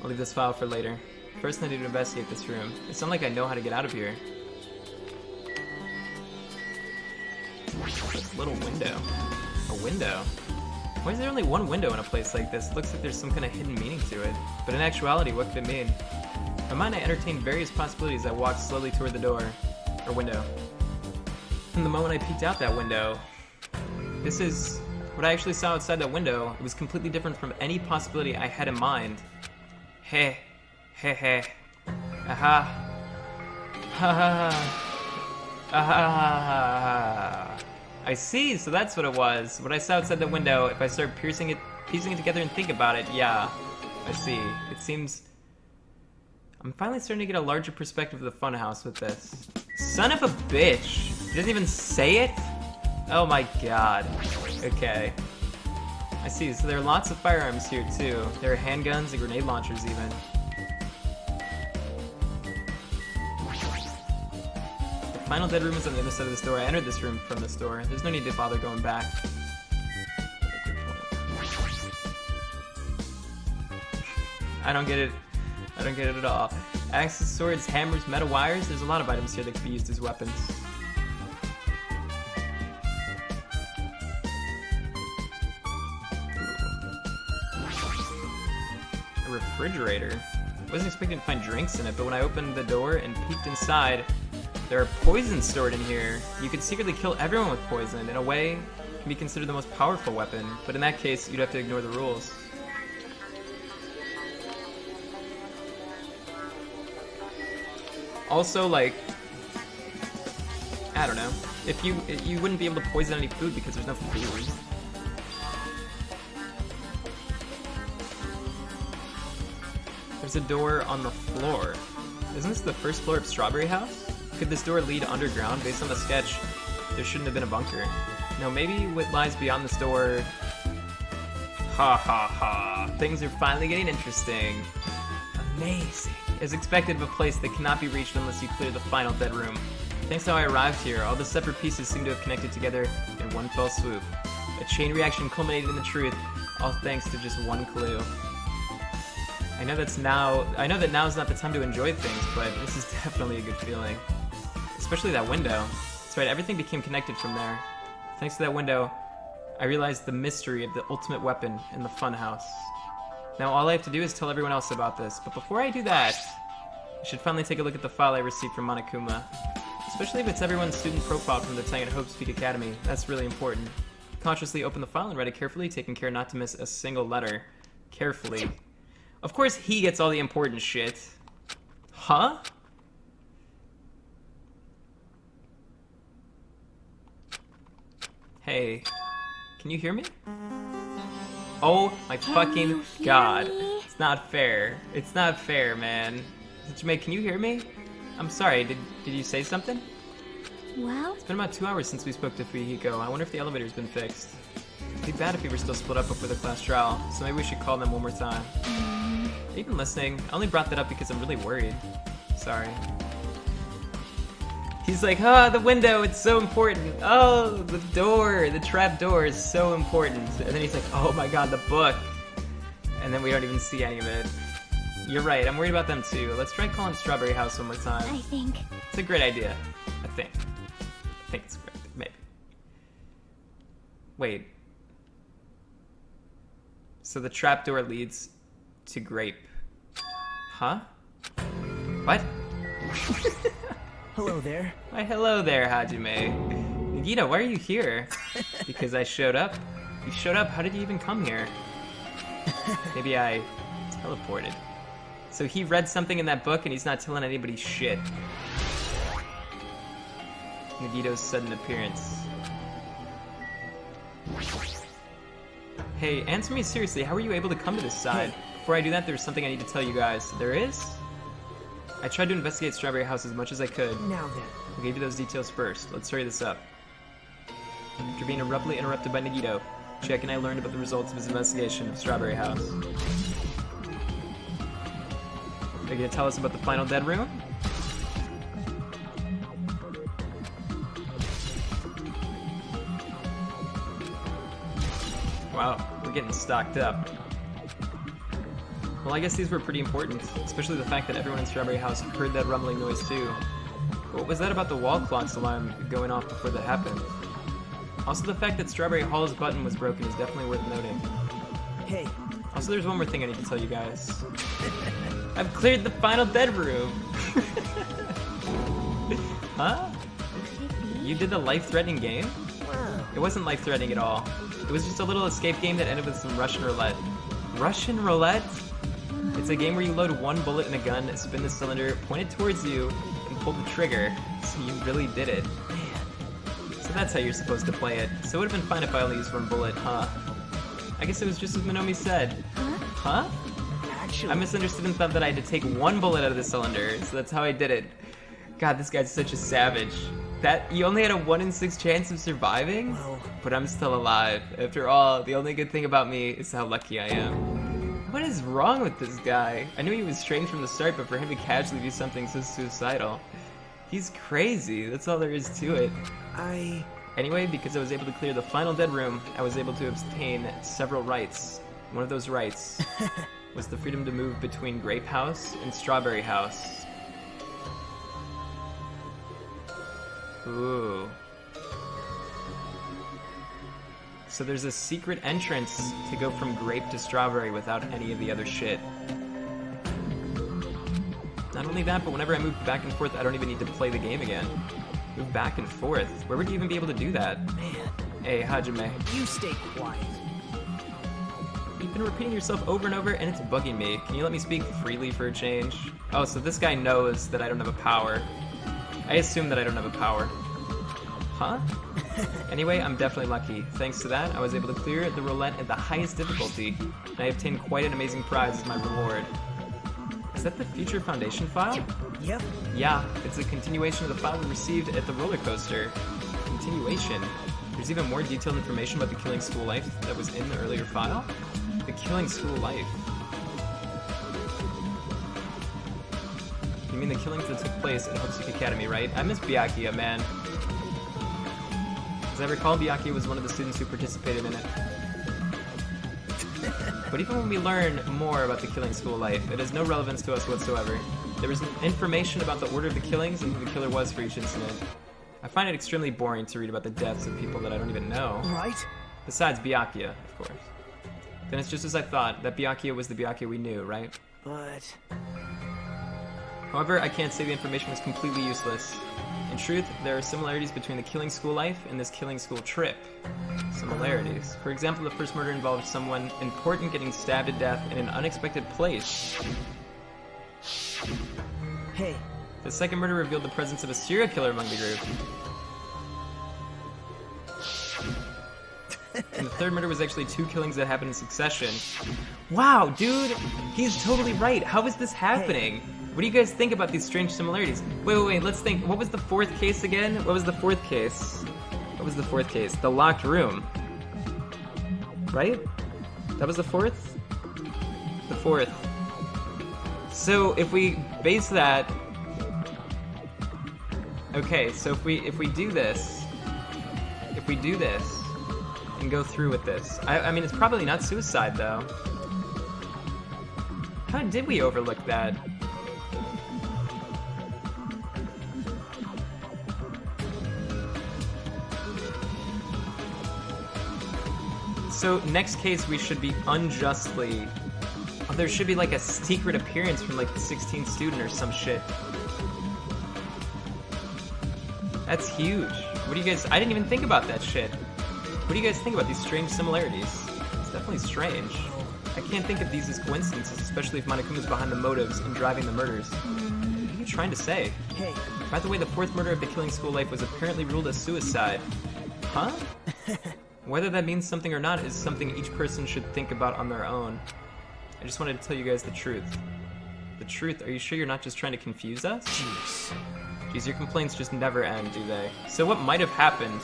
I'll leave this file for later. First, I need to investigate this room. It's not like I know how to get out of here. This little window. A window? Why is there only one window in a place like this? It looks like there's some kind of hidden meaning to it. But in actuality, what could it mean? In my mind, I entertained various possibilities as I walked slowly toward the door, or window. From the moment I peeked out that window, this is what I actually saw outside that window. It was completely different from any possibility I had in mind. Heh, heh, heh, aha, ha ha ha, aha. I see, so that's what it was. What I saw outside the window, if I start piecing it together and think about it, yeah, I see. It seems I'm finally starting to get a larger perspective of the funhouse with this. Son of a bitch! He doesn't even say it? Oh my god. Okay. I see, so there are lots of firearms here too. There are handguns and grenade launchers even. The final dead room is on the other side of this door. I entered this room from this door. There's no need to bother going back. I don't get it. I don't get it at all. Axes, swords, hammers, metal wires. There's a lot of items here that could be used as weapons. A refrigerator. I wasn't expecting to find drinks in it, but when I opened the door and peeked inside, there are poisons stored in here. You could secretly kill everyone with poison. In a way, it can be considered the most powerful weapon, but in that case, you'd have to ignore the rules. Also, like, I don't know. If you wouldn't be able to poison any food because there's no food. There's a door on the floor. Isn't this the first floor of Strawberry House? Could this door lead underground? Based on the sketch, there shouldn't have been a bunker. No, maybe what lies beyond this door... Ha ha ha. Things are finally getting interesting. Amazing. As expected of a place that cannot be reached unless you clear the final dead room. Thanks to how I arrived here, all the separate pieces seem to have connected together in one fell swoop. A chain reaction culminated in the truth, all thanks to just one clue. I know that now is not the time to enjoy things, but this is definitely a good feeling. Especially that window. That's right, everything became connected from there. Thanks to that window, I realized the mystery of the ultimate weapon in the funhouse. Now all I have to do is tell everyone else about this, but before I do that, I should finally take a look at the file I received from Monokuma. Especially if it's everyone's student profile from the Tang and Hope Peak Academy, that's really important. Consciously open the file and read it carefully, taking care not to miss a single letter. Carefully. Of course he gets all the important shit. Huh? Hey, can you hear me? Oh my fucking god. It's not fair. It's not fair, man. Jamae, can you hear me? I'm sorry, did you say something? Well, It's been about 2 hours since we spoke to Fujihiko. I wonder if the elevator's been fixed. It'd be bad if we were still split up before the class trial, so maybe we should call them one more time. Are you even listening? I only brought that up because I'm really worried. Sorry. He's like, the window, it's so important. Oh, the door, the trap door is so important. And then he's like, oh my god, the book. And then we don't even see any of it. You're right, I'm worried about them too. Let's try calling Strawberry House one more time. I think. It's a great idea. I think it's a great idea. Maybe. Wait. So the trapdoor leads to Grape. Huh? What? Hello there. Why, hello there, Hajime. Nagito, why are you here? Because I showed up. You showed up? How did you even come here? Maybe I teleported. So he read something in that book and he's not telling anybody shit. Nagito's sudden appearance. Hey, answer me seriously, how were you able to come to this side? Before I do that, there's something I need to tell you guys. There is? I tried to investigate Strawberry House as much as I could. Now then. I'll give you those details first. Let's hurry this up. After being abruptly interrupted by Nagito, Chick and I learned about the results of his investigation of Strawberry House. Are you gonna tell us about the final dead room? Wow, we're getting stocked up. Well, I guess these were pretty important, especially the fact that everyone in Strawberry House heard that rumbling noise too. What was that about the wall clock's alarm going off before that happened? Also, the fact that Strawberry Hall's button was broken is definitely worth noting. Hey, Also, there's one more thing I need to tell you guys. I've cleared the final dead room! Huh? You did the life-threatening game? It wasn't life-threatening at all. It was just a little escape game that ended with some Russian roulette. Russian roulette? It's a game where you load one bullet in a gun, spin the cylinder, point it towards you, and pull the trigger. So you really did it. So that's how you're supposed to play it. So it would have been fine if I only used one bullet, huh? I guess it was just as Minomi said. Huh? actually... I misunderstood and thought that I had to take one bullet out of the cylinder, so that's how I did it. God, this guy's such a savage. That you only had a 1 in 6 chance of surviving? Well... But I'm still alive. After all, the only good thing about me is how lucky I am. What is wrong with this guy? I knew he was strange from the start, but for him to casually do something so suicidal, he's crazy. That's all there is to it. Anyway, because I was able to clear the final dead room, I was able to obtain several rights. One of those rights was the freedom to move between Grape House and Strawberry House. Ooh. So there's a secret entrance to go from Grape to Strawberry without any of the other shit. Not only that, but whenever I move back and forth, I don't even need to play the game again. Move back and forth. Where would you even be able to do that? Man. Hey, Hajime. You stay quiet. You've been repeating yourself over and over, and it's bugging me. Can you let me speak freely for a change? Oh, so this guy knows that I don't have a power. I assume that I don't have a power. Huh? Anyway, I'm definitely lucky. Thanks to that, I was able to clear the roulette at the highest difficulty, and I obtained quite an amazing prize as my reward. Is that the Future Foundation file? Yep. Yeah, it's a continuation of the file we received at the roller coaster. Continuation? There's even more detailed information about the Killing School Life that was in the earlier file? The Killing School Life. You mean the killings that took place at Hopeseek Academy, right? I miss Byakuya, man. As I recall, Byakuya was one of the students who participated in it. But even when we learn more about the Killing School Life, it has no relevance to us whatsoever. There was information about the order of the killings and who the killer was for each incident. I find it extremely boring to read about the deaths of people that I don't even know. Right? Besides Byakuya, of course. Then it's just as I thought, that Byakuya was the Byakuya we knew, right? But... However, I can't say the information was completely useless. In truth, there are similarities between the Killing School Life and this Killing School trip. Similarities. For example, the first murder involved someone important getting stabbed to death in an unexpected place. Hey. The second murder revealed the presence of a serial killer among the group. And the third murder was actually 2 killings that happened in succession. Wow, dude! He's totally right! How is this happening? What do you guys think about these strange similarities? Wait, let's think. What was the 4th case again? What was the 4th case? What was the 4th case? The locked room. Right? That was the 4th? The 4th. So if we base that... Okay, so if we do this... If we do this... and go through with this. I mean, it's probably not suicide, though. How did we overlook that? So, next case, we should be unjustly... Oh, there should be, like, a secret appearance from, like, the 16th student or some shit. That's huge. What do you guys... I didn't even think about that shit. What do you guys think about these strange similarities? It's definitely strange. I can't think of these as coincidences, especially if Monokuma's behind the motives in driving the murders. What are you trying to say? Hey. By the way, the 4th murder of the Killing School Life was apparently ruled as suicide. Huh? Whether that means something or not is something each person should think about on their own. I just wanted to tell you guys the truth. The truth? Are you sure you're not just trying to confuse us? Jeez, your complaints just never end, do they? So what might have happened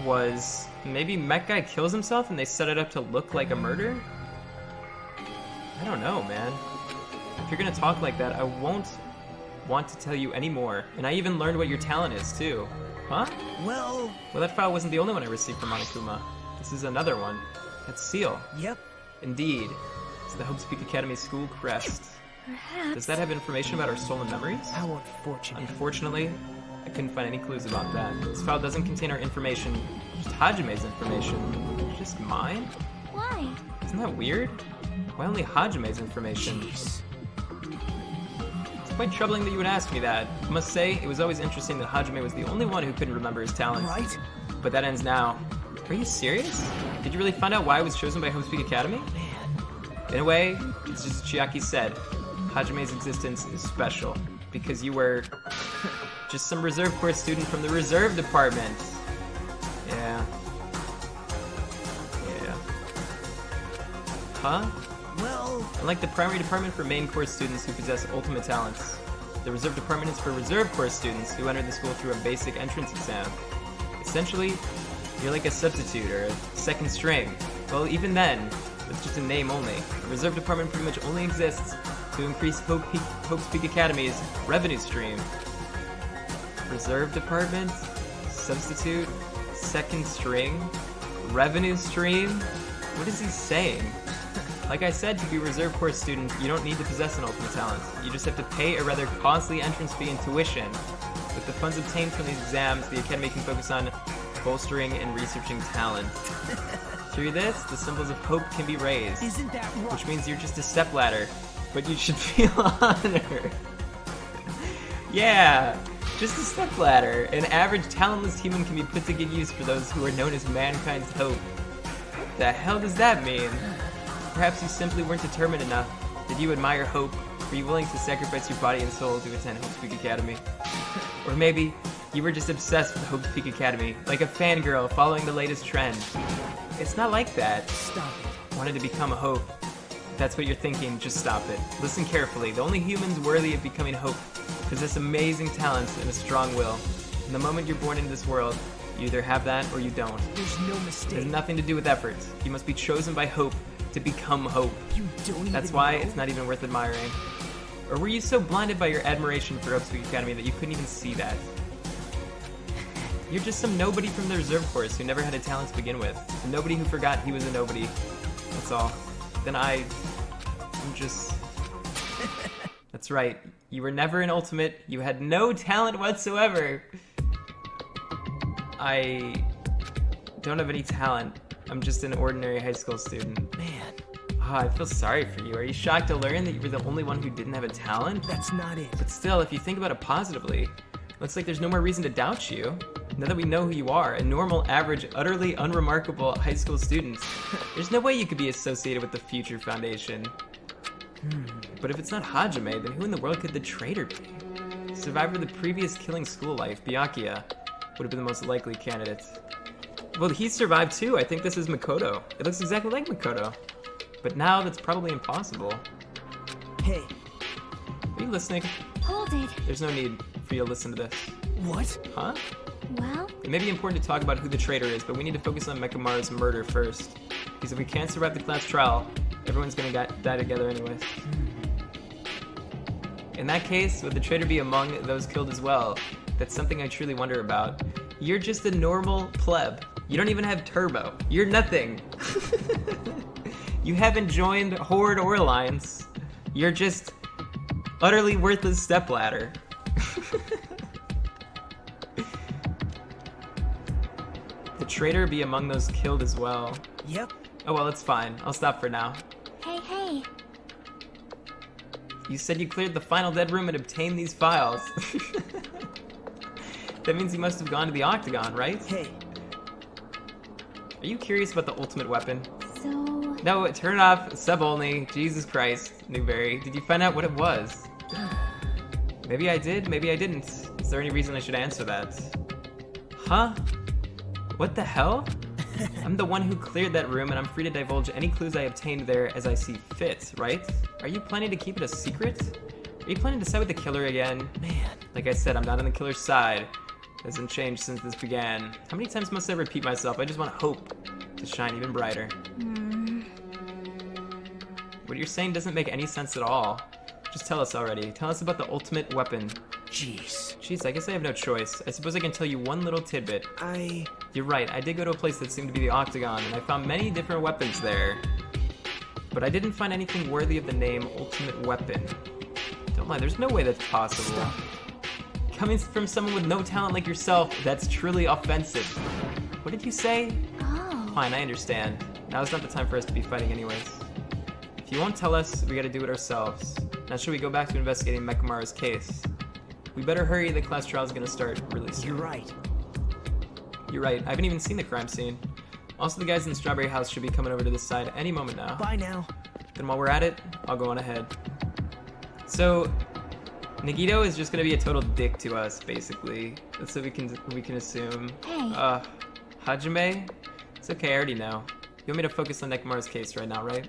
was maybe Mech Guy kills himself and they set it up to look like a murder? I don't know, man. If you're gonna talk like that, I won't want to tell you any more. And I even learned what your talent is, too. Huh? Well, that file wasn't the only one I received from Monokuma. This is another one. That's Seal. Yep. Indeed. It's the Hopeseek Academy school crest. Perhaps. Does that have information about our stolen memories? How unfortunate. Unfortunately, I couldn't find any clues about that. This file doesn't contain our information, just Hajime's information. Just mine? Why? Isn't that weird? Why only Hajime's information? Jeez. It's quite troubling that you would ask me that. I must say, it was always interesting that Hajime was the only one who couldn't remember his talents. Right? But that ends now. Are you serious? Did you really find out why I was chosen by Hope's Peak Academy? In a way, it's just as Chiaki said, Hajime's existence is special. Because you were just some reserve corps student from the reserve department. Yeah. Yeah. Huh? Well, Unlike the primary department for main course students who possess ultimate talents, the reserve department is for reserve course students who enter the school through a basic entrance exam. Essentially, you're like a substitute or a second string. Well, even then, it's just a name only. The reserve department pretty much only exists to increase Hope's Peak Academy's revenue stream. Reserve department, substitute, second string, revenue stream? What is he saying? Like I said, to be a reserve course student, you don't need to possess an ultimate talent. You just have to pay a rather costly entrance fee and tuition. With the funds obtained from these exams, the Academy can focus on bolstering and researching talent. Through this, the symbols of hope can be raised, isn't that right? which means you're just a stepladder, but you should feel honored. Yeah, just a stepladder. An average talentless human can be put to good use for those who are known as mankind's hope. What the hell does that mean? Perhaps you simply weren't determined enough. Did you admire hope? Were you willing to sacrifice your body and soul to attend Hope's Peak Academy? Or maybe you were just obsessed with Hope's Peak Academy, like a fangirl following the latest trend. It's not like that. Stop it. Wanted to become a Hope. If that's what you're thinking, just stop it. Listen carefully. The only humans worthy of becoming Hope possess amazing talents and a strong will. And the moment you're born into this world, you either have that or you don't. There's no It has mistake. nothing to do with effort. You must be chosen by Hope to become Hope. You don't even That's why know? it's not even worth admiring. Or were you so blinded by your admiration for Hope's Peak Academy that you couldn't even see that? You're just some nobody from the reserve course who never had a talent to begin with. A nobody who forgot he was a nobody. That's all. Then I'm just... That's right. You were never an ultimate. You had no talent whatsoever. I don't have any talent. I'm just an ordinary high school student. Man, I feel sorry for you. Are you shocked to learn that you were the only one who didn't have a talent? that's not it. But still, if you think about it positively, looks like there's no more reason to doubt you. Now that we know who you are, a normal, average, utterly unremarkable high school student, there's no way you could be associated with the Future Foundation. But if it's not Hajime, then who in the world could the traitor be? Survivor of the previous killing school life, Byakuya, would have been the most likely candidate. Well, he survived too. I think this is Makoto. It looks exactly like Makoto. But now that's probably impossible. Hey, Are you listening? Hold it. There's no need for you to listen to this. what? Huh? Well, It may be important to talk about who the traitor is, but we need to focus on Mekamaru's murder first. Because if we can't survive the class trial, everyone's gonna die together anyways. In that case, would the traitor be among those killed as well? That's something I truly wonder about. You're just a normal pleb. You don't even have turbo. You're nothing. You haven't joined Horde or Alliance. You're just utterly worthless stepladder. The traitor be among those killed as well. Yep. Oh well, it's fine. I'll stop for now. hey. You said you cleared the final dead room and obtained these files. That means you must have gone to the Octagon, right? Hey, Are you curious about the ultimate weapon? So, No, turn it off. Sub only. Jesus Christ, Newberry. Did you find out what it was? Maybe I did, maybe I didn't. Is there any reason I should answer that? Huh? What the hell? I'm the one who cleared that room and I'm free to divulge any clues I obtained there as I see fit, right? Are you planning to keep it a secret? Are you planning to side with the killer again? man. Like I said, I'm not on the killer's side. It hasn't changed since this began. How many times must I repeat myself? I just want hope to shine even brighter. What you're saying doesn't make any sense at all. Just tell us already. Tell us about the ultimate weapon. Jeez. Jeez, I guess I have no choice. I suppose I can tell you one little tidbit. You're right, I did go to a place that seemed to be the Octagon, and I found many different weapons there. But I didn't find anything worthy of the name Ultimate Weapon. Don't lie, there's no way that's possible. Coming from someone with no talent like yourself, that's truly offensive. What did you say? Oh. Fine, I understand. Now's not the time for us to be fighting anyways. If you won't tell us, we gotta do it ourselves. Now should we go back to investigating Mechamaru's case? We better hurry, the class trial's gonna start really soon. You're right. You're right, I haven't even seen the crime scene. Also, the guys in the Strawberry House should be coming over to this side any moment now. Bye now. Then while we're at it, I'll go on ahead. So, Nagito is just gonna be a total dick to us, basically. That's what we can assume. Hey. Hajime? It's okay, I already know. You want me to focus on Nekomaru's case right now, right?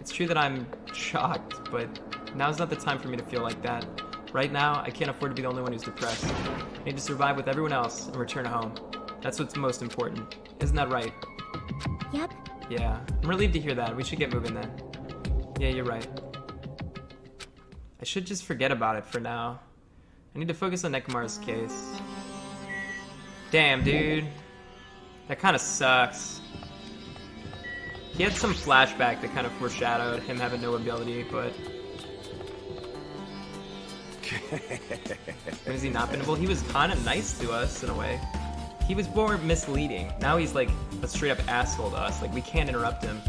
It's true that I'm shocked, but now's not the time for me to feel like that. Right now, I can't afford to be the only one who's depressed. I need to survive with everyone else and return home. That's what's most important. Isn't that right? Yep. Yeah. I'm relieved to hear that. We should get moving then. Yeah, you're right. I should just forget about it for now. I need to focus on Nekomaru's case. Damn, dude. That kind of sucks. He had some flashback that kind of foreshadowed him having no ability, but... When has he not been able? He was kind of nice to us, in a way. He was more misleading. Now he's like a straight up asshole to us. Like, we can't interrupt him.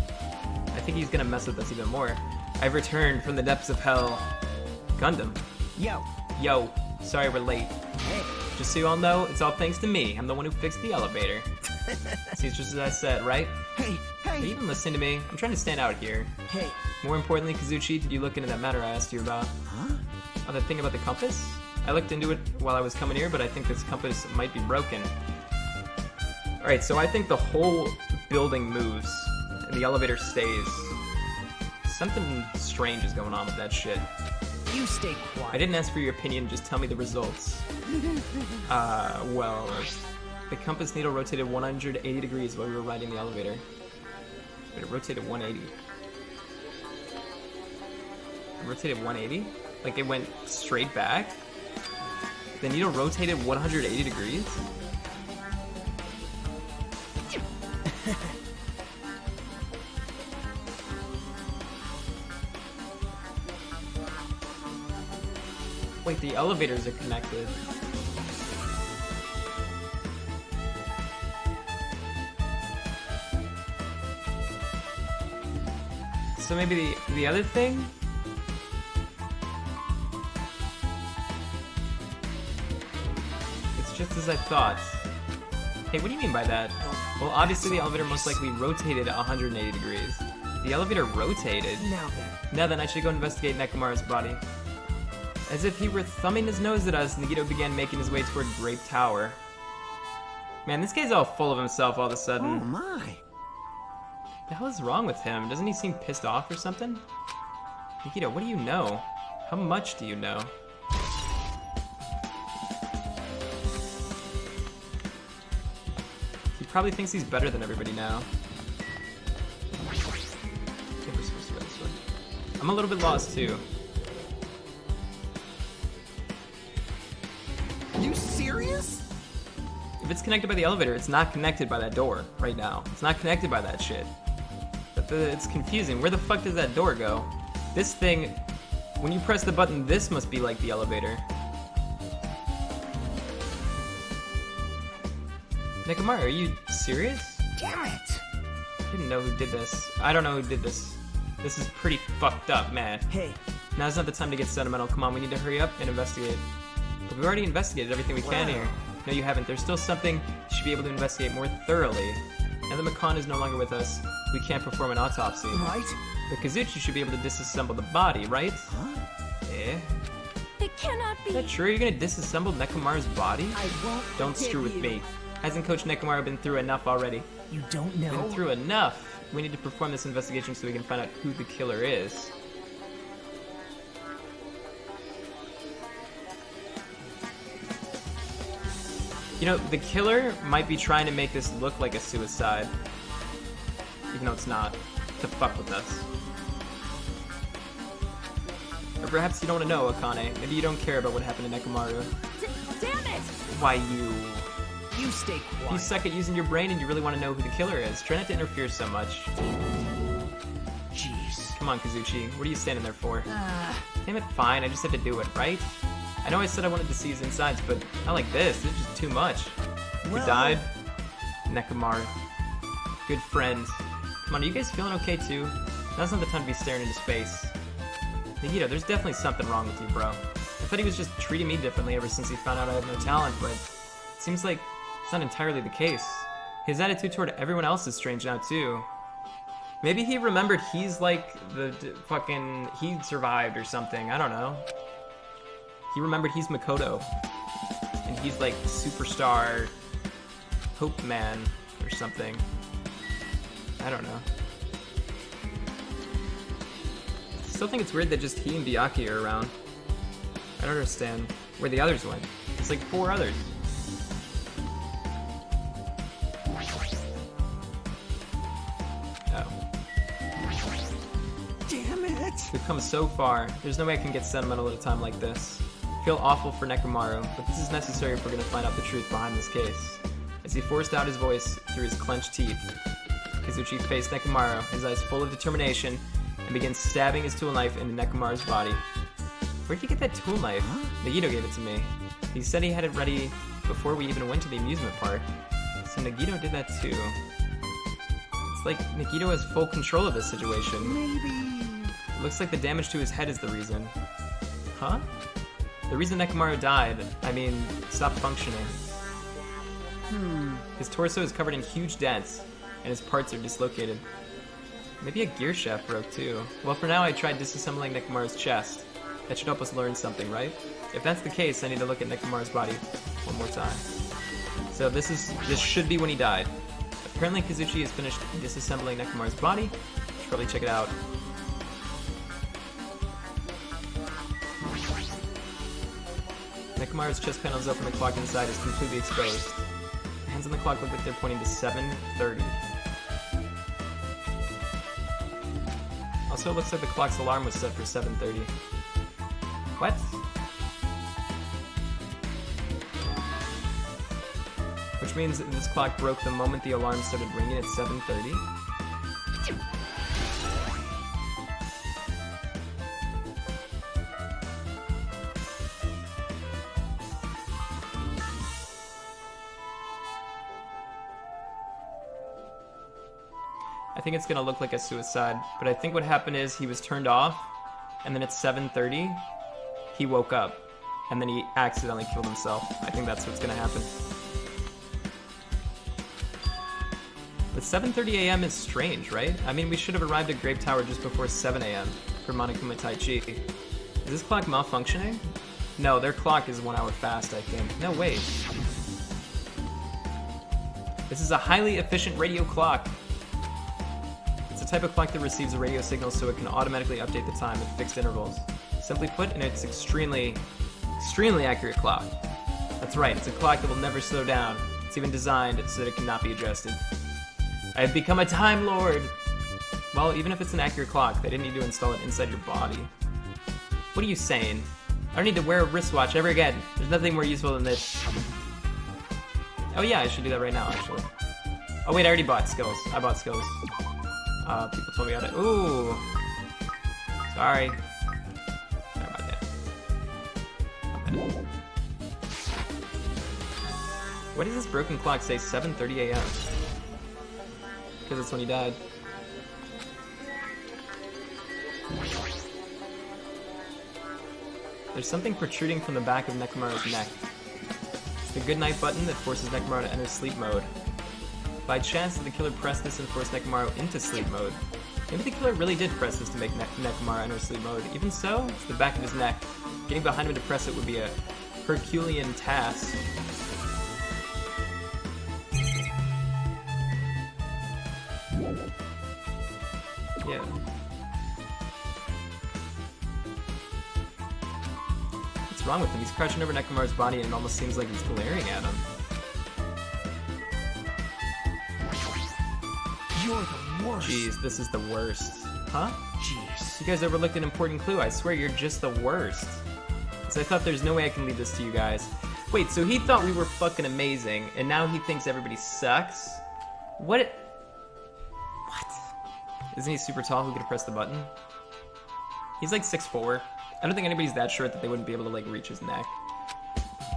I think he's gonna mess with us even more. I've returned from the depths of hell. Gundam. Yo. Yo, sorry we're late. Hey. Just so you all know, it's all thanks to me. I'm the one who fixed the elevator. See, it's just as I said, right? Hey. Are you Hey. even listening to me? I'm trying to stand out here. Hey. More importantly, Kazuchi, did you look into that matter I asked you about? Huh? Oh, the thing about the compass? I looked into it while I was coming here, but I think this compass might be broken. Alright, so I think the whole building moves, and the elevator stays. Something strange is going on with that shit. You stay I quiet. didn't ask for your opinion, just tell me the results. Well, the compass needle rotated 180 degrees while we were riding the elevator. But it rotated 180. It rotated 180? Like it went straight back? The needle rotated 180 degrees? Wait, the elevators are connected. So maybe the other thing? It's just as I thought. Hey, what do you mean by that? Well, obviously the elevator most likely rotated 180 degrees. The elevator rotated? Now then, I should go investigate Nekomaru's body. As if he were thumbing his nose at us, Nagito began making his way toward Grape Tower. Man, this guy's all full of himself all of a sudden. Oh my. What the hell is wrong with him? Doesn't he seem pissed off or something? Nagito, what do you know? How much do you know? He probably thinks he's better than everybody now. I think we're supposed to go this way. I'm a little bit lost too. You serious? If it's connected by the elevator, it's not connected by that door right now. It's not connected by that shit. But it's confusing. Where the fuck does that door go? This thing, when you press the button, this must be like the elevator. Nekomaru, are you serious? Damn it. I didn't know who did this. I don't know who did this. This is pretty fucked up, man. Hey. Now's not the time to get sentimental. Come on, we need to hurry up and investigate. But we've already investigated everything we can here. No, you haven't. There's still something you should be able to investigate more thoroughly. Now that Makan is no longer with us, we can't perform an autopsy. Right? But Kazuchi should be able to disassemble the body, right? Huh? Eh? It cannot Is be. that true? You're gonna disassemble Nekomaru's body? I won't Don't forgive screw with you. me. Hasn't Coach Nekomaru been through enough already? You don't know? Been through enough. We need to perform this investigation so we can find out who the killer is. You know, the killer might be trying to make this look like a suicide. Even though it's not. To fuck with us. Or perhaps you don't want to know, Akane. Maybe you don't care about what happened to Nekomaru. Damn it! Why you? You stay You quiet. suck at using your brain and you really want to know who the killer is. Try not to interfere so much. Jeez. Come on, Kazuchi. What are you standing there for? Ah. Damn it, fine. I just have to do it, right? I know I said I wanted to see his insides, but not like this. This is just too much. He Well- died. Nekomaru. Good friend. Come on, are you guys feeling okay too? Now's not the time to be staring into space. Nagito, there's definitely something wrong with you, bro. I thought he was just treating me differently ever since he found out I have no talent, but it seems like it's not entirely the case. His attitude toward everyone else is strange now too. Maybe he remembered he's like fucking... he survived or something, I don't know. He remembered he's Makoto. And he's like superstar Hope Man or something. I don't know. Still think it's weird that just he and Byakuya are around. I don't understand where the others went. It's like 4 others. Oh. Damn it! We've come so far. There's no way I can get sentimental at a time like this. I feel awful for Nekomaru, but this is necessary if we're gonna find out the truth behind this case. As he forced out his voice through his clenched teeth, Kazuchi faced Nekomaru, his eyes full of determination, and began stabbing his tool knife into Nekomaru's body. Where'd you get that tool knife? Nagito gave it to me. He said he had it ready before we even went to the amusement park. So Nagito did that too. It's like Nagito has full control of this situation. Maybe... It looks like the damage to his head is the reason. Huh? The reason Nekomaru died, stopped functioning. His torso is covered in huge dents, and his parts are dislocated. Maybe a gear shaft broke too. Well, for now I tried disassembling Nekomaru's chest. That should help us learn something, right? If that's the case, I need to look at Nekomaru's body one more time. So this should be when he died. Apparently Kazuchi has finished disassembling Nekomaru's body. Should probably check it out. Nekomaru's chest panel is open, the clock inside is completely exposed. The hands on the clock look like they're pointing to 7:30. Also, it looks like the clock's alarm was set for 7:30. What? Which means that this clock broke the moment the alarm started ringing at 7:30? I think it's gonna look like a suicide, but I think what happened is he was turned off, and then at 7:30, he woke up, and then he accidentally killed himself. I think that's what's gonna happen. But 7:30 a.m. is strange, right? I mean, we should have arrived at Grape Tower just before 7 a.m. for Monokuma Taichi. Is this clock malfunctioning? No, their clock is 1 hour fast, I think. No, wait. This is a highly efficient radio clock. It's a type of clock that receives a radio signal so it can automatically update the time at fixed intervals. Simply put, and it's extremely accurate clock. That's right, it's a clock that will never slow down. It's even designed so that it cannot be adjusted. I have become a Time Lord! Well, even if it's an accurate clock, they didn't need to install it inside your body. What are you saying? I don't need to wear a wristwatch ever again. There's nothing more useful than this. Oh yeah, I should do that right now, actually. Oh wait, I already bought skills. I bought skills. People told me how to... Ooh! Sorry. Sorry about that. Why does this broken clock say 7:30 a.m.? Because that's when he died. There's something protruding from the back of Nekomaru's neck. It's the goodnight button that forces Nekomaru to enter sleep mode. By chance, did the killer press this and force Nekomaru into sleep mode? Maybe the killer really did press this to make Nekomaru enter sleep mode. Even so, it's the back of his neck. Getting behind him to press it would be a Herculean task. Yeah. What's wrong with him? He's crouching over Nekomaru's body and it almost seems like he's glaring at him. You're the worst. Jeez, this is the worst. Huh? Jeez. You guys overlooked an important clue. I swear you're just the worst. So I thought there's no way I can leave this to you guys. Wait, so he thought we were fucking amazing, and now he thinks everybody sucks? What? Isn't he super tall who could press the button? He's like 6'4". I don't think anybody's that short that they wouldn't be able to like reach his neck.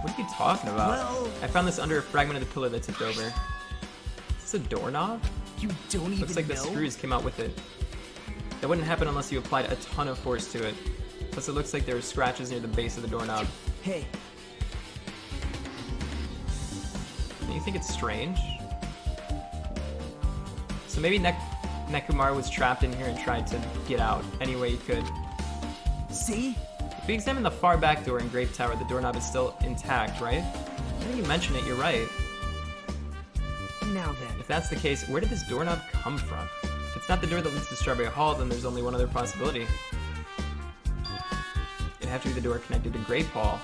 What are you talking about? Well- I found this under a fragment of the pillar that tipped over. Is this a doorknob? You don't even Looks like know? the screws came out with it. That wouldn't happen unless you applied a ton of force to it. Plus it looks like there are scratches near the base of the doorknob. Hey, Don't you think it's strange? So maybe Nekumar was trapped in here and tried to get out any way he could. see? If we examine the far back door in Grave Tower, the doorknob is still intact, right? Now that you mention it, you're right. Now then. If that's the case, where did this doorknob come from? If it's not the door that leads to Strawberry Hall, then there's only one other possibility. It'd have to be the door connected to Grave Hall.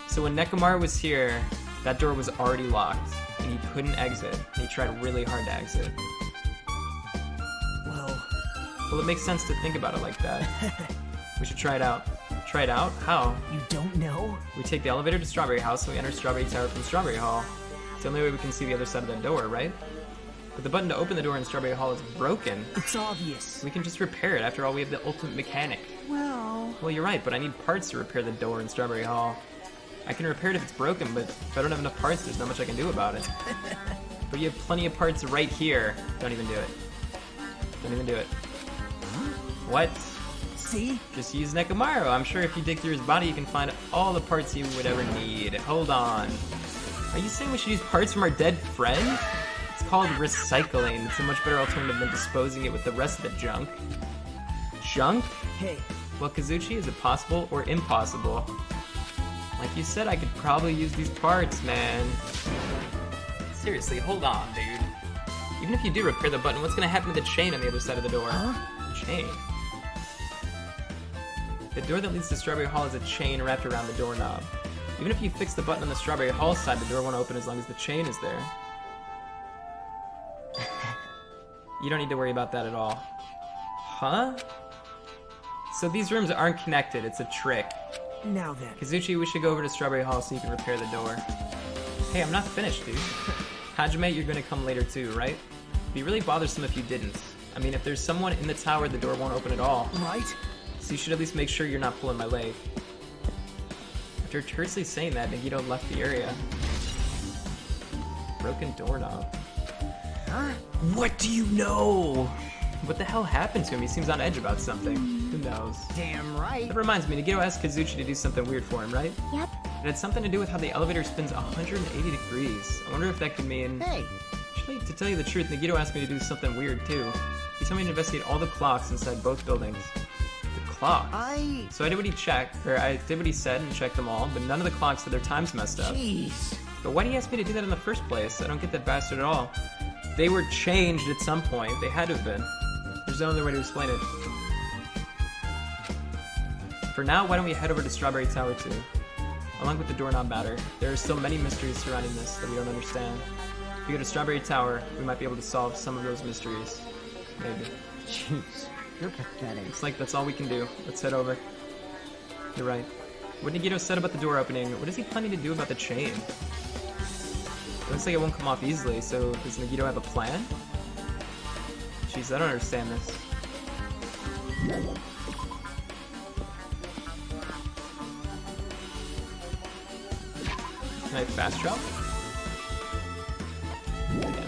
So when Nekumar was here, that door was already locked, and he couldn't exit, and he tried really hard to exit. Well, it makes sense to think about it like that. We should try it out. Try it out? How? You don't know? We take the elevator to Strawberry House, and we enter Strawberry Tower from Strawberry Hall. It's the only way we can see the other side of that door, right? But the button to open the door in Strawberry Hall is broken. It's obvious. We can just repair it. After all, we have the ultimate mechanic. Well... Well, you're right, but I need parts to repair the door in Strawberry Hall. I can repair it if it's broken, but if I don't have enough parts, there's not much I can do about it. But you have plenty of parts right here. Don't even do it. Don't even do it. What? See? Just use Nekomaru. I'm sure if you dig through his body, you can find all the parts you would ever need. Hold on. Are you saying we should use parts from our dead friend? It's called recycling. It's a much better alternative than disposing it with the rest of the junk. Junk? Hey, Well, Kazuchi, is it possible or impossible? Like you said, I could probably use these parts, man. Seriously, hold on, dude. Even if you do repair the button, what's gonna happen to the chain on the other side of the door? Huh? Chain? The door that leads to Strawberry Hall is a chain wrapped around the doorknob. Even if you fix the button on the Strawberry Hall side, the door won't open as long as the chain is there. You don't need to worry about that at all. Huh? So these rooms aren't connected, it's a trick. now then. Kazuchi, we should go over to Strawberry Hall so you can repair the door. Hey, I'm not finished, dude. Hajime, you're gonna come later too, right? It'd be really bothersome if you didn't. I mean, if there's someone in the tower, the door won't open at all. Right? So you should at least make sure you're not pulling my leg. After tersely saying that, Nagito left the area. Broken doorknob. Huh? What do you know? What the hell happened to him? He seems on edge about something. Who knows? Damn right. That reminds me, Nagito asked Kazuchi to do something weird for him, right? Yep. It had something to do with how the elevator spins 180 degrees. I wonder if that could mean... Hey, Actually, to tell you the truth, Nagito asked me to do something weird too. He told me to investigate all the clocks inside both buildings. The clocks? So I did what he did what he said and checked them all, but none of the clocks had their times messed up. Jeez. But why did he ask me to do that in the first place? I don't get that bastard at all. They were changed at some point. They had to have been. There's no other way to explain it. For now, why don't we head over to Strawberry Tower 2? Along with the doorknob matter, there are still many mysteries surrounding this that we don't understand. If we go to Strawberry Tower, we might be able to solve some of those mysteries. Maybe. Jeez. You're pathetic. Looks like that's all we can do. Let's head over. You're right. What Nagito said about the door opening, what is he planning to do about the chain? It looks like it won't come off easily, so does Nagito have a plan? Jeez, I don't understand this. Can I fast drop? Yeah.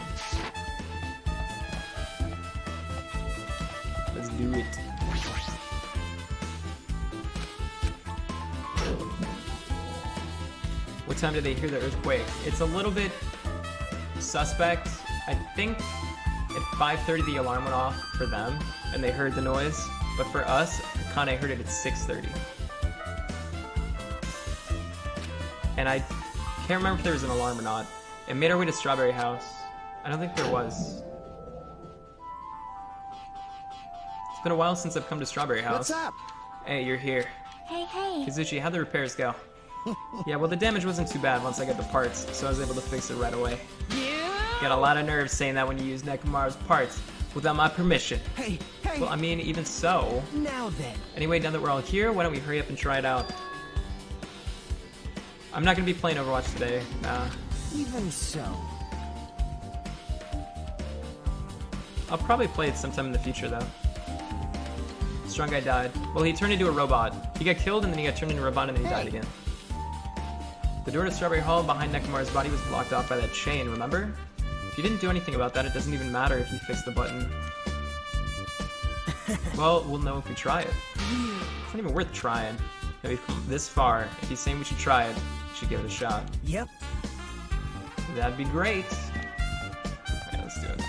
Let's do it. What time did they hear the earthquake? It's a little bit suspect. I think at 5:30 the alarm went off for them, and they heard the noise. But for us, Kane heard it at 6:30. And I can't remember if there was an alarm or not. It made our way to Strawberry House. I don't think there was. It's been a while since I've come to Strawberry House. What's up? Hey, you're here. Hey, hey. Kazuchi, how'd the repairs go? Yeah, well, the damage wasn't too bad once I got the parts, so I was able to fix it right away. Got a lot of nerve saying that when you use Nekomaru's parts without my permission. Hey, hey. Well, I mean, even so. Now then. Anyway, now that we're all here, why don't we hurry up and try it out? I'm not gonna be playing Overwatch today. Nah. Even so. I'll probably play it sometime in the future, though. Strong guy died. Well, he turned into a robot. He got killed and then he got turned into a robot and then he died again. The door to Strawberry Hall behind Nekomaru's body was blocked off by that chain, remember? If you didn't do anything about that, it doesn't even matter if you fix the button. Well, we'll know if we try it. It's not even worth trying. Now we've come this far. If he's saying we should try it, we should give it a shot. Yep. That'd be great. Alright, let's do it.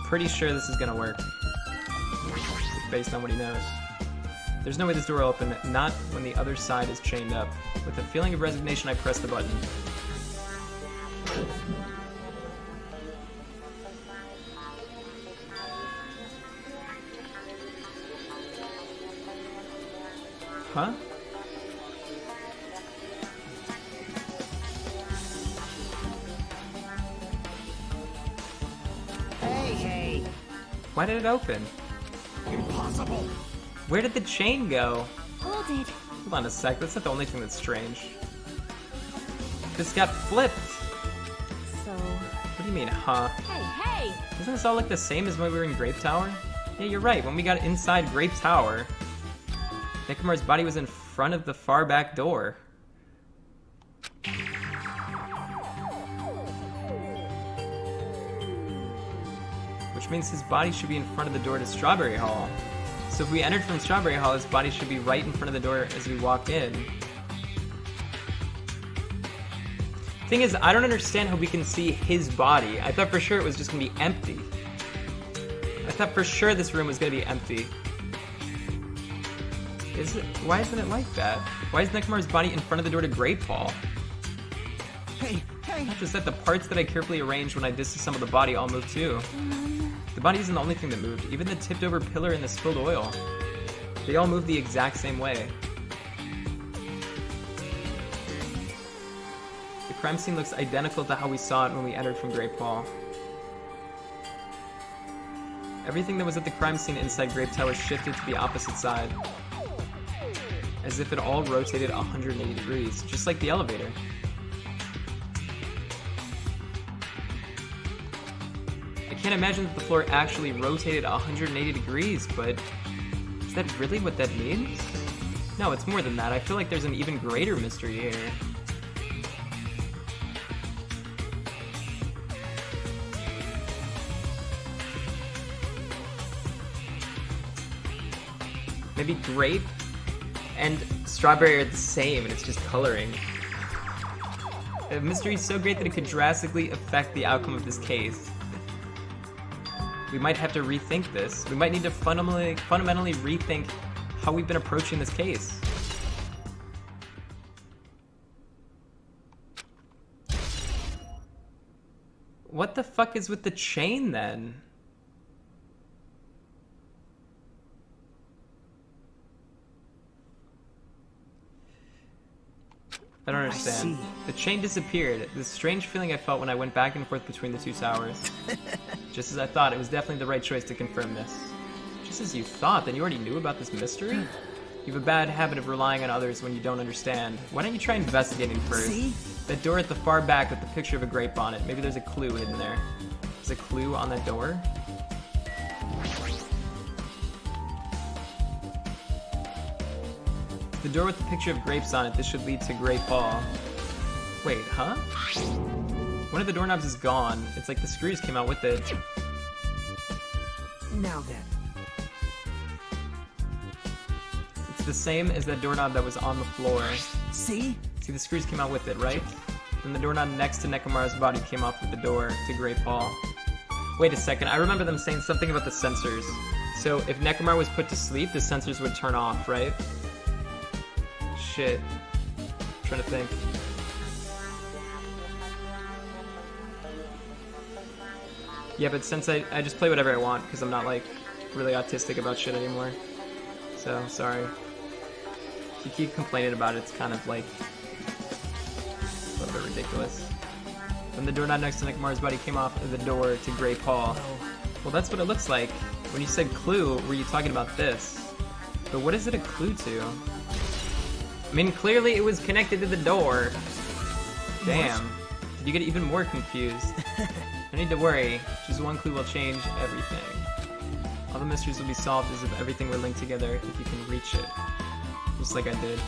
Pretty sure this is gonna work. Based on what he knows. There's no way this door will open, not when the other side is chained up. With a feeling of resignation, I press the button. Huh? Hey! Why did it open? Impossible! Where did the chain go? Hold it. Hold on a sec, that's not the only thing that's strange. This got flipped! So, What do you mean, huh? Hey! Doesn't this all look the same as when we were in Grape Tower? Yeah, you're right, when we got inside Grape Tower, Nekomaru's body was in front of the far back door. Which means his body should be in front of the door to Strawberry Hall. So if we entered from Strawberry Hall, his body should be right in front of the door as we walk in. Thing is, I don't understand how we can see his body. I thought for sure it was just gonna be empty. I thought for sure this room was gonna be empty. Is it? Why isn't it like that? Why is Nekomaru's body in front of the door to Great Hall? Hey! Not just that, the parts that I carefully arranged when I disassembled the body all moved too. The body isn't the only thing that moved. Even the tipped over pillar and the spilled oil. They all moved the exact same way. The crime scene looks identical to how we saw it when we entered from Grape Hall. Everything that was at the crime scene inside Grape Tower shifted to the opposite side. As if it all rotated 180 degrees, just like the elevator. I can't imagine that the floor actually rotated 180 degrees, but is that really what that means? No, it's more than that. I feel like there's an even greater mystery here. Maybe grape and strawberry are the same, and it's just coloring. The mystery is so great that it could drastically affect the outcome of this case. We might have to rethink this. We might need to fundamentally rethink how we've been approaching this case. What the fuck is with the chain then? I don't understand. The chain disappeared. This strange feeling I felt when I went back and forth between the two towers. Just as I thought, it was definitely the right choice to confirm this. Just as you thought? Then you already knew about this mystery? You have a bad habit of relying on others when you don't understand. Why don't you try investigating first? See? That door at the far back with the picture of a grape on it. Maybe there's a clue hidden there. There's a clue on that door? The door with the picture of grapes on it, this should lead to Grape Hall. Wait, huh? One of the doorknobs is gone. It's like the screws came out with it. Now then. It's the same as that doorknob that was on the floor. See? See, the screws came out with it, right? Then the doorknob next to Nekomaru's body came off with the door to Grape Hall. Wait a second, I remember them saying something about the sensors. So if Nekomaru was put to sleep, the sensors would turn off, right? Shit. I'm trying to think. Yeah, but since I just play whatever I want, because I'm not, like, really autistic about shit anymore. So, sorry. If you keep complaining about it, it's kind of, like, a little bit ridiculous. Then the doorknob next to Nekomaru's body came off of the door to Grape Hall. Well, that's what it looks like. When you said clue, were you talking about this? But what is it a clue to? I mean, clearly it was connected to the door. Damn. Did you get even more confused? No need to worry. Just one clue will change everything. All the mysteries will be solved as if everything were linked together if you can reach it. Just like I did.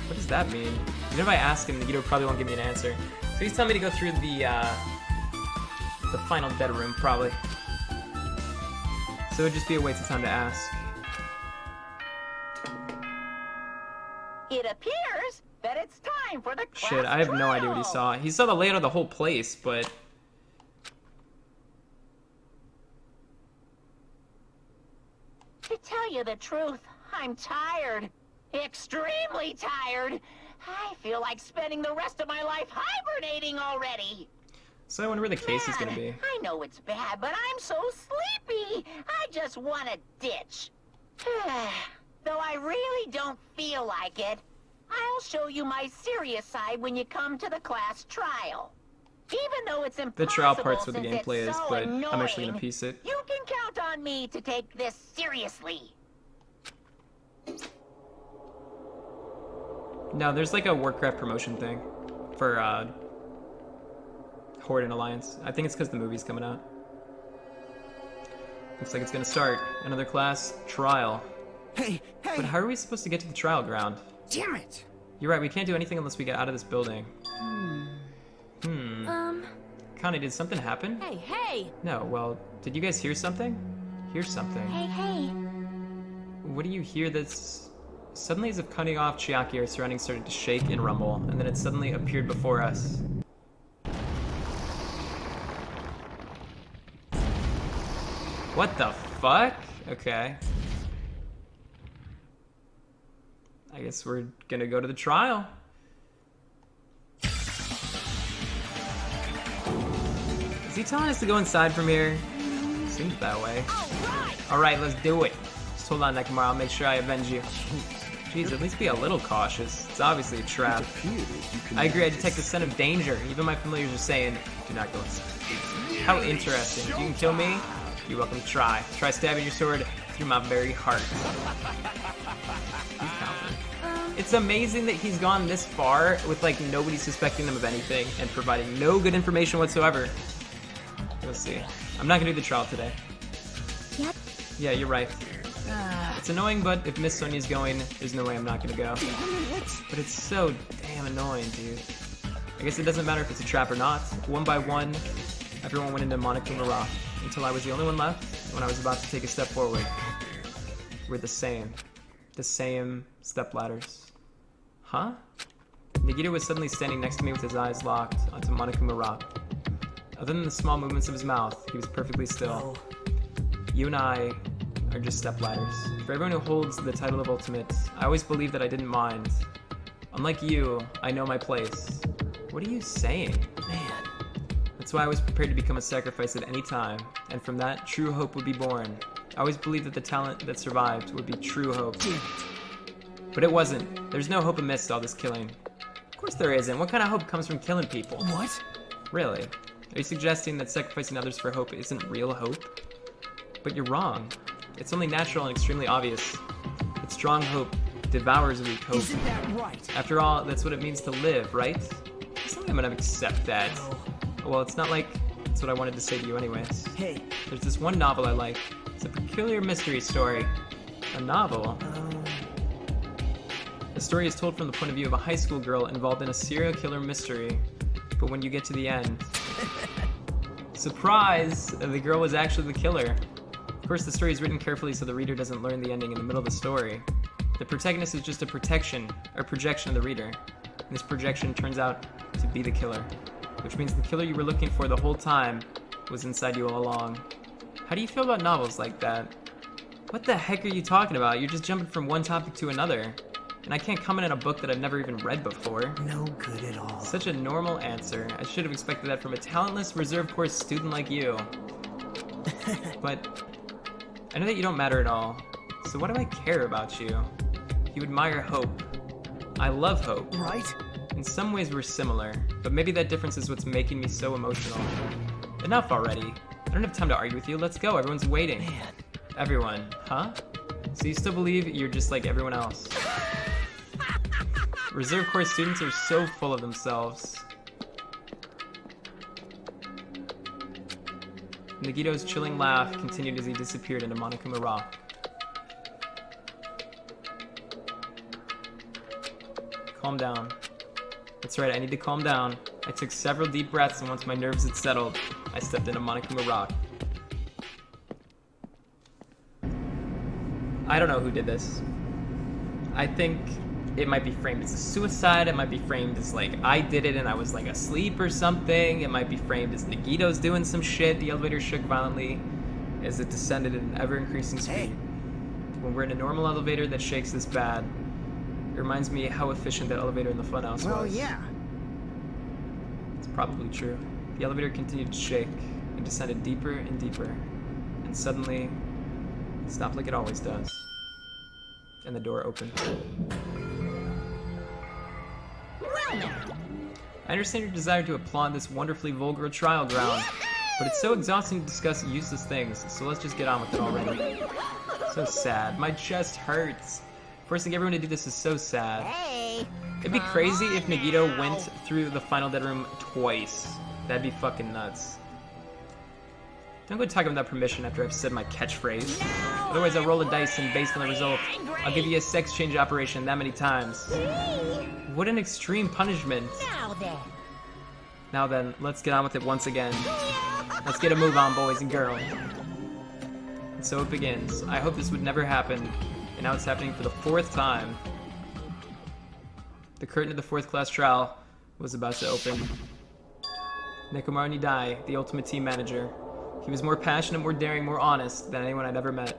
What does that mean? Even if I ask him, the Guido probably won't give me an answer. So he's telling me to go through the final dead room, probably. So it would just be a waste of time to ask. It appears that it's time for the class Shit, I have no idea what he trial. saw. He saw the layout of the whole place, but... To tell you the truth, I'm tired. Extremely tired. I feel like spending the rest of my life hibernating already. So I wonder where the case is gonna be. I know it's bad, but I'm so sleepy. I just want to ditch. Though I really don't feel like it, I'll show you my serious side when you come to the class trial. Even though it's impossible, The trial part's where the since gameplay it's is, so but I'm actually annoying, gonna piece it. you can count on me to take this seriously. No, there's like a Warcraft promotion thing for Horde and Alliance. I think it's because the movie's coming out. Looks like it's gonna start. Another class trial. Hey, But how are we supposed to get to the trial ground? damn it! You're right, we can't do anything unless we get out of this building. Connie, did something happen? Hey, hey! No, well, did you guys hear something? Hear something. Hey. What do you hear that's... Suddenly, as if cutting off Chiaki, our surroundings started to shake and rumble, and then it suddenly appeared before us. What the fuck? Okay. I guess we're gonna go to the trial. Is he telling us to go inside from here? Seems that way. Alright, let's do it. Just hold on, Nekomar, I'll make sure I avenge you. Jeez, at least be a little cautious. It's obviously a trap. I agree, I detect a scent of danger. Even my familiars are saying, do not go inside. How interesting. If you can kill me, you're welcome to try. Try stabbing your sword through my very heart. He's confident. It's amazing that he's gone this far with like nobody suspecting them of anything and providing no good information whatsoever. We'll see. I'm not gonna do the trial today. Yep. Yeah, you're right. It's annoying, but if Miss Sonia's going, there's no way I'm not gonna go. But it's so damn annoying, dude. I guess it doesn't matter if it's a trap or not. One by one, everyone went into Monokuma Rock until I was the only one left. And when I was about to take a step forward, we're the same step ladders. Huh? Nagito was suddenly standing next to me with his eyes locked onto Monokuma Rock. Other than the small movements of his mouth, he was perfectly still. You and I are just step ladders. For everyone who holds the title of Ultimate, I always believed that I didn't mind. Unlike you, I know my place. What are you saying? Man. That's why I was prepared to become a sacrifice at any time, and from that, true hope would be born. I always believed that the talent that survived would be true hope. But it wasn't. There's no hope amidst all this killing. Of course there isn't. What kind of hope comes from killing people? What? Really? Are you suggesting that sacrificing others for hope isn't real hope? But you're wrong. It's only natural and extremely obvious. But strong hope devours weak hope. Isn't that right? After all, that's what it means to live, right? It's not like I'm gonna accept that. Well, it's not like that's what I wanted to say to you anyways. Hey. There's this one novel I like. It's a peculiar mystery story. A novel? The story is told from the point of view of a high school girl involved in a serial killer mystery. But when you get to the end... Surprise! The girl was actually the killer. Of course, the story is written carefully so the reader doesn't learn the ending in the middle of the story. The protagonist is just a projection of the reader. And this projection turns out to be the killer. Which means the killer you were looking for the whole time was inside you all along. How do you feel about novels like that? What the heck are you talking about? You're just jumping from one topic to another. And I can't comment on a book that I've never even read before. No good at all. Such a normal answer. I should have expected that from a talentless reserve course student like you. But I know that you don't matter at all. So what do I care about you? You admire hope. I love hope. Right? In some ways we're similar, but maybe that difference is what's making me so emotional. Enough already. I don't have time to argue with you. Let's go. Everyone's waiting. Man. Everyone, huh? So you still believe you're just like everyone else? Reserve Corps students are so full of themselves. Nagito's chilling laugh continued as he disappeared into Monokuma Rock. Calm down. That's right, I need to calm down. I took several deep breaths, and once my nerves had settled, I stepped into Monokuma Rock. I don't know who did this. I think it might be framed as a suicide. It might be framed as like I did it and I was like asleep or something. It might be framed as Nagito's doing some shit. The elevator shook violently as it descended at an ever-increasing speed. Hey. When we're in a normal elevator that shakes this bad, it reminds me how efficient that elevator in the funhouse Well, was. yeah. It's probably true. The elevator continued to shake and descended deeper and deeper, and suddenly it stopped like it always does. And the door opened. I understand your desire to applaud this wonderfully vulgar trial ground, but it's so exhausting to discuss useless things, so let's just get on with it already. So sad. My chest hurts. Forcing everyone to do this is so sad. Hey, It'd be crazy if Nagito went through the final dead room twice. That'd be fucking nuts. Don't go talking without permission after I've said my catchphrase. Otherwise I'll roll a dice and based on the result, I'll give you a sex change operation that many times. What an extreme punishment. Now then, let's get on with it once again. Let's get a move on, boys and girls. And so it begins. I hope this would never happen, and now it's happening for the 4th time. The curtain of the 4th class trial was about to open. Nekomaru Nidai, the ultimate team manager. He was more passionate, more daring, more honest than anyone I'd ever met.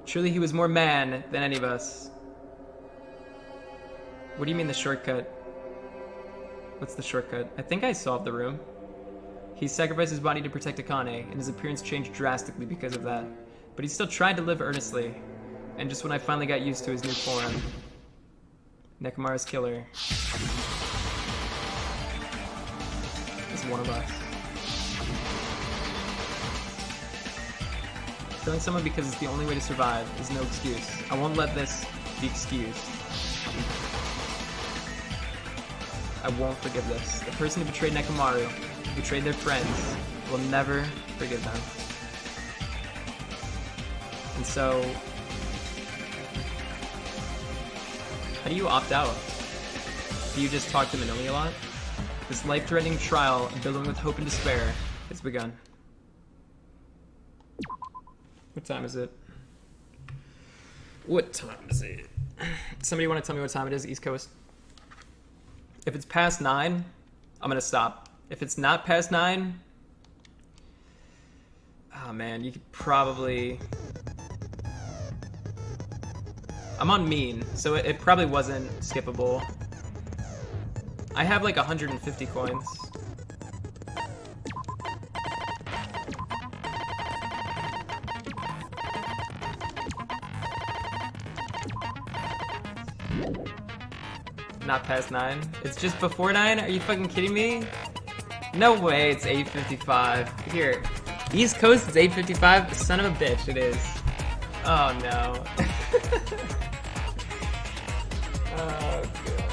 Truly, he was more man than any of us. What do you mean the shortcut? What's the shortcut? I think I solved the room. He sacrificed his body to protect Akane, and his appearance changed drastically because of that. But he still tried to live earnestly. And just when I finally got used to his new form, Nekomaru's killer is one of us. Killing someone because it's the only way to survive is no excuse. I won't let this be excused. I won't forgive this. The person who betrayed Nekomaru, who betrayed their friends, will never forgive them. And so, how do you opt out? Do you just talk to Minoli a lot? This life-threatening trial, billowing with hope and despair, has begun. What time is it? What time is it? Somebody want to tell me what time it is, East Coast? If it's past 9, I'm gonna stop. If it's not past 9, oh man, you could probably... I'm on mean, so it probably wasn't skippable. I have like 150 coins. Not past 9. It's just before 9? Are you fucking kidding me? No way, it's 8:55. Here. East Coast, it's 8:55? Son of a bitch, it is. Oh no. Oh god.